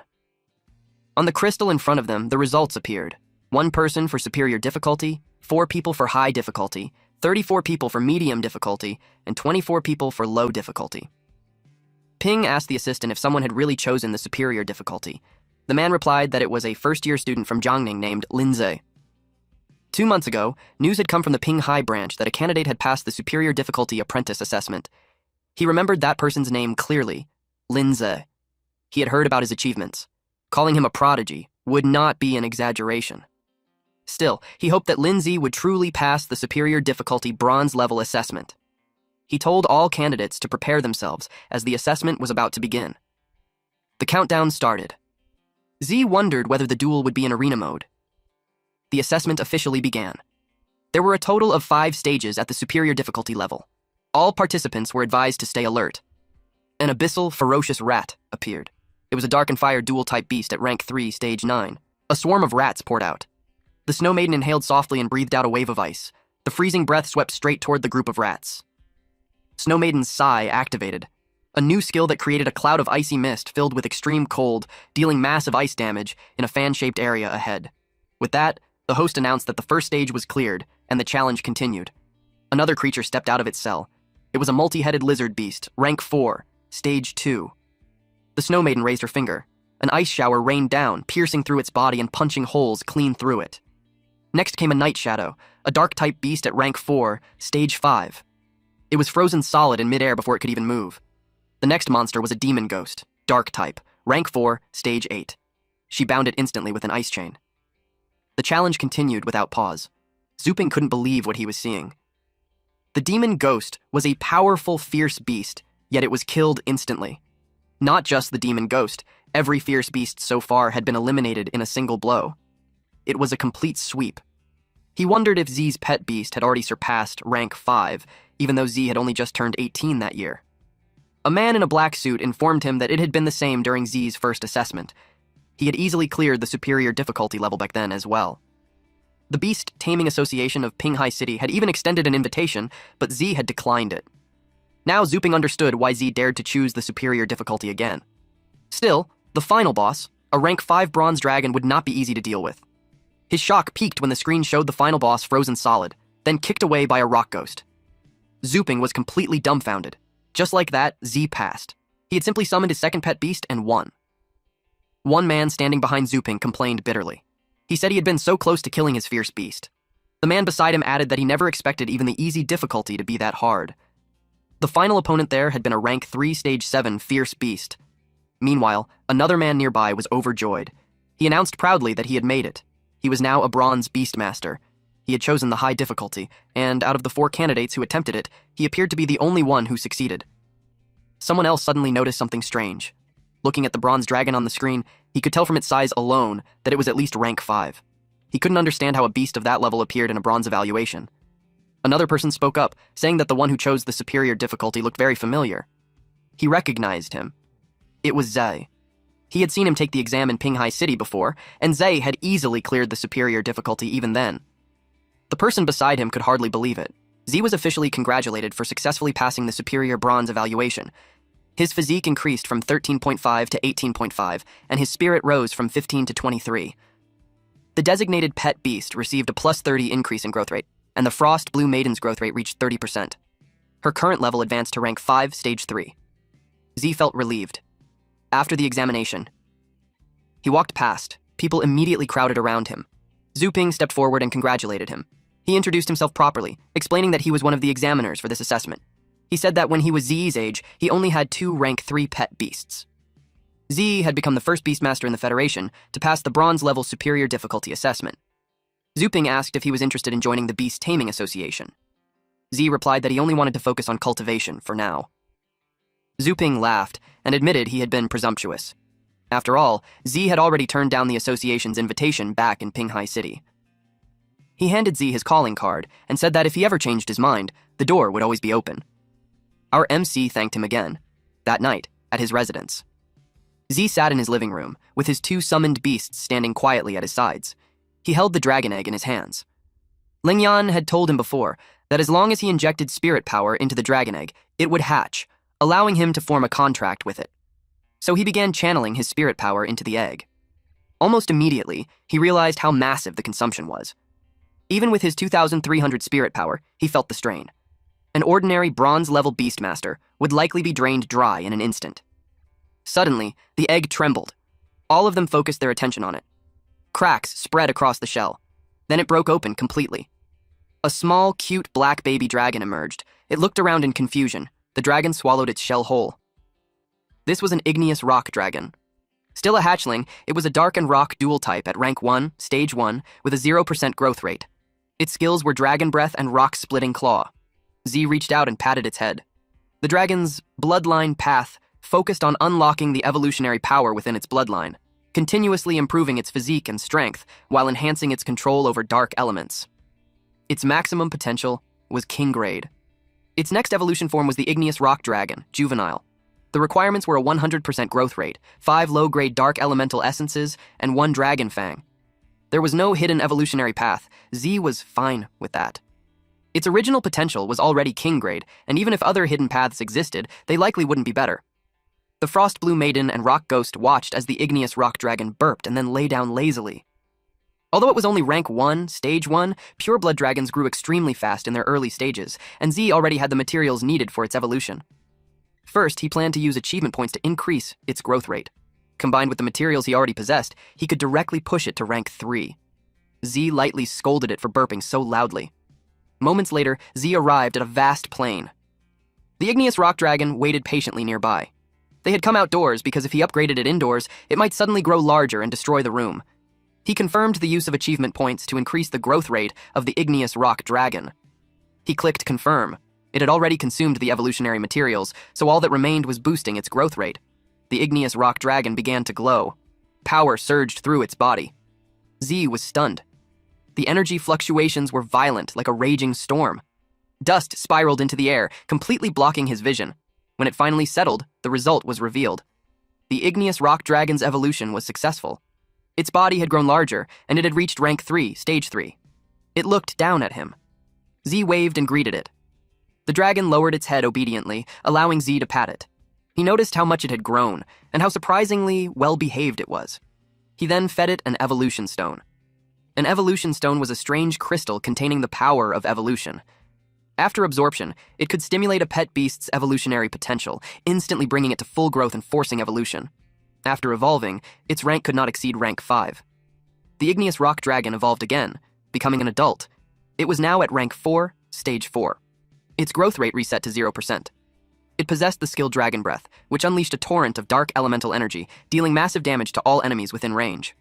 On the crystal in front of them, the results appeared. 1 person for superior difficulty, 4 people for high difficulty, 34 people for medium difficulty, and 24 people for low difficulty. Ping asked the assistant if someone had really chosen the superior difficulty. The man replied that it was a first-year student from Jiangning named Linze. 2 months ago, news had come from the Ping High branch that a candidate had passed the superior difficulty apprentice assessment. He remembered that person's name clearly, Linze. He had heard about his achievements. Calling him a prodigy would not be an exaggeration. Still, he hoped that Lindsay would truly pass the superior difficulty bronze-level assessment. He told all candidates to prepare themselves as the assessment was about to begin. The countdown started. Z wondered whether the duel would be in arena mode. The assessment officially began. There were a total of 5 stages at the superior difficulty level. All participants were advised to stay alert. An abyssal, ferocious rat appeared. It was a dark and fire dual-type beast at rank 3, stage 9. A swarm of rats poured out. The Snow Maiden inhaled softly and breathed out a wave of ice. The freezing breath swept straight toward the group of rats. Snow Maiden's sigh activated. A new skill that created a cloud of icy mist filled with extreme cold, dealing massive ice damage in a fan-shaped area ahead. With that, the host announced that the first stage was cleared, and the challenge continued. Another creature stepped out of its cell. It was a multi-headed lizard beast, rank 4, stage 2. The Snow Maiden raised her finger. An ice shower rained down, piercing through its body and punching holes clean through it. Next came a Night Shadow, a dark-type beast at rank 4, stage 5. It was frozen solid in midair before it could even move. The next monster was a Demon Ghost, dark-type, rank 4, stage 8. She bound it instantly with an ice chain. The challenge continued without pause. Zuping couldn't believe what he was seeing. The demon ghost was a powerful, fierce beast, yet it was killed instantly. Not just the demon ghost, every fierce beast so far had been eliminated in a single blow. It was a complete sweep. He wondered if Z's pet beast had already surpassed rank 5, even though Z had only just turned 18 that year. A man in a black suit informed him that it had been the same during Z's first assessment. He had easily cleared the superior difficulty level back then as well. The Beast Taming Association of Pinghai City had even extended an invitation, but Z had declined it. Now Zuping understood why Z dared to choose the superior difficulty again. Still, the final boss, a rank 5 bronze dragon, would not be easy to deal with. His shock peaked when the screen showed the final boss frozen solid, then kicked away by a rock ghost. Zuping was completely dumbfounded. Just like that, Z passed. He had simply summoned his second pet beast and won. One man standing behind Zuping complained bitterly. He said he had been so close to killing his fierce beast. The man beside him added that he never expected even the easy difficulty to be that hard. The final opponent there had been a rank 3 stage 7 fierce beast. Meanwhile, another man nearby was overjoyed. He announced proudly that he had made it. He was now a bronze beastmaster. He had chosen the high difficulty, and out of the 4 candidates who attempted it, he appeared to be the only one who succeeded. Someone else suddenly noticed something strange. Looking at the bronze dragon on the screen, he could tell from its size alone that it was at least rank 5. He couldn't understand how a beast of that level appeared in a bronze evaluation. Another person spoke up, saying that the one who chose the superior difficulty looked very familiar. He recognized him. It was Zay. He had seen him take the exam in Pinghai City before, and Zay had easily cleared the superior difficulty even then. The person beside him could hardly believe it. Z was officially congratulated for successfully passing the superior bronze evaluation. His physique increased from 13.5 to 18.5, and his spirit rose from 15 to 23. The designated pet beast received a plus 30 increase in growth rate, and the Frost Blue Maiden's growth rate reached 30%. Her current level advanced to rank 5, stage 3. Z felt relieved. After the examination, he walked past. People immediately crowded around him. Zuping stepped forward and congratulated him. He introduced himself properly, explaining that he was one of the examiners for this assessment. He said that when he was Z's age, he only had 2 rank 3 pet beasts. Z had become the first beastmaster in the Federation to pass the bronze-level superior difficulty assessment. Zuping asked if he was interested in joining the Beast Taming Association. Z replied that he only wanted to focus on cultivation for now. Zuping laughed and admitted he had been presumptuous. After all, Z had already turned down the association's invitation back in Pinghai City. He handed Z his calling card and said that if he ever changed his mind, the door would always be open. Our MC thanked him again, that night, at his residence. Z sat in his living room, with his 2 summoned beasts standing quietly at his sides. He held the dragon egg in his hands. Lingyan had told him before that as long as he injected spirit power into the dragon egg, it would hatch, allowing him to form a contract with it. So he began channeling his spirit power into the egg. Almost immediately, he realized how massive the consumption was. Even with his 2,300 spirit power, he felt the strain. An ordinary bronze-level beastmaster would likely be drained dry in an instant. Suddenly, the egg trembled. All of them focused their attention on it. Cracks spread across the shell. Then it broke open completely. A small, cute black baby dragon emerged. It looked around in confusion. The dragon swallowed its shell whole. This was an igneous rock dragon. Still a hatchling, it was a dark and rock dual type at rank 1, stage 1, with a 0% growth rate. Its skills were Dragon Breath and Rock-Splitting Claw. Z reached out and patted its head. The dragon's bloodline path focused on unlocking the evolutionary power within its bloodline, continuously improving its physique and strength while enhancing its control over dark elements. Its maximum potential was King Grade. Its next evolution form was the Igneous Rock Dragon, Juvenile. The requirements were a 100% growth rate, 5 low-grade dark elemental essences, and 1 Dragon Fang. There was no hidden evolutionary path. Z was fine with that. Its original potential was already King Grade, and even if other hidden paths existed, they likely wouldn't be better. The Frost Blue Maiden and Rock Ghost watched as the Igneous Rock Dragon burped and then lay down lazily. Although it was only rank 1, stage 1, pure blood dragons grew extremely fast in their early stages, and Z already had the materials needed for its evolution. First, he planned to use achievement points to increase its growth rate. Combined with the materials he already possessed, he could directly push it to rank 3. Z lightly scolded it for burping so loudly. Moments later, Z arrived at a vast plain. The Igneous Rock Dragon waited patiently nearby. They had come outdoors because if he upgraded it indoors, it might suddenly grow larger and destroy the room. He confirmed the use of achievement points to increase the growth rate of the igneous rock dragon. He clicked confirm. It had already consumed the evolutionary materials, so all that remained was boosting its growth rate. The igneous rock dragon began to glow. Power surged through its body. Z was stunned. The energy fluctuations were violent, like a raging storm. Dust spiraled into the air, completely blocking his vision. When it finally settled, the result was revealed. The igneous rock dragon's evolution was successful. Its body had grown larger, and it had reached rank 3, stage 3. It looked down at him. Z waved and greeted it. The dragon lowered its head obediently, allowing Z to pat it. He noticed how much it had grown, and how surprisingly well-behaved it was. He then fed it an evolution stone. An evolution stone was a strange crystal containing the power of evolution. After absorption, it could stimulate a pet beast's evolutionary potential, instantly bringing it to full growth and forcing evolution. After evolving, its rank could not exceed rank 5. The igneous rock dragon evolved again, becoming an adult. It was now at rank 4, stage 4. Its growth rate reset to 0%. It possessed the skill Dragon Breath, which unleashed a torrent of dark elemental energy, dealing massive damage to all enemies within range.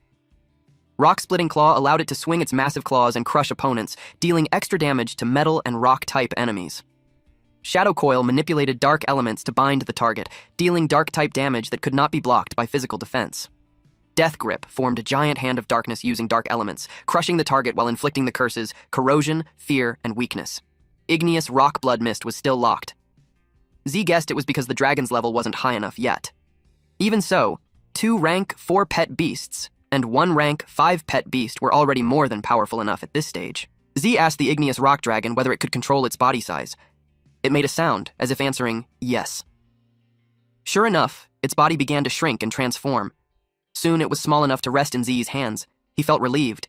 Rock-splitting claw allowed it to swing its massive claws and crush opponents, dealing extra damage to metal and rock-type enemies. Shadow Coil manipulated dark elements to bind the target, dealing dark-type damage that could not be blocked by physical defense. Death Grip formed a giant hand of darkness using dark elements, crushing the target while inflicting the curses, corrosion, fear, and weakness. Igneous Rock Blood Mist was still locked. Z guessed it was because the dragon's level wasn't high enough yet. Even so, 2 rank 4 pet beasts and 1 rank 5 pet beast were already more than powerful enough at this stage. Z asked the igneous rock dragon whether it could control its body size. It made a sound, as if answering, yes. Sure enough, its body began to shrink and transform. Soon it was small enough to rest in Z's hands. He felt relieved.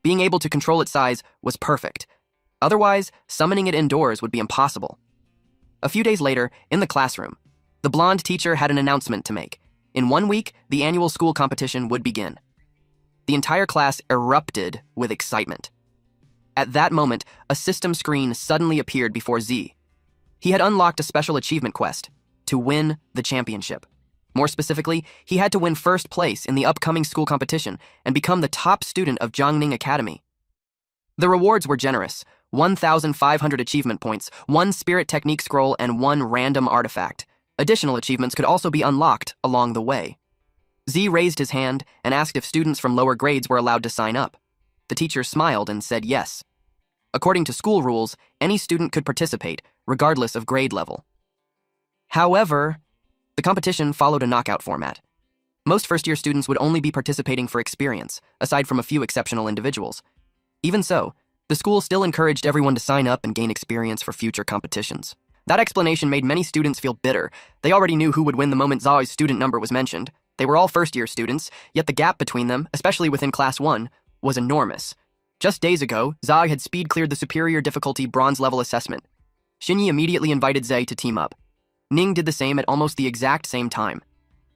Being able to control its size was perfect. Otherwise, summoning it indoors would be impossible. A few days later, in the classroom, the blonde teacher had an announcement to make. In 1 week, the annual school competition would begin. The entire class erupted with excitement. At that moment, a system screen suddenly appeared before Z. He had unlocked a special achievement quest to win the championship. More specifically, he had to win first place in the upcoming school competition and become the top student of Jiangning Academy. The rewards were generous: 1,500 achievement points, 1 spirit technique scroll, and 1 random artifact. Additional achievements could also be unlocked along the way. Z raised his hand and asked if students from lower grades were allowed to sign up. The teacher smiled and said yes. According to school rules, any student could participate, regardless of grade level. However, the competition followed a knockout format. Most first-year students would only be participating for experience, aside from a few exceptional individuals. Even so, the school still encouraged everyone to sign up and gain experience for future competitions. That explanation made many students feel bitter. They already knew who would win the moment Zai's student number was mentioned. They were all first-year students, yet the gap between them, especially within Class 1, was enormous. Just days ago, Zai had speed-cleared the superior difficulty bronze-level assessment. Xinyi immediately invited Zai to team up. Ning did the same at almost the exact same time.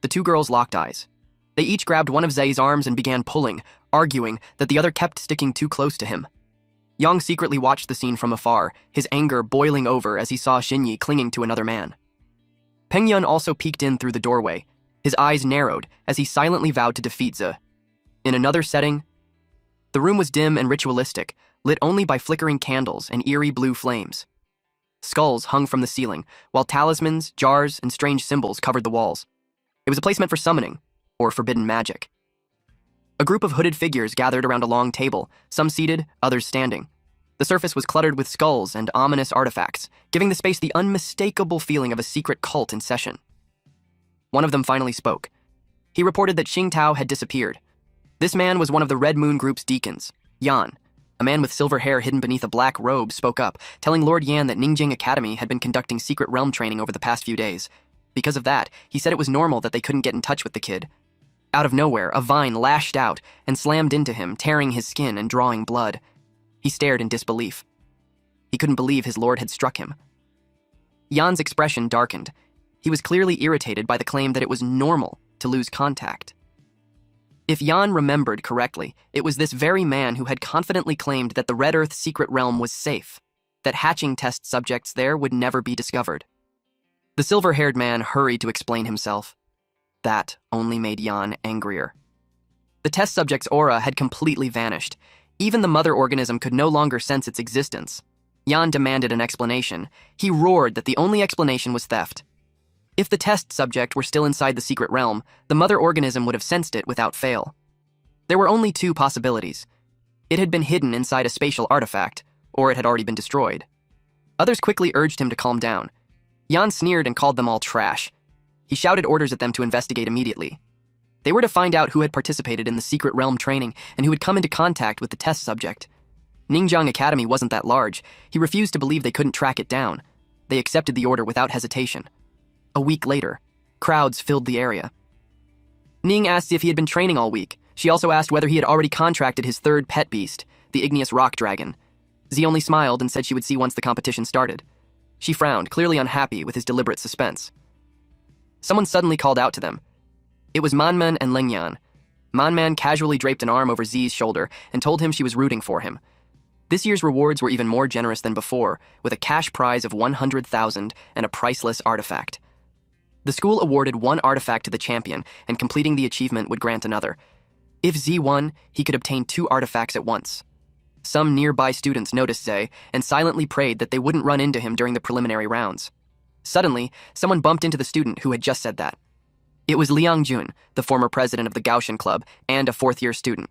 The 2 girls locked eyes. They each grabbed one of Zai's arms and began pulling, arguing that the other kept sticking too close to him. Yang secretly watched the scene from afar, his anger boiling over as he saw Xinyi clinging to another man. Peng Yun also peeked in through the doorway. His eyes narrowed as he silently vowed to defeat Ze. In another setting, the room was dim and ritualistic, lit only by flickering candles and eerie blue flames. Skulls hung from the ceiling, while talismans, jars, and strange symbols covered the walls. It was a place meant for summoning, or forbidden magic. A group of hooded figures gathered around a long table, some seated, others standing. The surface was cluttered with skulls and ominous artifacts, giving the space the unmistakable feeling of a secret cult in session. One of them finally spoke. He reported that Xing Tao had disappeared. This man was one of the Red Moon Group's deacons. Yan, a man with silver hair hidden beneath a black robe, spoke up, telling Lord Yan that Ningjing Academy had been conducting secret realm training over the past few days. Because of that, he said it was normal that they couldn't get in touch with the kid. Out of nowhere, a vine lashed out and slammed into him, tearing his skin and drawing blood. He stared in disbelief. He couldn't believe his lord had struck him. Yan's expression darkened. He was clearly irritated by the claim that it was normal to lose contact. If Yan remembered correctly, it was this very man who had confidently claimed that the Red Earth secret realm was safe, that hatching test subjects there would never be discovered. The silver-haired man hurried to explain himself. That only made Yan angrier. The test subject's aura had completely vanished. Even the mother organism could no longer sense its existence. Yan demanded an explanation. He roared that the only explanation was theft. If the test subject were still inside the secret realm, the mother organism would have sensed it without fail. There were only two possibilities. It had been hidden inside a spatial artifact, or it had already been destroyed. Others quickly urged him to calm down. Yan sneered and called them all trash. He shouted orders at them to investigate immediately. They were to find out who had participated in the secret realm training and who had come into contact with the test subject. Ningjiang Academy wasn't that large. He refused to believe they couldn't track it down. They accepted the order without hesitation. A week later, crowds filled the area. Ning asked if he had been training all week. She also asked whether he had already contracted his third pet beast, the igneous rock dragon. Z only smiled and said she would see once the competition started. She frowned, clearly unhappy with his deliberate suspense. Someone suddenly called out to them. It was Manman and Lingyan. Manman casually draped an arm over Z's shoulder and told him she was rooting for him. This year's rewards were even more generous than before, with a cash prize of 100,000 and a priceless artifact. The school awarded one artifact to the champion, and completing the achievement would grant another. If Z won, he could obtain 2 artifacts at once. Some nearby students noticed Z and silently prayed that they wouldn't run into him during the preliminary rounds. Suddenly, someone bumped into the student who had just said that. It was Liang Jun, the former president of the Gaoshan Club and a 4th-year student.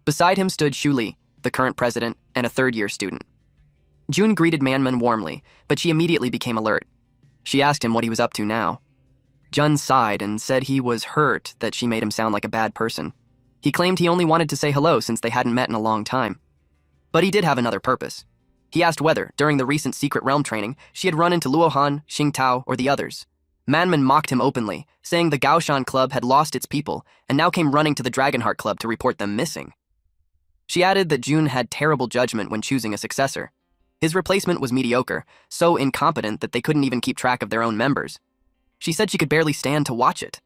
Beside him stood Xu Li, the current president, and a 3rd-year student. Jun greeted Manman warmly, but she immediately became alert. She asked him what he was up to now. Jun sighed and said he was hurt that she made him sound like a bad person. He claimed he only wanted to say hello since they hadn't met in a long time. But he did have another purpose. He asked whether, during the recent secret realm training, she had run into Luohan, Xingtao, or the others. Manman mocked him openly, saying the Gaoshan Club had lost its people and now came running to the Dragonheart Club to report them missing. She added that Jun had terrible judgment when choosing a successor. His replacement was mediocre, so incompetent that they couldn't even keep track of their own members. She said she could barely stand to watch it.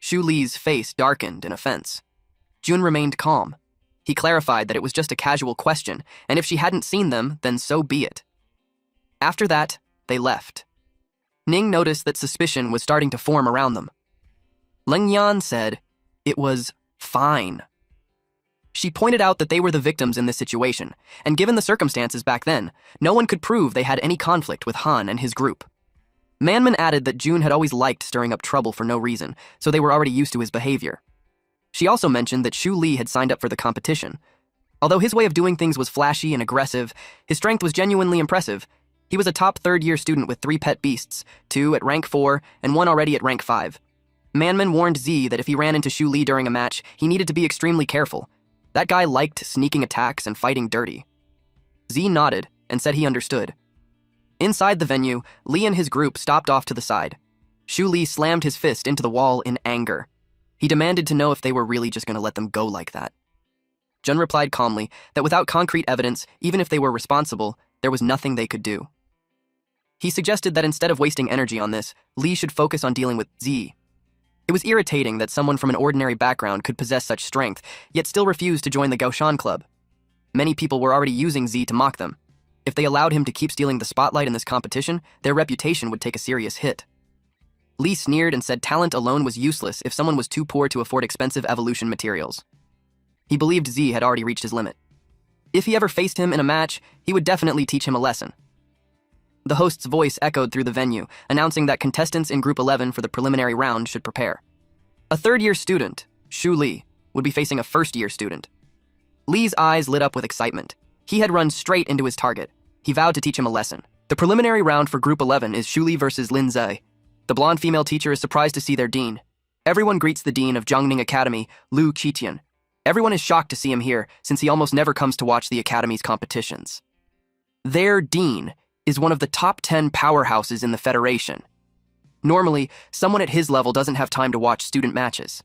Xu Li's face darkened in offense. Jun remained calm. He clarified that it was just a casual question, and if she hadn't seen them, then so be it. After that, they left. Ning noticed that suspicion was starting to form around them. Leng Yan said it was fine. She pointed out that they were the victims in this situation, and given the circumstances back then, no one could prove they had any conflict with Han and his group. Manman added that Jun had always liked stirring up trouble for no reason, so they were already used to his behavior. She also mentioned that Xu Li had signed up for the competition. Although his way of doing things was flashy and aggressive, his strength was genuinely impressive. He was a top 3rd-year student with 3 pet beasts, 2 at rank 4 and 1 already at rank 5. Manman warned Z that if he ran into Xu Li during a match, he needed to be extremely careful. That guy liked sneaking attacks and fighting dirty. Z nodded and said he understood. Inside the venue, Li and his group stopped off to the side. Xu Li slammed his fist into the wall in anger. He demanded to know if they were really just going to let them go like that. Jun replied calmly that without concrete evidence, even if they were responsible, there was nothing they could do. He suggested that instead of wasting energy on this, Li should focus on dealing with Z. It was irritating that someone from an ordinary background could possess such strength, yet still refuse to join the Gaoshan Club. Many people were already using Z to mock them. If they allowed him to keep stealing the spotlight in this competition, their reputation would take a serious hit. Li sneered and said talent alone was useless if someone was too poor to afford expensive evolution materials. He believed Z had already reached his limit. If he ever faced him in a match, he would definitely teach him a lesson. The host's voice echoed through the venue, announcing that contestants in Group 11 for the preliminary round should prepare. A 3rd-year student, Xu Li, would be facing a 1st-year student. Li's eyes lit up with excitement. He had run straight into his target. He vowed to teach him a lesson. The preliminary round for Group 11 is Xu Li versus Lin Zhe. The blonde female teacher is surprised to see their dean. Everyone greets the dean of Jiangning Academy, Lu Qitian. Everyone is shocked to see him here, since he almost never comes to watch the academy's competitions. Their dean is one of the top 10 powerhouses in the Federation. Normally, someone at his level doesn't have time to watch student matches.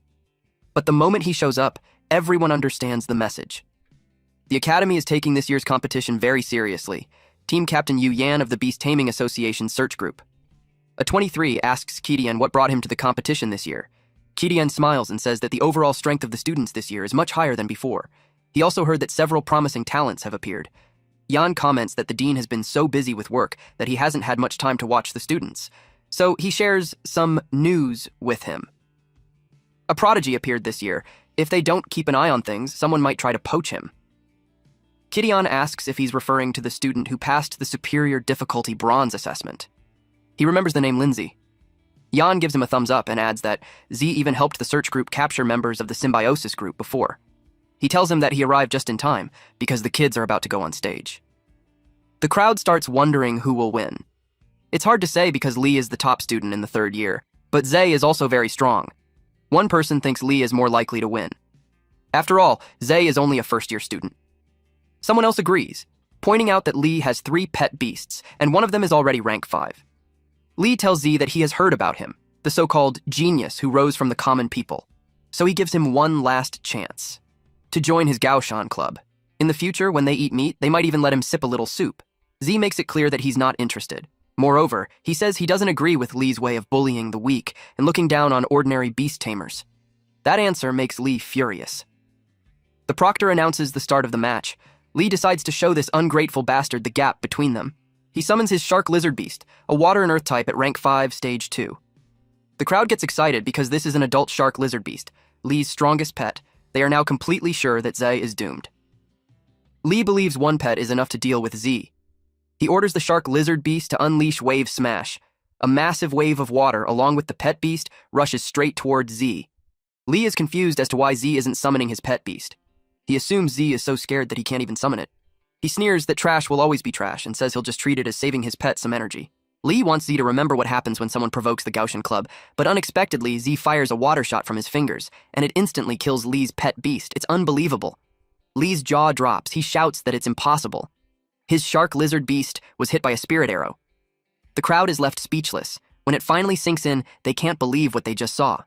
But the moment he shows up, everyone understands the message. The academy is taking this year's competition very seriously. Team Captain Yu Yan of the Beast Taming Association Search Group. A 23 asks Qitian what brought him to the competition this year. Qitian smiles and says that the overall strength of the students this year is much higher than before. He also heard that several promising talents have appeared. Yan comments that the dean has been so busy with work that he hasn't had much time to watch the students, so he shares some news with him. A prodigy appeared this year. If they don't keep an eye on things, someone might try to poach him. Kidion asks if he's referring to the student who passed the superior difficulty bronze assessment. He remembers the name Lindsay. Jan gives him a thumbs up and adds that Z even helped the search group capture members of the symbiosis group before. He tells him that he arrived just in time because the kids are about to go on stage. The crowd starts wondering who will win. It's hard to say because Lee is the top student in the third year, but Zay is also very strong. One person thinks Lee is more likely to win. After all, Zay is only a first-year student. Someone else agrees, pointing out that Lee has 3 pet beasts, and one of them is already rank 5. Lee tells Z that he has heard about him, the so-called genius who rose from the common people, so he gives him one last chance to join his Gaoshan club. In the future, when they eat meat, they might even let him sip a little soup. Z makes it clear that he's not interested. Moreover, he says he doesn't agree with Lee's way of bullying the weak and looking down on ordinary beast tamers. That answer makes Lee furious. The proctor announces the start of the match. Lee decides to show this ungrateful bastard the gap between them. He summons his shark lizard beast, a water and earth type at rank 5, stage 2. The crowd gets excited because this is an adult shark lizard beast, Lee's strongest pet. They are now completely sure that Zay is doomed. Lee believes one pet is enough to deal with Z. He orders the shark lizard beast to unleash Wave Smash. A massive wave of water, along with the pet beast, rushes straight towards Z. Lee is confused as to why Z isn't summoning his pet beast. He assumes Z is so scared that he can't even summon it. He sneers that trash will always be trash and says he'll just treat it as saving his pet some energy. Lee wants Z to remember what happens when someone provokes the Gaussian club, but unexpectedly Z fires a water shot from his fingers, and it instantly kills Lee's pet beast. It's unbelievable. Lee's jaw drops. He shouts that it's impossible. His shark lizard beast was hit by a spirit arrow. The crowd is left speechless. When it finally sinks in, they can't believe what they just saw.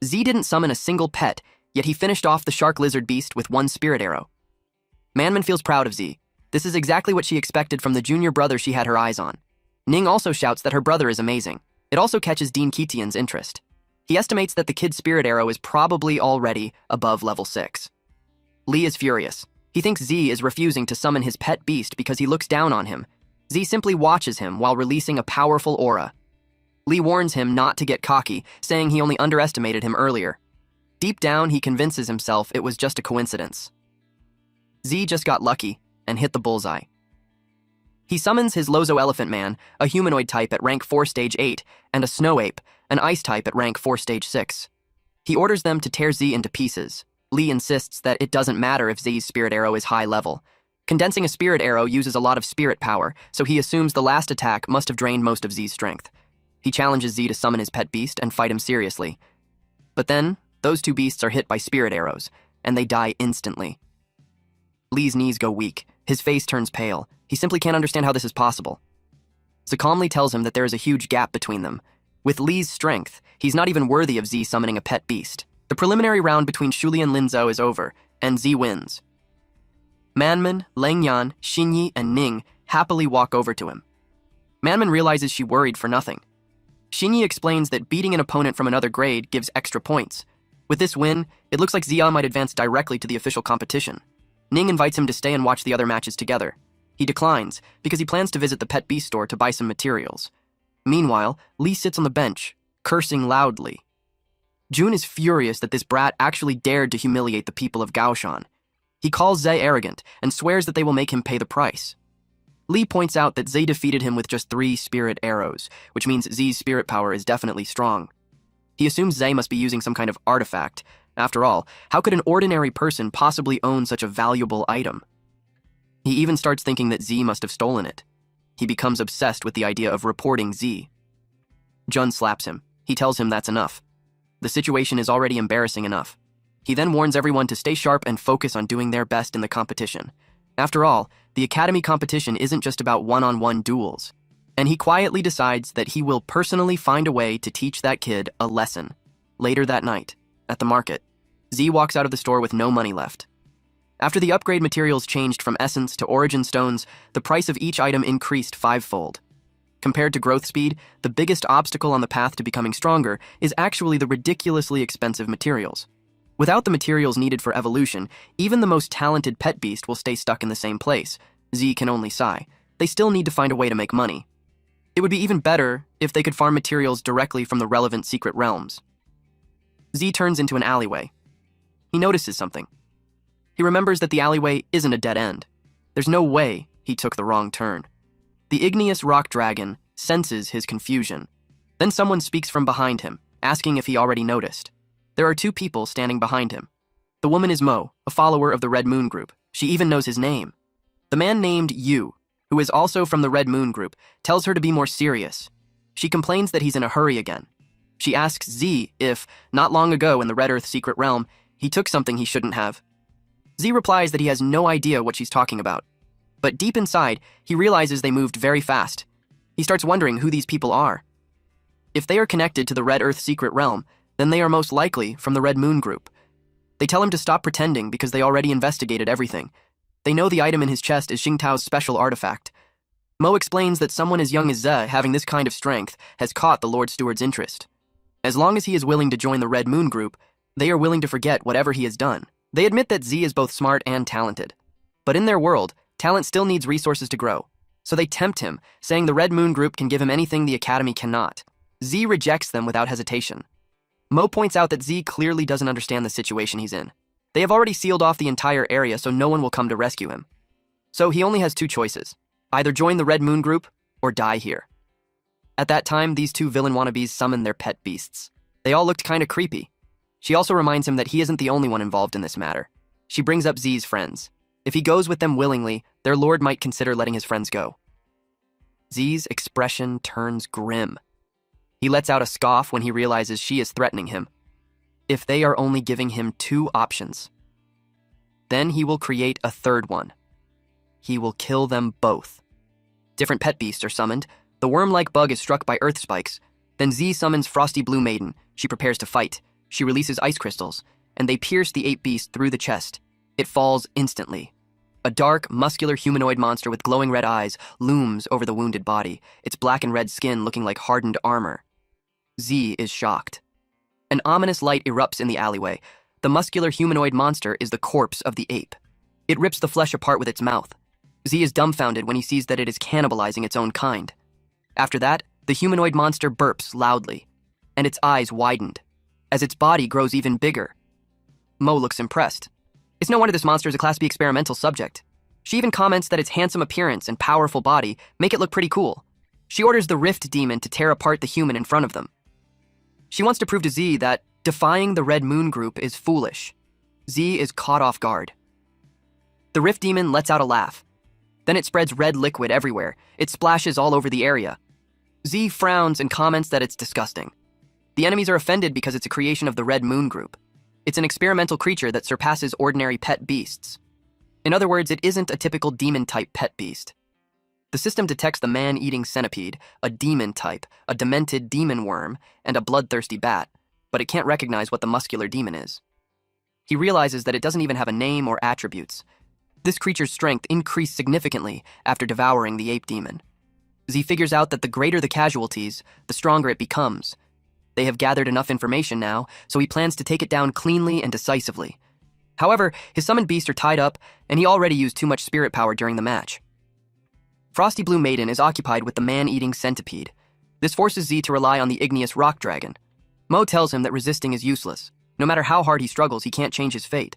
Z didn't summon a single pet, yet he finished off the shark lizard beast with 1 spirit arrow. Manman feels proud of Z. This is exactly what she expected from the junior brother she had her eyes on. Ning also shouts that her brother is amazing. It also catches Dean Keation's interest. He estimates that the kid's spirit arrow is probably already above level 6. Lee is furious. He thinks Z is refusing to summon his pet beast because he looks down on him. Z simply watches him while releasing a powerful aura. Lee warns him not to get cocky, saying he only underestimated him earlier. Deep down, he convinces himself it was just a coincidence. Z just got lucky and hit the bullseye. He summons his Lozo Elephant Man, a humanoid type at rank 4 stage 8, and a Snow Ape, an ice type at rank 4 stage 6. He orders them to tear Z into pieces. Lee insists that it doesn't matter if Z's spirit arrow is high level. Condensing a spirit arrow uses a lot of spirit power, so he assumes the last attack must have drained most of Z's strength. He challenges Z to summon his pet beast and fight him seriously. But then, those 2 beasts are hit by spirit arrows, and they die instantly. Lee's knees go weak. His face turns pale. He simply can't understand how this is possible. Z calmly tells him that there is a huge gap between them. With Lee's strength, he's not even worthy of Z summoning a pet beast. The preliminary round between Shuli and Linzhou is over, and Z wins. Manman, Langyan, Xinyi, and Ning happily walk over to him. Manman realizes she worried for nothing. Xinyi explains that beating an opponent from another grade gives extra points. With this win, it looks like Zia might advance directly to the official competition. Ning invites him to stay and watch the other matches together. He declines, because he plans to visit the Pet Beast store to buy some materials. Meanwhile, Lee sits on the bench, cursing loudly. Jun is furious that this brat actually dared to humiliate the people of Gaoshan. He calls Zay arrogant and swears that they will make him pay the price. Lee points out that Zay defeated him with just 3 spirit arrows, which means Z's spirit power is definitely strong. He assumes Zay must be using some kind of artifact. After all, how could an ordinary person possibly own such a valuable item? He even starts thinking that Z must have stolen it. He becomes obsessed with the idea of reporting Z. Jun slaps him. He tells him that's enough. The situation is already embarrassing enough. He then warns everyone to stay sharp and focus on doing their best in the competition. After all, the academy competition isn't just about one-on-one duels. And he quietly decides that he will personally find a way to teach that kid a lesson. Later that night, at the market, Z walks out of the store with no money left. After the upgrade materials changed from essence to origin stones, the price of each item increased 5-fold. Compared to growth speed, the biggest obstacle on the path to becoming stronger is actually the ridiculously expensive materials. Without the materials needed for evolution, even the most talented pet beast will stay stuck in the same place. Z can only sigh. They still need to find a way to make money. It would be even better if they could farm materials directly from the relevant secret realms. Z turns into an alleyway. he notices something. He remembers that the alleyway isn't a dead end. There's no way he took the wrong turn. The igneous rock dragon senses his confusion. Then someone speaks from behind him, asking if he already noticed. There are two people standing behind him. The woman is Mo, a follower of the Red Moon Group. She even knows his name. The man named Yu, who is also from the Red Moon Group, tells her to be more serious. She complains that he's in a hurry again. She asks Z if, not long ago in the Red Earth secret realm, he took something he shouldn't have. Z replies that he has no idea what she's talking about. But deep inside, he realizes they moved very fast. He starts wondering who these people are. If they are connected to the Red Earth secret realm, then they are most likely from the Red Moon Group. They tell him to stop pretending because they already investigated everything. They know the item in his chest is Xingtao's special artifact. Mo explains that someone as young as Ze, having this kind of strength, has caught the Lord Steward's interest. As long as he is willing to join the Red Moon Group, they are willing to forget whatever he has done. They admit that Z is both smart and talented. But in their world, talent still needs resources to grow. So they tempt him, saying the Red Moon Group can give him anything the Academy cannot. Z rejects them without hesitation. Mo points out that Z clearly doesn't understand the situation he's in. They have already sealed off the entire area, so no one will come to rescue him. So he only has two choices. Either join the Red Moon Group, or die here. At that time, these two villain wannabes summon their pet beasts. They all looked kinda creepy. She also reminds him that he isn't the only one involved in this matter. She brings up Z's friends. If he goes with them willingly, their lord might consider letting his friends go. Z's expression turns grim. He lets out a scoff when he realizes she is threatening him. If they are only giving him two options, then he will create a third one. He will kill them both. Different pet beasts are summoned. The worm-like bug is struck by earth spikes. Then Z summons Frosty Blue Maiden. She prepares to fight. She releases ice crystals, and they pierce the ape beast through the chest. It falls instantly. A dark, muscular humanoid monster with glowing red eyes looms over the wounded body, its black and red skin looking like hardened armor. Z is shocked. An ominous light erupts in the alleyway. The muscular humanoid monster is the corpse of the ape. It rips the flesh apart with its mouth. Z is dumbfounded when he sees that it is cannibalizing its own kind. After that, the humanoid monster burps loudly, and its eyes widened, as its body grows even bigger. Mo looks impressed. It's no wonder this monster is a Class B experimental subject. She even comments that its handsome appearance and powerful body make it look pretty cool. She orders the Rift Demon to tear apart the human in front of them. She wants to prove to Z that defying the Red Moon Group is foolish. Z is caught off guard. The Rift Demon lets out a laugh. Then it spreads red liquid everywhere. It splashes all over the area. Z frowns and comments that it's disgusting. The enemies are offended because it's a creation of the Red Moon Group. It's an experimental creature that surpasses ordinary pet beasts. In other words, it isn't a typical demon-type pet beast. The system detects the man-eating centipede, a demon type, a demented demon worm, and a bloodthirsty bat, but it can't recognize what the muscular demon is. He realizes that it doesn't even have a name or attributes. This creature's strength increased significantly after devouring the ape demon. Z figures out that the greater the casualties, the stronger it becomes. They have gathered enough information now, so he plans to take it down cleanly and decisively. However, his summoned beasts are tied up, and he already used too much spirit power during the match. Frosty Blue Maiden is occupied with the man-eating centipede. This forces Z to rely on the igneous rock dragon. Mo tells him that resisting is useless. No matter how hard he struggles, he can't change his fate.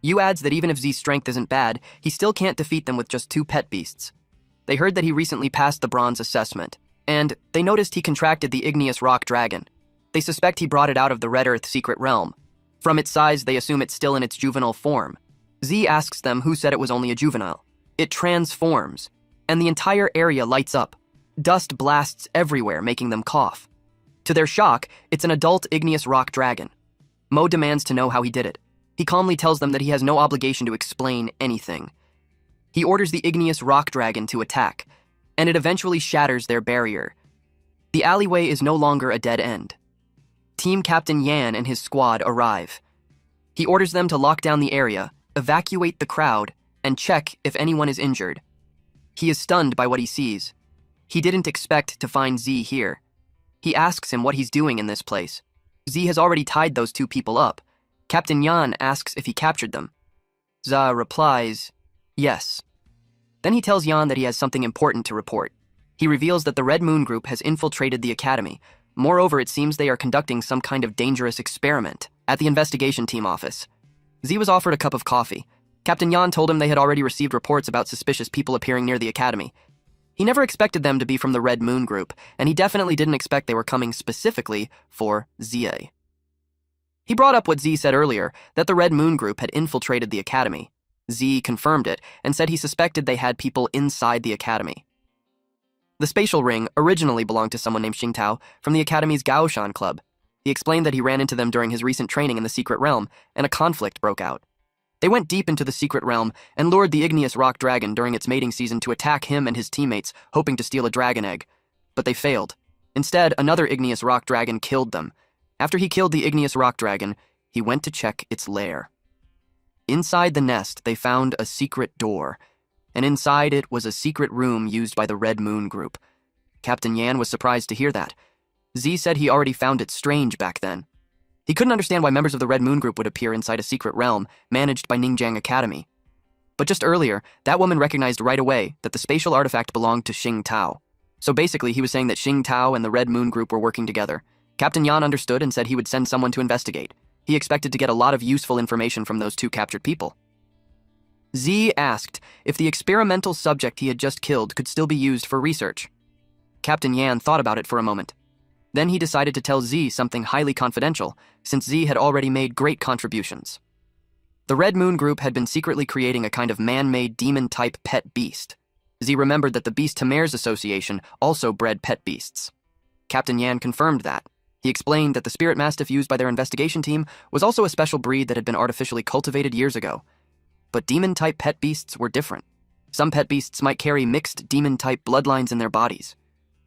Yu adds that even if Z's strength isn't bad, he still can't defeat them with just two pet beasts. They heard that he recently passed the bronze assessment, and they noticed he contracted the igneous rock dragon. They suspect he brought it out of the Red Earth secret realm. From its size, they assume it's still in its juvenile form. Z asks them who said it was only a juvenile. It transforms, and the entire area lights up. Dust blasts everywhere, making them cough. To their shock, it's an adult igneous rock dragon. Mo demands to know how he did it. He calmly tells them that he has no obligation to explain anything. He orders the igneous rock dragon to attack, and it eventually shatters their barrier. The alleyway is no longer a dead end. Team Captain Yan and his squad arrive. He orders them to lock down the area, evacuate the crowd, and check if anyone is injured. He is stunned by what he sees. He didn't expect to find Z here. He asks him what he's doing in this place. Z has already tied those two people up. Captain Yan asks if he captured them. Za replies, yes. Then he tells Yan that he has something important to report. He reveals that the Red Moon Group has infiltrated the Academy. Moreover, it seems they are conducting some kind of dangerous experiment. At the investigation team office, Z was offered a cup of coffee. Captain Yan told him they had already received reports about suspicious people appearing near the academy. He never expected them to be from the Red Moon group, and he definitely didn't expect they were coming specifically for ZA. He brought up what Z said earlier, that the Red Moon group had infiltrated the academy. Z confirmed it and said he suspected they had people inside the academy. The spatial ring originally belonged to someone named Xingtao from the academy's Gaoshan club. He explained that he ran into them during his recent training in the secret realm, and a conflict broke out. They went deep into the secret realm and lured the igneous rock dragon during its mating season to attack him and his teammates, hoping to steal a dragon egg. But they failed. Instead, another igneous rock dragon killed them. After he killed the igneous rock dragon, he went to check its lair. Inside the nest, they found a secret door, and inside it was a secret room used by the Red Moon group. Captain Yan was surprised to hear that. Z said he already found it strange back then. He couldn't understand why members of the Red Moon group would appear inside a secret realm managed by Ningjiang Academy. But just earlier, that woman recognized right away that the spatial artifact belonged to Xingtao. So basically, he was saying that Xingtao and the Red Moon group were working together. Captain Yan understood and said he would send someone to investigate. He expected to get a lot of useful information from those two captured people. Z asked if the experimental subject he had just killed could still be used for research. Captain Yan thought about it for a moment. Then he decided to tell Z something highly confidential, since Z had already made great contributions. The Red Moon group had been secretly creating a kind of man-made demon-type pet beast. Z remembered that the Beast Tames Association also bred pet beasts. Captain Yan confirmed that. He explained that the spirit mastiff used by their investigation team was also a special breed that had been artificially cultivated years ago. But demon-type pet beasts were different. Some pet beasts might carry mixed demon-type bloodlines in their bodies.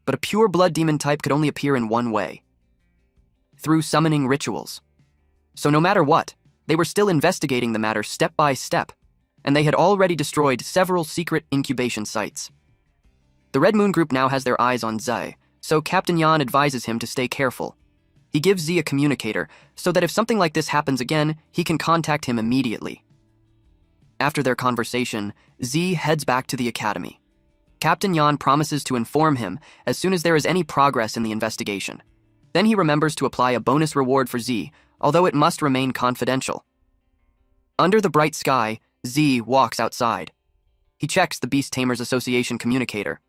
But a pure blood demon type could only appear in one way: through summoning rituals. So no matter what, they were still investigating the matter step by step, and they had already destroyed several secret incubation sites. The Red Moon group now has their eyes on Zai, so Captain Yan advises him to stay careful. He gives Z a communicator so that if something like this happens again, he can contact him immediately. After their conversation, Z heads back to the academy. Captain Yan promises to inform him as soon as there is any progress in the investigation. Then he remembers to apply a bonus reward for Z, although it must remain confidential. Under the bright sky, Z walks outside. He checks the Beast Tamers Association communicator.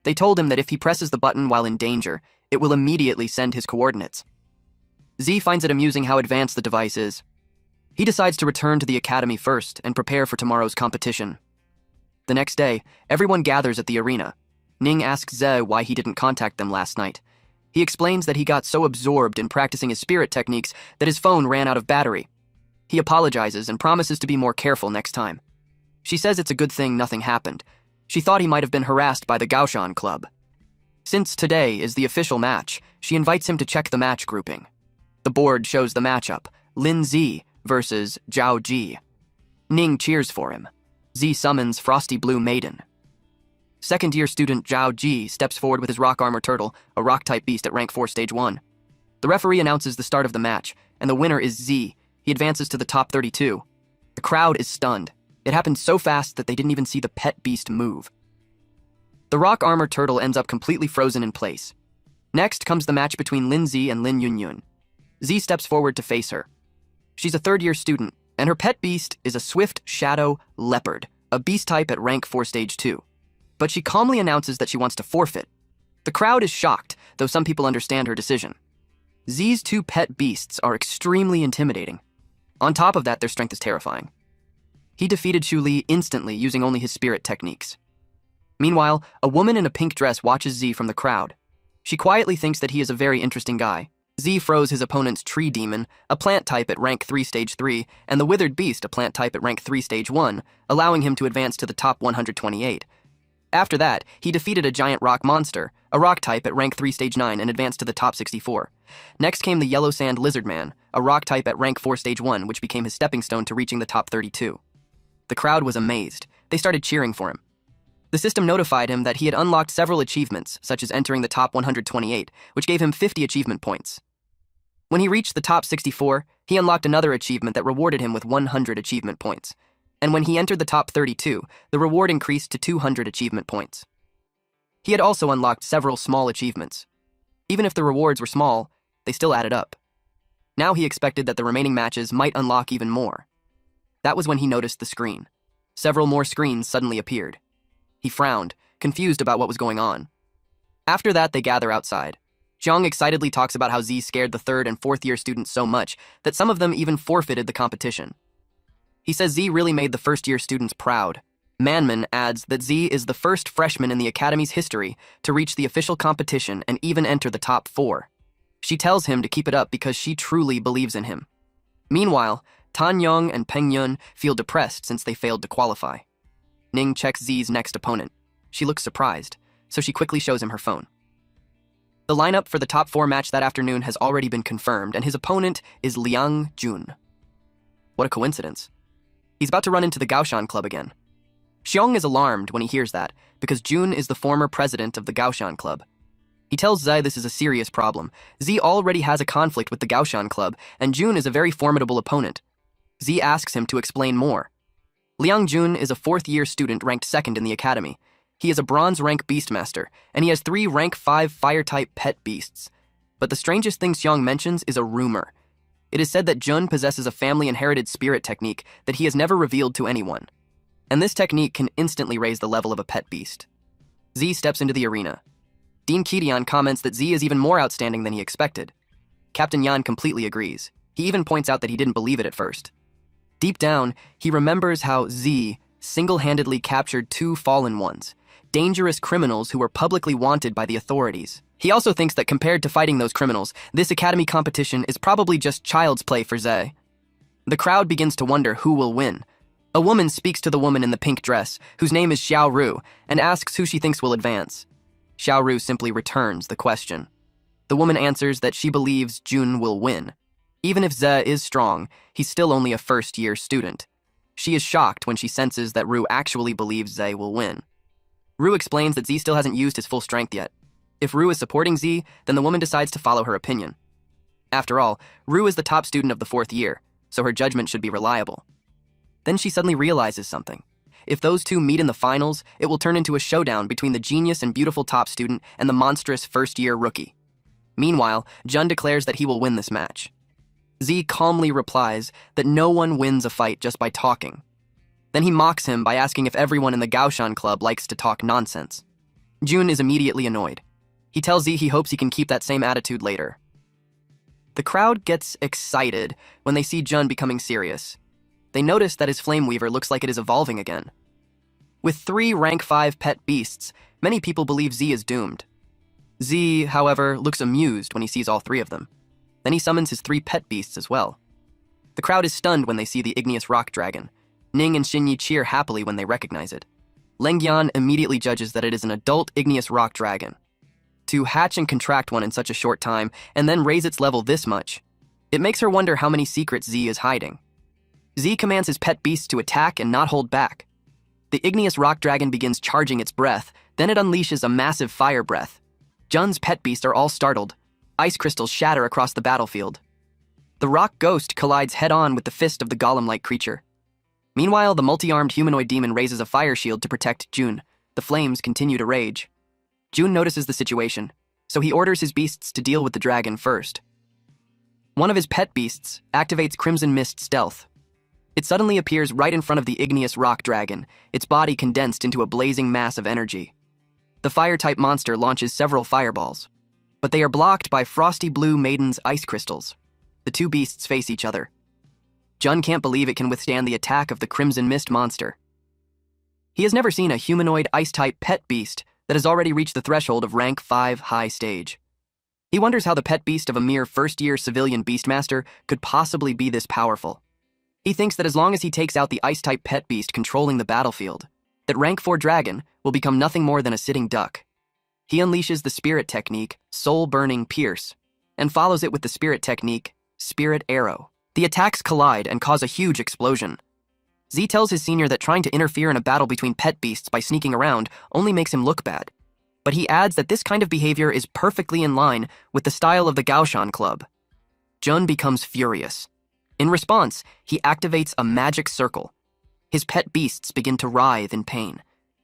They told him that if he presses the button while in danger, it will immediately send his coordinates. Z finds it amusing how advanced the device is. He decides to return to the academy first and prepare for tomorrow's competition. The next day, everyone gathers at the arena. Ning asks Ze why he didn't contact them last night. He explains that he got so absorbed in practicing his spirit techniques that his phone ran out of battery. He apologizes and promises to be more careful next time. She says it's a good thing nothing happened. She thought he might have been harassed by the Gaoshan club. Since today is the official match, she invites him to check the match grouping. The board shows the matchup: Lin Zi versus Zhao Ji. Ning cheers for him. Z summons Frosty Blue Maiden. Second-year student Zhao Ji steps forward with his rock armor turtle, a rock-type beast at rank 4 stage 1. The referee announces the start of the match, and the winner is Z. He advances to the top 32. The crowd is stunned. It happened so fast that they didn't even see the pet beast move. The rock armor turtle ends up completely frozen in place. Next comes the match between Lin Zi and Lin Yunyun. Z steps forward to face her. She's a third-year student, and her pet beast is a swift shadow leopard, a beast type at rank 4 stage 2. But she calmly announces that she wants to forfeit. The crowd is shocked, though some people understand her decision. Z's two pet beasts are extremely intimidating. On top of that, their strength is terrifying. He defeated Xu Li instantly using only his spirit techniques. Meanwhile, a woman in a pink dress watches Z from the crowd. She quietly thinks that he is a very interesting guy. Z froze his opponent's Tree Demon, a plant type at rank 3 stage 3, and the Withered Beast, a plant type at rank 3 stage 1, allowing him to advance to the top 128. After that, he defeated a giant rock monster, a rock type at rank 3 stage 9, and advanced to the top 64. Next came the Yellow Sand Lizard Man, a rock type at rank 4 stage 1, which became his stepping stone to reaching the top 32. The crowd was amazed. They started cheering for him. The system notified him that he had unlocked several achievements, such as entering the top 128, which gave him 50 achievement points. When he reached the top 64, he unlocked another achievement that rewarded him with 100 achievement points. And when he entered the top 32, the reward increased to 200 achievement points. He had also unlocked several small achievements. Even if the rewards were small, they still added up. Now he expected that the remaining matches might unlock even more. That was when he noticed the screen. Several more screens suddenly appeared. He frowned, confused about what was going on. After that, they gather outside. Jiang excitedly talks about how Z scared the third and fourth year students so much that some of them even forfeited the competition. He says Z really made the first year students proud. Manman adds that Z is the first freshman in the academy's history to reach the official competition and even enter the top 4. She tells him to keep it up because she truly believes in him. Meanwhile, Tan Yong and Peng Yun feel depressed since they failed to qualify. Ning checks Z's next opponent. She looks surprised, so she quickly shows him her phone. The lineup for the top 4 match that afternoon has already been confirmed, and his opponent is Liang Jun. What a coincidence. He's about to run into the Gaoshan Club again. Xiong is alarmed when he hears that, because Jun is the former president of the Gaoshan Club. He tells Zai this is a serious problem. Z already has a conflict with the Gaoshan Club, and Jun is a very formidable opponent. Z asks him to explain more. Liang Jun is a 4th-year student ranked 2nd in the academy. He is a bronze rank beastmaster, and he has 3 rank 5 fire-type pet beasts. But the strangest thing Xiong mentions is a rumor. It is said that Jun possesses a family-inherited spirit technique that he has never revealed to anyone. And this technique can instantly raise the level of a pet beast. Z steps into the arena. Dean Kidian comments that Z is even more outstanding than he expected. Captain Yan completely agrees. He even points out that he didn't believe it at first. Deep down, he remembers how Z single-handedly captured 2 fallen ones, dangerous criminals who were publicly wanted by the authorities. He also thinks that compared to fighting those criminals, this academy competition is probably just child's play for Zhe. The crowd begins to wonder who will win. A woman speaks to the woman in the pink dress, whose name is Xiao Ru, and asks who she thinks will advance. Xiao Ru simply returns the question. The woman answers that she believes Jun will win. Even if Zhe is strong, he's still only a first-year student. She is shocked when she senses that Ru actually believes Zhe will win. Ru explains that Z still hasn't used his full strength yet. If Ru is supporting Z, then the woman decides to follow her opinion. After all, Ru is the top student of the 4th year, so her judgment should be reliable. Then she suddenly realizes something. If those two meet in the finals, it will turn into a showdown between the genius and beautiful top student and the monstrous first-year rookie. Meanwhile, Jun declares that he will win this match. Z calmly replies that no one wins a fight just by talking. Then he mocks him by asking if everyone in the Gaoshan Club likes to talk nonsense. Jun is immediately annoyed. He tells Z he hopes he can keep that same attitude later. The crowd gets excited when they see Jun becoming serious. They notice that his Flame Weaver looks like it is evolving again. With 3 rank 5 pet beasts, many people believe Z is doomed. Z, however, looks amused when he sees all 3 of them. Then he summons his 3 pet beasts as well. The crowd is stunned when they see the igneous rock dragon. Ning and Xinyi cheer happily when they recognize it. Lengyan immediately judges that it is an adult igneous rock dragon. To hatch and contract one in such a short time, and then raise its level this much, it makes her wonder how many secrets Z is hiding. Z commands his pet beasts to attack and not hold back. The igneous rock dragon begins charging its breath, then it unleashes a massive fire breath. Jun's pet beasts are all startled. Ice crystals shatter across the battlefield. The rock ghost collides head-on with the fist of the golem-like creature. Meanwhile, the multi-armed humanoid demon raises a fire shield to protect Jun. The flames continue to rage. Jun notices the situation, so he orders his beasts to deal with the dragon first. One of his pet beasts activates Crimson Mist Stealth. It suddenly appears right in front of the igneous rock dragon, its body condensed into a blazing mass of energy. The fire-type monster launches several fireballs, but they are blocked by Frosty Blue Maiden's ice crystals. The 2 beasts face each other. Jun can't believe it can withstand the attack of the Crimson Mist monster. He has never seen a humanoid ice-type pet beast that has already reached the threshold of rank 5 high stage. He wonders how the pet beast of a mere first-year civilian beastmaster could possibly be this powerful. He thinks that as long as he takes out the ice-type pet beast controlling the battlefield, that rank 4 dragon will become nothing more than a sitting duck. He unleashes the spirit technique, Soul-Burning Pierce, and follows it with the spirit technique, Spirit Arrow. The attacks collide and cause a huge explosion. Z tells his senior that trying to interfere in a battle between pet beasts by sneaking around only makes him look bad. But he adds that this kind of behavior is perfectly in line with the style of the Gaoshan Club. Jun becomes furious. In response, he activates a magic circle. His pet beasts begin to writhe in pain.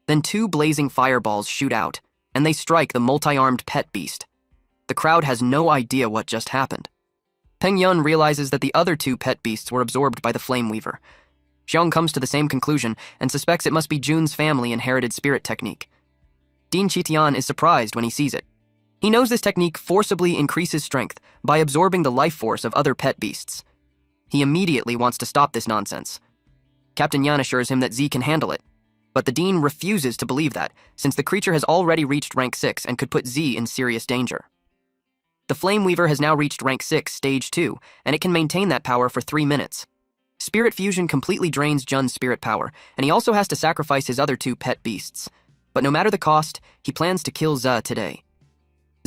Then 2 blazing fireballs shoot out, and they strike the multi-armed pet beast. The crowd has no idea what just happened. Peng Yun realizes that the other two pet beasts were absorbed by the Flame Weaver. Xiong comes to the same conclusion and suspects it must be Jun's family inherited spirit technique. Dean Qitian is surprised when he sees it. He knows this technique forcibly increases strength by absorbing the life force of other pet beasts. He immediately wants to stop this nonsense. Captain Yan assures him that Z can handle it, but the Dean refuses to believe that, since the creature has already reached rank 6 and could put Z in serious danger. The Flame Weaver has now reached rank 6, stage 2, and it can maintain that power for 3 minutes. Spirit Fusion completely drains Jun's spirit power, and he also has to sacrifice his other two pet beasts. But no matter the cost, he plans to kill Z today.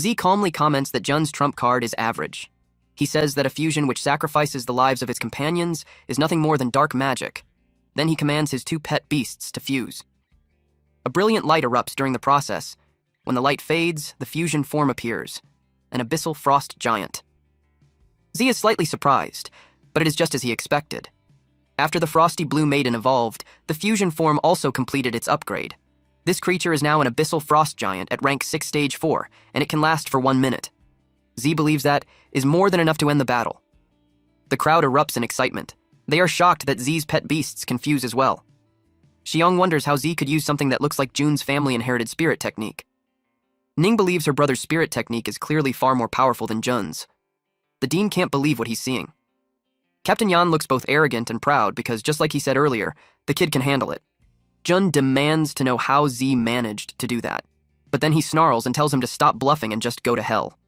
Z calmly comments that Jun's trump card is average. He says that a fusion which sacrifices the lives of its companions is nothing more than dark magic. Then he commands his two pet beasts to fuse. A brilliant light erupts during the process. When the light fades, the fusion form appears, an abyssal frost giant. Z is slightly surprised, but it is just as he expected. After the Frosty Blue Maiden evolved, the fusion form also completed its upgrade. This creature is now an abyssal frost giant at rank 6 stage 4, and it can last for 1 minute. Z believes that is more than enough to end the battle. The crowd erupts in excitement. They are shocked that Z's pet beasts can fuse as well. Xiong wonders how Z could use something that looks like Jun's family inherited spirit technique. Ning believes her brother's spirit technique is clearly far more powerful than Jun's. The Dean can't believe what he's seeing. Captain Yan looks both arrogant and proud because, just like he said earlier, the kid can handle it. Jun demands to know how Z managed to do that, but then he snarls and tells him to stop bluffing and just go to hell.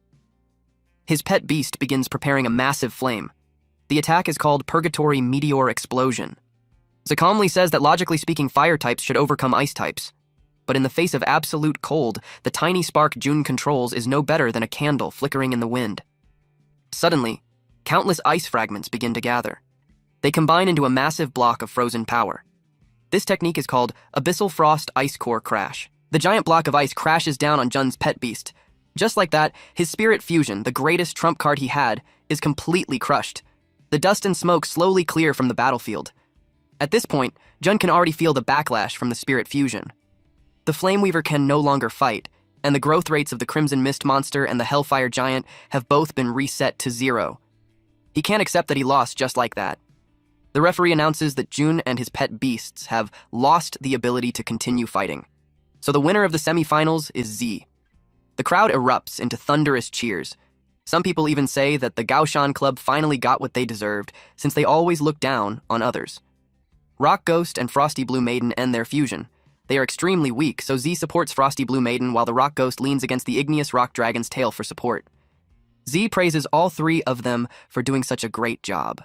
His pet beast begins preparing a massive flame. The attack is called Purgatory Meteor Explosion. Z calmly says that logically speaking fire types should overcome ice types, but in the face of absolute cold, the tiny spark Jun controls is no better than a candle flickering in the wind. Suddenly, countless ice fragments begin to gather. They combine into a massive block of frozen power. This technique is called Abyssal Frost Ice Core Crash. The giant block of ice crashes down on Jun's pet beast. Just like that, his spirit fusion, the greatest trump card he had, is completely crushed. The dust and smoke slowly clear from the battlefield. At this point, Jun can already feel the backlash from the spirit fusion. The Flame Weaver can no longer fight, and the growth rates of the Crimson Mist monster and the Hellfire Giant have both been reset to 0. He can't accept that he lost just like that. The referee announces that Jun and his pet beasts have lost the ability to continue fighting. So the winner of the semifinals is Z. The crowd erupts into thunderous cheers. Some people even say that the Gaoshan Club finally got what they deserved, since they always look down on others. Rock Ghost and Frosty Blue Maiden end their fusion. They are extremely weak, so Z supports Frosty Blue Maiden while the Rock Ghost leans against the igneous Rock Dragon's tail for support. Z praises all 3 of them for doing such a great job.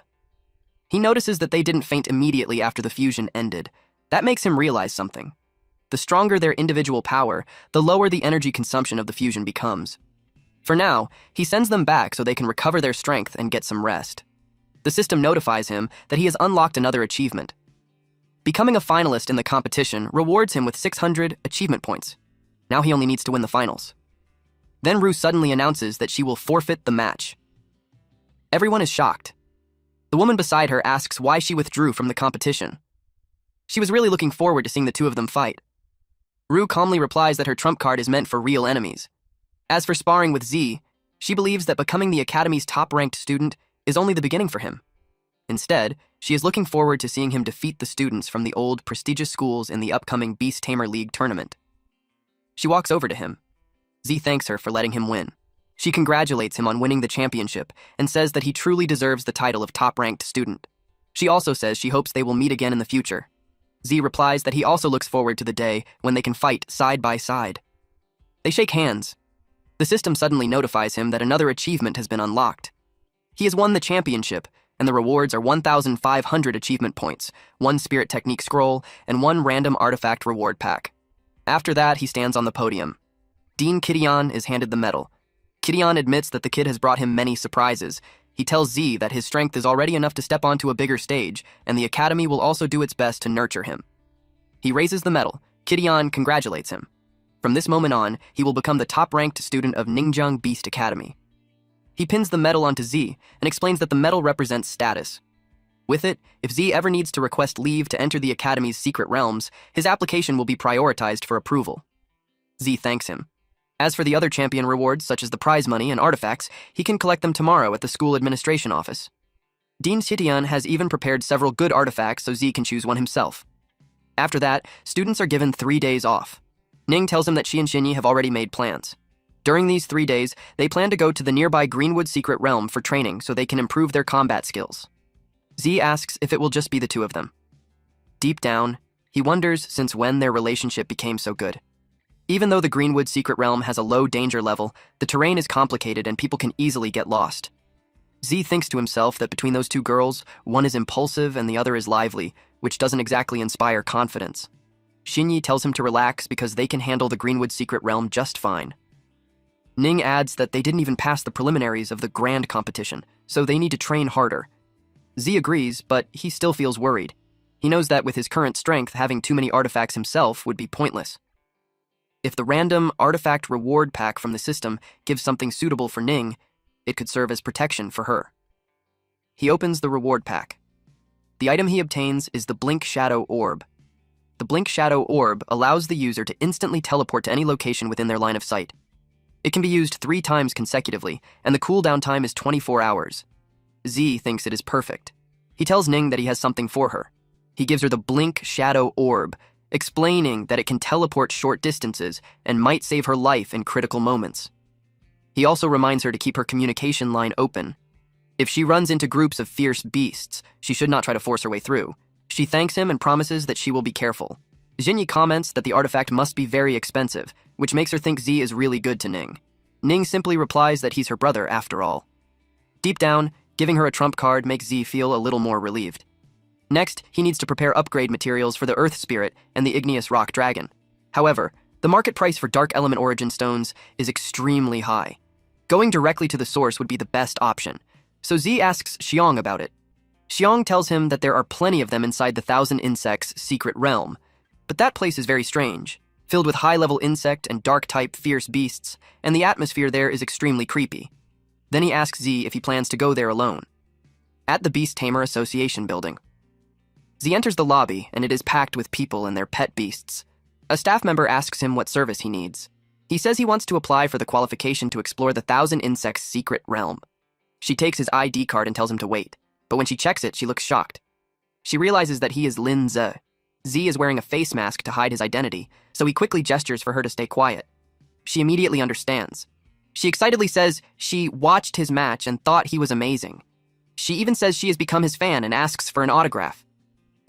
He notices that they didn't faint immediately after the fusion ended. That makes him realize something. The stronger their individual power, the lower the energy consumption of the fusion becomes. For now, he sends them back so they can recover their strength and get some rest. The system notifies him that he has unlocked another achievement. Becoming a finalist in the competition rewards him with 600 achievement points. Now he only needs to win the finals. Then Rue suddenly announces that she will forfeit the match. Everyone is shocked. The woman beside her asks why she withdrew from the competition. She was really looking forward to seeing the two of them fight. Rue calmly replies that her trump card is meant for real enemies. As for sparring with Z, she believes that becoming the Academy's top-ranked student is only the beginning for him. Instead, she is looking forward to seeing him defeat the students from the old, prestigious schools in the upcoming Beast Tamer League tournament. She walks over to him. Z thanks her for letting him win. She congratulates him on winning the championship and says that he truly deserves the title of top-ranked student. She also says she hopes they will meet again in the future. Z replies that he also looks forward to the day when they can fight side by side. They shake hands. The system suddenly notifies him that another achievement has been unlocked. He has won the championship, and the rewards are 1,500 achievement points, 1 spirit technique scroll, and 1 random artifact reward pack. After that, he stands on the podium. Dean Qitian is handed the medal. Qitian admits that the kid has brought him many surprises. He tells Z that his strength is already enough to step onto a bigger stage, and the Academy will also do its best to nurture him. He raises the medal. Qitian congratulates him. From this moment on, he will become the top-ranked student of Ningjiang Beast Academy. He pins the medal onto Z and explains that the medal represents status. With it, if Z ever needs to request leave to enter the Academy's secret realms, his application will be prioritized for approval. Z thanks him. As for the other champion rewards, such as the prize money and artifacts, he can collect them tomorrow at the school administration office. Dean Sitian has even prepared several good artifacts so Z can choose one himself. After that, students are given 3 days off. Ning tells him that she and Shinyi have already made plans. During these 3 days, they plan to go to the nearby Greenwood Secret Realm for training so they can improve their combat skills. Z asks if it will just be the two of them. Deep down, he wonders since when their relationship became so good. Even though the Greenwood Secret Realm has a low danger level, the terrain is complicated and people can easily get lost. Z thinks to himself that between those two girls, one is impulsive and the other is lively, which doesn't exactly inspire confidence. Shinyi tells him to relax because they can handle the Greenwood Secret Realm just fine. Ning adds that they didn't even pass the preliminaries of the grand competition, so they need to train harder. Z agrees, but he still feels worried. He knows that with his current strength, having too many artifacts himself would be pointless. If the random artifact reward pack from the system gives something suitable for Ning, it could serve as protection for her. He opens the reward pack. The item he obtains is the Blink Shadow Orb. The Blink Shadow Orb allows the user to instantly teleport to any location within their line of sight. It can be used 3 times consecutively, and the cooldown time is 24 hours. Z thinks it is perfect. He tells Ning that he has something for her. He gives her the Blink Shadow Orb, explaining that it can teleport short distances and might save her life in critical moments. He also reminds her to keep her communication line open. If she runs into groups of fierce beasts, she should not try to force her way through. She thanks him and promises that she will be careful. Jinyi comments that the artifact must be very expensive, which makes her think Z is really good to Ning. Ning simply replies that he's her brother after all. Deep down, giving her a trump card makes Z feel a little more relieved. Next, he needs to prepare upgrade materials for the Earth Spirit and the Igneous Rock Dragon. However, the market price for Dark Element Origin Stones is extremely high. Going directly to the source would be the best option, so Z asks Xiong about it. Xiong tells him that there are plenty of them inside the Thousand Insects secret realm, but that place is very strange, filled with high-level insect and dark-type fierce beasts, and the atmosphere there is extremely creepy. Then he asks Z if he plans to go there alone. At the Beast Tamer Association building. Z enters the lobby, and it is packed with people and their pet beasts. A staff member asks him what service he needs. He says he wants to apply for the qualification to explore the Thousand Insects secret realm. She takes his ID card and tells him to wait, but when she checks it, she looks shocked. She realizes that he is Lin Ze. Z is wearing a face mask to hide his identity, so he quickly gestures for her to stay quiet. She immediately understands. She excitedly says she watched his match and thought he was amazing. She even says she has become his fan and asks for an autograph.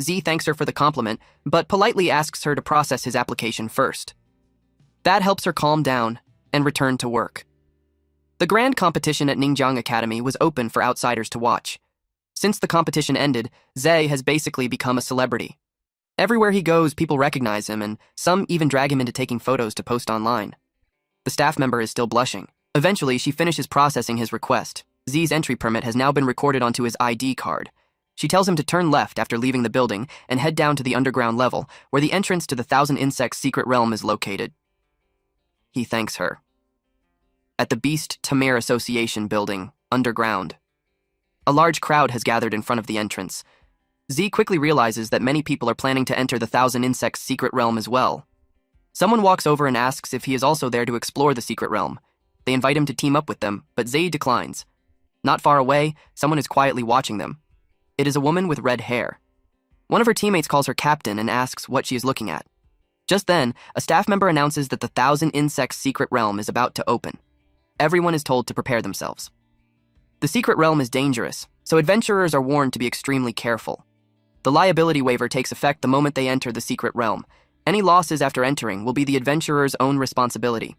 Z thanks her for the compliment, but politely asks her to process his application first. That helps her calm down and return to work. The grand competition at Ningjiang Academy was open for outsiders to watch. Since the competition ended, Ze has basically become a celebrity. Everywhere he goes, people recognize him, and some even drag him into taking photos to post online. The staff member is still blushing. Eventually, she finishes processing his request. Z's entry permit has now been recorded onto his ID card. She tells him to turn left after leaving the building and head down to the underground level, where the entrance to the Thousand Insects secret realm is located. He thanks her. At the Beast Tamer Association building, underground. A large crowd has gathered in front of the entrance. Z quickly realizes that many people are planning to enter the Thousand Insects secret realm as well. Someone walks over and asks if he is also there to explore the secret realm. They invite him to team up with them, but Z declines. Not far away, someone is quietly watching them. It is a woman with red hair. One of her teammates calls her captain and asks what she is looking at. Just then, a staff member announces that the Thousand Insects secret realm is about to open. Everyone is told to prepare themselves. The secret realm is dangerous, so adventurers are warned to be extremely careful. The liability waiver takes effect the moment they enter the secret realm. Any losses after entering will be the adventurer's own responsibility.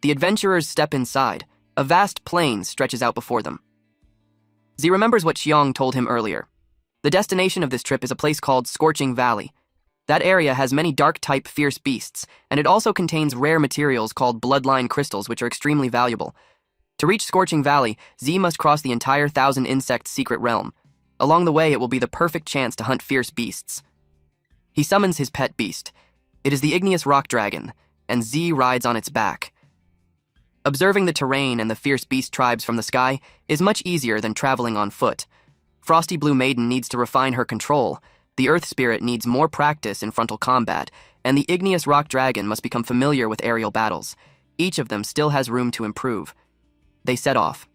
The adventurers step inside. A vast plain stretches out before them. Z remembers what Xiong told him earlier. The destination of this trip is a place called Scorching Valley. That area has many dark-type fierce beasts, and it also contains rare materials called bloodline crystals, which are extremely valuable. To reach Scorching Valley, Z must cross the entire Thousand Insects secret realm. Along the way, it will be the perfect chance to hunt fierce beasts. He summons his pet beast. It is the Igneous Rock Dragon, and Z rides on its back. Observing the terrain and the fierce beast tribes from the sky is much easier than traveling on foot. Frosty Blue Maiden needs to refine her control. The Earth Spirit needs more practice in frontal combat, and the Igneous Rock Dragon must become familiar with aerial battles. Each of them still has room to improve. They set off.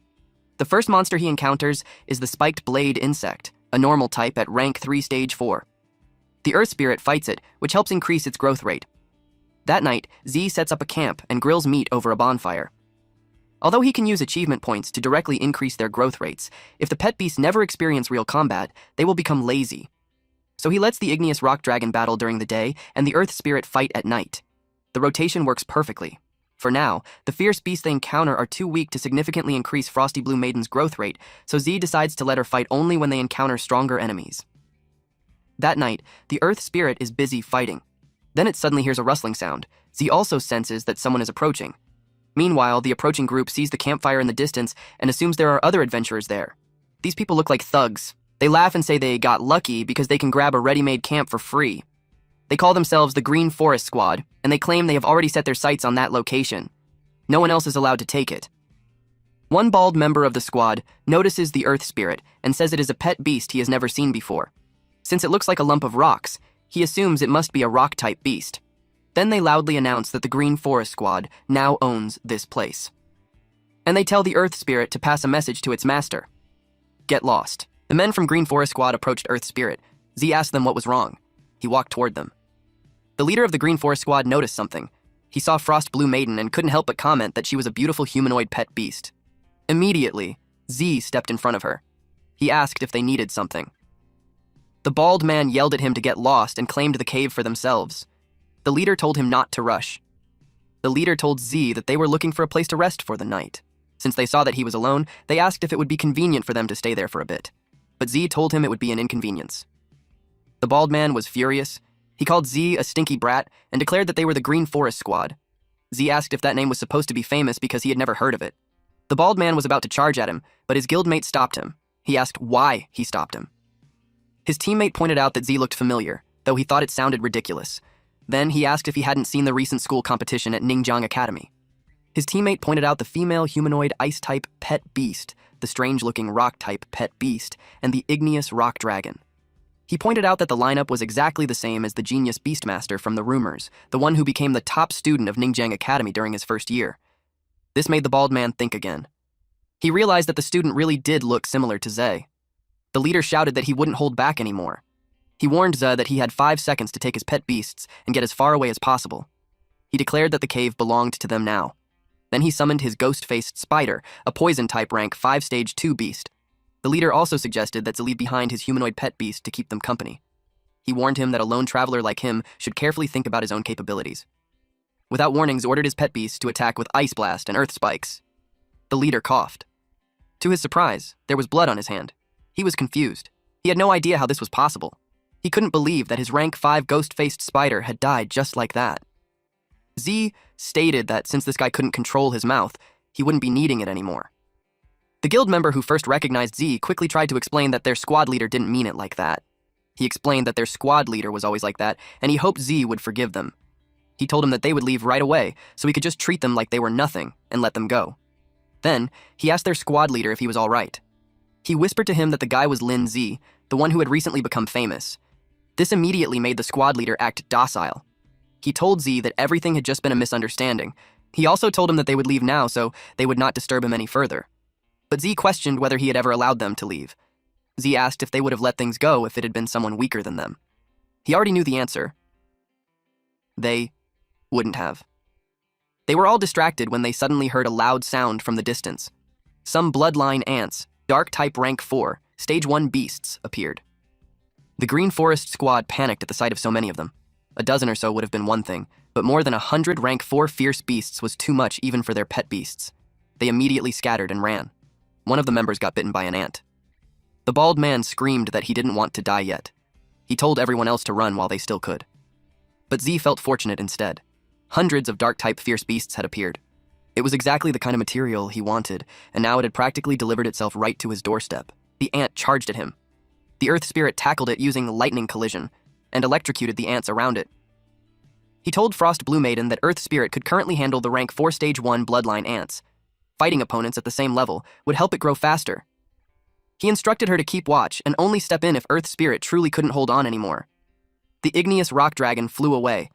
The first monster he encounters is the spiked blade insect, a normal type at rank 3 stage 4. The earth spirit fights it, which helps increase its growth rate. That night, Z sets up a camp and grills meat over a bonfire. Although he can use achievement points to directly increase their growth rates, if the pet beasts never experience real combat, they will become lazy. So he lets the igneous rock dragon battle during the day and the earth spirit fight at night. The rotation works perfectly. For now, the fierce beasts they encounter are too weak to significantly increase Frosty Blue Maiden's growth rate, so Z decides to let her fight only when they encounter stronger enemies. That night, the earth spirit is busy fighting. Then it suddenly hears a rustling sound. Z also senses that someone is approaching. Meanwhile, the approaching group sees the campfire in the distance and assumes there are other adventurers there. These people look like thugs. They laugh and say they got lucky because they can grab a ready-made camp for free. They call themselves the Green Forest Squad, and they claim they have already set their sights on that location. No one else is allowed to take it. One bald member of the squad notices the earth spirit and says it is a pet beast he has never seen before. Since it looks like a lump of rocks, he assumes it must be a rock-type beast. Then they loudly announce that the Green Forest Squad now owns this place. And they tell the earth spirit to pass a message to its master. Get lost. The men from Green Forest Squad approached Earth Spirit. Z asked them what was wrong. He walked toward them. The leader of the Green Forest Squad noticed something. He saw Frost Blue Maiden and couldn't help but comment that she was a beautiful humanoid pet beast. Immediately, Z stepped in front of her. He asked if they needed something. The bald man yelled at him to get lost and claimed the cave for themselves. The leader told him not to rush. The leader told Z that they were looking for a place to rest for the night. Since they saw that he was alone, they asked if it would be convenient for them to stay there for a bit. But Z told him it would be an inconvenience. The bald man was furious. He called Z a stinky brat and declared that they were the Green Forest Squad. Z asked if that name was supposed to be famous because he had never heard of it. The bald man was about to charge at him, but his guildmate stopped him. He asked why he stopped him. His teammate pointed out that Z looked familiar, though he thought it sounded ridiculous. Then he asked if he hadn't seen the recent school competition at Ninjang Academy. His teammate pointed out the female humanoid ice-type pet beast, the strange-looking rock-type pet beast, and the igneous rock dragon. He pointed out that the lineup was exactly the same as the genius Beastmaster from the rumors, the one who became the top student of Ninjang Academy during his first year. This made the bald man think again. He realized that the student really did look similar to Zay. The leader shouted that he wouldn't hold back anymore. He warned Zay that he had 5 seconds to take his pet beasts and get as far away as possible. He declared that the cave belonged to them now. Then he summoned his ghost-faced spider, a poison-type rank 5 stage 2 beast. The leader also suggested that Zay leave behind his humanoid pet beast to keep them company. He warned him that a lone traveler like him should carefully think about his own capabilities. Without warnings, ordered his pet beasts to attack with ice blast and earth spikes. The leader coughed. To his surprise, there was blood on his hand. He was confused. He had no idea how this was possible. He couldn't believe that his rank 5 ghost-faced spider had died just like that. Z stated that since this guy couldn't control his mouth, he wouldn't be needing it anymore. The guild member who first recognized Z quickly tried to explain that their squad leader didn't mean it like that. He explained that their squad leader was always like that, and he hoped Z would forgive them. He told him that they would leave right away, so he could just treat them like they were nothing and let them go. Then, he asked their squad leader if he was all right. He whispered to him that the guy was Lin Z, the one who had recently become famous. This immediately made the squad leader act docile. He told Z that everything had just been a misunderstanding. He also told him that they would leave now so they would not disturb him any further. But Z questioned whether he had ever allowed them to leave. Z asked if they would have let things go if it had been someone weaker than them. He already knew the answer. They wouldn't have. They were all distracted when they suddenly heard a loud sound from the distance. Some bloodline ants, dark type rank 4, stage 1 beasts, appeared. The Green Forest Squad panicked at the sight of so many of them. A dozen or so would have been one thing, but more than 100 rank 4 fierce beasts was too much even for their pet beasts. They immediately scattered and ran. One of the members got bitten by an ant. The bald man screamed that he didn't want to die yet. He told everyone else to run while they still could. But Z felt fortunate instead. Hundreds of dark-type fierce beasts had appeared. It was exactly the kind of material he wanted, and now it had practically delivered itself right to his doorstep. The ant charged at him. The earth spirit tackled it using lightning collision, and electrocuted the ants around it. He told Frost Blue Maiden that Earth Spirit could currently handle the rank 4 stage 1 bloodline ants. Fighting opponents at the same level would help it grow faster. He instructed her to keep watch and only step in if Earth Spirit truly couldn't hold on anymore. The igneous rock dragon flew away,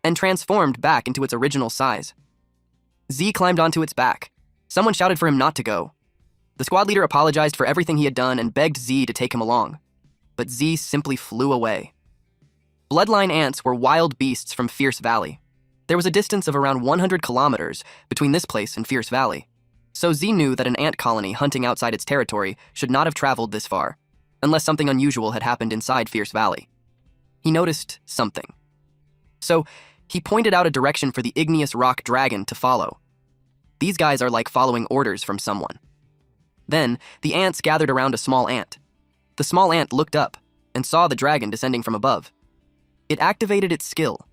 and transformed back into its original size. Z climbed onto its back. Someone shouted for him not to go. The squad leader apologized for everything he had done and begged Z to take him along. But Z simply flew away. Bloodline ants were wild beasts from Fierce Valley. There was a distance of around 100 kilometers between this place and Fierce Valley. So Z knew that an ant colony hunting outside its territory should not have traveled this far, unless something unusual had happened inside Fierce Valley. He noticed something. So he pointed out a direction for the igneous rock dragon to follow. These guys are like following orders from someone. Then the ants gathered around a small ant. The small ant looked up and saw the dragon descending from above. It activated its skill.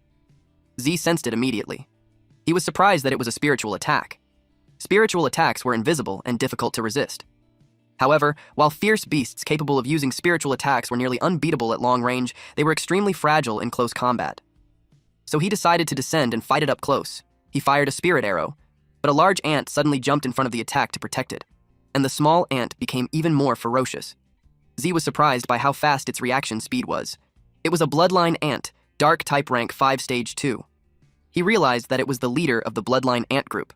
Z sensed it immediately. He was surprised that it was a spiritual attack. Spiritual attacks were invisible and difficult to resist. However, while fierce beasts capable of using spiritual attacks were nearly unbeatable at long range, they were extremely fragile in close combat. So he decided to descend and fight it up close. He fired a spirit arrow, but a large ant suddenly jumped in front of the attack to protect it, and the small ant became even more ferocious. Z was surprised by how fast its reaction speed was. It was a bloodline ant, dark type rank 5 stage 2. He realized that it was the leader of the bloodline ant group.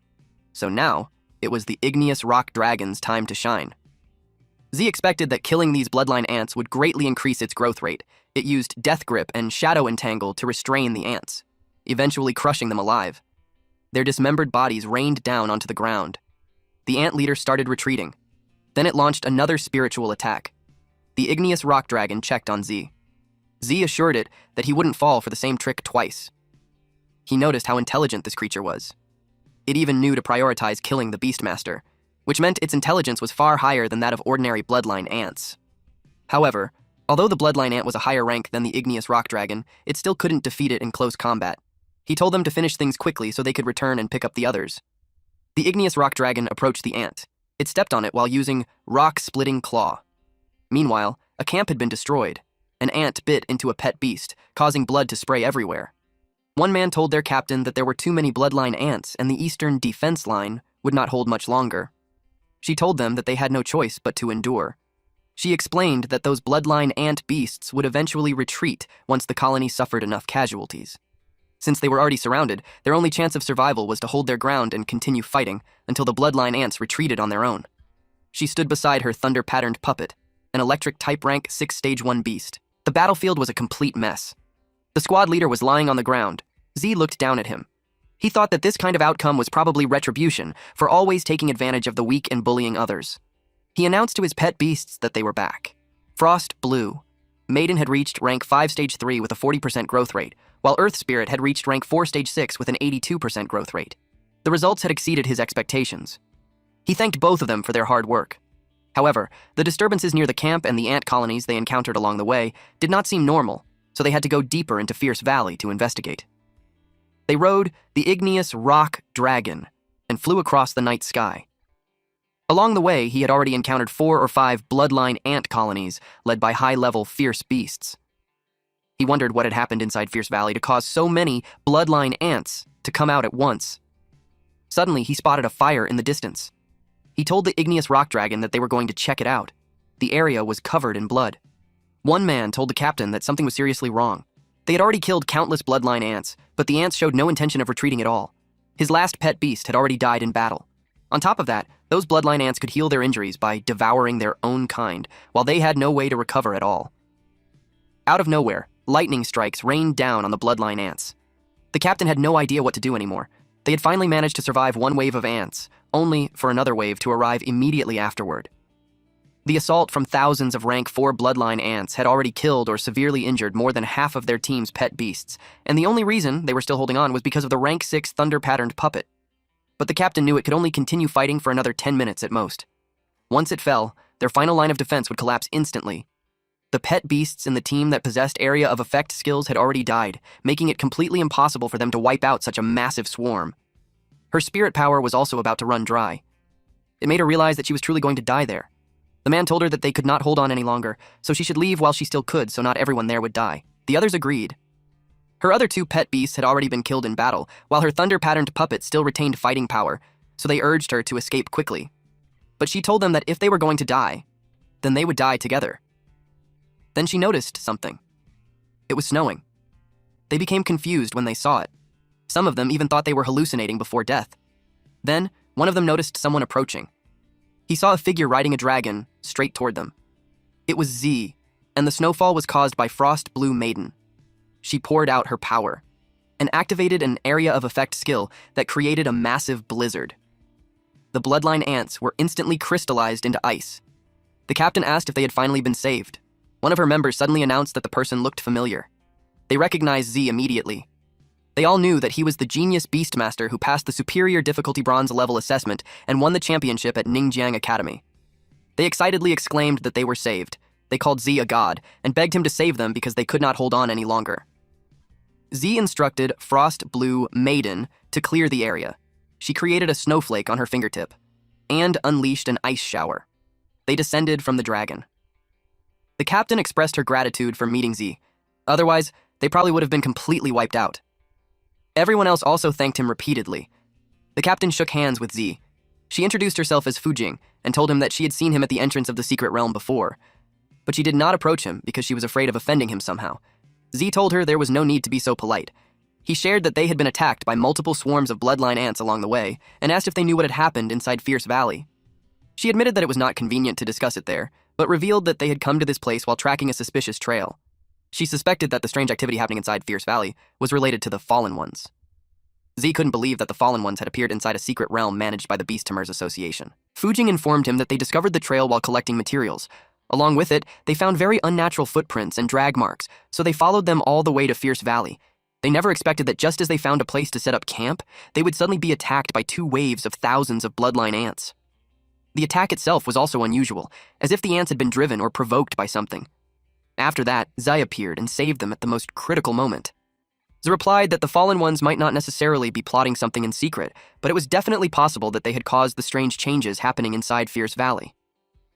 So now, it was the igneous rock dragon's time to shine. Z expected that killing these bloodline ants would greatly increase its growth rate. It used Death Grip and Shadow Entangle to restrain the ants, eventually crushing them alive. Their dismembered bodies rained down onto the ground. The ant leader started retreating. Then it launched another spiritual attack. The igneous rock dragon checked on Z. Z assured it that he wouldn't fall for the same trick twice. He noticed how intelligent this creature was. It even knew to prioritize killing the Beastmaster, which meant its intelligence was far higher than that of ordinary bloodline ants. However, although the bloodline ant was a higher rank than the igneous rock dragon, it still couldn't defeat it in close combat. He told them to finish things quickly so they could return and pick up the others. The igneous rock dragon approached the ant. It stepped on it while using rock-splitting claw. Meanwhile, a camp had been destroyed. An ant bit into a pet beast, causing blood to spray everywhere. One man told their captain that there were too many bloodline ants and the eastern defense line would not hold much longer. She told them that they had no choice but to endure. She explained that those bloodline ant beasts would eventually retreat once the colony suffered enough casualties. Since they were already surrounded, their only chance of survival was to hold their ground and continue fighting until the bloodline ants retreated on their own. She stood beside her thunder-patterned puppet, an electric type rank 6 stage 1 beast. The battlefield was a complete mess. The squad leader was lying on the ground. Z looked down at him. He thought that this kind of outcome was probably retribution for always taking advantage of the weak and bullying others. He announced to his pet beasts that they were back. Frost blew. Maiden had reached rank 5 stage 3 with a 40% growth rate, while Earth Spirit had reached rank 4 stage 6 with an 82% growth rate. The results had exceeded his expectations. He thanked both of them for their hard work. However, the disturbances near the camp and the ant colonies they encountered along the way did not seem normal, so they had to go deeper into Fierce Valley to investigate. They rode the igneous rock dragon and flew across the night sky. Along the way, he had already encountered 4 or 5 bloodline ant colonies led by high-level fierce beasts. He wondered what had happened inside Fierce Valley to cause so many bloodline ants to come out at once. Suddenly, he spotted a fire in the distance. He told the igneous rock dragon that they were going to check it out. The area was covered in blood. One man told the captain that something was seriously wrong. They had already killed countless bloodline ants, but the ants showed no intention of retreating at all. His last pet beast had already died in battle. On top of that, those bloodline ants could heal their injuries by devouring their own kind, while they had no way to recover at all. Out of nowhere, lightning strikes rained down on the bloodline ants. The captain had no idea what to do anymore. They had finally managed to survive one wave of ants, only for another wave to arrive immediately afterward. The assault from thousands of rank 4 bloodline ants had already killed or severely injured more than half of their team's pet beasts, and the only reason they were still holding on was because of the rank 6 thunder-patterned puppet. But the captain knew it could only continue fighting for another 10 minutes at most. Once it fell, their final line of defense would collapse instantly. The pet beasts in the team that possessed area of effect skills had already died, making it completely impossible for them to wipe out such a massive swarm. Her spirit power was also about to run dry. It made her realize that she was truly going to die there. The man told her that they could not hold on any longer, so she should leave while she still could so not everyone there would die. The others agreed. Her other 2 pet beasts had already been killed in battle, while her thunder-patterned puppet still retained fighting power, so they urged her to escape quickly. But she told them that if they were going to die, then they would die together. Then she noticed something. It was snowing. They became confused when they saw it. Some of them even thought they were hallucinating before death. Then, one of them noticed someone approaching. He saw a figure riding a dragon straight toward them. It was Z, and the snowfall was caused by Frost Blue Maiden. She poured out her power and activated an area of effect skill that created a massive blizzard. The bloodline ants were instantly crystallized into ice. The captain asked if they had finally been saved. One of her members suddenly announced that the person looked familiar. They recognized Z immediately. They all knew that he was the genius Beastmaster who passed the superior difficulty bronze level assessment and won the championship at Ningjiang Academy. They excitedly exclaimed that they were saved. They called Z a god and begged him to save them because they could not hold on any longer. Z instructed Frost Blue Maiden to clear the area. She created a snowflake on her fingertip and unleashed an ice shower. They descended from the dragon. The captain expressed her gratitude for meeting Z. Otherwise, they probably would have been completely wiped out. Everyone else also thanked him repeatedly. The captain shook hands with Z. She introduced herself as Fujing and told him that she had seen him at the entrance of the secret realm before. But she did not approach him because she was afraid of offending him somehow. Z told her there was no need to be so polite. He shared that they had been attacked by multiple swarms of bloodline ants along the way and asked if they knew what had happened inside Fierce Valley. She admitted that it was not convenient to discuss it there, but revealed that they had come to this place while tracking a suspicious trail. She suspected that the strange activity happening inside Fierce Valley was related to the Fallen Ones. Z couldn't believe that the Fallen Ones had appeared inside a secret realm managed by the Beast Tamers Association. Fujing informed him that they discovered the trail while collecting materials. Along with it, they found very unnatural footprints and drag marks, so they followed them all the way to Fierce Valley. They never expected that just as they found a place to set up camp, they would suddenly be attacked by 2 waves of thousands of bloodline ants. The attack itself was also unusual, as if the ants had been driven or provoked by something. After that, Zai appeared and saved them at the most critical moment. Zai replied that the Fallen Ones might not necessarily be plotting something in secret, but it was definitely possible that they had caused the strange changes happening inside Fierce Valley.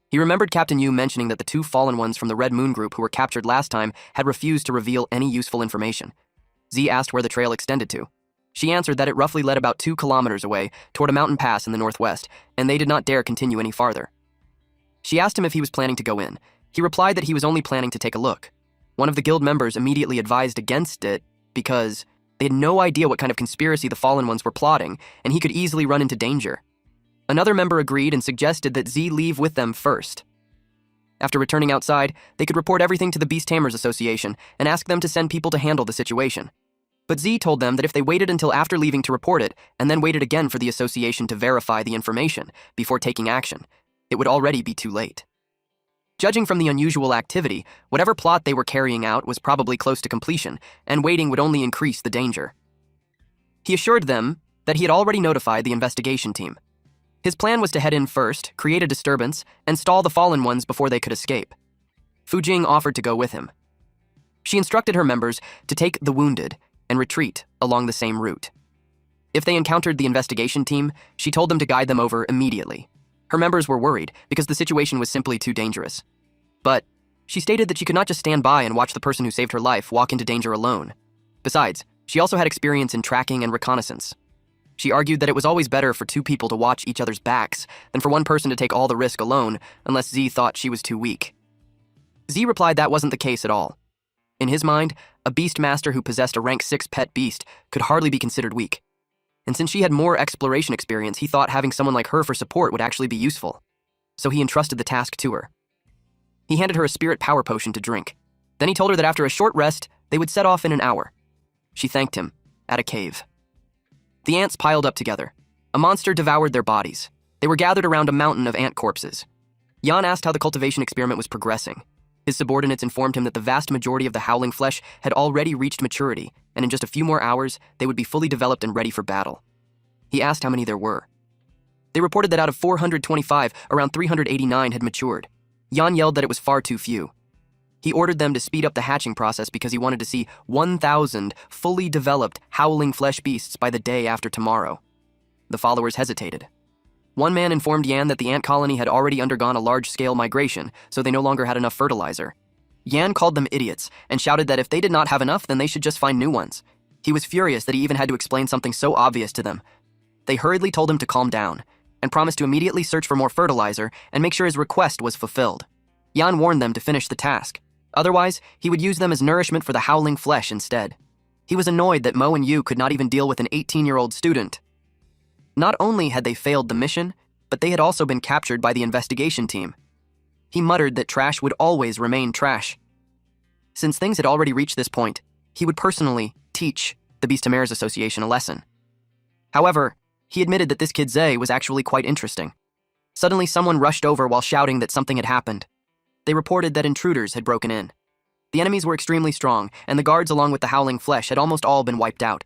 He remembered Captain Yu mentioning that the 2 Fallen Ones from the Red Moon group who were captured last time had refused to reveal any useful information. Z asked where the trail extended to. She answered that it roughly led about 2 kilometers away toward a mountain pass in the northwest, and they did not dare continue any farther. She asked him if he was planning to go in. He replied that he was only planning to take a look. One of the guild members immediately advised against it because they had no idea what kind of conspiracy the Fallen Ones were plotting, and he could easily run into danger. Another member agreed and suggested that Z leave with them first. After returning outside, they could report everything to the Beast Tamers Association and ask them to send people to handle the situation. But Z told them that if they waited until after leaving to report it, and then waited again for the association to verify the information before taking action, it would already be too late. Judging from the unusual activity, whatever plot they were carrying out was probably close to completion, and waiting would only increase the danger. He assured them that he had already notified the investigation team. His plan was to head in first, create a disturbance, and stall the Fallen Ones before they could escape. Fujing offered to go with him. She instructed her members to take the wounded and retreat along the same route. If they encountered the investigation team, she told them to guide them over immediately. Her members were worried because the situation was simply too dangerous. But she stated that she could not just stand by and watch the person who saved her life walk into danger alone. Besides, she also had experience in tracking and reconnaissance. She argued that it was always better for 2 people to watch each other's backs than for one person to take all the risk alone unless Z thought she was too weak. Z replied that wasn't the case at all. In his mind, a beastmaster who possessed a rank 6 pet beast could hardly be considered weak. And since she had more exploration experience, he thought having someone like her for support would actually be useful. So he entrusted the task to her. He handed her a spirit power potion to drink. Then he told her that after a short rest, they would set off in an hour. She thanked him, at a cave. The ants piled up together. A monster devoured their bodies. They were gathered around a mountain of ant corpses. Jan asked how the cultivation experiment was progressing. His subordinates informed him that the vast majority of the howling flesh had already reached maturity, and in just a few more hours, they would be fully developed and ready for battle. He asked how many there were. They reported that out of 425, around 389 had matured. Jan yelled that it was far too few. He ordered them to speed up the hatching process because he wanted to see 1,000 fully developed howling flesh beasts by the day after tomorrow. The followers hesitated. One man informed Yan that the ant colony had already undergone a large-scale migration, so they no longer had enough fertilizer. Yan called them idiots and shouted that if they did not have enough, then they should just find new ones. He was furious that he even had to explain something so obvious to them. They hurriedly told him to calm down and promised to immediately search for more fertilizer and make sure his request was fulfilled. Yan warned them to finish the task. Otherwise, he would use them as nourishment for the howling flesh instead. He was annoyed that Mo and Yu could not even deal with an 18-year-old student. Not only had they failed the mission, but they had also been captured by the investigation team. He muttered that trash would always remain trash. Since things had already reached this point, he would personally teach the Beastmares Association a lesson. However, he admitted that this kid Zay was actually quite interesting. Suddenly, someone rushed over while shouting that something had happened. They reported that intruders had broken in. The enemies were extremely strong, and the guards along with the howling flesh had almost all been wiped out.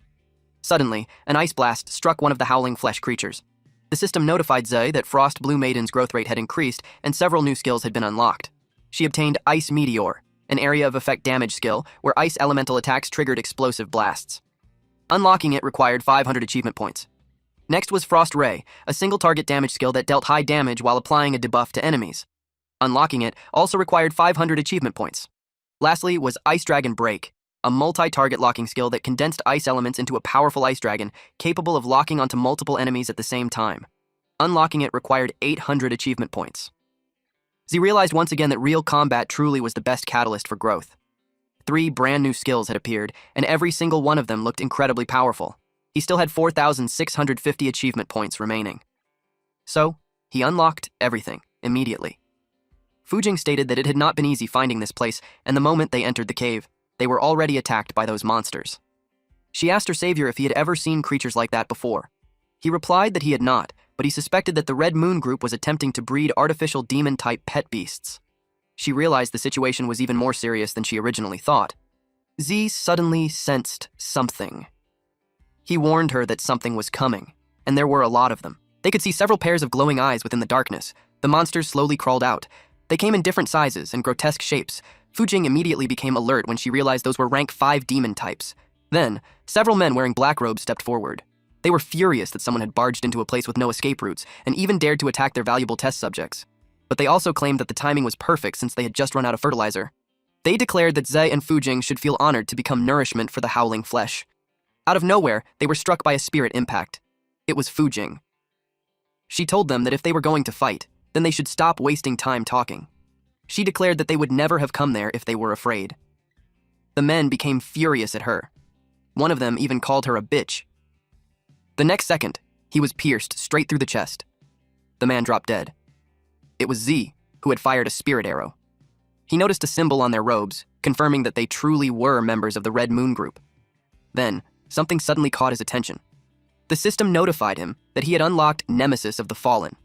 Suddenly, an ice blast struck one of the howling flesh creatures. The system notified Zay that Frost Blue Maiden's growth rate had increased and several new skills had been unlocked. She obtained Ice Meteor, an area of effect damage skill where ice elemental attacks triggered explosive blasts. Unlocking it required 500 achievement points. Next was Frost Ray, a single target damage skill that dealt high damage while applying a debuff to enemies. Unlocking it also required 500 achievement points. Lastly was Ice Dragon Break, a multi-target locking skill that condensed ice elements into a powerful ice dragon capable of locking onto multiple enemies at the same time. Unlocking it required 800 achievement points. Z realized once again that real combat truly was the best catalyst for growth. 3 brand new skills had appeared, and every single one of them looked incredibly powerful. He still had 4,650 achievement points remaining. So, he unlocked everything immediately. Fujing stated that it had not been easy finding this place, and the moment they entered the cave, they were already attacked by those monsters. She asked her savior if he had ever seen creatures like that before. He replied that he had not, but he suspected that the Red Moon group was attempting to breed artificial demon-type pet beasts. She realized the situation was even more serious than she originally thought. Z suddenly sensed something. He warned her that something was coming, and there were a lot of them. They could see several pairs of glowing eyes within the darkness. The monsters slowly crawled out. They came in different sizes and grotesque shapes. Fujing immediately became alert when she realized those were rank 5 demon types. Then, several men wearing black robes stepped forward. They were furious that someone had barged into a place with no escape routes and even dared to attack their valuable test subjects. But they also claimed that the timing was perfect since they had just run out of fertilizer. They declared that Zay and Fujing should feel honored to become nourishment for the howling flesh. Out of nowhere, they were struck by a spirit impact. It was Fujing. She told them that if they were going to fight, then they should stop wasting time talking. She declared that they would never have come there if they were afraid. The men became furious at her. One of them even called her a bitch. The next second, he was pierced straight through the chest. The man dropped dead. It was Z, who had fired a spirit arrow. He noticed a symbol on their robes, confirming that they truly were members of the Red Moon group. Then, something suddenly caught his attention. The system notified him that he had unlocked Nemesis of the Fallen.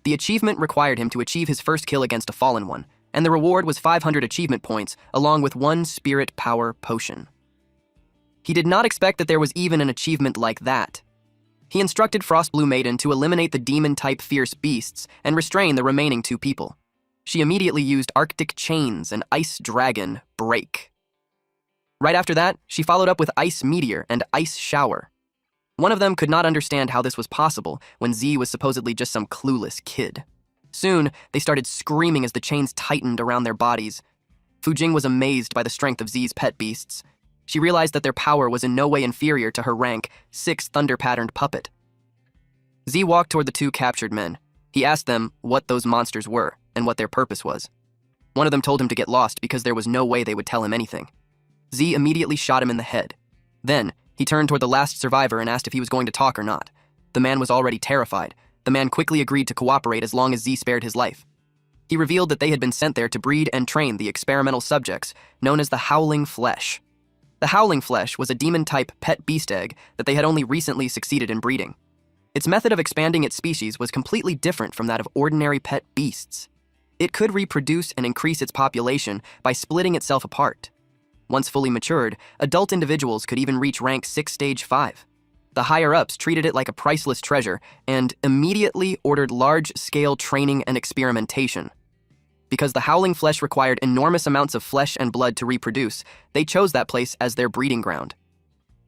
The achievement required him to achieve his first kill against a fallen one, and the reward was 500 achievement points, along with 1 spirit power potion. He did not expect that there was even an achievement like that. He instructed Frost Blue Maiden to eliminate the demon-type fierce beasts and restrain the remaining 2 people. She immediately used Arctic Chains and Ice Dragon Break. Right after that, she followed up with Ice Meteor and Ice Shower. One of them could not understand how this was possible when Z was supposedly just some clueless kid. Soon, they started screaming as the chains tightened around their bodies. Fujing was amazed by the strength of Z's pet beasts. She realized that their power was in no way inferior to her rank 6 thunder-patterned puppet. Z walked toward the 2 captured men. He asked them what those monsters were and what their purpose was. One of them told him to get lost because there was no way they would tell him anything. Z immediately shot him in the head. Then, he turned toward the last survivor and asked if he was going to talk or not. The man was already terrified. The man quickly agreed to cooperate as long as Z spared his life. He revealed that they had been sent there to breed and train the experimental subjects, known as the Howling Flesh. The Howling Flesh was a demon-type pet beast egg that they had only recently succeeded in breeding. Its method of expanding its species was completely different from that of ordinary pet beasts. It could reproduce and increase its population by splitting itself apart. Once fully matured, adult individuals could even reach rank 6 stage 5. The higher-ups treated it like a priceless treasure and immediately ordered large-scale training and experimentation. Because the Howling Flesh required enormous amounts of flesh and blood to reproduce, they chose that place as their breeding ground.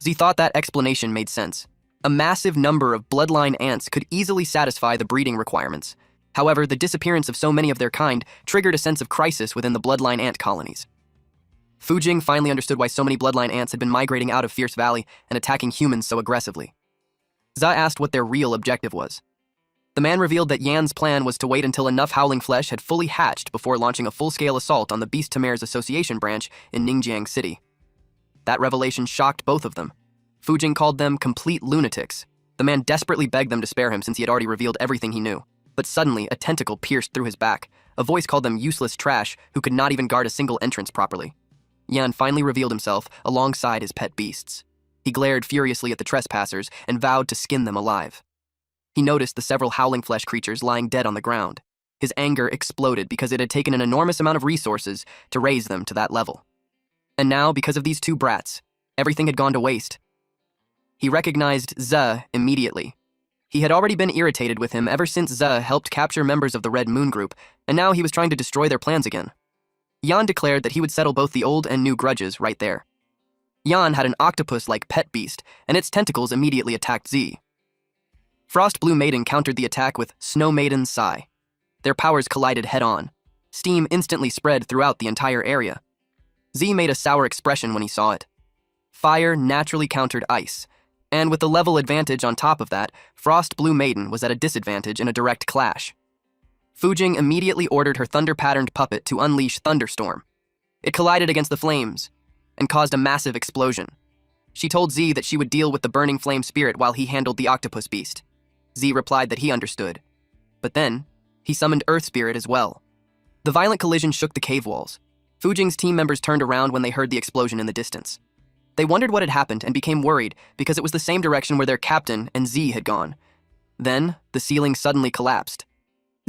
Z thought that explanation made sense. A massive number of bloodline ants could easily satisfy the breeding requirements. However, the disappearance of so many of their kind triggered a sense of crisis within the bloodline ant colonies. Fujing finally understood why so many bloodline ants had been migrating out of Fierce Valley and attacking humans so aggressively. Za asked what their real objective was. The man revealed that Yan's plan was to wait until enough Howling Flesh had fully hatched before launching a full-scale assault on the Beastmares Association branch in Ningjiang City. That revelation shocked both of them. Fujing called them complete lunatics. The man desperately begged them to spare him since he had already revealed everything he knew. But suddenly, a tentacle pierced through his back. A voice called them useless trash who could not even guard a single entrance properly. Yan finally revealed himself alongside his pet beasts. He glared furiously at the trespassers and vowed to skin them alive. He noticed the several howling flesh creatures lying dead on the ground. His anger exploded because it had taken an enormous amount of resources to raise them to that level. And now, because of these two brats, everything had gone to waste. He recognized Ze immediately. He had already been irritated with him ever since Ze helped capture members of the Red Moon Group, and now he was trying to destroy their plans again. Yan declared that he would settle both the old and new grudges right there. Yan had an octopus-like pet beast, and its tentacles immediately attacked Z. Frost Blue Maiden countered the attack with Snow Maiden's Sigh. Their powers collided head-on. Steam instantly spread throughout the entire area. Z made a sour expression when he saw it. Fire naturally countered ice, and with the level advantage on top of that, Frost Blue Maiden was at a disadvantage in a direct clash. Fujing immediately ordered her thunder-patterned puppet to unleash Thunderstorm. It collided against the flames and caused a massive explosion. She told Z that she would deal with the burning flame spirit while he handled the octopus beast. Z replied that he understood. But then, he summoned Earth Spirit as well. The violent collision shook the cave walls. Fujing's team members turned around when they heard the explosion in the distance. They wondered what had happened and became worried because it was the same direction where their captain and Z had gone. Then, the ceiling suddenly collapsed.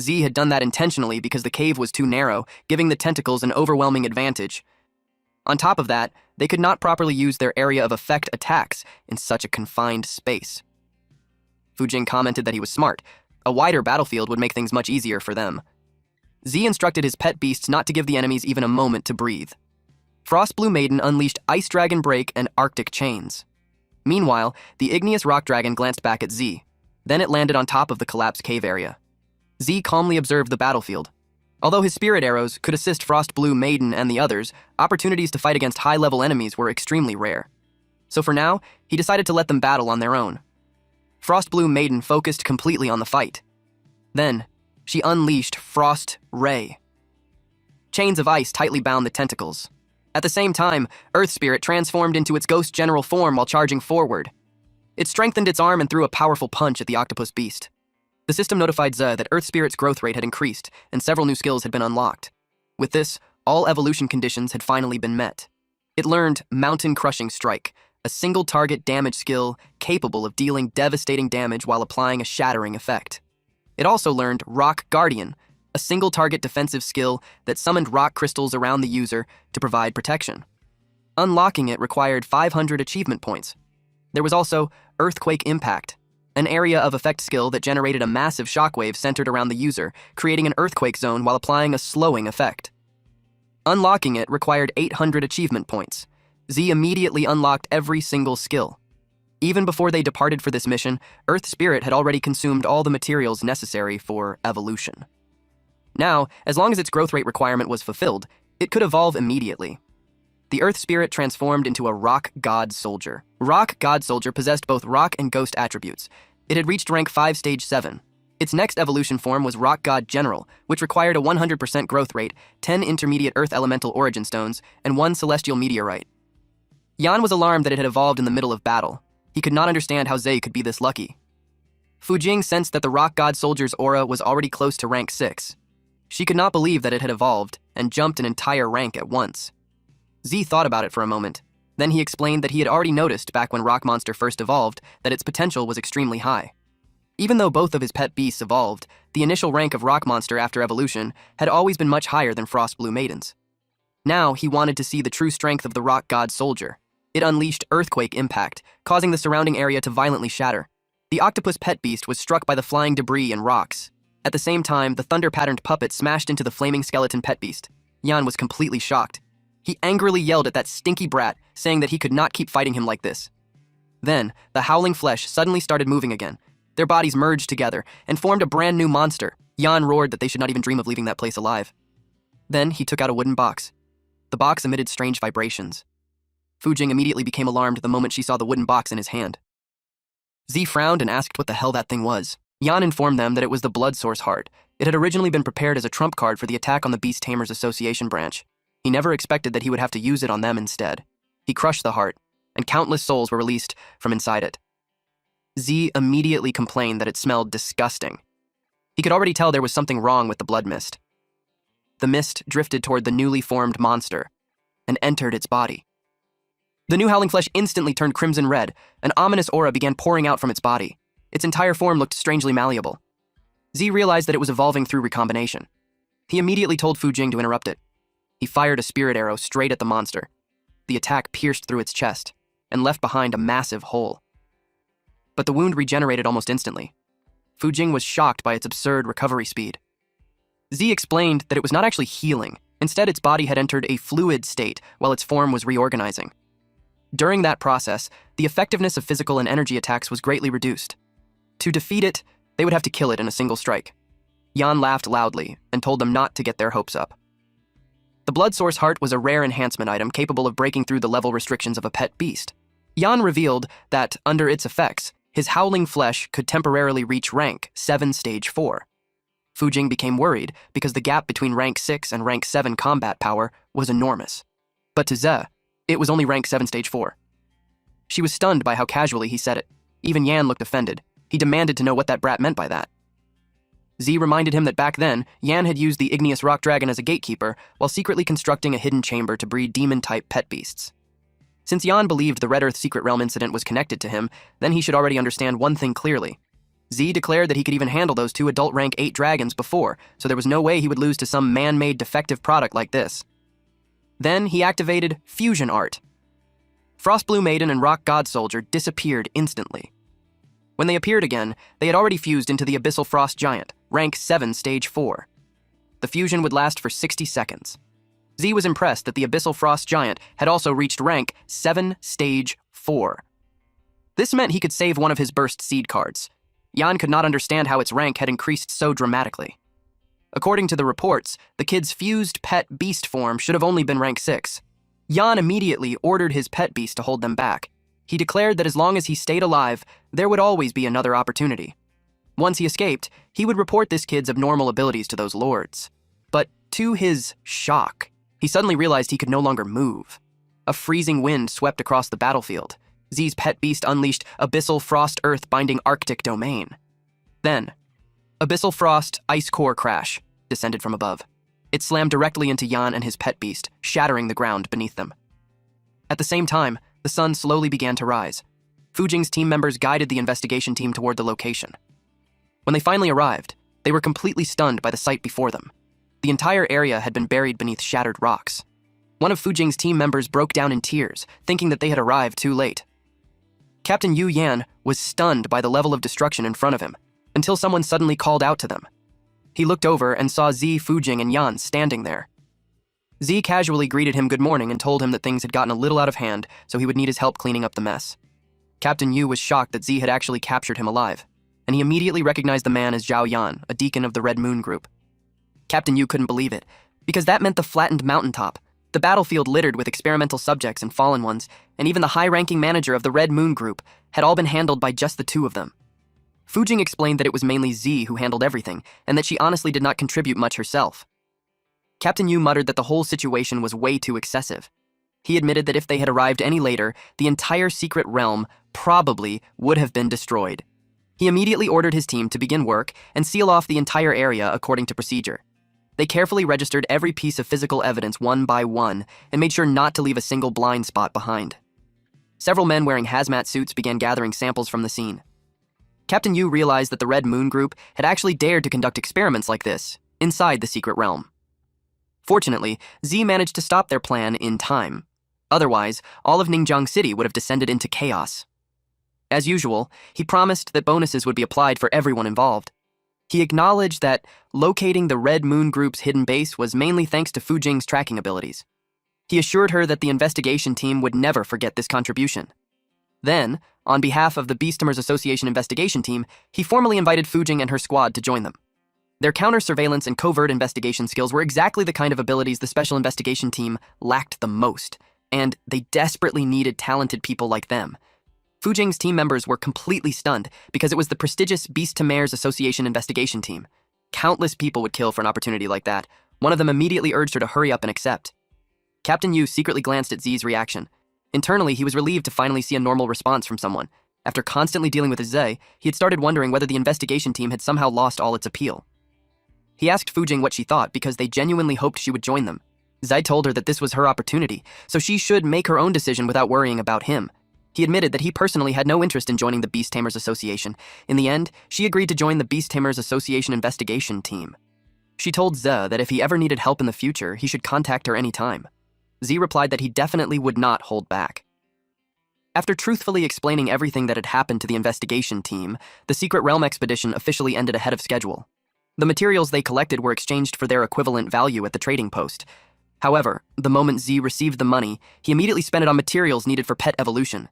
Z had done that intentionally because the cave was too narrow, giving the tentacles an overwhelming advantage. On top of that, they could not properly use their area of effect attacks in such a confined space. Fujing commented that he was smart. A wider battlefield would make things much easier for them. Z instructed his pet beasts not to give the enemies even a moment to breathe. Frost Blue Maiden unleashed Ice Dragon Break and Arctic Chains. Meanwhile, the Igneous Rock Dragon glanced back at Z. Then it landed on top of the collapsed cave area. Z calmly observed the battlefield. Although his spirit arrows could assist Frost Blue Maiden and the others, opportunities to fight against high-level enemies were extremely rare. So for now, he decided to let them battle on their own. Frost Blue Maiden focused completely on the fight. Then, she unleashed Frost Ray. Chains of ice tightly bound the tentacles. At the same time, Earth Spirit transformed into its ghost general form while charging forward. It strengthened its arm and threw a powerful punch at the octopus beast. The system notified Ze that Earth Spirit's growth rate had increased, and several new skills had been unlocked. With this, all evolution conditions had finally been met. It learned Mountain Crushing Strike, a single-target damage skill capable of dealing devastating damage while applying a shattering effect. It also learned Rock Guardian, a single-target defensive skill that summoned rock crystals around the user to provide protection. Unlocking it required 500 achievement points. There was also Earthquake Impact, an area of effect skill that generated a massive shockwave centered around the user, creating an earthquake zone while applying a slowing effect. Unlocking it required 800 achievement points. Z immediately unlocked every single skill. Even before they departed for this mission, Earth Spirit had already consumed all the materials necessary for evolution. Now, as long as its growth rate requirement was fulfilled, it could evolve immediately. The Earth Spirit transformed into a Rock God Soldier. Rock God Soldier possessed both rock and ghost attributes. It had reached rank 5 stage 7. Its next evolution form was Rock God General, which required a 100% growth rate, 10 intermediate Earth Elemental Origin Stones, and 1 Celestial Meteorite. Yan was alarmed that it had evolved in the middle of battle. He could not understand how Ze could be this lucky. Fujing sensed that the Rock God Soldier's aura was already close to rank 6. She could not believe that it had evolved and jumped an entire rank at once. Z thought about it for a moment. Then he explained that he had already noticed back when Rock Monster first evolved that its potential was extremely high. Even though both of his pet beasts evolved, the initial rank of Rock Monster after evolution had always been much higher than Frost Blue Maiden's. Now he wanted to see the true strength of the Rock God Soldier. It unleashed Earthquake Impact, causing the surrounding area to violently shatter. The octopus pet beast was struck by the flying debris and rocks. At the same time, the thunder-patterned puppet smashed into the flaming skeleton pet beast. Yan was completely shocked. He angrily yelled at that stinky brat, saying that he could not keep fighting him like this. Then, the howling flesh suddenly started moving again. Their bodies merged together and formed a brand new monster. Yan roared that they should not even dream of leaving that place alive. Then, he took out a wooden box. The box emitted strange vibrations. Fujing immediately became alarmed the moment she saw the wooden box in his hand. Z frowned and asked what the hell that thing was. Yan informed them that it was the Blood Source Heart. It had originally been prepared as a trump card for the attack on the Beast Tamers Association branch. He never expected that he would have to use it on them instead. He crushed the heart, and countless souls were released from inside it. Z immediately complained that it smelled disgusting. He could already tell there was something wrong with the blood mist. The mist drifted toward the newly formed monster and entered its body. The new howling flesh instantly turned crimson red. An ominous aura began pouring out from its body. Its entire form looked strangely malleable. Z realized that it was evolving through recombination. He immediately told Fu Jing to interrupt it. He fired a spirit arrow straight at the monster. The attack pierced through its chest and left behind a massive hole. But the wound regenerated almost instantly. Fu Jing was shocked by its absurd recovery speed. Z explained that it was not actually healing. Instead, its body had entered a fluid state while its form was reorganizing. During that process, the effectiveness of physical and energy attacks was greatly reduced. To defeat it, they would have to kill it in a single strike. Yan laughed loudly and told them not to get their hopes up. The blood source heart was a rare enhancement item capable of breaking through the level restrictions of a pet beast. Yan revealed that, under its effects, his howling flesh could temporarily reach rank 7 stage 4. Fu Jing became worried because the gap between rank 6 and rank 7 combat power was enormous. But to Ze, it was only rank 7 stage 4. She was stunned by how casually he said it. Even Yan looked offended. He demanded to know what that brat meant by that. Z reminded him that back then, Yan had used the igneous rock dragon as a gatekeeper while secretly constructing a hidden chamber to breed demon-type pet beasts. Since Yan believed the Red Earth Secret Realm incident was connected to him, then he should already understand one thing clearly. Z declared that he could even handle those 2 adult rank 8 dragons before, so there was no way he would lose to some man-made defective product like this. Then he activated Fusion Art. Frost Blue Maiden and Rock God Soldier disappeared instantly. When they appeared again, they had already fused into the Abyssal Frost Giant, rank 7 stage 4. The fusion would last for 60 seconds. Z was impressed that the Abyssal Frost Giant had also reached rank 7 stage 4. This meant he could save one of his burst seed cards. Yan could not understand how its rank had increased so dramatically. According to the reports, the kid's fused pet beast form should have only been rank 6. Yan immediately ordered his pet beast to hold them back. He declared that as long as he stayed alive, there would always be another opportunity. Once he escaped, he would report this kid's abnormal abilities to those lords. But to his shock, he suddenly realized he could no longer move. A freezing wind swept across the battlefield. Z's pet beast unleashed Abyssal Frost Earth Binding Arctic Domain. Then, Abyssal Frost Ice Core Crash descended from above. It slammed directly into Yan and his pet beast, shattering the ground beneath them. At the same time, the sun slowly began to rise. Fu Jing's team members guided the investigation team toward the location. When they finally arrived, they were completely stunned by the sight before them. The entire area had been buried beneath shattered rocks. One of Fu Jing's team members broke down in tears, thinking that they had arrived too late. Captain Yu Yan was stunned by the level of destruction in front of him, until someone suddenly called out to them. He looked over and saw Z, Fu Jing, and Yan standing there. Z casually greeted him good morning and told him that things had gotten a little out of hand, so he would need his help cleaning up the mess. Captain Yu was shocked that Z had actually captured him alive, and he immediately recognized the man as Zhao Yan, a deacon of the Red Moon Group. Captain Yu couldn't believe it, because that meant the flattened mountaintop, the battlefield littered with experimental subjects and fallen ones, and even the high-ranking manager of the Red Moon Group had all been handled by just the 2 of them. Fu Jing explained that it was mainly Z who handled everything, and that she honestly did not contribute much herself. Captain Yu muttered that the whole situation was way too excessive. He admitted that if they had arrived any later, the entire secret realm probably would have been destroyed. He immediately ordered his team to begin work and seal off the entire area according to procedure. They carefully registered every piece of physical evidence one by one and made sure not to leave a single blind spot behind. Several men wearing hazmat suits began gathering samples from the scene. Captain Yu realized that the Red Moon Group had actually dared to conduct experiments like this inside the secret realm. Fortunately, Z managed to stop their plan in time. Otherwise, all of Ningjiang City would have descended into chaos. As usual, he promised that bonuses would be applied for everyone involved. He acknowledged that locating the Red Moon Group's hidden base was mainly thanks to Fu Jing's tracking abilities. He assured her that the investigation team would never forget this contribution. Then, on behalf of the Beastimers Association investigation team, he formally invited Fu Jing and her squad to join them. Their counter-surveillance and covert investigation skills were exactly the kind of abilities the Special Investigation Team lacked the most, and they desperately needed talented people like them. Fu Jing's team members were completely stunned because it was the prestigious Beastimers Association investigation team. Countless people would kill for an opportunity like that. One of them immediately urged her to hurry up and accept. Captain Yu secretly glanced at Z's reaction. Internally, he was relieved to finally see a normal response from someone. After constantly dealing with Zhe, he had started wondering whether the investigation team had somehow lost all its appeal. He asked Fujing what she thought because they genuinely hoped she would join them. Zai told her that this was her opportunity, so she should make her own decision without worrying about him. He admitted that he personally had no interest in joining the Beast Tamers Association. In the end, she agreed to join the Beast Tamers Association investigation team. She told Ze that if he ever needed help in the future, he should contact her anytime. Z replied that he definitely would not hold back. After truthfully explaining everything that had happened to the investigation team, the Secret Realm expedition officially ended ahead of schedule. The materials they collected were exchanged for their equivalent value at the trading post. However, the moment Z received the money, he immediately spent it on materials needed for pet evolution.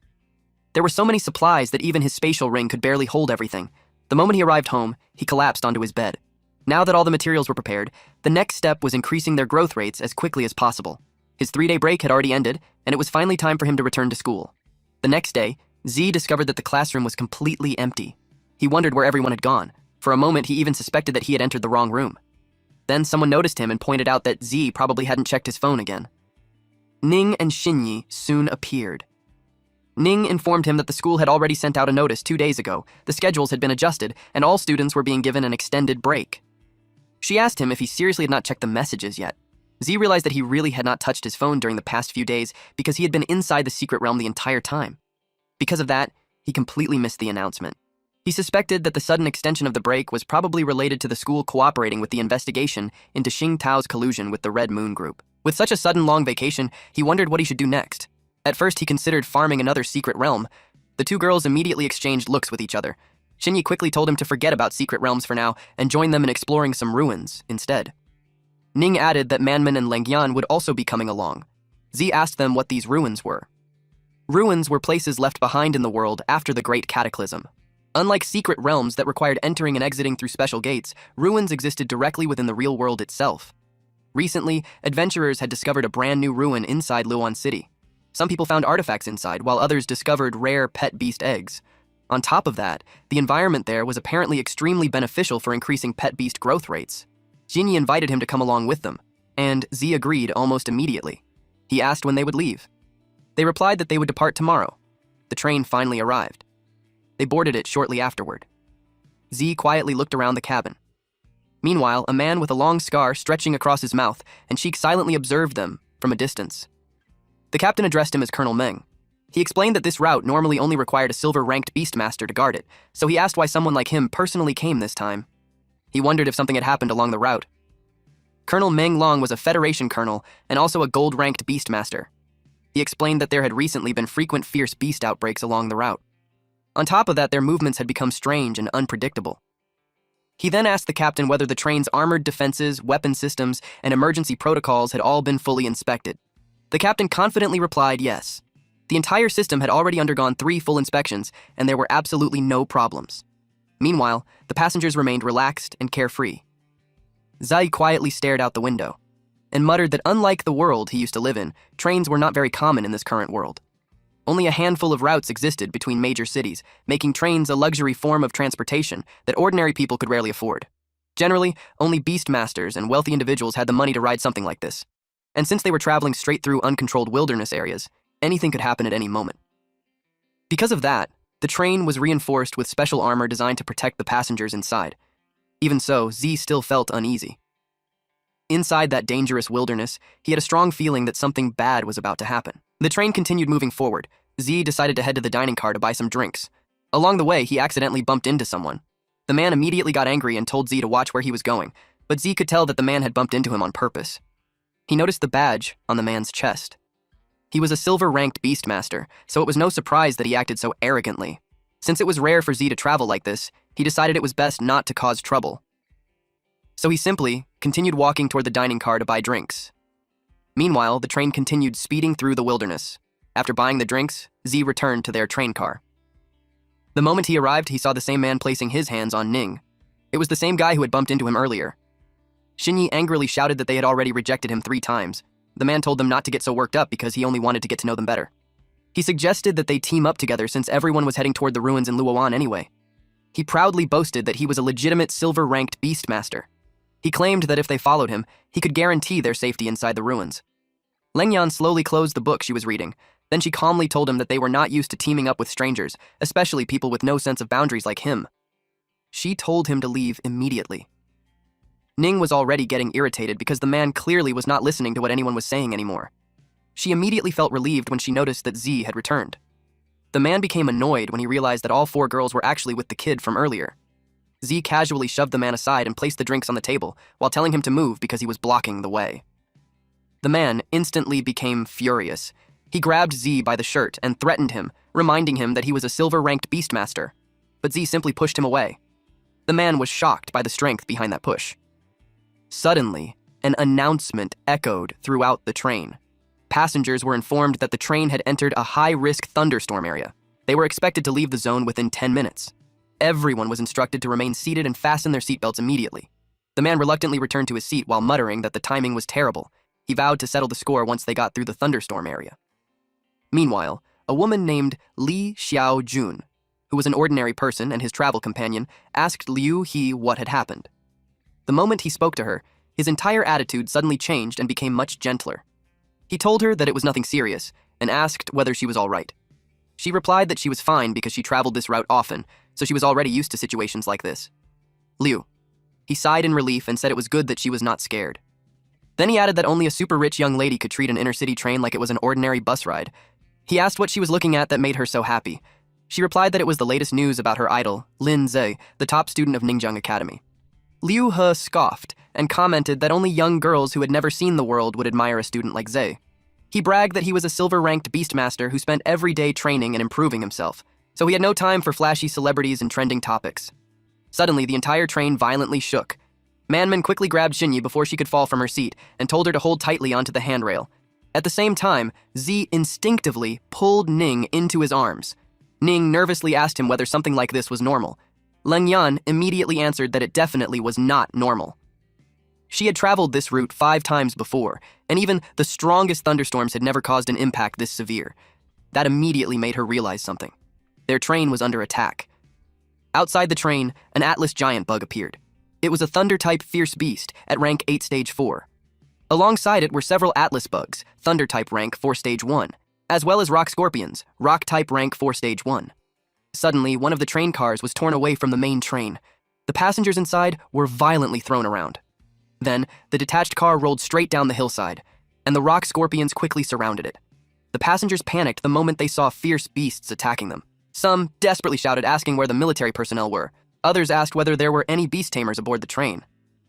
There were so many supplies that even his spatial ring could barely hold everything. The moment he arrived home, he collapsed onto his bed. Now that all the materials were prepared, the next step was increasing their growth rates as quickly as possible. His 3-day break had already ended, and it was finally time for him to return to school. The next day, Z discovered that the classroom was completely empty. He wondered where everyone had gone. For a moment, he even suspected that he had entered the wrong room. Then someone noticed him and pointed out that Z probably hadn't checked his phone again. Ning and Xinyi soon appeared. Ning informed him that the school had already sent out a notice 2 days ago. The schedules had been adjusted, and all students were being given an extended break. She asked him if he seriously had not checked the messages yet. Z realized that he really had not touched his phone during the past few days because he had been inside the secret realm the entire time. Because of that, he completely missed the announcement. He suspected that the sudden extension of the break was probably related to the school cooperating with the investigation into Xing Tao's collusion with the Red Moon Group. With such a sudden long vacation, he wondered what he should do next. At first, he considered farming another secret realm. The two girls immediately exchanged looks with each other. Xinyi quickly told him to forget about secret realms for now and join them in exploring some ruins instead. Ning added that Manman and Lengyan would also be coming along. Z asked them what these ruins were. Ruins were places left behind in the world after the Great Cataclysm. Unlike secret realms that required entering and exiting through special gates, ruins existed directly within the real world itself. Recently, adventurers had discovered a brand new ruin inside Luan City. Some people found artifacts inside, while others discovered rare pet beast eggs. On top of that, the environment there was apparently extremely beneficial for increasing pet beast growth rates. Jinyi invited him to come along with them, and Z agreed almost immediately. He asked when they would leave. They replied that they would depart tomorrow. The train finally arrived. They boarded it shortly afterward. Z quietly looked around the cabin. Meanwhile, a man with a long scar stretching across his mouth, and Sheik silently observed them from a distance. The captain addressed him as Colonel Meng. He explained that this route normally only required a silver-ranked beastmaster to guard it, so he asked why someone like him personally came this time. He wondered if something had happened along the route. Colonel Meng Long was a Federation colonel and also a gold-ranked beastmaster. He explained that there had recently been frequent fierce beast outbreaks along the route. On top of that, their movements had become strange and unpredictable. He then asked the captain whether the train's armored defenses, weapon systems, and emergency protocols had all been fully inspected. The captain confidently replied yes. The entire system had already undergone 3 full inspections, and there were absolutely no problems. Meanwhile, the passengers remained relaxed and carefree. Zai quietly stared out the window and muttered that unlike the world he used to live in, trains were not very common in this current world. Only a handful of routes existed between major cities, making trains a luxury form of transportation that ordinary people could rarely afford. Generally, only beastmasters and wealthy individuals had the money to ride something like this. And since they were traveling straight through uncontrolled wilderness areas, anything could happen at any moment. Because of that, the train was reinforced with special armor designed to protect the passengers inside. Even so, Z still felt uneasy. Inside that dangerous wilderness, he had a strong feeling that something bad was about to happen. The train continued moving forward. Z decided to head to the dining car to buy some drinks. Along the way, he accidentally bumped into someone. The man immediately got angry and told Z to watch where he was going, but Z could tell that the man had bumped into him on purpose. He noticed the badge on the man's chest. He was a silver-ranked beastmaster, so it was no surprise that he acted so arrogantly. Since it was rare for Z to travel like this, he decided it was best not to cause trouble. So he simply continued walking toward the dining car to buy drinks. Meanwhile, the train continued speeding through the wilderness. After buying the drinks, Z returned to their train car. The moment he arrived, he saw the same man placing his hands on Ning. It was the same guy who had bumped into him earlier. Xinyi angrily shouted that they had already rejected him 3 times. The man told them not to get so worked up because he only wanted to get to know them better. He suggested that they team up together since everyone was heading toward the ruins in Luowan anyway. He proudly boasted that he was a legitimate silver-ranked beastmaster. He claimed that if they followed him, he could guarantee their safety inside the ruins. Lengyan slowly closed the book she was reading. Then she calmly told him that they were not used to teaming up with strangers, especially people with no sense of boundaries like him. She told him to leave immediately. Ning was already getting irritated because the man clearly was not listening to what anyone was saying anymore. She immediately felt relieved when she noticed that Z had returned. The man became annoyed when he realized that all 4 girls were actually with the kid from earlier. Z casually shoved the man aside and placed the drinks on the table, while telling him to move because he was blocking the way. The man instantly became furious. He grabbed Z by the shirt and threatened him, reminding him that he was a silver-ranked beastmaster. But Z simply pushed him away. The man was shocked by the strength behind that push. Suddenly, an announcement echoed throughout the train. Passengers were informed that the train had entered a high-risk thunderstorm area. They were expected to leave the zone within 10 minutes. Everyone was instructed to remain seated and fasten their seatbelts immediately. The man reluctantly returned to his seat while muttering that the timing was terrible. He vowed to settle the score once they got through the thunderstorm area. Meanwhile, a woman named Li Xiaojun, who was an ordinary person and his travel companion, asked Liu He what had happened. The moment he spoke to her, his entire attitude suddenly changed and became much gentler. He told her that it was nothing serious and asked whether she was all right. She replied that she was fine because she traveled this route often, so she was already used to situations like this. Liu. He sighed in relief and said it was good that she was not scared. Then he added that only a super rich young lady could treat an inner-city train like it was an ordinary bus ride. He asked what she was looking at that made her so happy. She replied that it was the latest news about her idol, Lin Ze, the top student of Ninjang Academy. Liu He scoffed and commented that only young girls who had never seen the world would admire a student like Ze. He bragged that he was a silver-ranked beastmaster who spent every day training and improving himself, so he had no time for flashy celebrities and trending topics. Suddenly, the entire train violently shook. Manman quickly grabbed Xinyi before she could fall from her seat and told her to hold tightly onto the handrail. At the same time, Z instinctively pulled Ning into his arms. Ning nervously asked him whether something like this was normal. Leng Yan immediately answered that it definitely was not normal. She had traveled this route 5 times before, and even the strongest thunderstorms had never caused an impact this severe. That immediately made her realize something. Their train was under attack. Outside the train, an Atlas giant bug appeared. It was a Thunder-type fierce beast at rank 8 stage 4. Alongside it were several Atlas bugs, Thunder-type rank 4 stage 1, as well as rock scorpions, rock-type rank 4 stage 1. Suddenly, one of the train cars was torn away from the main train. The passengers inside were violently thrown around. Then, the detached car rolled straight down the hillside, and the rock scorpions quickly surrounded it. The passengers panicked the moment they saw fierce beasts attacking them. Some desperately shouted, asking where the military personnel were. Others asked whether there were any beast tamers aboard the train.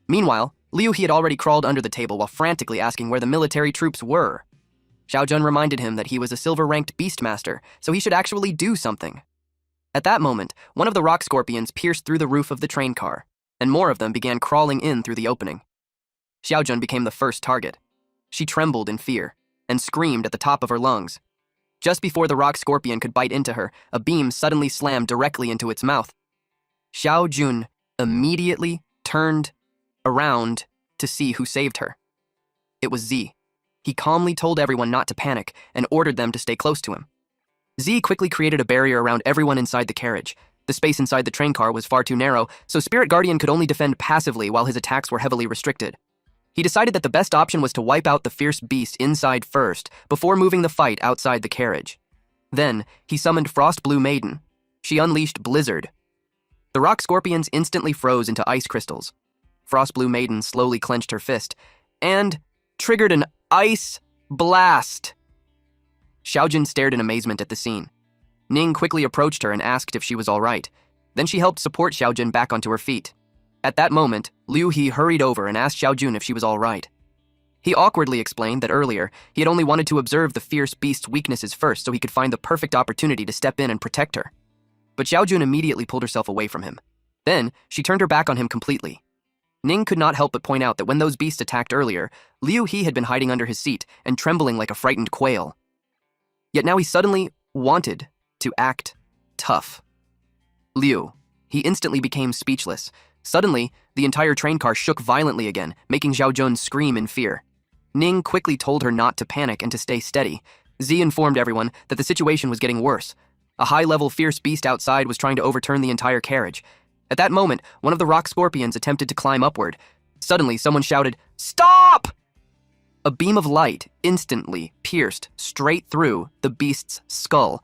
Meanwhile, Liu He had already crawled under the table while frantically asking where the military troops were. Xiaojun reminded him that he was a silver-ranked beastmaster, so he should actually do something. At that moment, one of the rock scorpions pierced through the roof of the train car, and more of them began crawling in through the opening. Xiaojun became the first target. She trembled in fear and screamed at the top of her lungs. Just before the rock scorpion could bite into her, a beam suddenly slammed directly into its mouth. Xiaojun immediately turned around to see who saved her. It was Z. He calmly told everyone not to panic and ordered them to stay close to him. Z quickly created a barrier around everyone inside the carriage. The space inside the train car was far too narrow, so Spirit Guardian could only defend passively while his attacks were heavily restricted. He decided that the best option was to wipe out the fierce beast inside first, before moving the fight outside the carriage. Then, he summoned Frost Blue Maiden. She unleashed Blizzard. The rock scorpions instantly froze into ice crystals. Frost Blue Maiden slowly clenched her fist and triggered an ice blast. Xiaojun stared in amazement at the scene. Ning quickly approached her and asked if she was all right. Then she helped support Xiaojun back onto her feet. At that moment, Liu He hurried over and asked Xiaojun if she was all right. He awkwardly explained that earlier, he had only wanted to observe the fierce beast's weaknesses first so he could find the perfect opportunity to step in and protect her. But Xiaojun immediately pulled herself away from him. Then, she turned her back on him completely. Ning could not help but point out that when those beasts attacked earlier, Liu He had been hiding under his seat and trembling like a frightened quail. Yet now he suddenly wanted to act tough. Liu. He instantly became speechless. Suddenly, the entire train car shook violently again, making Xiaojun scream in fear. Ning quickly told her not to panic and to stay steady. Z informed everyone that the situation was getting worse. A high-level fierce beast outside was trying to overturn the entire carriage. At that moment, one of the rock scorpions attempted to climb upward. Suddenly, someone shouted, "Stop!" A beam of light instantly pierced straight through the beast's skull.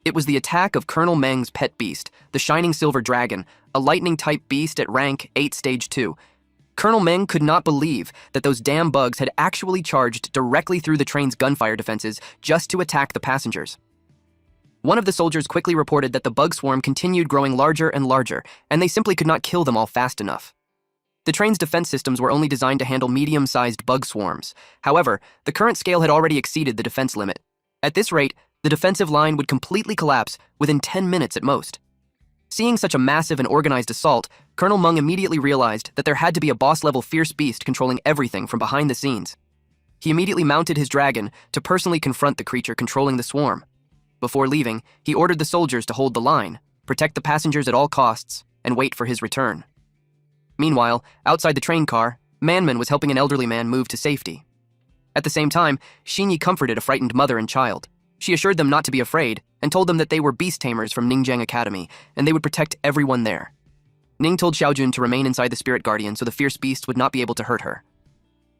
It was the attack of Colonel Meng's pet beast, the Shining Silver Dragon, a lightning-type beast at rank 8 Stage 2. Colonel Meng could not believe that those damn bugs had actually charged directly through the train's gunfire defenses just to attack the passengers. One of the soldiers quickly reported that the bug swarm continued growing larger and larger, and they simply could not kill them all fast enough. The train's defense systems were only designed to handle medium-sized bug swarms. However, the current scale had already exceeded the defense limit. At this rate, the defensive line would completely collapse within 10 minutes at most. Seeing such a massive and organized assault, Colonel Meng immediately realized that there had to be a boss-level fierce beast controlling everything from behind the scenes. He immediately mounted his dragon to personally confront the creature controlling the swarm. Before leaving, he ordered the soldiers to hold the line, protect the passengers at all costs, and wait for his return. Meanwhile, outside the train car, Manman was helping an elderly man move to safety. At the same time, Xinyi comforted a frightened mother and child. She assured them not to be afraid and told them that they were beast tamers from Ningjiang Academy and they would protect everyone there. Ning told Xiaojun to remain inside the spirit guardian so the fierce beast would not be able to hurt her.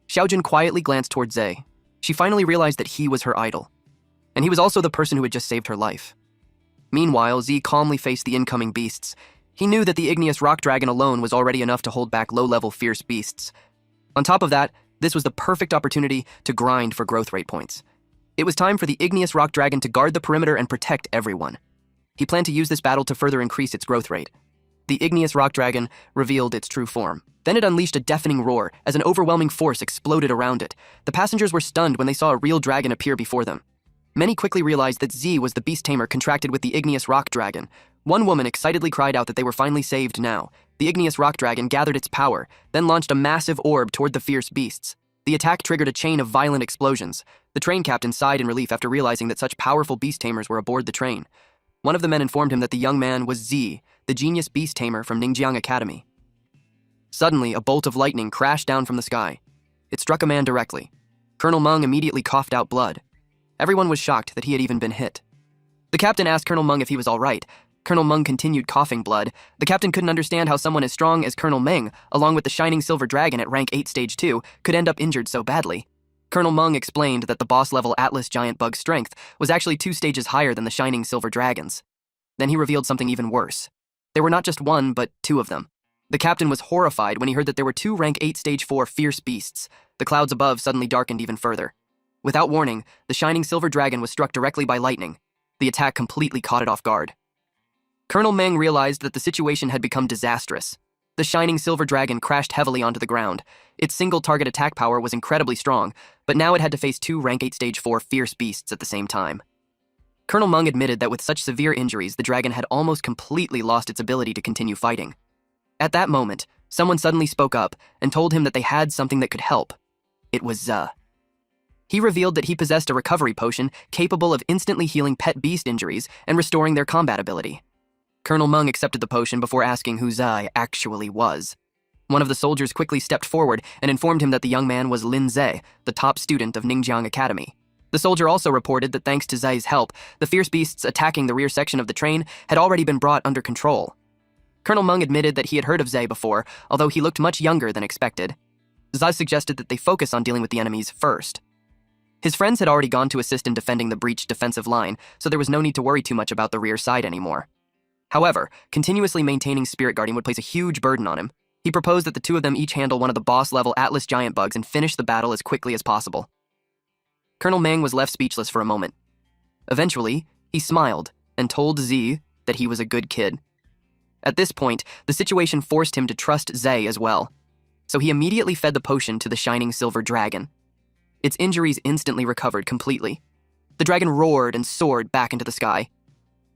Xiaojun quietly glanced toward Zhe. She finally realized that he was her idol, and he was also the person who had just saved her life. Meanwhile, Zhe calmly faced the incoming beasts. He knew that the igneous rock dragon alone was already enough to hold back low-level fierce beasts. On top of that, this was the perfect opportunity to grind for growth rate points. It was time for the igneous rock dragon to guard the perimeter and protect everyone. He planned to use this battle to further increase its growth rate. The igneous rock dragon revealed its true form. Then it unleashed a deafening roar as an overwhelming force exploded around it. The passengers were stunned when they saw a real dragon appear before them. Many quickly realized that Z was the beast tamer contracted with the igneous rock dragon. One woman excitedly cried out that they were finally saved now. The igneous rock dragon gathered its power, then launched a massive orb toward the fierce beasts. The attack triggered a chain of violent explosions. The train captain sighed in relief after realizing that such powerful beast tamers were aboard the train. One of the men informed him that the young man was Z, the genius beast tamer from Ningjiang Academy. Suddenly, a bolt of lightning crashed down from the sky. It struck a man directly. Colonel Meng immediately coughed out blood. Everyone was shocked that he had even been hit. The captain asked Colonel Meng if he was all right. Colonel Meng continued coughing blood. The captain couldn't understand how someone as strong as Colonel Meng, along with the Shining Silver Dragon at rank 8 Stage 2, could end up injured so badly. Colonel Meng explained that the boss-level Atlas Giant Bug's strength was actually 2 stages higher than the Shining Silver Dragon's. Then he revealed something even worse. There were not just 1, but 2 of them. The captain was horrified when he heard that there were 2 rank 8 Stage 4 fierce beasts. The clouds above suddenly darkened even further. Without warning, the Shining Silver Dragon was struck directly by lightning. The attack completely caught it off guard. Colonel Meng realized that the situation had become disastrous. The Shining Silver Dragon crashed heavily onto the ground. Its single-target attack power was incredibly strong, but now it had to face 2 rank 8 Stage 4 fierce beasts at the same time. Colonel Meng admitted that with such severe injuries, the dragon had almost completely lost its ability to continue fighting. At that moment, someone suddenly spoke up and told him that they had something that could help. It was Zhe. He revealed that he possessed a recovery potion capable of instantly healing pet beast injuries and restoring their combat ability. Colonel Meng accepted the potion before asking who Zhe actually was. One of the soldiers quickly stepped forward and informed him that the young man was Lin Zhe, the top student of Ningjiang Academy. The soldier also reported that thanks to Zhe's help, the fierce beasts attacking the rear section of the train had already been brought under control. Colonel Meng admitted that he had heard of Zhe before, although he looked much younger than expected. Zhe suggested that they focus on dealing with the enemies first. His friends had already gone to assist in defending the breached defensive line, so there was no need to worry too much about the rear side anymore. However, continuously maintaining Spirit Guardian would place a huge burden on him. He proposed that the 2 of them each handle one of the boss-level Atlas Giant Bugs and finish the battle as quickly as possible. Colonel Meng was left speechless for a moment. Eventually, he smiled and told Zhe that he was a good kid. At this point, the situation forced him to trust Zhe as well, so he immediately fed the potion to the Shining Silver Dragon. Its injuries instantly recovered completely. The dragon roared and soared back into the sky.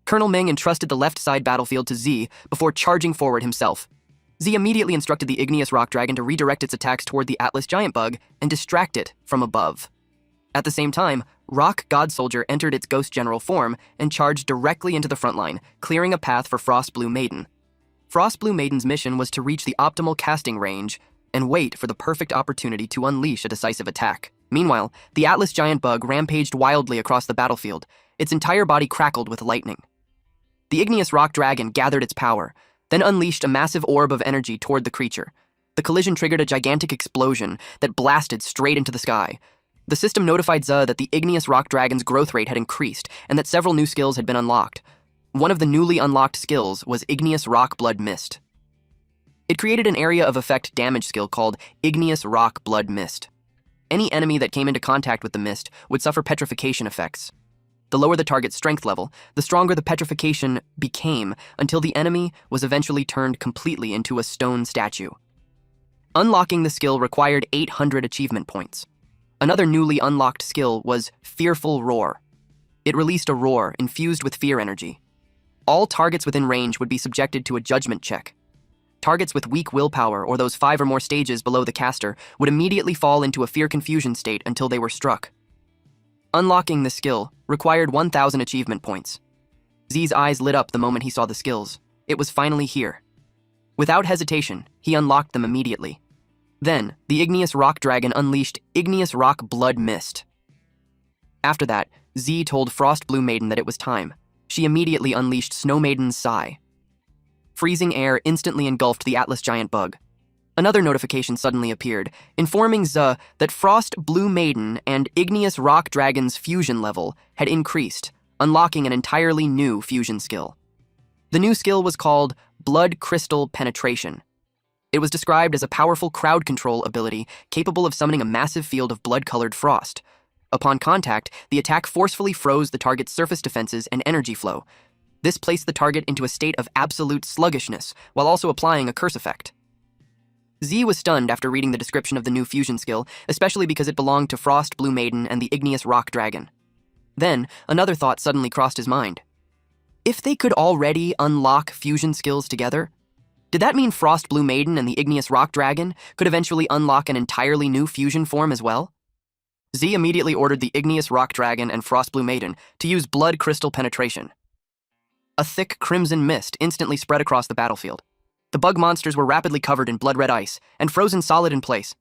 Colonel Meng entrusted the left side battlefield to Zhe before charging forward himself. Zhe immediately instructed the igneous rock dragon to redirect its attacks toward the Atlas Giant Bug and distract it from above. At the same time, Rock God Soldier entered its Ghost General form and charged directly into the front line, clearing a path for Frost Blue Maiden. Frost Blue Maiden's mission was to reach the optimal casting range and wait for the perfect opportunity to unleash a decisive attack. Meanwhile, the Atlas Giant Bug rampaged wildly across the battlefield. Its entire body crackled with lightning. The igneous rock dragon gathered its power, then unleashed a massive orb of energy toward the creature. The collision triggered a gigantic explosion that blasted straight into the sky. The system notified Z that the igneous rock dragon's growth rate had increased and that several new skills had been unlocked. One of the newly unlocked skills was Igneous Rock Blood Mist. It created an area of effect damage skill called Igneous Rock Blood Mist. Any enemy that came into contact with the mist would suffer petrification effects. The lower the target's strength level, the stronger the petrification became until the enemy was eventually turned completely into a stone statue. Unlocking the skill required 800 achievement points. Another newly unlocked skill was Fearful Roar. It released a roar infused with fear energy. All targets within range would be subjected to a judgment check. Targets with weak willpower or those 5 or more stages below the caster would immediately fall into a fear confusion state until they were struck. Unlocking the skill required 1,000 achievement points. Z's eyes lit up the moment he saw the skills. It was finally here. Without hesitation, he unlocked them immediately. Then, the Igneous Rock Dragon unleashed Igneous Rock Blood Mist. After that, Z told Frost Blue Maiden that it was time. She immediately unleashed Snow Maiden's Sigh. Freezing air instantly engulfed the Atlas Giant Bug. Another notification suddenly appeared, informing Z that Frost Blue Maiden and Igneous Rock Dragon's fusion level had increased, unlocking an entirely new fusion skill. The new skill was called Blood Crystal Penetration. It was described as a powerful crowd control ability capable of summoning a massive field of blood-colored frost. Upon contact, the attack forcefully froze the target's surface defenses and energy flow. This placed the target into a state of absolute sluggishness, while also applying a curse effect. Z was stunned after reading the description of the new fusion skill, especially because it belonged to Frost Blue Maiden and the Igneous Rock Dragon. Then, another thought suddenly crossed his mind. If they could already unlock fusion skills together, did that mean Frost Blue Maiden and the Igneous Rock Dragon could eventually unlock an entirely new fusion form as well? Z immediately ordered the Igneous Rock Dragon and Frost Blue Maiden to use Blood Crystal Penetration. A thick crimson mist instantly spread across the battlefield. The bug monsters were rapidly covered in blood-red ice and frozen solid in place.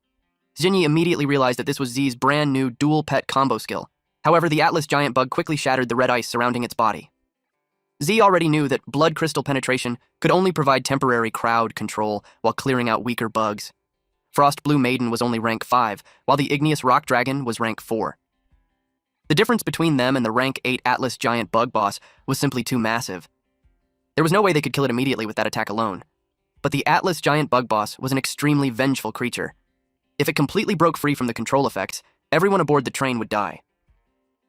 Jinyi immediately realized that this was Z's brand new dual pet combo skill. However, the Atlas Giant Bug quickly shattered the red ice surrounding its body. Z already knew that Blood Crystal Penetration could only provide temporary crowd control while clearing out weaker bugs. Frost Blue Maiden was only rank 5, while the Igneous Rock Dragon was rank 4. The difference between them and the rank 8 Atlas Giant Bug boss was simply too massive. There was no way they could kill it immediately with that attack alone. But the Atlas Giant Bug boss was an extremely vengeful creature. If it completely broke free from the control effects, everyone aboard the train would die.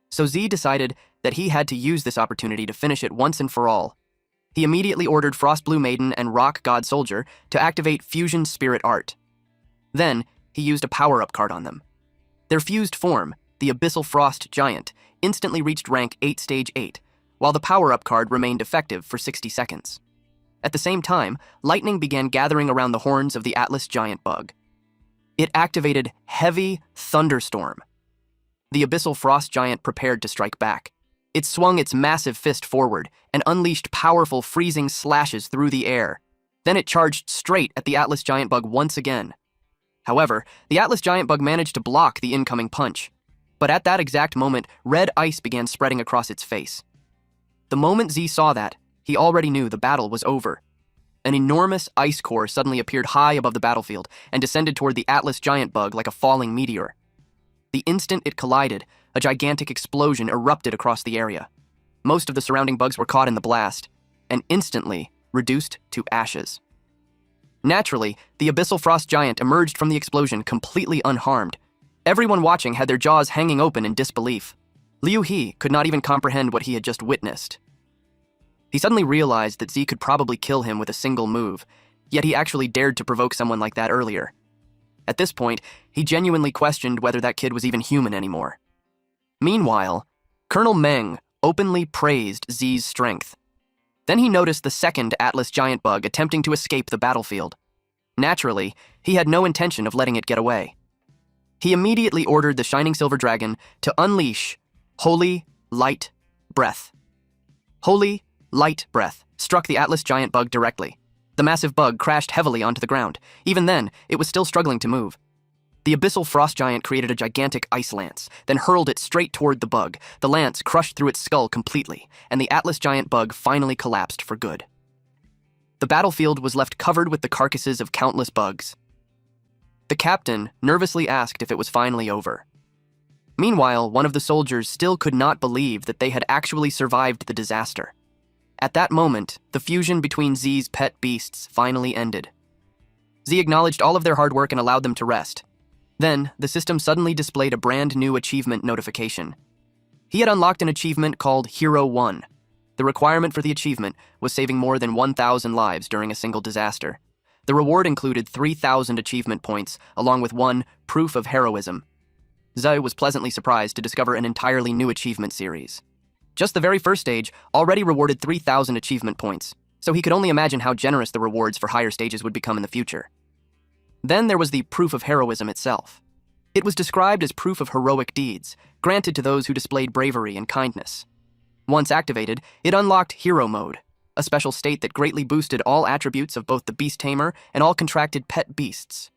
So Z decided that he had to use this opportunity to finish it once and for all. He immediately ordered Frost Blue Maiden and Rock God Soldier to activate Fusion Spirit Art. Then, he used a power-up card on them. Their fused form, the Abyssal Frost Giant, instantly reached rank 8 stage 8, while the power-up card remained effective for 60 seconds. At the same time, lightning began gathering around the horns of the Atlas Giant Bug. It activated Heavy Thunderstorm. The Abyssal Frost Giant prepared to strike back. It swung its massive fist forward and unleashed powerful freezing slashes through the air. Then it charged straight at the Atlas Giant Bug once again. However, the Atlas Giant Bug managed to block the incoming punch. But at that exact moment, red ice began spreading across its face. The moment Z saw that, he already knew the battle was over. An enormous ice core suddenly appeared high above the battlefield and descended toward the Atlas Giant Bug like a falling meteor. The instant it collided, a gigantic explosion erupted across the area. Most of the surrounding bugs were caught in the blast, and instantly reduced to ashes. Naturally, the Abyssal Frost Giant emerged from the explosion completely unharmed. Everyone watching had their jaws hanging open in disbelief. Liu He could not even comprehend what he had just witnessed. He suddenly realized that Z could probably kill him with a single move, yet he actually dared to provoke someone like that earlier. At this point, he genuinely questioned whether that kid was even human anymore. Meanwhile, Colonel Meng openly praised Z's strength. Then he noticed the second Atlas Giant Bug attempting to escape the battlefield. Naturally, he had no intention of letting it get away. He immediately ordered the Shining Silver Dragon to unleash Holy Light Breath. Holy Light Breath struck the Atlas Giant Bug directly. The massive bug crashed heavily onto the ground. Even then, it was still struggling to move. The Abyssal Frost Giant created a gigantic ice lance, then hurled it straight toward the bug. The lance crushed through its skull completely, and the Atlas Giant Bug finally collapsed for good. The battlefield was left covered with the carcasses of countless bugs. The captain nervously asked if it was finally over. Meanwhile, one of the soldiers still could not believe that they had actually survived the disaster. At that moment, the fusion between Z's pet beasts finally ended. Z acknowledged all of their hard work and allowed them to rest. Then, the system suddenly displayed a brand new achievement notification. He had unlocked an achievement called Hero 1. The requirement for the achievement was saving more than 1,000 lives during a single disaster. The reward included 3,000 achievement points, along with 1 proof of heroism. Z was pleasantly surprised to discover an entirely new achievement series. Just the very first stage already rewarded 3,000 achievement points, so he could only imagine how generous the rewards for higher stages would become in the future. Then there was the proof of heroism itself. It was described as proof of heroic deeds, granted to those who displayed bravery and kindness. Once activated, it unlocked Hero Mode, a special state that greatly boosted all attributes of both the beast tamer and all contracted pet beasts.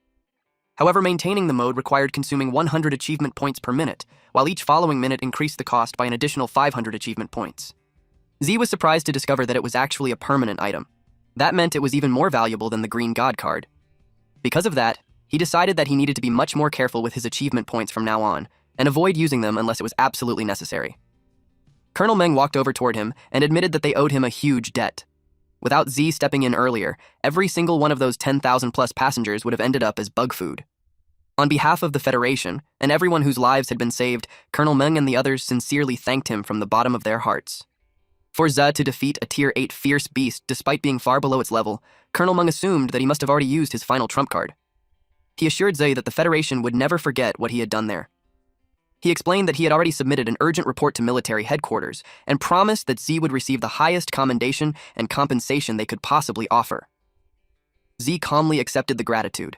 However, maintaining the mode required consuming 100 achievement points per minute, while each following minute increased the cost by an additional 500 achievement points. Z was surprised to discover that it was actually a permanent item. That meant it was even more valuable than the Green God card. Because of that, he decided that he needed to be much more careful with his achievement points from now on, and avoid using them unless it was absolutely necessary. Colonel Meng walked over toward him and admitted that they owed him a huge debt. Without Z stepping in earlier, every single one of those 10,000 plus passengers would have ended up as bug food. On behalf of the Federation, and everyone whose lives had been saved, Colonel Meng and the others sincerely thanked him from the bottom of their hearts. For Z to defeat a Tier 8 fierce beast despite being far below its level, Colonel Meng assumed that he must have already used his final trump card. He assured Z that the Federation would never forget what he had done there. He explained that he had already submitted an urgent report to military headquarters and promised that Z would receive the highest commendation and compensation they could possibly offer. Z calmly accepted the gratitude.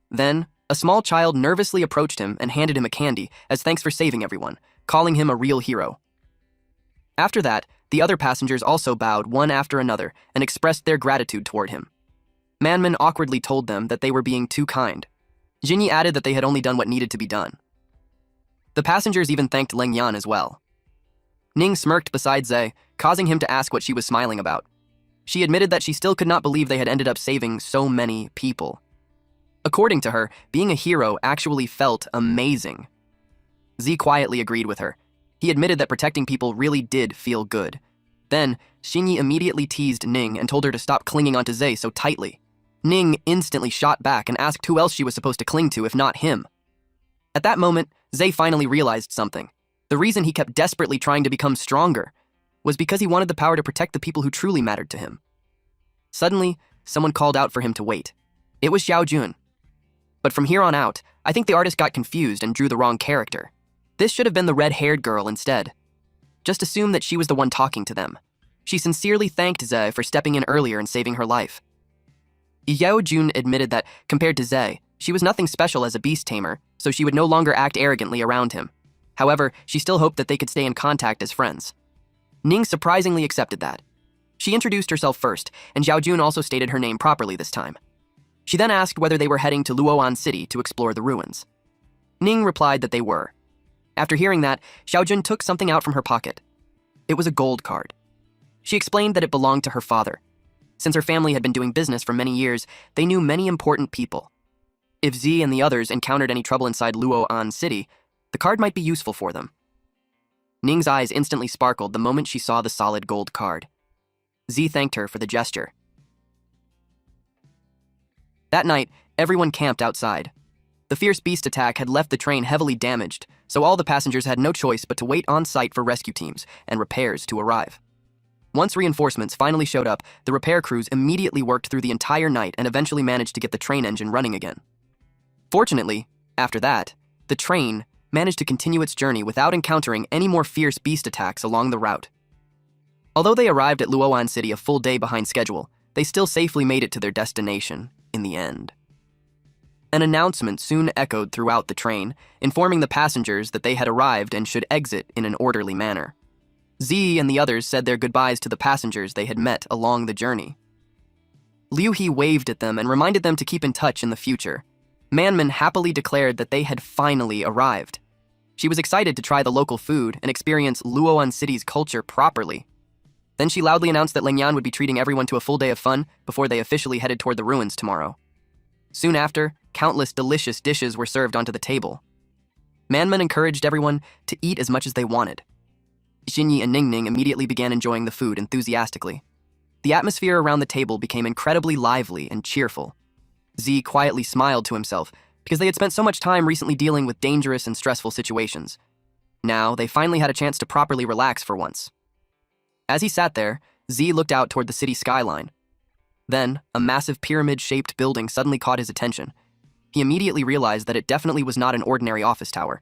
Then, a small child nervously approached him and handed him a candy as thanks for saving everyone, calling him a real hero. After that, the other passengers also bowed one after another and expressed their gratitude toward him. Manman awkwardly told them that they were being too kind. Jinyi added that they had only done what needed to be done. The passengers even thanked Leng Yan as well. Ning smirked beside Zhe, causing him to ask what she was smiling about. She admitted that she still could not believe they had ended up saving so many people. According to her, being a hero actually felt amazing. Z quietly agreed with her. He admitted that protecting people really did feel good. Then, Xingyi immediately teased Ning and told her to stop clinging onto Zhe so tightly. Ning instantly shot back and asked who else she was supposed to cling to if not him. At that moment, Zhe finally realized something. The reason he kept desperately trying to become stronger was because he wanted the power to protect the people who truly mattered to him. Suddenly, someone called out for him to wait. It was Xiao Jun. But from here on out, I think the artist got confused and drew the wrong character. This should have been the red-haired girl instead. Just assume that she was the one talking to them. She sincerely thanked Zhe for stepping in earlier and saving her life. Yao Jun admitted that, compared to Zhe, she was nothing special as a beast tamer, so she would no longer act arrogantly around him. However, she still hoped that they could stay in contact as friends. Ning surprisingly accepted that. She introduced herself first, and Xiao Jun also stated her name properly this time. She then asked whether they were heading to Luoan City to explore the ruins. Ning replied that they were. After hearing that, Xiao Jun took something out from her pocket. It was a gold card. She explained that it belonged to her father. Since her family had been doing business for many years, they knew many important people. If Z and the others encountered any trouble inside Luoan City, the card might be useful for them. Ning's eyes instantly sparkled the moment she saw the solid gold card. Z thanked her for the gesture. That night, everyone camped outside. The fierce beast attack had left the train heavily damaged, so all the passengers had no choice but to wait on site for rescue teams and repairs to arrive. Once reinforcements finally showed up, the repair crews immediately worked through the entire night and eventually managed to get the train engine running again. Fortunately, after that, the train managed to continue its journey without encountering any more fierce beast attacks along the route. Although they arrived at Luoan City a full day behind schedule, they still safely made it to their destination in the end. An announcement soon echoed throughout the train, informing the passengers that they had arrived and should exit in an orderly manner. Z and the others said their goodbyes to the passengers they had met along the journey. Liu He waved at them and reminded them to keep in touch in the future. Manman happily declared that they had finally arrived. She was excited to try the local food and experience Luoan City's culture properly. Then she loudly announced that Leng Yan would be treating everyone to a full day of fun before they officially headed toward the ruins tomorrow. Soon after, countless delicious dishes were served onto the table. Manman encouraged everyone to eat as much as they wanted. Xinyi and Ningning immediately began enjoying the food enthusiastically. The atmosphere around the table became incredibly lively and cheerful. Z quietly smiled to himself because they had spent so much time recently dealing with dangerous and stressful situations. Now, they finally had a chance to properly relax for once. As he sat there, Z looked out toward the city skyline. Then, a massive pyramid-shaped building suddenly caught his attention. He immediately realized that it definitely was not an ordinary office tower.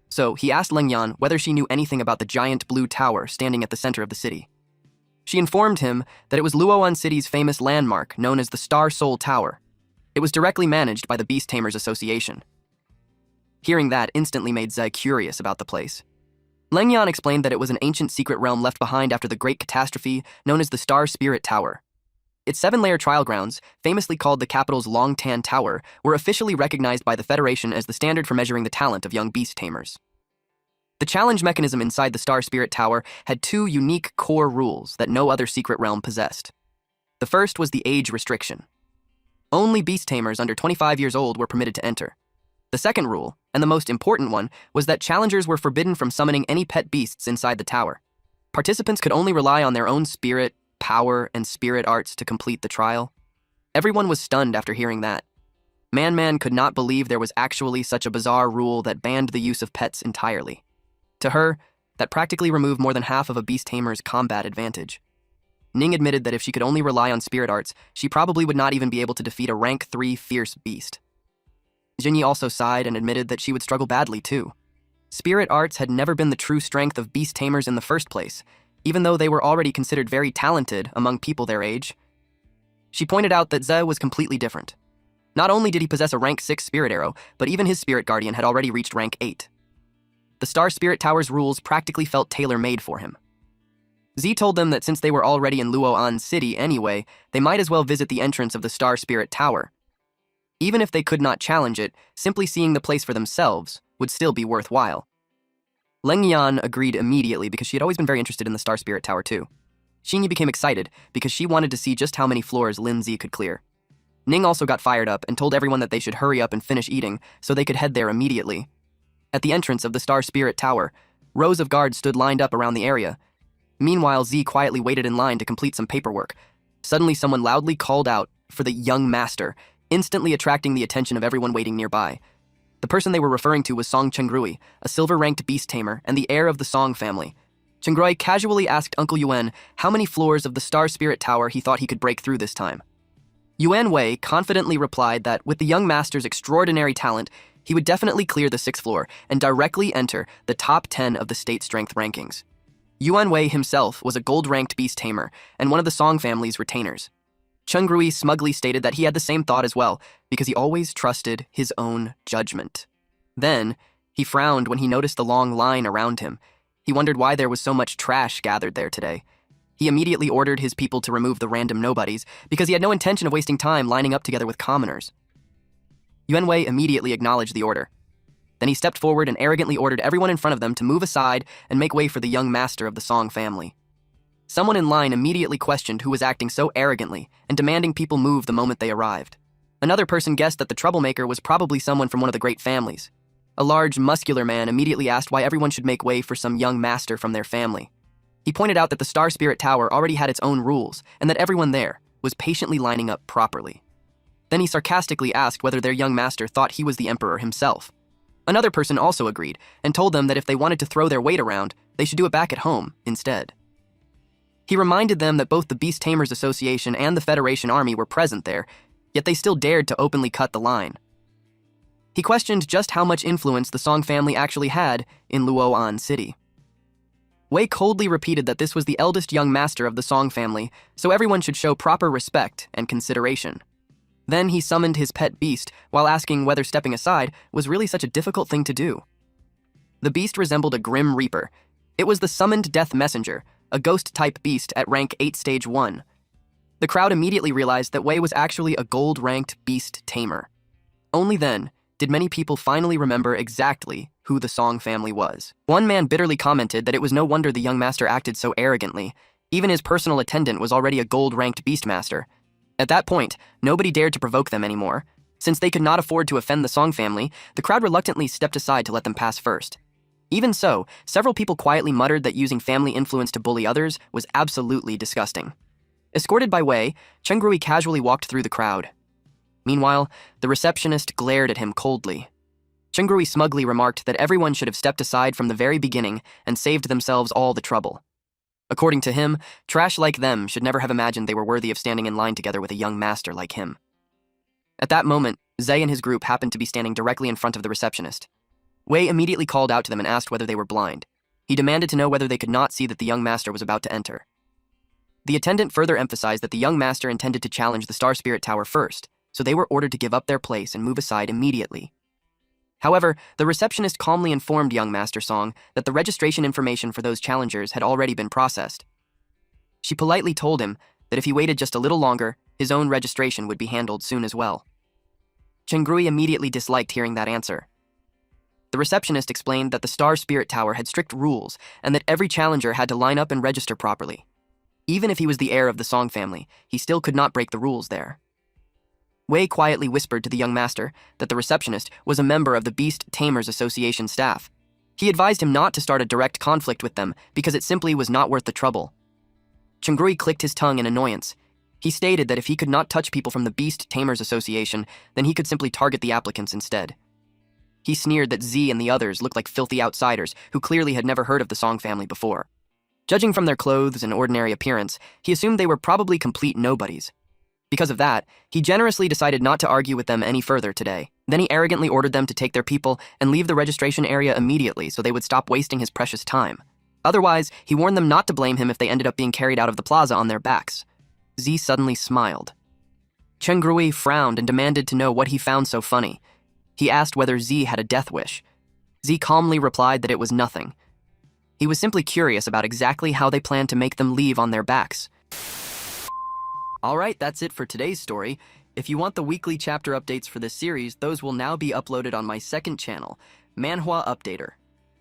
So, he asked Lengyan whether she knew anything about the giant blue tower standing at the center of the city. She informed him that it was Luoan City's famous landmark known as the Star Soul Tower. It was directly managed by the Beast Tamers Association. Hearing that instantly made Zai curious about the place. Lengyan explained that it was an ancient secret realm left behind after the Great Catastrophe known as the Star Spirit Tower. Its 7-layer trial grounds, famously called the capital's Long Tan Tower, were officially recognized by the Federation as the standard for measuring the talent of young beast tamers. The challenge mechanism inside the Star Spirit Tower had 2 unique core rules that no other secret realm possessed. The first was the age restriction. Only beast tamers under 25 years old were permitted to enter. The second rule, and the most important one, was that challengers were forbidden from summoning any pet beasts inside the tower. Participants could only rely on their own spirit, power, and spirit arts to complete the trial. Everyone was stunned after hearing that. Man could not believe there was actually such a bizarre rule that banned the use of pets entirely. To her, that practically removed more than half of a beast tamer's combat advantage. Ning admitted that if she could only rely on spirit arts, she probably would not even be able to defeat a rank 3 fierce beast. Jinyi also sighed and admitted that she would struggle badly too. Spirit arts had never been the true strength of beast tamers in the first place, even though they were already considered very talented among people their age. She pointed out that Ze was completely different. Not only did he possess a rank 6 spirit arrow, but even his spirit guardian had already reached rank 8. The Star Spirit Tower's rules practically felt tailor-made for him. Z told them that since they were already in Luoan City anyway, they might as well visit the entrance of the Star Spirit Tower. Even if they could not challenge it, simply seeing the place for themselves would still be worthwhile. Lengyan agreed immediately because she had always been very interested in the Star Spirit Tower too. Xinyi became excited because she wanted to see just how many floors Lin Zi could clear. Ning also got fired up and told everyone that they should hurry up and finish eating so they could head there immediately. At the entrance of the Star Spirit Tower, rows of guards stood lined up around the area. Meanwhile, Z quietly waited in line to complete some paperwork. Suddenly, someone loudly called out for the young master, instantly attracting the attention of everyone waiting nearby. The person they were referring to was Song Chengrui, a silver-ranked beast tamer and the heir of the Song family. Chengrui casually asked Uncle Yuan how many floors of the Star Spirit Tower he thought he could break through this time. Yuan Wei confidently replied that with the young master's extraordinary talent, he would definitely clear the 6th floor and directly enter the top 10 of the state strength rankings. Yuan Wei himself was a gold-ranked beast tamer and one of the Song family's retainers. Chengrui smugly stated that he had the same thought as well, because he always trusted his own judgment. Then, he frowned when he noticed the long line around him. He wondered why there was so much trash gathered there today. He immediately ordered his people to remove the random nobodies, because he had no intention of wasting time lining up together with commoners. Yuan Wei immediately acknowledged the order. Then he stepped forward and arrogantly ordered everyone in front of them to move aside and make way for the young master of the Song family. Someone in line immediately questioned who was acting so arrogantly and demanding people move the moment they arrived. Another person guessed that the troublemaker was probably someone from one of the great families. A large, muscular man immediately asked why everyone should make way for some young master from their family. He pointed out that the Star Spirit Tower already had its own rules and that everyone there was patiently lining up properly. Then he sarcastically asked whether their young master thought he was the emperor himself. Another person also agreed and told them that if they wanted to throw their weight around, they should do it back at home instead. He reminded them that both the Beast Tamers Association and the Federation Army were present there, yet they still dared to openly cut the line. He questioned just how much influence the Song family actually had in Luoan City. Wei coldly repeated that this was the eldest young master of the Song family, so everyone should show proper respect and consideration. Then he summoned his pet beast while asking whether stepping aside was really such a difficult thing to do. The beast resembled a grim reaper. It was the summoned death messenger, a ghost-type beast at rank 8 stage 1. The crowd immediately realized that Wei was actually a gold-ranked beast tamer. Only then did many people finally remember exactly who the Song family was. One man bitterly commented that it was no wonder the young master acted so arrogantly. Even his personal attendant was already a gold-ranked beastmaster. At that point, nobody dared to provoke them anymore, Since they could not afford to offend the Song family, the crowd reluctantly stepped aside to let them pass first. Even so, several people quietly muttered that using family influence to bully others was absolutely disgusting. Escorted by Wei, Chenggrui casually walked through the crowd. Meanwhile, the receptionist glared at him coldly. Chenggrui smugly remarked that everyone should have stepped aside from the very beginning and saved themselves all the trouble. According to him, trash like them should never have imagined they were worthy of standing in line together with a young master like him. At that moment, Zay and his group happened to be standing directly in front of the receptionist. Wei immediately called out to them and asked whether they were blind. He demanded to know whether they could not see that the young master was about to enter. The attendant further emphasized that the young master intended to challenge the Star Spirit Tower first, so they were ordered to give up their place and move aside immediately. However, the receptionist calmly informed young Master Song that the registration information for those challengers had already been processed. She politely told him that if he waited just a little longer, his own registration would be handled soon as well. Chenggrui immediately disliked hearing that answer. The receptionist explained that the Star Spirit Tower had strict rules and that every challenger had to line up and register properly. Even if he was the heir of the Song family, he still could not break the rules there. Wei quietly whispered to the young master that the receptionist was a member of the Beast Tamers Association staff. He advised him not to start a direct conflict with them because it simply was not worth the trouble. Chenggrui clicked his tongue in annoyance. He stated that if he could not touch people from the Beast Tamers Association, then he could simply target the applicants instead. He sneered that Z and the others looked like filthy outsiders who clearly had never heard of the Song family before. Judging from their clothes and ordinary appearance, he assumed they were probably complete nobodies. Because of that, he generously decided not to argue with them any further today. Then he arrogantly ordered them to take their people and leave the registration area immediately so they would stop wasting his precious time. Otherwise, he warned them not to blame him if they ended up being carried out of the plaza on their backs. Z suddenly smiled. Chenggrui frowned and demanded to know what he found so funny. He asked whether Z had a death wish. Z calmly replied that it was nothing. He was simply curious about exactly how they planned to make them leave on their backs. Alright, that's it for today's story. If you want the weekly chapter updates for this series, those will now be uploaded on my second channel, Manhwa Updater.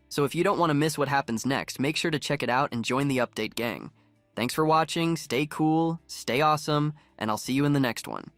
So if you don't want to miss what happens next, make sure to check it out and join the update gang. Thanks for watching, stay cool, stay awesome, and I'll see you in the next one.